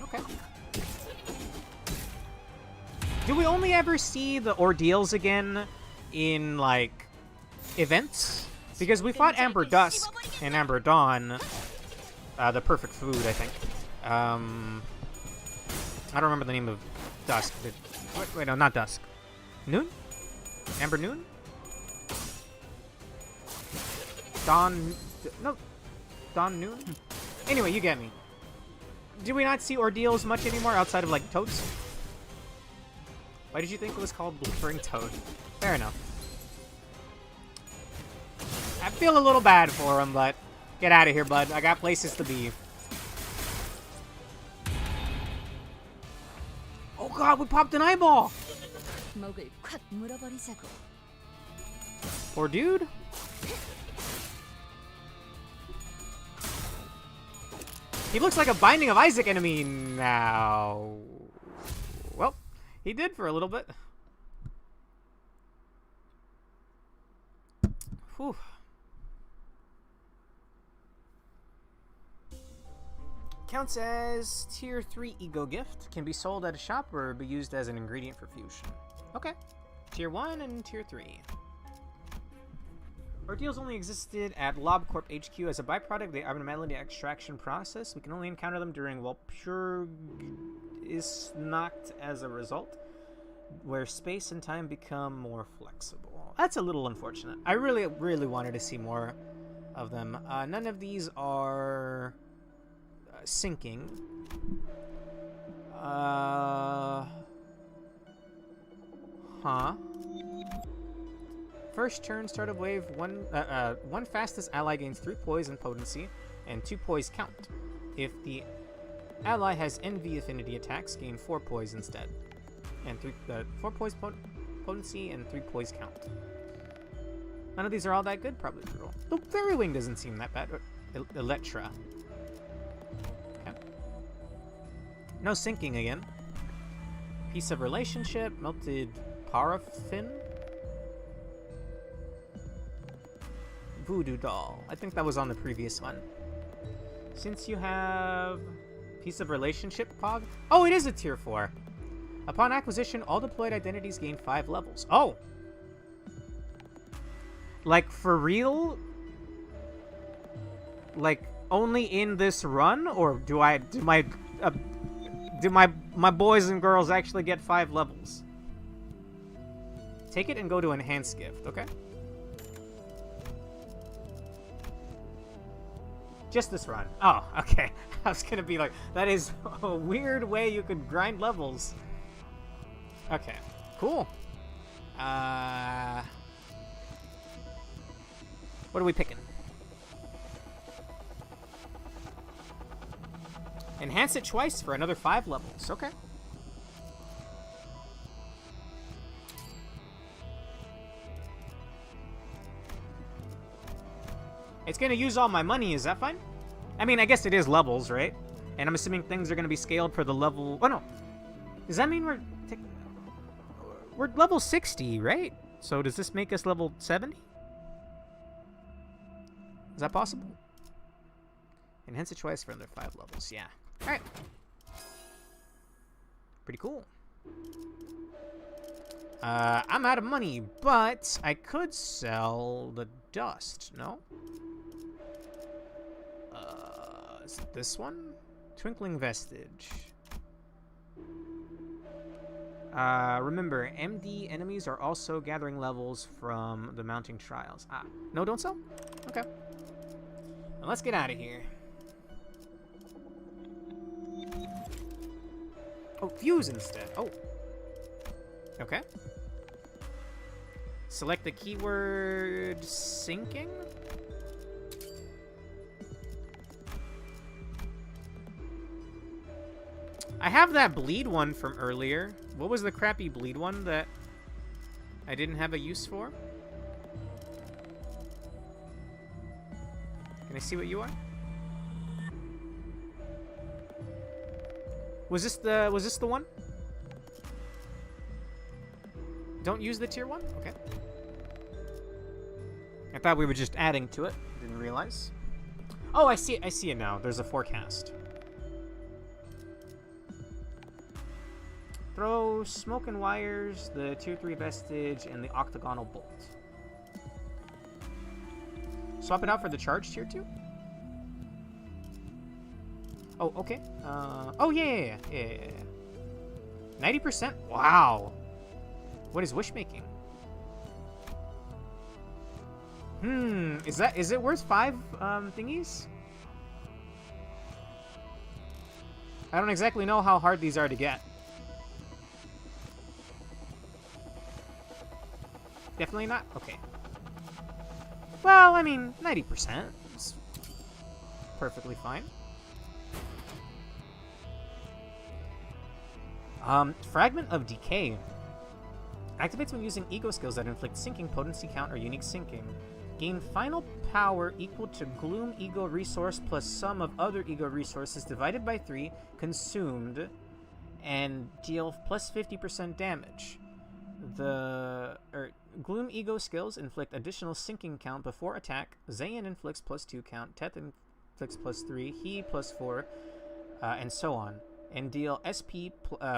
Speaker 2: Okay. Do we only ever see the ordeals again in, like, events? Because we fought Amber Dusk and Amber Dawn, the perfect food, I think. I don't remember the name of Dusk. Wait, no, not Dusk. Noon? Amber Noon? Dawn... No. Dawn Noon? Anyway, you get me. Do we not see ordeals much anymore outside of, like, Toads? Why did you think it was called Blueberry Toad? Fair enough. I feel a little bad for him, but get out of here, bud. I got places to be. Oh god, we popped an eyeball! Poor dude. He looks like a Binding of Isaac enemy now. Well, he did for a little bit. Whew. Counts as tier 3 ego gift. Can be sold at a shop or be used as an ingredient for fusion. Okay. Tier 1 and tier 3. Ordeals only existed at LobCorp HQ as a byproduct of the abnormality extraction process. We can only encounter them during while pure is knocked as a result, where space and time become more flexible. That's a little unfortunate. I really, really wanted to see more of them. None of these are sinking. First turn, start of wave, one fastest ally gains 3 poise and potency, and 2 poise count. If the ally has envy affinity attacks, gain 4 poise instead. And 4 poise potency and 3 poise count. None of these are all that good, probably true. The Fairy Wing doesn't seem that bad. Electra. Okay. No sinking again. Piece of relationship, melted paraffin. Voodoo doll. I think that was on the previous one. Since you have piece of relationship pog. Oh, it is a tier 4. Upon acquisition, all deployed identities gain 5 levels. Oh! Like, for real? Like, only in this run? Or do my boys and girls actually get 5 levels? Take it and go to enhanced gift, okay? Just this run. Oh, okay. I was gonna be like, that is a weird way you could grind levels. Okay, cool. What are we picking? Enhance it twice for another 5 levels. Okay. It's gonna use all my money, is that fine? I mean, I guess it is levels, right? And I'm assuming things are gonna be scaled for the level... Oh, no. Does that mean we're level 60, right? So does this make us level 70? Is that possible? Enhance it twice for another 5 levels, yeah. Alright. Pretty cool. I'm out of money, but I could sell the dust, no? Is it this one? Twinkling Vestige. Remember, MD enemies are also gathering levels from the mounting trials. Ah, no, don't sell? Okay. Well, let's get out of here. Oh, fuse instead. Oh. Okay. Select the keyword sinking. I have that bleed one from earlier. What was the crappy bleed one that I didn't have a use for? Can I see what you are? Was this the one? Don't use the tier 1? Okay. I thought we were just adding to it. Didn't realize. Oh, I see it now. There's a forecast. Throw smoke and wires, the tier 3 vestige, and the octagonal bolt. Swap it out for the charge tier 2? Oh, okay. Oh, yeah. 90%? Wow. What is wish making? Is it worth 5 thingies? I don't exactly know how hard these are to get. Definitely not? Okay. Well, I mean, 90% is perfectly fine. Fragment of Decay. Activates when using ego skills that inflict sinking, potency count, or unique sinking. Gain final power equal to Gloom ego resource plus sum of other ego resources divided by 3 consumed, and deal plus 50% damage. Gloom ego skills inflict additional sinking count before attack. Zayn inflicts plus 2 count. Teth inflicts plus 3. He plus 4, and so on. And deal SP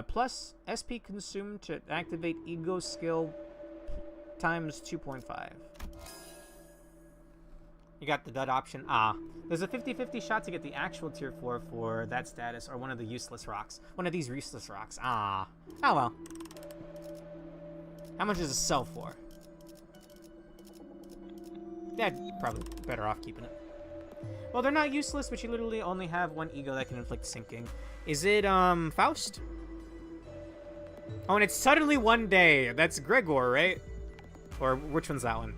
Speaker 2: plus SP consumed to activate ego skill times 2.5. You got the dud option. There's a 50-50 shot to get the actual tier 4 for that status, or one of the useless rocks. One of these useless rocks. Oh well. How much does it sell for? Yeah, probably better off keeping it. Well, they're not useless, but you literally only have 1 ego that can inflict sinking. Is it, Faust? Oh, and it's suddenly 1 day. That's Gregor, right? Or which one's that one?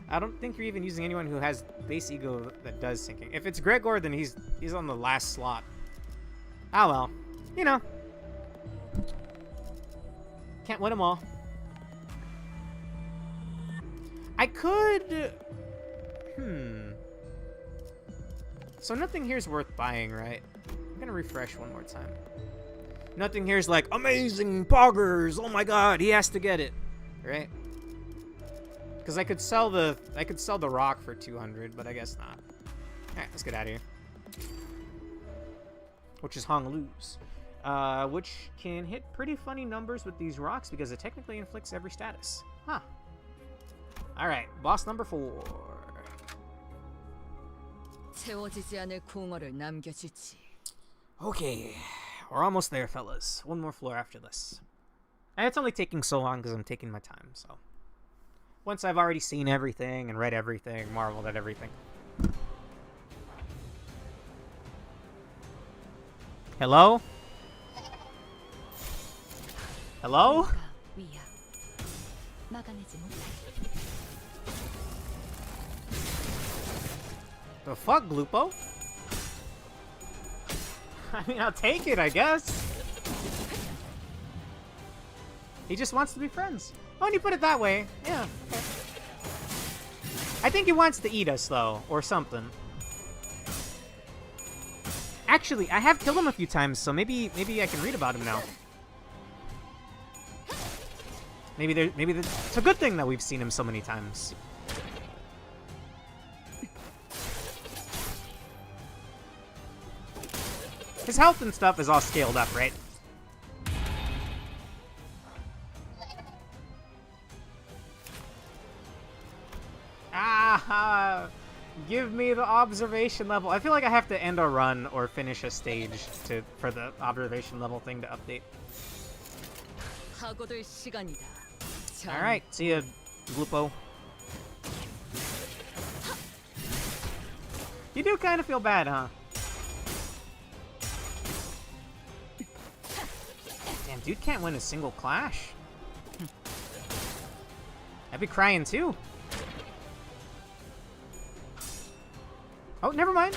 Speaker 2: I don't think you're even using anyone who has base ego that does sinking. If it's Gregor, then he's on the last slot. Ah, well. You know. Can't win them all. I could... So nothing here is worth buying, right? I'm gonna refresh one more time. Nothing here is like, amazing poggers! Oh my god, he has to get it. Right? Because I could sell the rock for 200, but I guess not. Alright, let's get out of here. Which is Hong Lu's. Which can hit pretty funny numbers with these rocks because it technically inflicts every status. Huh. Alright, boss number 4.
Speaker 3: 채워지지 않을 공허를 남겨주지.
Speaker 2: Okay, we're almost there, fellas. One more floor after this. And it's only taking so long because I'm taking my time, so. Once I've already seen everything and read everything, marveled at everything. Hello? Hello?
Speaker 1: 위야. 막아내지 못해.
Speaker 2: The fuck, Glupo? I mean, I'll take it, I guess. He just wants to be friends. Oh, and you put it that way. Yeah, okay. I think he wants to eat us, though, or something. Actually, I have killed him a few times, so maybe I can read about him now. Maybe it's a good thing that we've seen him so many times. His health and stuff is all scaled up, right? Ah! Give me the observation level. I feel like I have to end a run or finish a stage for the observation level thing to update. Alright, see ya, Glupo. You do kind of feel bad, huh? Damn, dude can't win a single clash. I'd be crying too. Oh, never mind.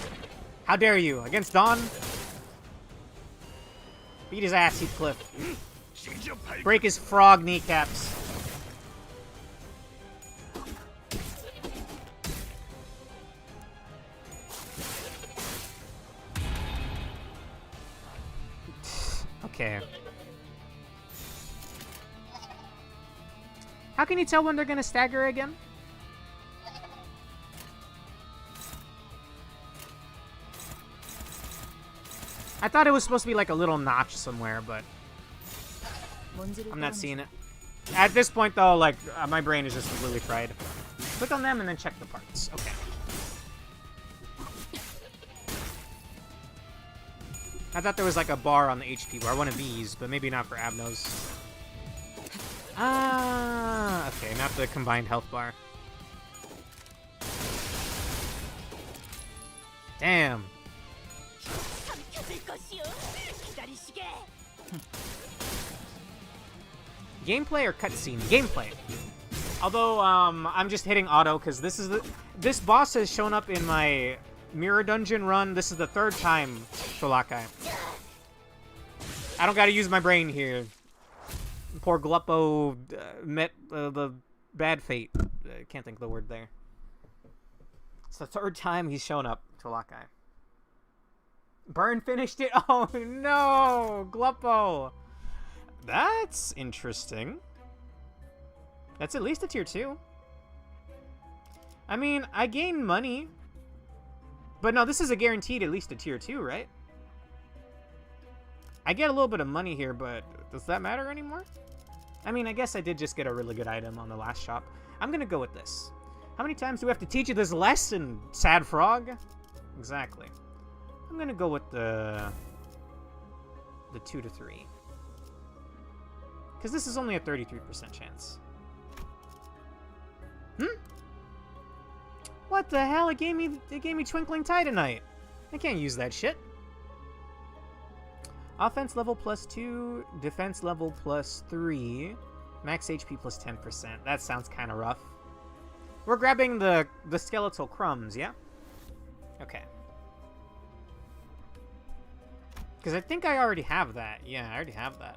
Speaker 2: How dare you? Against Dawn? Beat his ass, Heathcliff. Break his frog kneecaps. Okay. How can you tell when they're gonna stagger again? I thought it was supposed to be like a little notch somewhere, but I'm not seeing it. At this point, though, like, my brain is just completely fried. Click on them and then check the parts. Okay. I thought there was like a bar on the HP bar, one of these, but maybe not for Abnos. Ah, okay, not the combined health bar. Damn. Gameplay or cutscene? Gameplay. Although, I'm just hitting auto because this boss has shown up in my mirror dungeon run. This is the 3rd time, Sholakai. I don't gotta use my brain here. Poor Glupo met the bad fate. I can't think of the word there. It's the 3rd time he's shown up, Sholakai. Burn finished it. Oh no, Glupo. That's interesting. That's at least a tier 2. I mean, I gain money. But no, this is a guaranteed at least a tier 2, right? I get a little bit of money here, but does that matter anymore? I mean, I guess I did just get a really good item on the last shop. I'm gonna go with this. How many times do we have to teach you this lesson, sad frog? Exactly. I'm gonna go with the 2 to 3. Because this is only a 33% chance. What the hell? It gave me Twinkling Titanite. I can't use that shit. Offense level +2, defense level +3, max HP +10%. That sounds kind of rough. We're grabbing the skeletal crumbs, yeah? Okay. Because I think I already have that. Yeah, I already have that.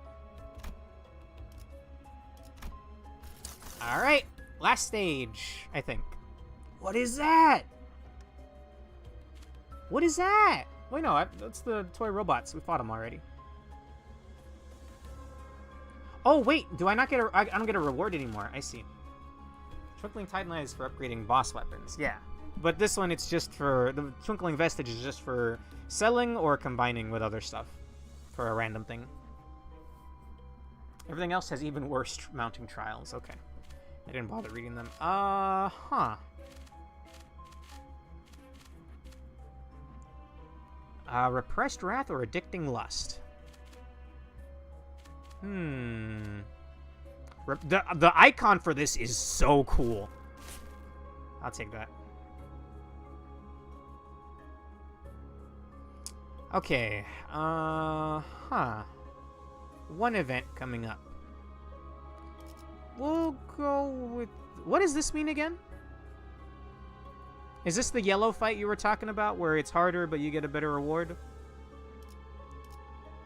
Speaker 2: Alright, last stage, I think. What is that? What is that? Wait, no, that's the toy robots. We fought them already. Oh, wait, do I not get I don't get a reward anymore. I see. Twinkling Titanite is for upgrading boss weapons. Yeah. But this one, it's just for... The Twinkling Vestige is just for selling or combining with other stuff. For a random thing. Everything else has even worse mounting trials. Okay. I didn't bother reading them. Huh. Repressed Wrath or Addicting Lust? The icon for this is so cool. I'll take that. Okay. One event coming up. We'll go with... What does this mean again? Is this the yellow fight you were talking about, where it's harder but you get a better reward?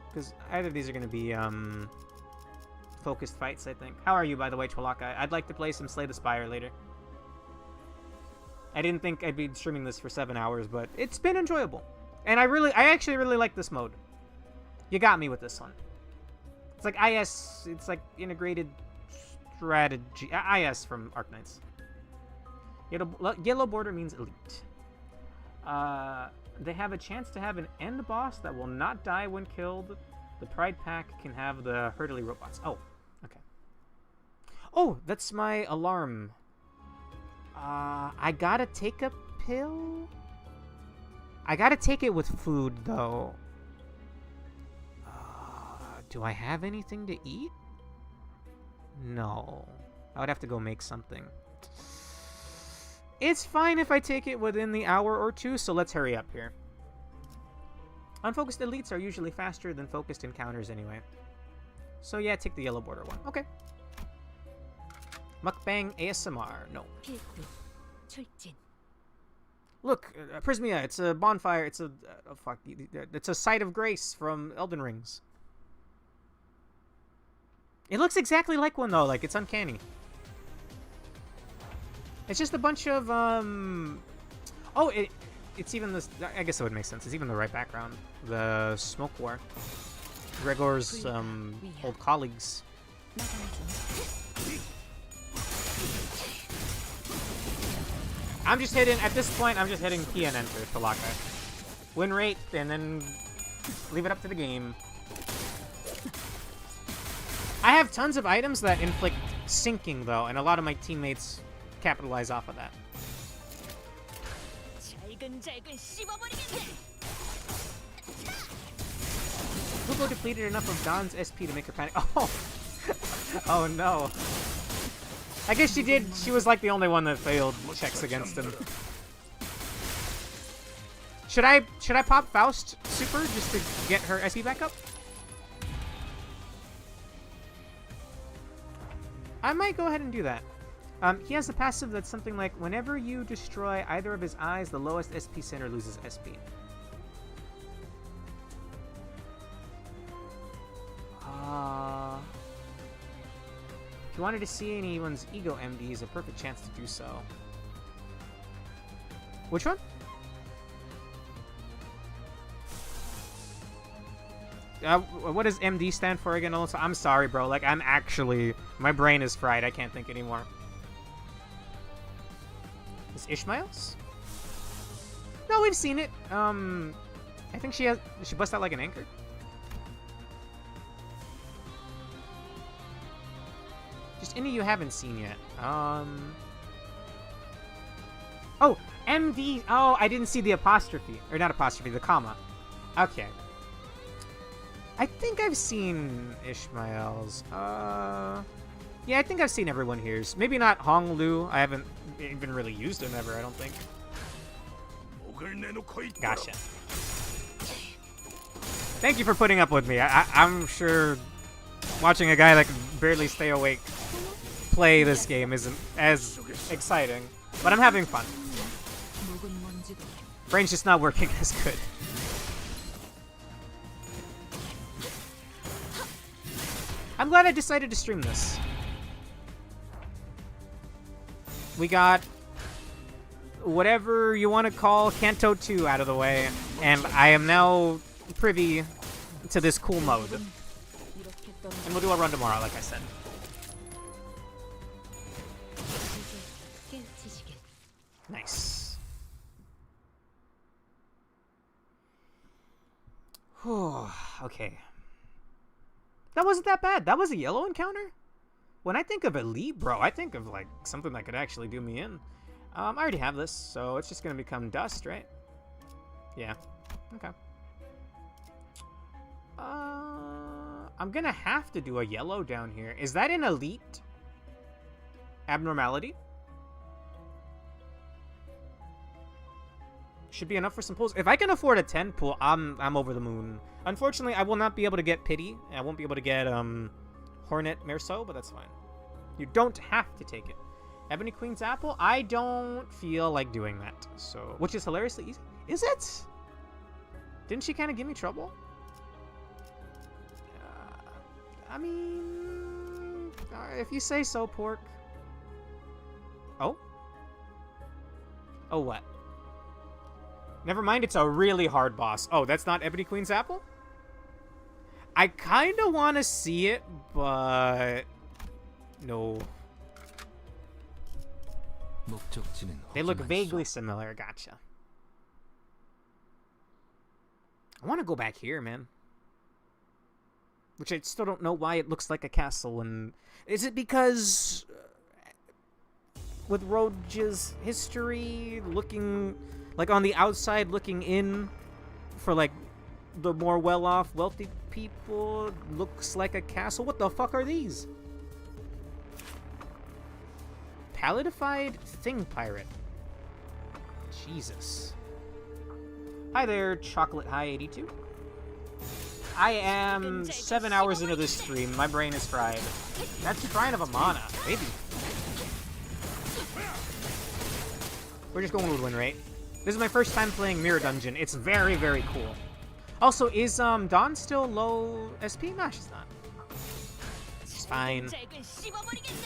Speaker 2: Because either of these are going to be focused fights, I think. How are you, by the way, Chwalaka? I'd like to play some Slay the Spire later. I didn't think I'd be streaming this for 7 hours, but it's been enjoyable. And I actually really like this mode. You got me with this one. It's like IS, it's like integrated strategy. IS from Arknights. Yellow border means elite. They have a chance to have an end boss that will not die when killed. The Pride Pack can have the hurdly robots. Oh, okay. Oh, that's my alarm. I gotta take a pill? I gotta take it with food, though. Do I have anything to eat? No. I would have to go make something. It's fine if I take it within the hour or two, so let's hurry up here. Unfocused elites are usually faster than focused encounters anyway. So yeah, take the yellow border one. Okay. Mukbang ASMR. No. Look, Prismia, it's a bonfire. It's a... fuck. It's a site of grace from Elden Rings. It looks exactly like one, though. Like, it's uncanny. It's just a bunch of, Oh, it's even this... I guess that would make sense. It's even the right background. The Smoke War. Gregor's, old colleagues. I'm just hitting... At this point, I'm just hitting P and enter to lock it. Win rate, and then leave it up to the game. I have tons of items that inflict sinking, though, and a lot of my teammates capitalize off of that. Hugo depleted enough of Dawn's SP to make her panic. Oh! Oh no. I guess she did. She was like the only one that failed checks against him. Should I pop Faust super just to get her SP back up? I might go ahead and do that. He has a passive that's something like, whenever you destroy either of his eyes, the lowest SP center loses SP. If you wanted to see anyone's ego MD, a perfect chance to do so. Which one? What does MD stand for again? Also, I'm sorry, bro. Like, I'm actually... My brain is fried. I can't think anymore. Is Ishmael's? No, we've seen it. I think she busts out like an anchor. Just any you haven't seen yet. Oh, MD. Oh, I didn't see the apostrophe. Or not apostrophe, the comma. Okay. I think I've seen Ishmael's. Yeah, I think I've seen everyone here's. Maybe not Hong Lu. I haven't even really used him ever, I don't think. Gotcha. Thank you for putting up with me. I'm sure watching a guy that can barely stay awake play this game isn't as exciting. But I'm having fun. Brain's just not working as good. I'm glad I decided to stream this. We got whatever you want to call Canto 2 out of the way, and I am now privy to this cool mode. And we'll do a run tomorrow, like I said. Nice. Whew, okay. That wasn't that bad. That was a yellow encounter? When I think of elite, bro, I think of like something that could actually do me in. I already have this, so it's just gonna become dust, right? Yeah. Okay. I'm gonna have to do a yellow down here. Is that an elite abnormality? should be enough for some pulls. If I can afford a 10 pull, I'm over the moon. Unfortunately, I will not be able to get Pity. I won't be able to get Hornet Merceau, but that's fine. You don't have to take it. Ebony Queen's Apple, I don't feel like doing that. So, which is hilariously easy. Is it? Didn't she kind of give me trouble? I mean, if you say so, Pork. Oh? Oh, what? Never mind, it's a really hard boss. Oh, that's not Ebony Queen's Apple? I kind of want to see it, but... No. They look vaguely similar. Gotcha. I want to go back here, man. Which I still don't know why it looks like a castle. And is it because with Roge's history, looking like on the outside, looking in for like the more well-off, wealthy people, looks like a castle? What the fuck are these? Palladified Thing Pirate. Jesus. Hi there, Chocolate High 82. I am 7 hours into this stream. My brain is fried. That's Shrine of Amana. Maybe. We're just going with win rate. This is my first time playing Mirror Dungeon. It's very, very cool. Also, is Dawn still low SP? No, she's not. It's fine.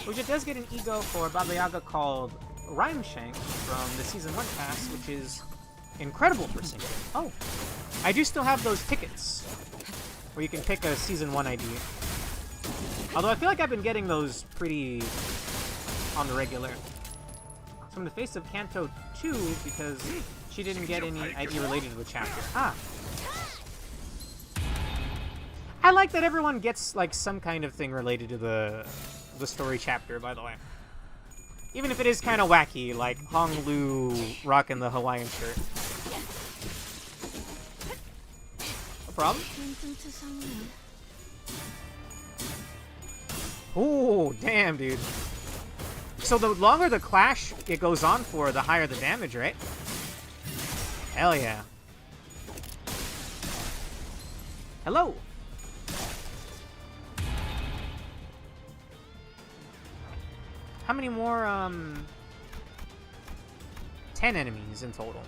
Speaker 2: Which does get an ego for Baba Yaga called Rhyme Shank from the Season 1 pass, which is incredible for singing. Oh, I do still have those tickets where you can pick a Season 1 ID. Although I feel like I've been getting those pretty on the regular. So in the face of Canto 2, because she didn't get any ID related to the chapter. Ah. I like that everyone gets like some kind of thing related to the story chapter, by the way. Even if it is kind of wacky, like Hong Lu rocking the Hawaiian shirt. No problem. Oh, damn, dude. So the longer the clash it goes on for, the higher the damage, right? Hell yeah. Hello. How many more, 10 enemies in total.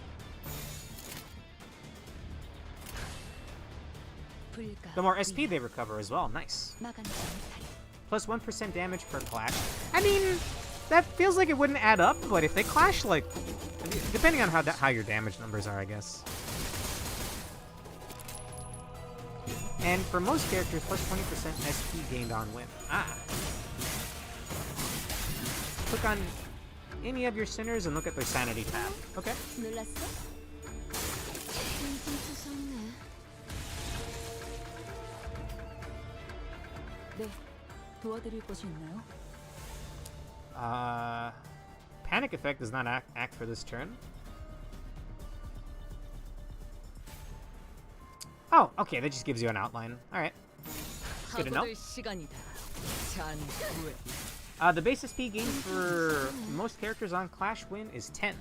Speaker 2: The more SP they recover as well. Nice. Plus 1% damage per clash. I mean, that feels like it wouldn't add up, but if they clash, like, depending on how your damage numbers are, I guess. And for most characters, plus 20% SP gained on win. Ah. Click on any of your sinners and look at their sanity tab. Okay.
Speaker 3: 네, 도와드릴 것이 있나요?
Speaker 2: Panic effect does not act for this turn. Oh, okay, that just gives you an outline. Alright. Good to know. The base SP gain for most characters on Clash Win is 10.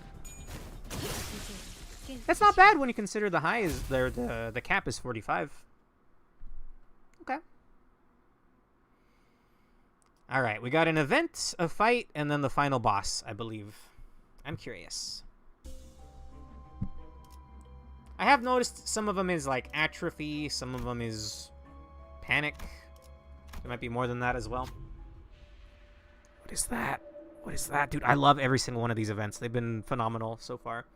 Speaker 2: That's not bad when you consider the high is the cap is 45. Okay. Alright, we got an event, a fight, and then the final boss, I believe. I'm curious. I have noticed some of them is like atrophy, some of them is panic. There might be more than that as well. What is that? What is that? Dude, I love every single one of these events. They've been phenomenal so far.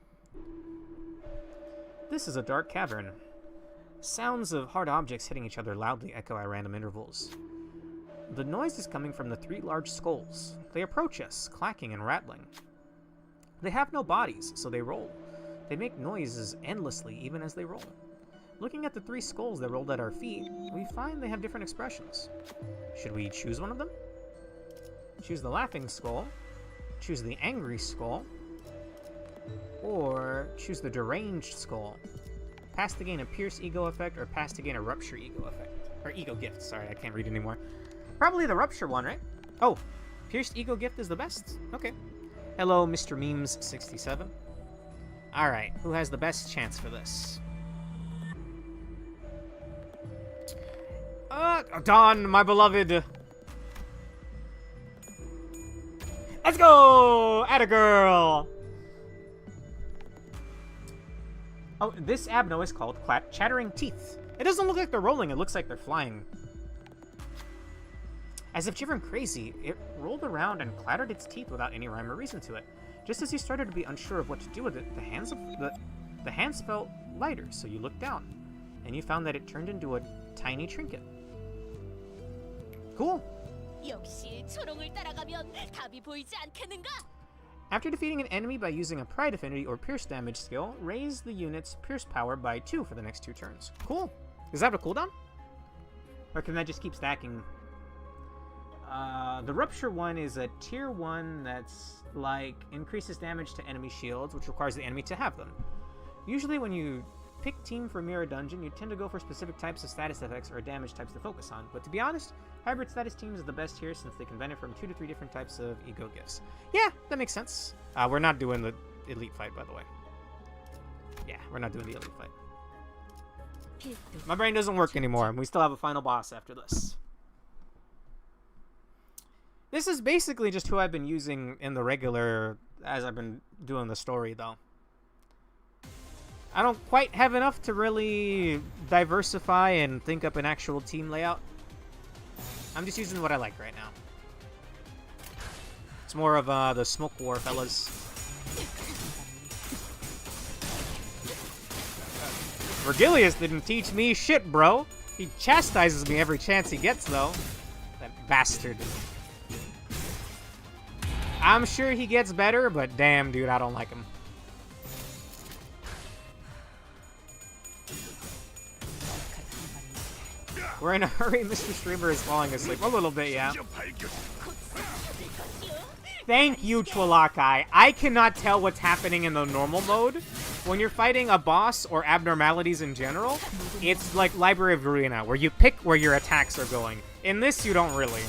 Speaker 2: This is a dark cavern. Sounds of hard objects hitting each other loudly echo at random intervals. The noise is coming from the 3 large skulls. They approach us, clacking and rattling. They have no bodies, so they roll. They make noises endlessly, even as they roll. Looking at the 3 skulls that rolled at our feet, we find they have different expressions. Should we choose one of them? Choose the laughing skull, choose the angry skull, or choose the deranged skull. Pass to gain a pierce ego effect, or pass to gain a rupture ego effect. Or ego gift, sorry, I can't read anymore. Probably the rupture one, right? Oh, pierced ego gift is the best. Okay. Hello, Mr. Memes67. Alright, who has the best chance for this? Dawn, my beloved. Let's go! Atta girl! Oh, this Abno is called Chattering Teeth. It doesn't look like they're rolling, it looks like they're flying. As if driven crazy, it rolled around and clattered its teeth without any rhyme or reason to it. Just as you started to be unsure of what to do with it, the hands felt lighter, so you looked down, and you found that it turned into a tiny trinket. Cool.
Speaker 19: 역시 초롱을 따라가면 답이 보이지 않겠는가?
Speaker 2: After defeating an enemy by using a Pride Affinity or Pierce damage skill, raise the unit's Pierce power by 2 for the next 2 turns. Cool. Does that have a cooldown? Or can that just keep stacking? The Rupture one is a tier 1 that's like increases damage to enemy shields, which requires the enemy to have them. Usually when you pick team for Mirror Dungeon, you tend to go for specific types of status effects or damage types to focus on. But to be honest, Hybrid Status Teams is the best here since they can benefit from 2 to 3 different types of ego gifts. Yeah, that makes sense. We're not doing the elite fight, by the way. Yeah, we're not doing the elite fight. My brain doesn't work anymore, and we still have a final boss after this. This is basically just who I've been using in the regular as I've been doing the story, though. I don't quite have enough to really diversify and think up an actual team layout. I'm just using what I like right now. It's more of the smoke war, fellas. Vergilius didn't teach me shit, bro. He chastises me every chance he gets, though. That bastard. I'm sure he gets better, but damn, dude, I don't like him. We're in a hurry. Mr. Streamer is falling asleep. A little bit, yeah. Thank you, Chwalakai. I cannot tell what's happening in the normal mode. When you're fighting a boss or abnormalities in general, it's like Library of Ruina, where you pick where your attacks are going. In this, you don't really.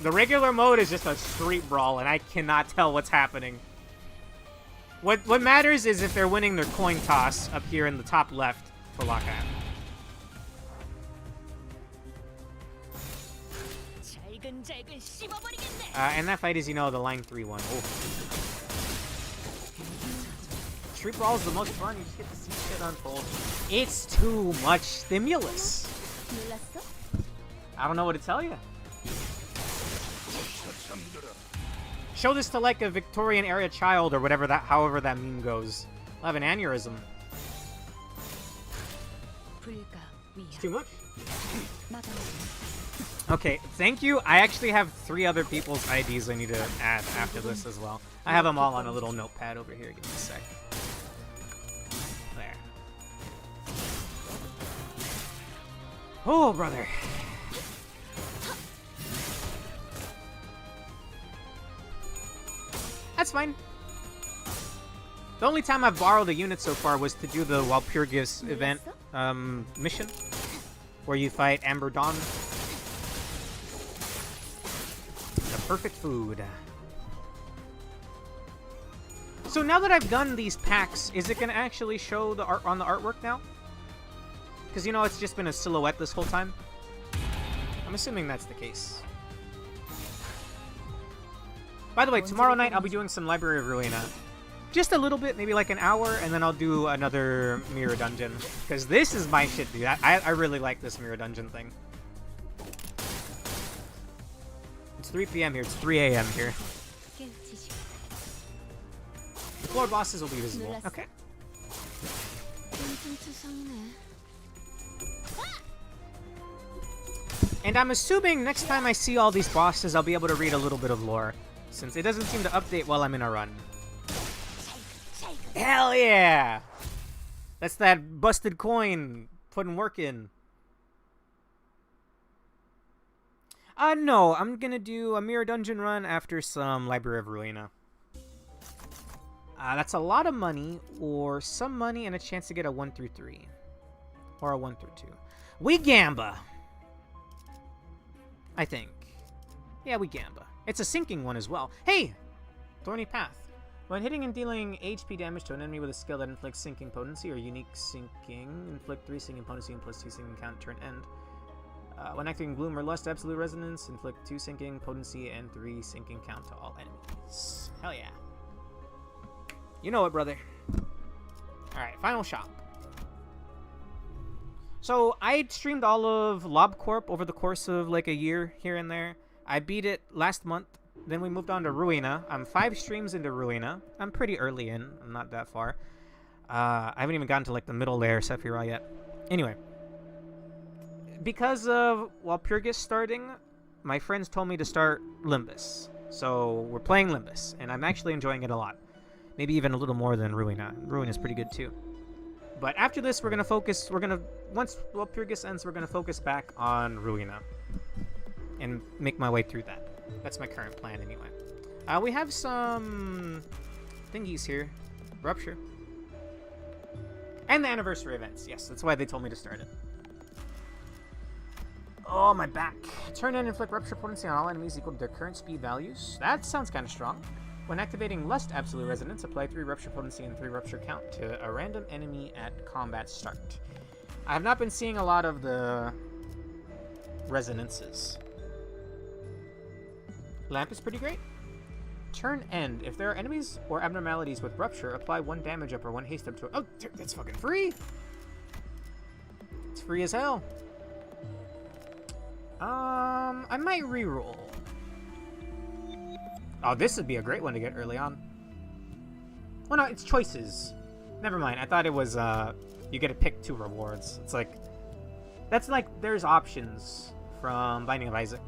Speaker 2: The regular mode is just a street brawl, and I cannot tell what's happening. What matters is if they're winning their coin toss up here in the top left for Lockout. And that fight is, you know, the line 3 one. Oh. Street brawl is the most fun. You just get to see shit unfold. It's too much stimulus. I don't know what to tell you. Show this to like a Victorian era child or whatever that, however that meme goes. I'll have an aneurysm. It's too much. Okay, thank you. I actually have 3 other people's IDs I need to add after this as well. I have them all on a little notepad over here. Give me a sec. There. Oh, brother. That's fine. The only time I've borrowed a unit so far was to do the Walpurgis event mission, where you fight Amber Dawn. The perfect food. So now that I've done these packs, is it going to actually show the art on the artwork now? Because, you know, it's just been a silhouette this whole time. I'm assuming that's the case. By the way, tomorrow night I'll be doing some Library of Ruina. Just a little bit, maybe like an hour, and then I'll do another Mirror Dungeon. Because this is my shit, dude. I really like this Mirror Dungeon thing. It's 3 p.m. here. It's 3 a.m. here. The floor bosses will be visible. Okay. And I'm assuming next time I see all these bosses, I'll be able to read a little bit of lore, since it doesn't seem to update while I'm in a run. Hell yeah! That's that busted coin putting work in. No, I'm gonna do a Mirror Dungeon run after some Library of Ruina. That's a lot of money, or some money and a chance to get a 1 through 3. Or a 1 through 2. We gamba! I think. Yeah, we gamba. It's a sinking one as well. Hey! Thorny Path. When hitting and dealing HP damage to an enemy with a skill that inflicts sinking potency or unique sinking, inflict 3 sinking potency and plus 2 sinking count turn end. When acting Gloom or Lust Absolute Resonance, inflict 2 sinking potency and 3 sinking count to all enemies. Hell yeah. You know it, brother. Alright, final shop. So, I streamed all of LobCorp over the course of like a year here and there. I beat it last month. Then we moved on to Ruina. I'm 5 streams into Ruina. I'm pretty early in. I'm not that far. I haven't even gotten to like the middle layer Sephiroth yet. Anyway. Because of Walpurgis starting, my friends told me to start Limbus. So we're playing Limbus, and I'm actually enjoying it a lot. Maybe even a little more than Ruina. Ruin is pretty good too. But after this, we're gonna focus. Once Walpurgis ends, we're gonna focus back on Ruina and make my way through that. That's my current plan, anyway. We have some thingies here. Rupture. And the anniversary events. Yes, that's why they told me to start it. Oh, my back. Turn in and inflict rupture potency on all enemies equal to their current speed values. That sounds kind of strong. When activating Lust Absolute Resonance, apply 3 rupture potency and 3 rupture count to a random enemy at combat start. I have not been seeing a lot of the resonances. Lamp is pretty great. Turn end. If there are enemies or abnormalities with rupture, apply 1 damage up or 1 haste up to it. Oh, that's fucking free! It's free as hell. I might reroll. Oh, this would be a great one to get early on. Oh no, it's choices. Never mind. I thought it was, you get to pick 2 rewards. It's like, that's like, there's options from Binding of Isaac.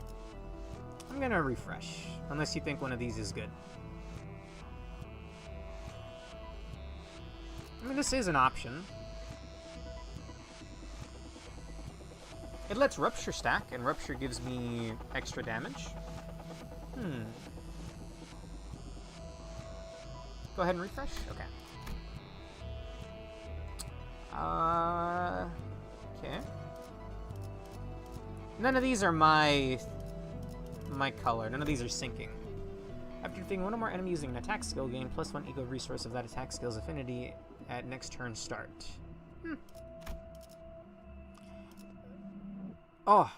Speaker 2: I'm gonna refresh, unless you think one of these is good. I mean, this is an option. It lets Rupture stack, and Rupture gives me extra damage. Go ahead and refresh? Okay. Okay. None of these are my color. None of these are sinking. After defeating one or more enemy using an attack skill, gain +1 ego resource of that attack skill's affinity at next turn start. Oh,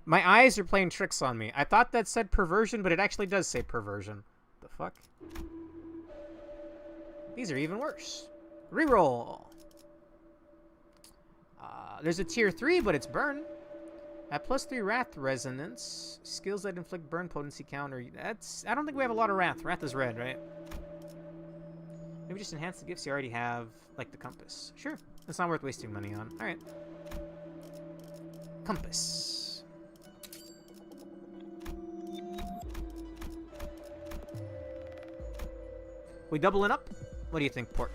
Speaker 2: my eyes are playing tricks on me. I thought that said perversion, but it actually does say perversion. The fuck? These are even worse. Reroll. There's a tier 3, but it's burn. At +3 Wrath Resonance, skills that inflict burn potency counter. I don't think we have a lot of Wrath. Wrath is red, right? Maybe just enhance the gifts you already have, like the compass. Sure. It's not worth wasting money on. Alright. Compass. We doubling up? What do you think, Pork?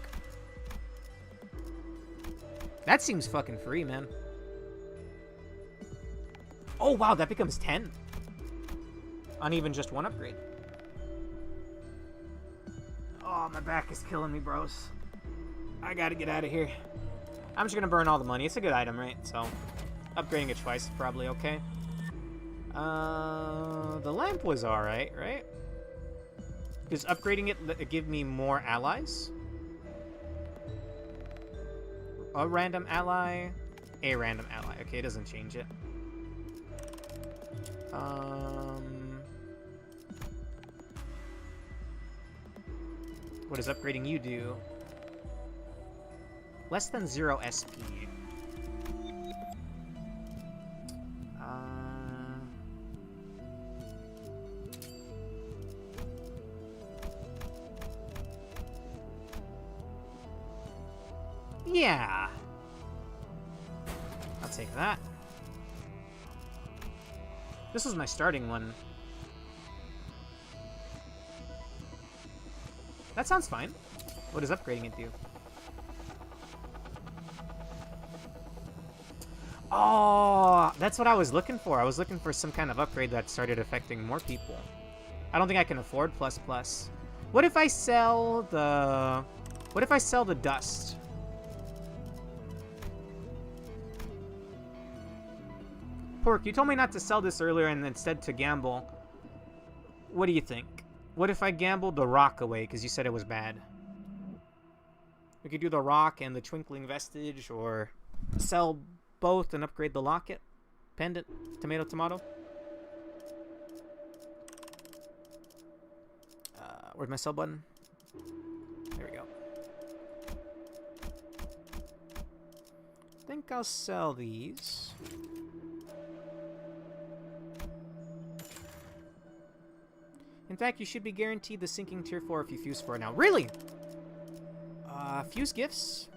Speaker 2: That seems fucking free, man. Oh, wow, that becomes 10. On even just 1 upgrade. Oh, my back is killing me, bros. I gotta get out of here. I'm just gonna burn all the money. It's a good item, right? So, upgrading it twice is probably okay. The lamp was alright, right? Does upgrading it give me more allies? A random ally? A random ally. Okay, it doesn't change it. What does upgrading you do? Less than 0 SP. Yeah. I'll take that. This was my starting one. That sounds fine. What does upgrading it do? Oh, that's what I was looking for. I was looking for some kind of upgrade that started affecting more people. I don't think I can afford ++. What if I sell the... What if I sell the dust? Pork, you told me not to sell this earlier and instead to gamble. What do you think? What if I gambled the rock away because you said it was bad? We could do the rock and the twinkling vestige, or sell both and upgrade the locket. Pendant. Tomato, tomato. Where's my sell button? There we go. I think I'll sell these. In fact, you should be guaranteed the sinking tier 4 if you fuse for it now. Really? Fuse gifts?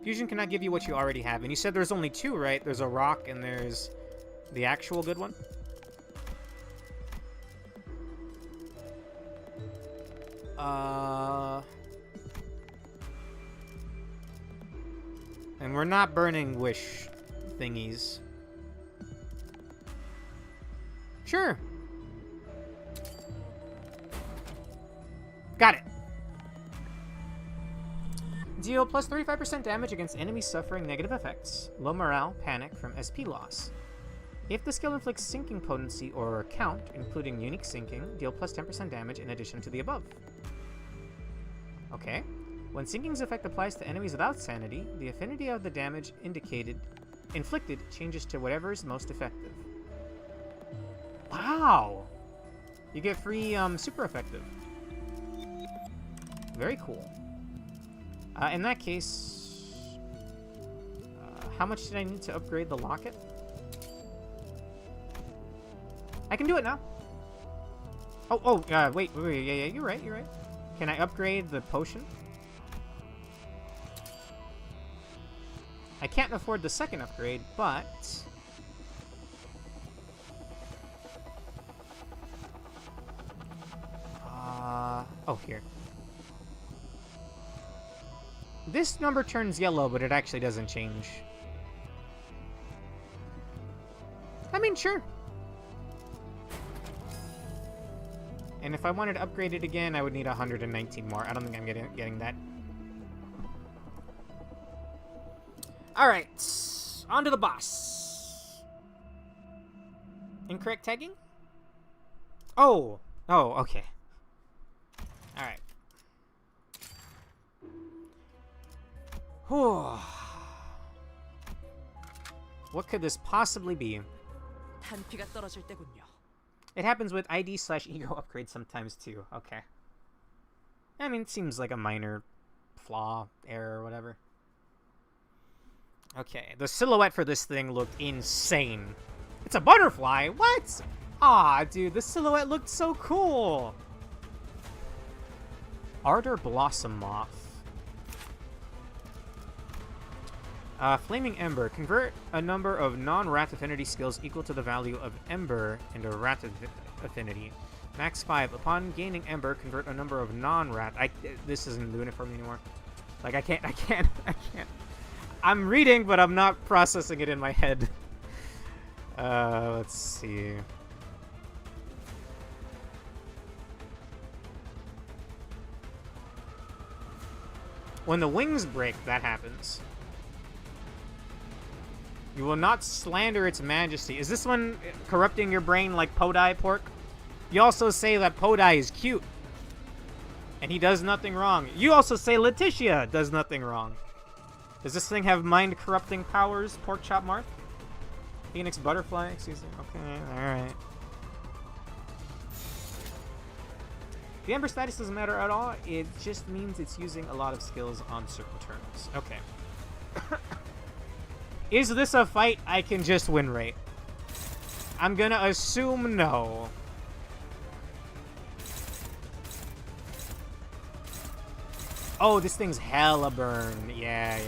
Speaker 2: Fusion cannot give you what you already have. And you said there's only 2, right? There's a rock and there's the actual good one. And we're not burning wish thingies. Sure. Got it. Deal plus 35% damage against enemies suffering negative effects. Low morale, panic from SP loss. If the skill inflicts sinking potency or count, including unique sinking, deal plus 10% damage in addition to the above. Okay. When sinking's effect applies to enemies without sanity, the affinity of the damage inflicted changes to whatever is most effective. Wow! You get free super effective. Very cool. In that case, how much did I need to upgrade the locket? I can do it now. Wait, yeah, you're right. Can I upgrade the potion? I can't afford the second upgrade, but... here. This number turns yellow, but it actually doesn't change. I mean, sure. And if I wanted to upgrade it again, I would need 119 more. I don't think I'm getting that. Alright. On to the boss. Incorrect tagging? Oh, okay. Alright. What could this possibly be?
Speaker 7: 단피가 떨어질 때군요.
Speaker 2: It happens with ID/ego upgrades sometimes too. Okay. I mean, it seems like a minor flaw, error, or whatever. Okay, the silhouette for this thing looked insane. It's a butterfly? What? Aw, dude, the silhouette looked so cool. Ardor Blossom Moth. Flaming Ember. Convert a number of non-rat affinity skills equal to the value of Ember into rat affinity. Max 5. Upon gaining Ember, convert a number of non-rat... This isn't doing it for me anymore. Like, I can't. I'm reading, but I'm not processing it in my head. Let's see. When the wings break, that happens. You will not slander its majesty. Is this one corrupting your brain like Podai Pork? You also say that Podai is cute. And he does nothing wrong. You also say Letitia does nothing wrong. Does this thing have mind-corrupting powers, Pork Chop Marth? Phoenix Butterfly, excuse me. Okay, alright. The Ember status doesn't matter at all. It just means it's using a lot of skills on certain turns. Okay. Is this a fight I can just win rate? I'm gonna assume no. Oh, this thing's hella burn. Yeah.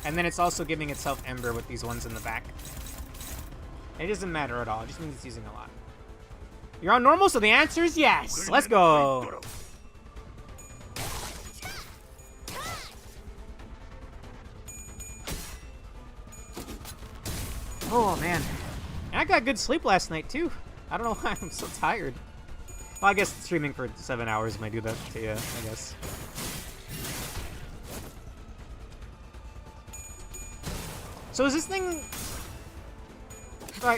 Speaker 2: And then it's also giving itself Ember with these ones in the back. It doesn't matter at all. It just means it's using a lot. You're on normal, so the answer is yes. Let's go. Oh, man. And I got good sleep last night, too. I don't know why I'm so tired. Well, I guess streaming for 7 hours might do that to you, I guess. So is this thing...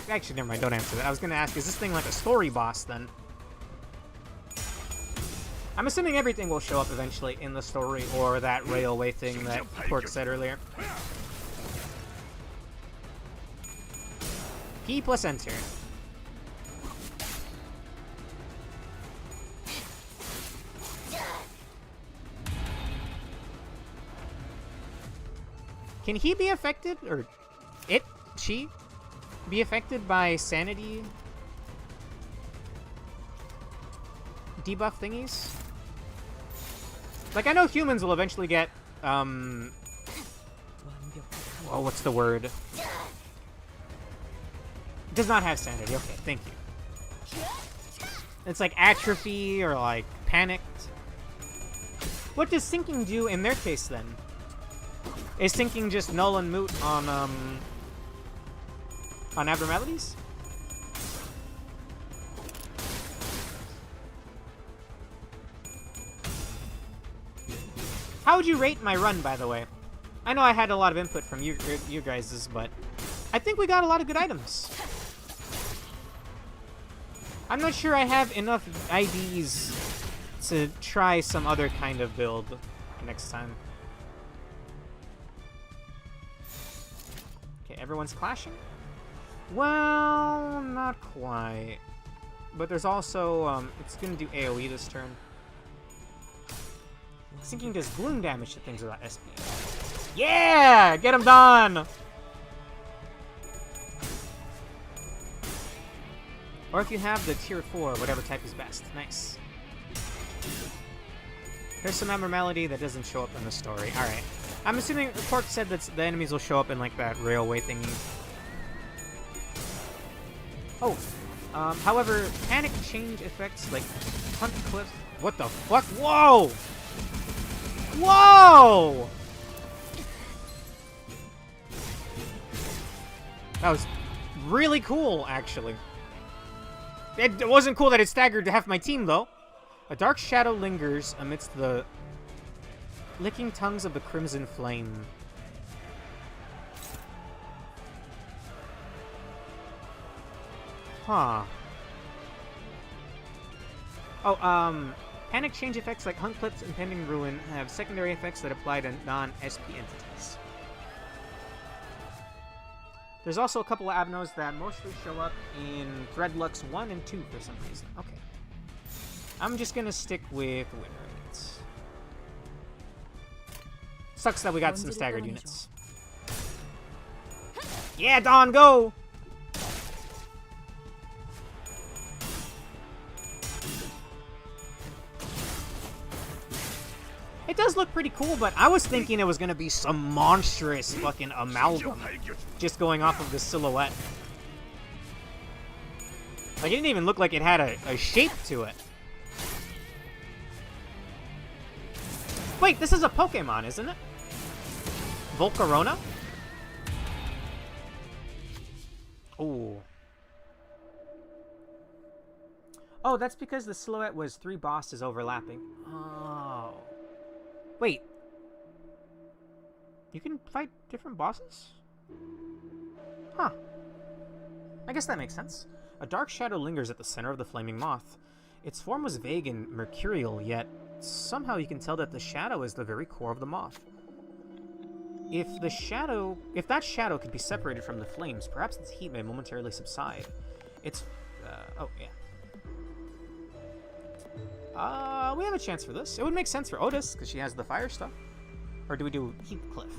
Speaker 2: Actually, never mind. Don't answer that. I was going to ask, is this thing like a story boss, then? I'm assuming everything will show up eventually in the story, or that railway thing that Quark said earlier. P plus enter. Can he be affected, or she be affected by sanity debuff thingies? Like, I know humans will eventually get, oh, what's the word? Does not have sanity. Okay, thank you. It's like atrophy or like panicked. What does sinking do in their case then? Is sinking just null and moot on abnormalities? How would you rate my run, by the way? I know I had a lot of input from you guys', but I think we got a lot of good items. I'm not sure I have enough IDs to try some other kind of build next time. Okay, everyone's clashing? Well, not quite. But there's also, it's gonna do AoE this turn. Sinking does gloom damage to things without SP. Yeah! Get him done! Or if you have the tier 4, whatever type is best. Nice. There's some abnormality that doesn't show up in the story. Alright. I'm assuming Quark said that the enemies will show up in like that railway thingy. Oh. However, panic change effects like hunt clips. What the fuck? Whoa! Whoa! That was really cool, actually. It wasn't cool that it staggered half my team, though. A dark shadow lingers amidst the licking tongues of the crimson flame. Huh. Oh, panic change effects like Hunt Clips and Pending Ruin have secondary effects that apply to non-SP entities. There's also a couple of abnos that mostly show up in Threadlux 1 and 2 for some reason. Okay. I'm just gonna stick with win rates. Sucks that we got some staggered units. Yeah, Dawn, go! It does look pretty cool, but I was thinking it was gonna be some monstrous fucking amalgam just going off of the silhouette. Like, it didn't even look like it had a shape to it. Wait, this is a Pokemon, isn't it? Volcarona? Ooh. Oh, that's because the silhouette was 3 bosses overlapping. Oh. Wait. You can fight different bosses? Huh. I guess that makes sense. A dark shadow lingers at the center of the flaming moth. Its form was vague and mercurial, yet somehow you can tell that the shadow is the very core of the moth. If that shadow could be separated from the flames, perhaps its heat may momentarily subside. It's, oh, yeah. We have a chance for this. It would make sense for Otis, because she has the fire stuff. Or do we do Heathcliff?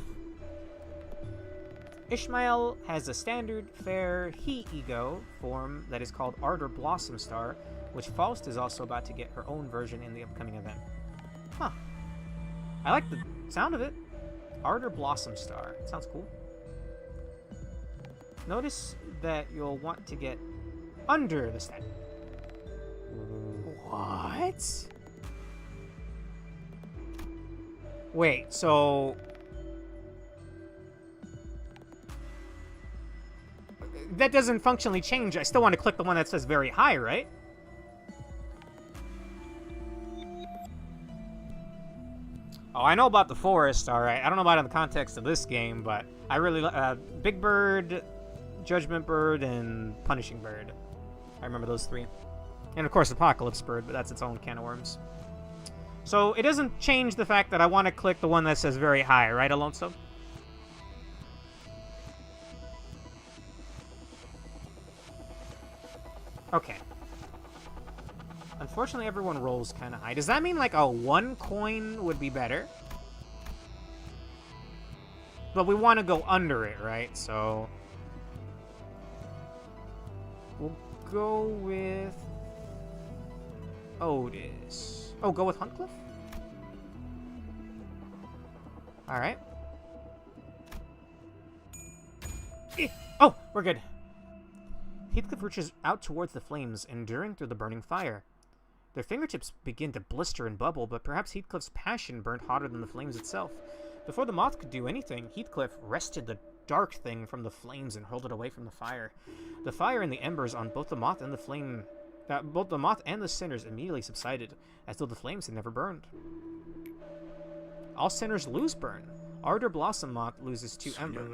Speaker 2: Ishmael has a standard, fair, he-ego form that is called Ardor Blossom Star, which Faust is also about to get her own version in the upcoming event. Huh. I like the sound of it. Ardor Blossom Star. It sounds cool. Notice that you'll want to get under the stand. What? Wait, so... that doesn't functionally change. I still want to click the one that says very high, right? Oh, I know about the forest, alright. I don't know about it in the context of this game, but I really Big Bird, Judgment Bird, and Punishing Bird. I remember those 3. And of course Apocalypse Bird, but that's its own can of worms. So it doesn't change the fact that I want to click the one that says very high, right, Alonso? Okay. Unfortunately, everyone rolls kind of high. Does that mean, like, a 1 coin would be better? But we want to go under it, right? So we'll go with Otis. Oh, go with Huntcliffe? Alright. Oh, we're good. Heathcliff reaches out towards the flames, enduring through the burning fire. Their fingertips begin to blister and bubble, but perhaps Heathcliff's passion burned hotter than the flames itself. Before the moth could do anything, Heathcliff wrested the dark thing from the flames and hurled it away from the fire. The fire and the embers on both the moth and the flame, both the moth and the cinders immediately subsided, as though the flames had never burned. All cinders lose burn. Ardor Blossom Moth loses 2 ember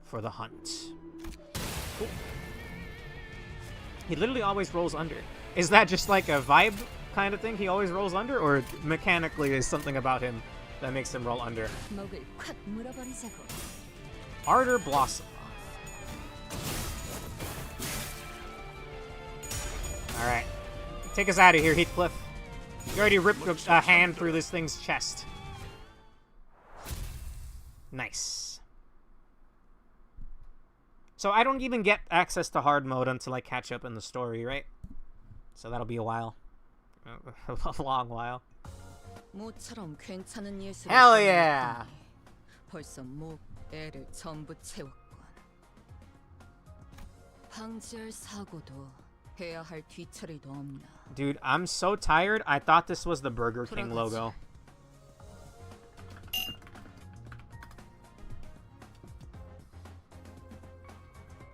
Speaker 2: for the hunt. Cool. He literally always rolls under. Is that just like a vibe kind of thing? He always rolls under, or mechanically is something about him that makes him roll under? Ardor Blossom. Alright. Take us out of here, Heathcliff. You already ripped a hand through this thing's chest. Nice. So I don't even get access to hard mode until I catch up in the story, right? So that'll be a while. A long while.
Speaker 3: 모처럼 괜찮은 예술을
Speaker 2: Hell yeah!
Speaker 3: 벌써 목 애를 전부 채웠군. 방지할 사고도 해야 할 뒤처리도 없나.
Speaker 2: Dude, I'm so tired. I thought this was the Burger King logo.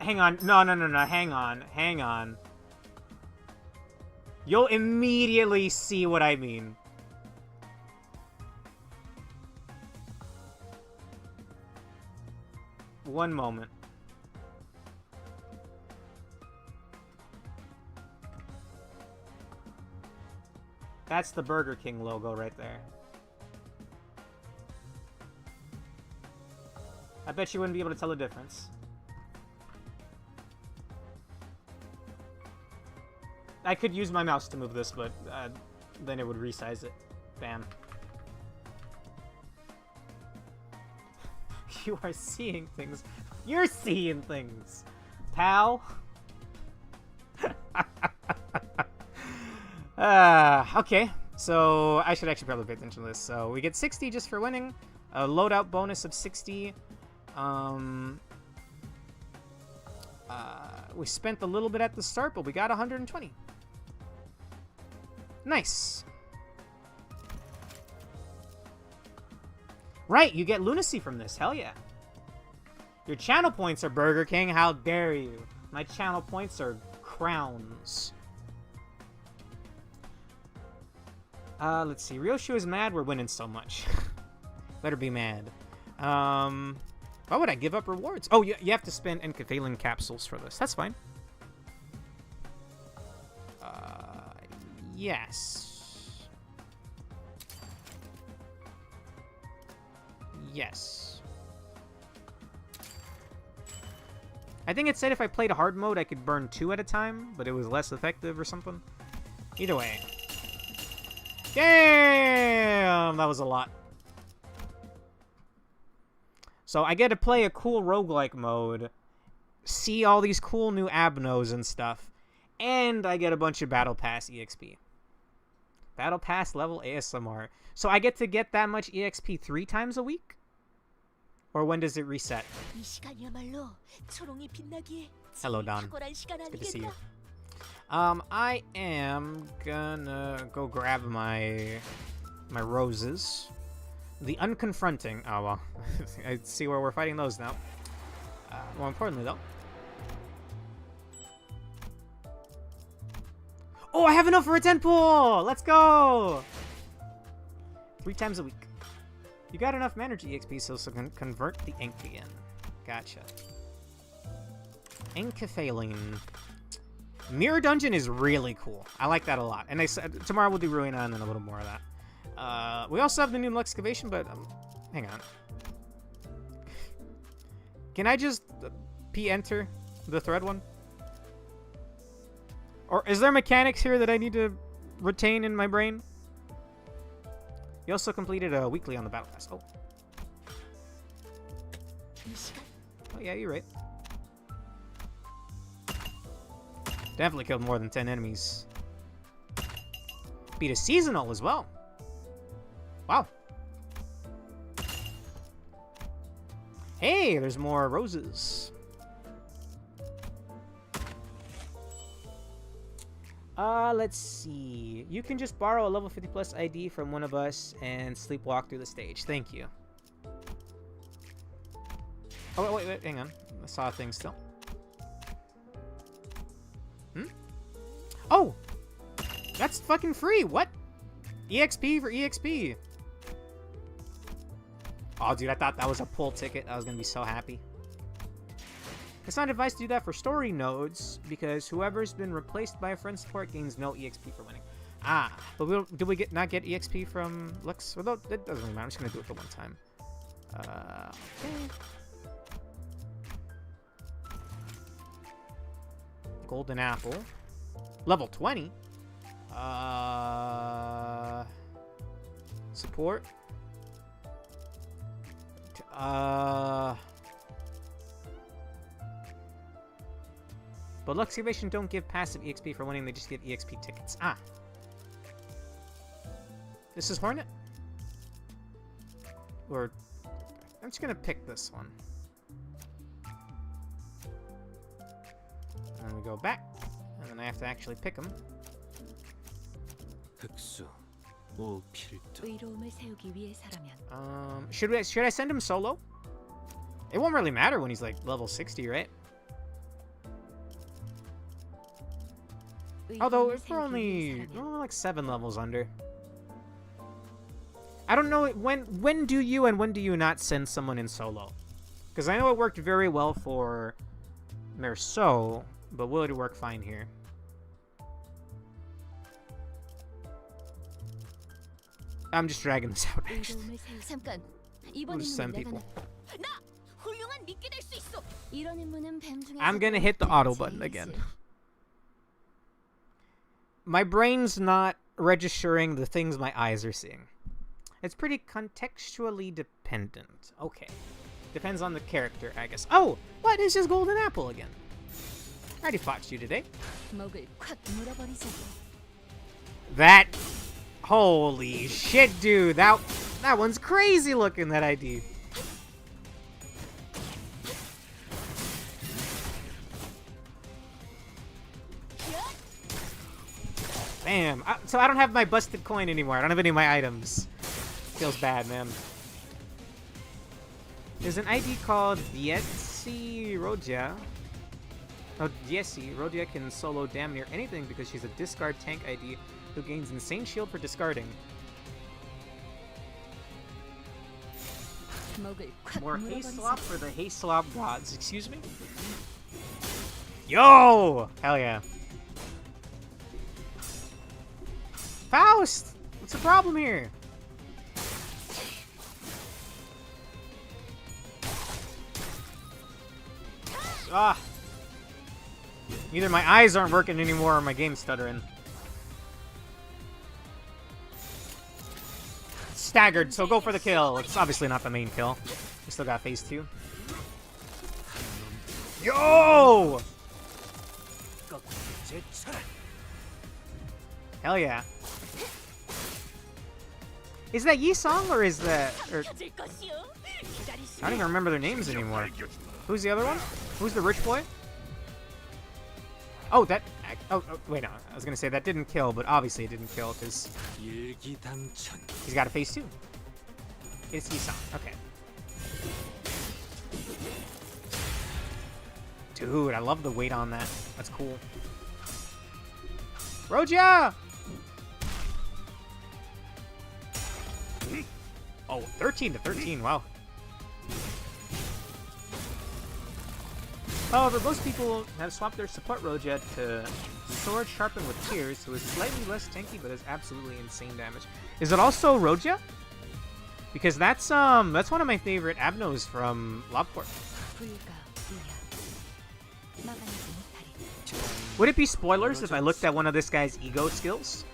Speaker 2: Hang on. No. Hang on. You'll immediately see what I mean. One moment. That's the Burger King logo right there. I bet you wouldn't be able to tell the difference. I could use my mouse to move this, but then it would resize it. Bam. You are seeing things. You're seeing things, pal. Okay. So I should actually probably pay attention to this. So we get 60 just for winning. A loadout bonus of 60. We spent a little bit at the start, but we got 120. Nice. Right, you get lunacy from this. Hell yeah. Your channel points are Burger King. How dare you? My channel points are crowns. Let's see. Ryoshu is mad we're winning so much. Better be mad. Why would I give up rewards? Oh, you have to spend Enkephalin capsules for this. That's fine. Yes. Yes. I think it said if I played hard mode, I could burn 2 at a time, but it was less effective or something. Either way. Damn! That was a lot. So I get to play a cool roguelike mode, see all these cool new abnos and stuff, and I get a bunch of Battle Pass EXP. Battle Pass level ASMR. So I get to get that much EXP 3 times a week? Or when does it reset? Hello, Don. It's good to see you. I am gonna go grab my roses. The unconfronting. Oh, well. I see where we're fighting those now. More importantly, though. Oh, I have enough for a 10 pull! Let's go! 3 times a week. You got enough Manergy EXP so can convert the ink again. Gotcha. Enkephalin. Mirror Dungeon is really cool. I like that a lot. And tomorrow we'll do Ruina and then a little more of that. We also have the new excavation, but hang on. Can I just enter the thread one? Or is there mechanics here that I need to retain in my brain? You also completed a weekly on the battle pass. Oh. Oh yeah, you're right. Definitely killed more than 10 enemies. Beat a seasonal as well. Wow. Hey, there's more roses. Let's see. You can just borrow a level 50 plus ID from one of us and sleepwalk through the stage. Thank you. Oh, wait, hang on. I saw a thing still. Oh! That's fucking free! What? EXP for EXP! Oh, dude, I thought that was a pull ticket. I was gonna be so happy. It's not advised to do that for story nodes, because whoever's been replaced by a friend support gains no EXP for winning. Ah, but did we not get EXP from Lux? Well, that doesn't really matter. I'm just gonna do it for one time. Okay. Golden apple. Level 20. Support. But Lux Excavation don't give passive EXP for winning, they just give EXP tickets. Ah. This is Hornet? Or... I'm just gonna pick this one. And then we go back. And then I have to actually pick them.
Speaker 1: 의로움을 세우기 위해서라면.
Speaker 2: Should I send him solo? It won't really matter when he's like level 60, right? Although if we're only like 7 levels under. I don't know when do you and when do you not send someone in solo? Because I know it worked very well for Merceau, but will it work fine here? I'm just dragging this out.
Speaker 8: 잠깐.
Speaker 2: We'll just send people.
Speaker 19: 나 훌륭한 미끼 될 수 있어.
Speaker 8: 이런 임무는 뱀 중에서
Speaker 2: I'm gonna hit the auto button again. My brain's not registering the things my eyes are seeing. It's pretty contextually dependent. Okay. Depends on the character, I guess. Oh! What? It's just Golden Apple again. I already fought you today.
Speaker 8: 목을 콱 물어버리자.
Speaker 2: That... Holy shit, dude. That one's crazy looking, that ID. Damn. So I don't have my busted coin anymore. I don't have any of my items. Feels bad, man. There's an ID called Dietzi Rodia. Oh, Dietzi. Rodia can solo damn near anything because she's a discard tank ID who gains insane shield for discarding. More haste slop for the haste slop gods. Excuse me? Yo! Hell yeah. Faust! What's the problem here? Ah! Either my eyes aren't working anymore or my game's stuttering. Staggered, so go for the kill. It's obviously not the main kill. We still got phase 2. Yo! Hell yeah. Is that Yi Song or is that... Or, I don't even remember their names anymore. Who's the other one? Who's the rich boy? Oh, that... Oh, wait, no. I was gonna say that didn't kill, but obviously it didn't kill because he's got a phase 2. It's Yi Song. Okay. Dude, I love the weight on that. That's cool. Roja! Oh, 13 to 13. Wow. However, most people have swapped their support Roja to Sword Sharpened with Tears, who is slightly less tanky but is absolutely insane damage. Is it also Roja? Because that's one of my favorite Abnos from Lobport. Would it be spoilers if I looked at one of this guy's ego skills?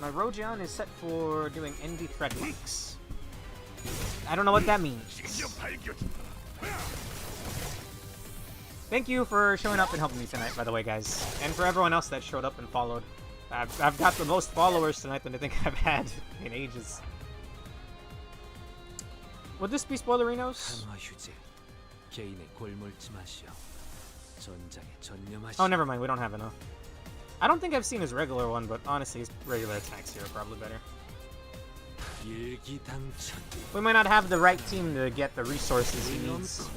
Speaker 2: My Rojan is set for doing Envy Thread Links. I don't know what that means. Thank you for showing up and helping me tonight, by the way, guys. And for everyone else that showed up and followed. I've got the most followers tonight than I think I've had in ages. Would this be spoilerinos? Oh, never mind. We don't have enough. I don't think I've seen his regular one, but honestly, his regular attacks here are probably better. We might not have the right team to get the resources he needs.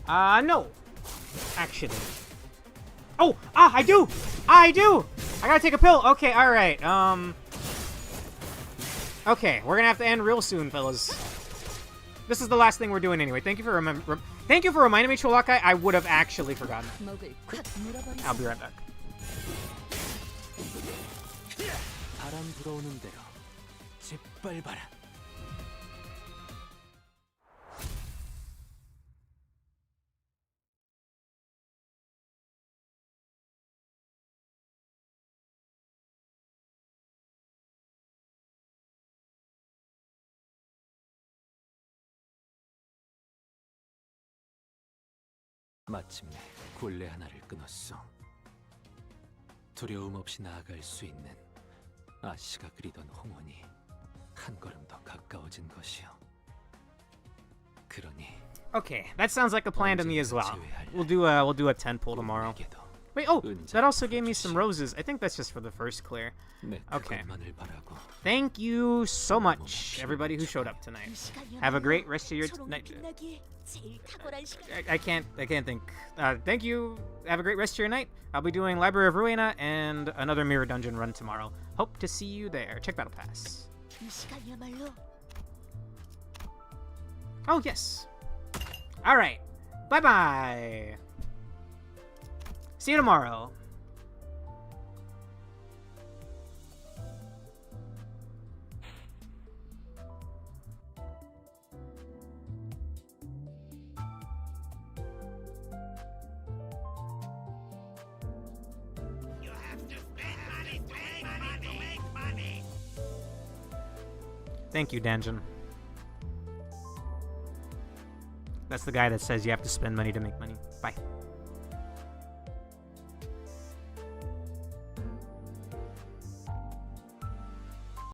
Speaker 2: No. Actually. Oh! Ah, I do! I do! I gotta take a pill! Okay, alright, okay, we're gonna have to end real soon, fellas. This is the last thing we're doing anyway. Thank you for reminding me, Cholakai. I would have actually forgotten. I'll be right back.
Speaker 18: 바람 불어오는 대로 짓밟아라.
Speaker 13: 마침내 굴레 하나를 끊었어. 두려움 없이 나아갈 수 있는 아씨가 그리던 홍원이 한 걸음 더 가까워진 것이요. 그러니
Speaker 2: Okay, that sounds like a plan to me as well. We'll do a 10 pull tomorrow. Wait, oh, that also gave me some roses. I think that's just for the first clear. Okay. Thank you so much, everybody who showed up tonight. Have a great rest of your night. I can't think. Thank you. Have a great rest of your night. I'll be doing Library of Ruina and another Mirror Dungeon run tomorrow. Hope to see you there. Check Battle Pass. Oh, yes. Alright. Bye-bye. See you tomorrow. Thank you, Danjin. That's the guy that says you have to spend money to make money. Bye.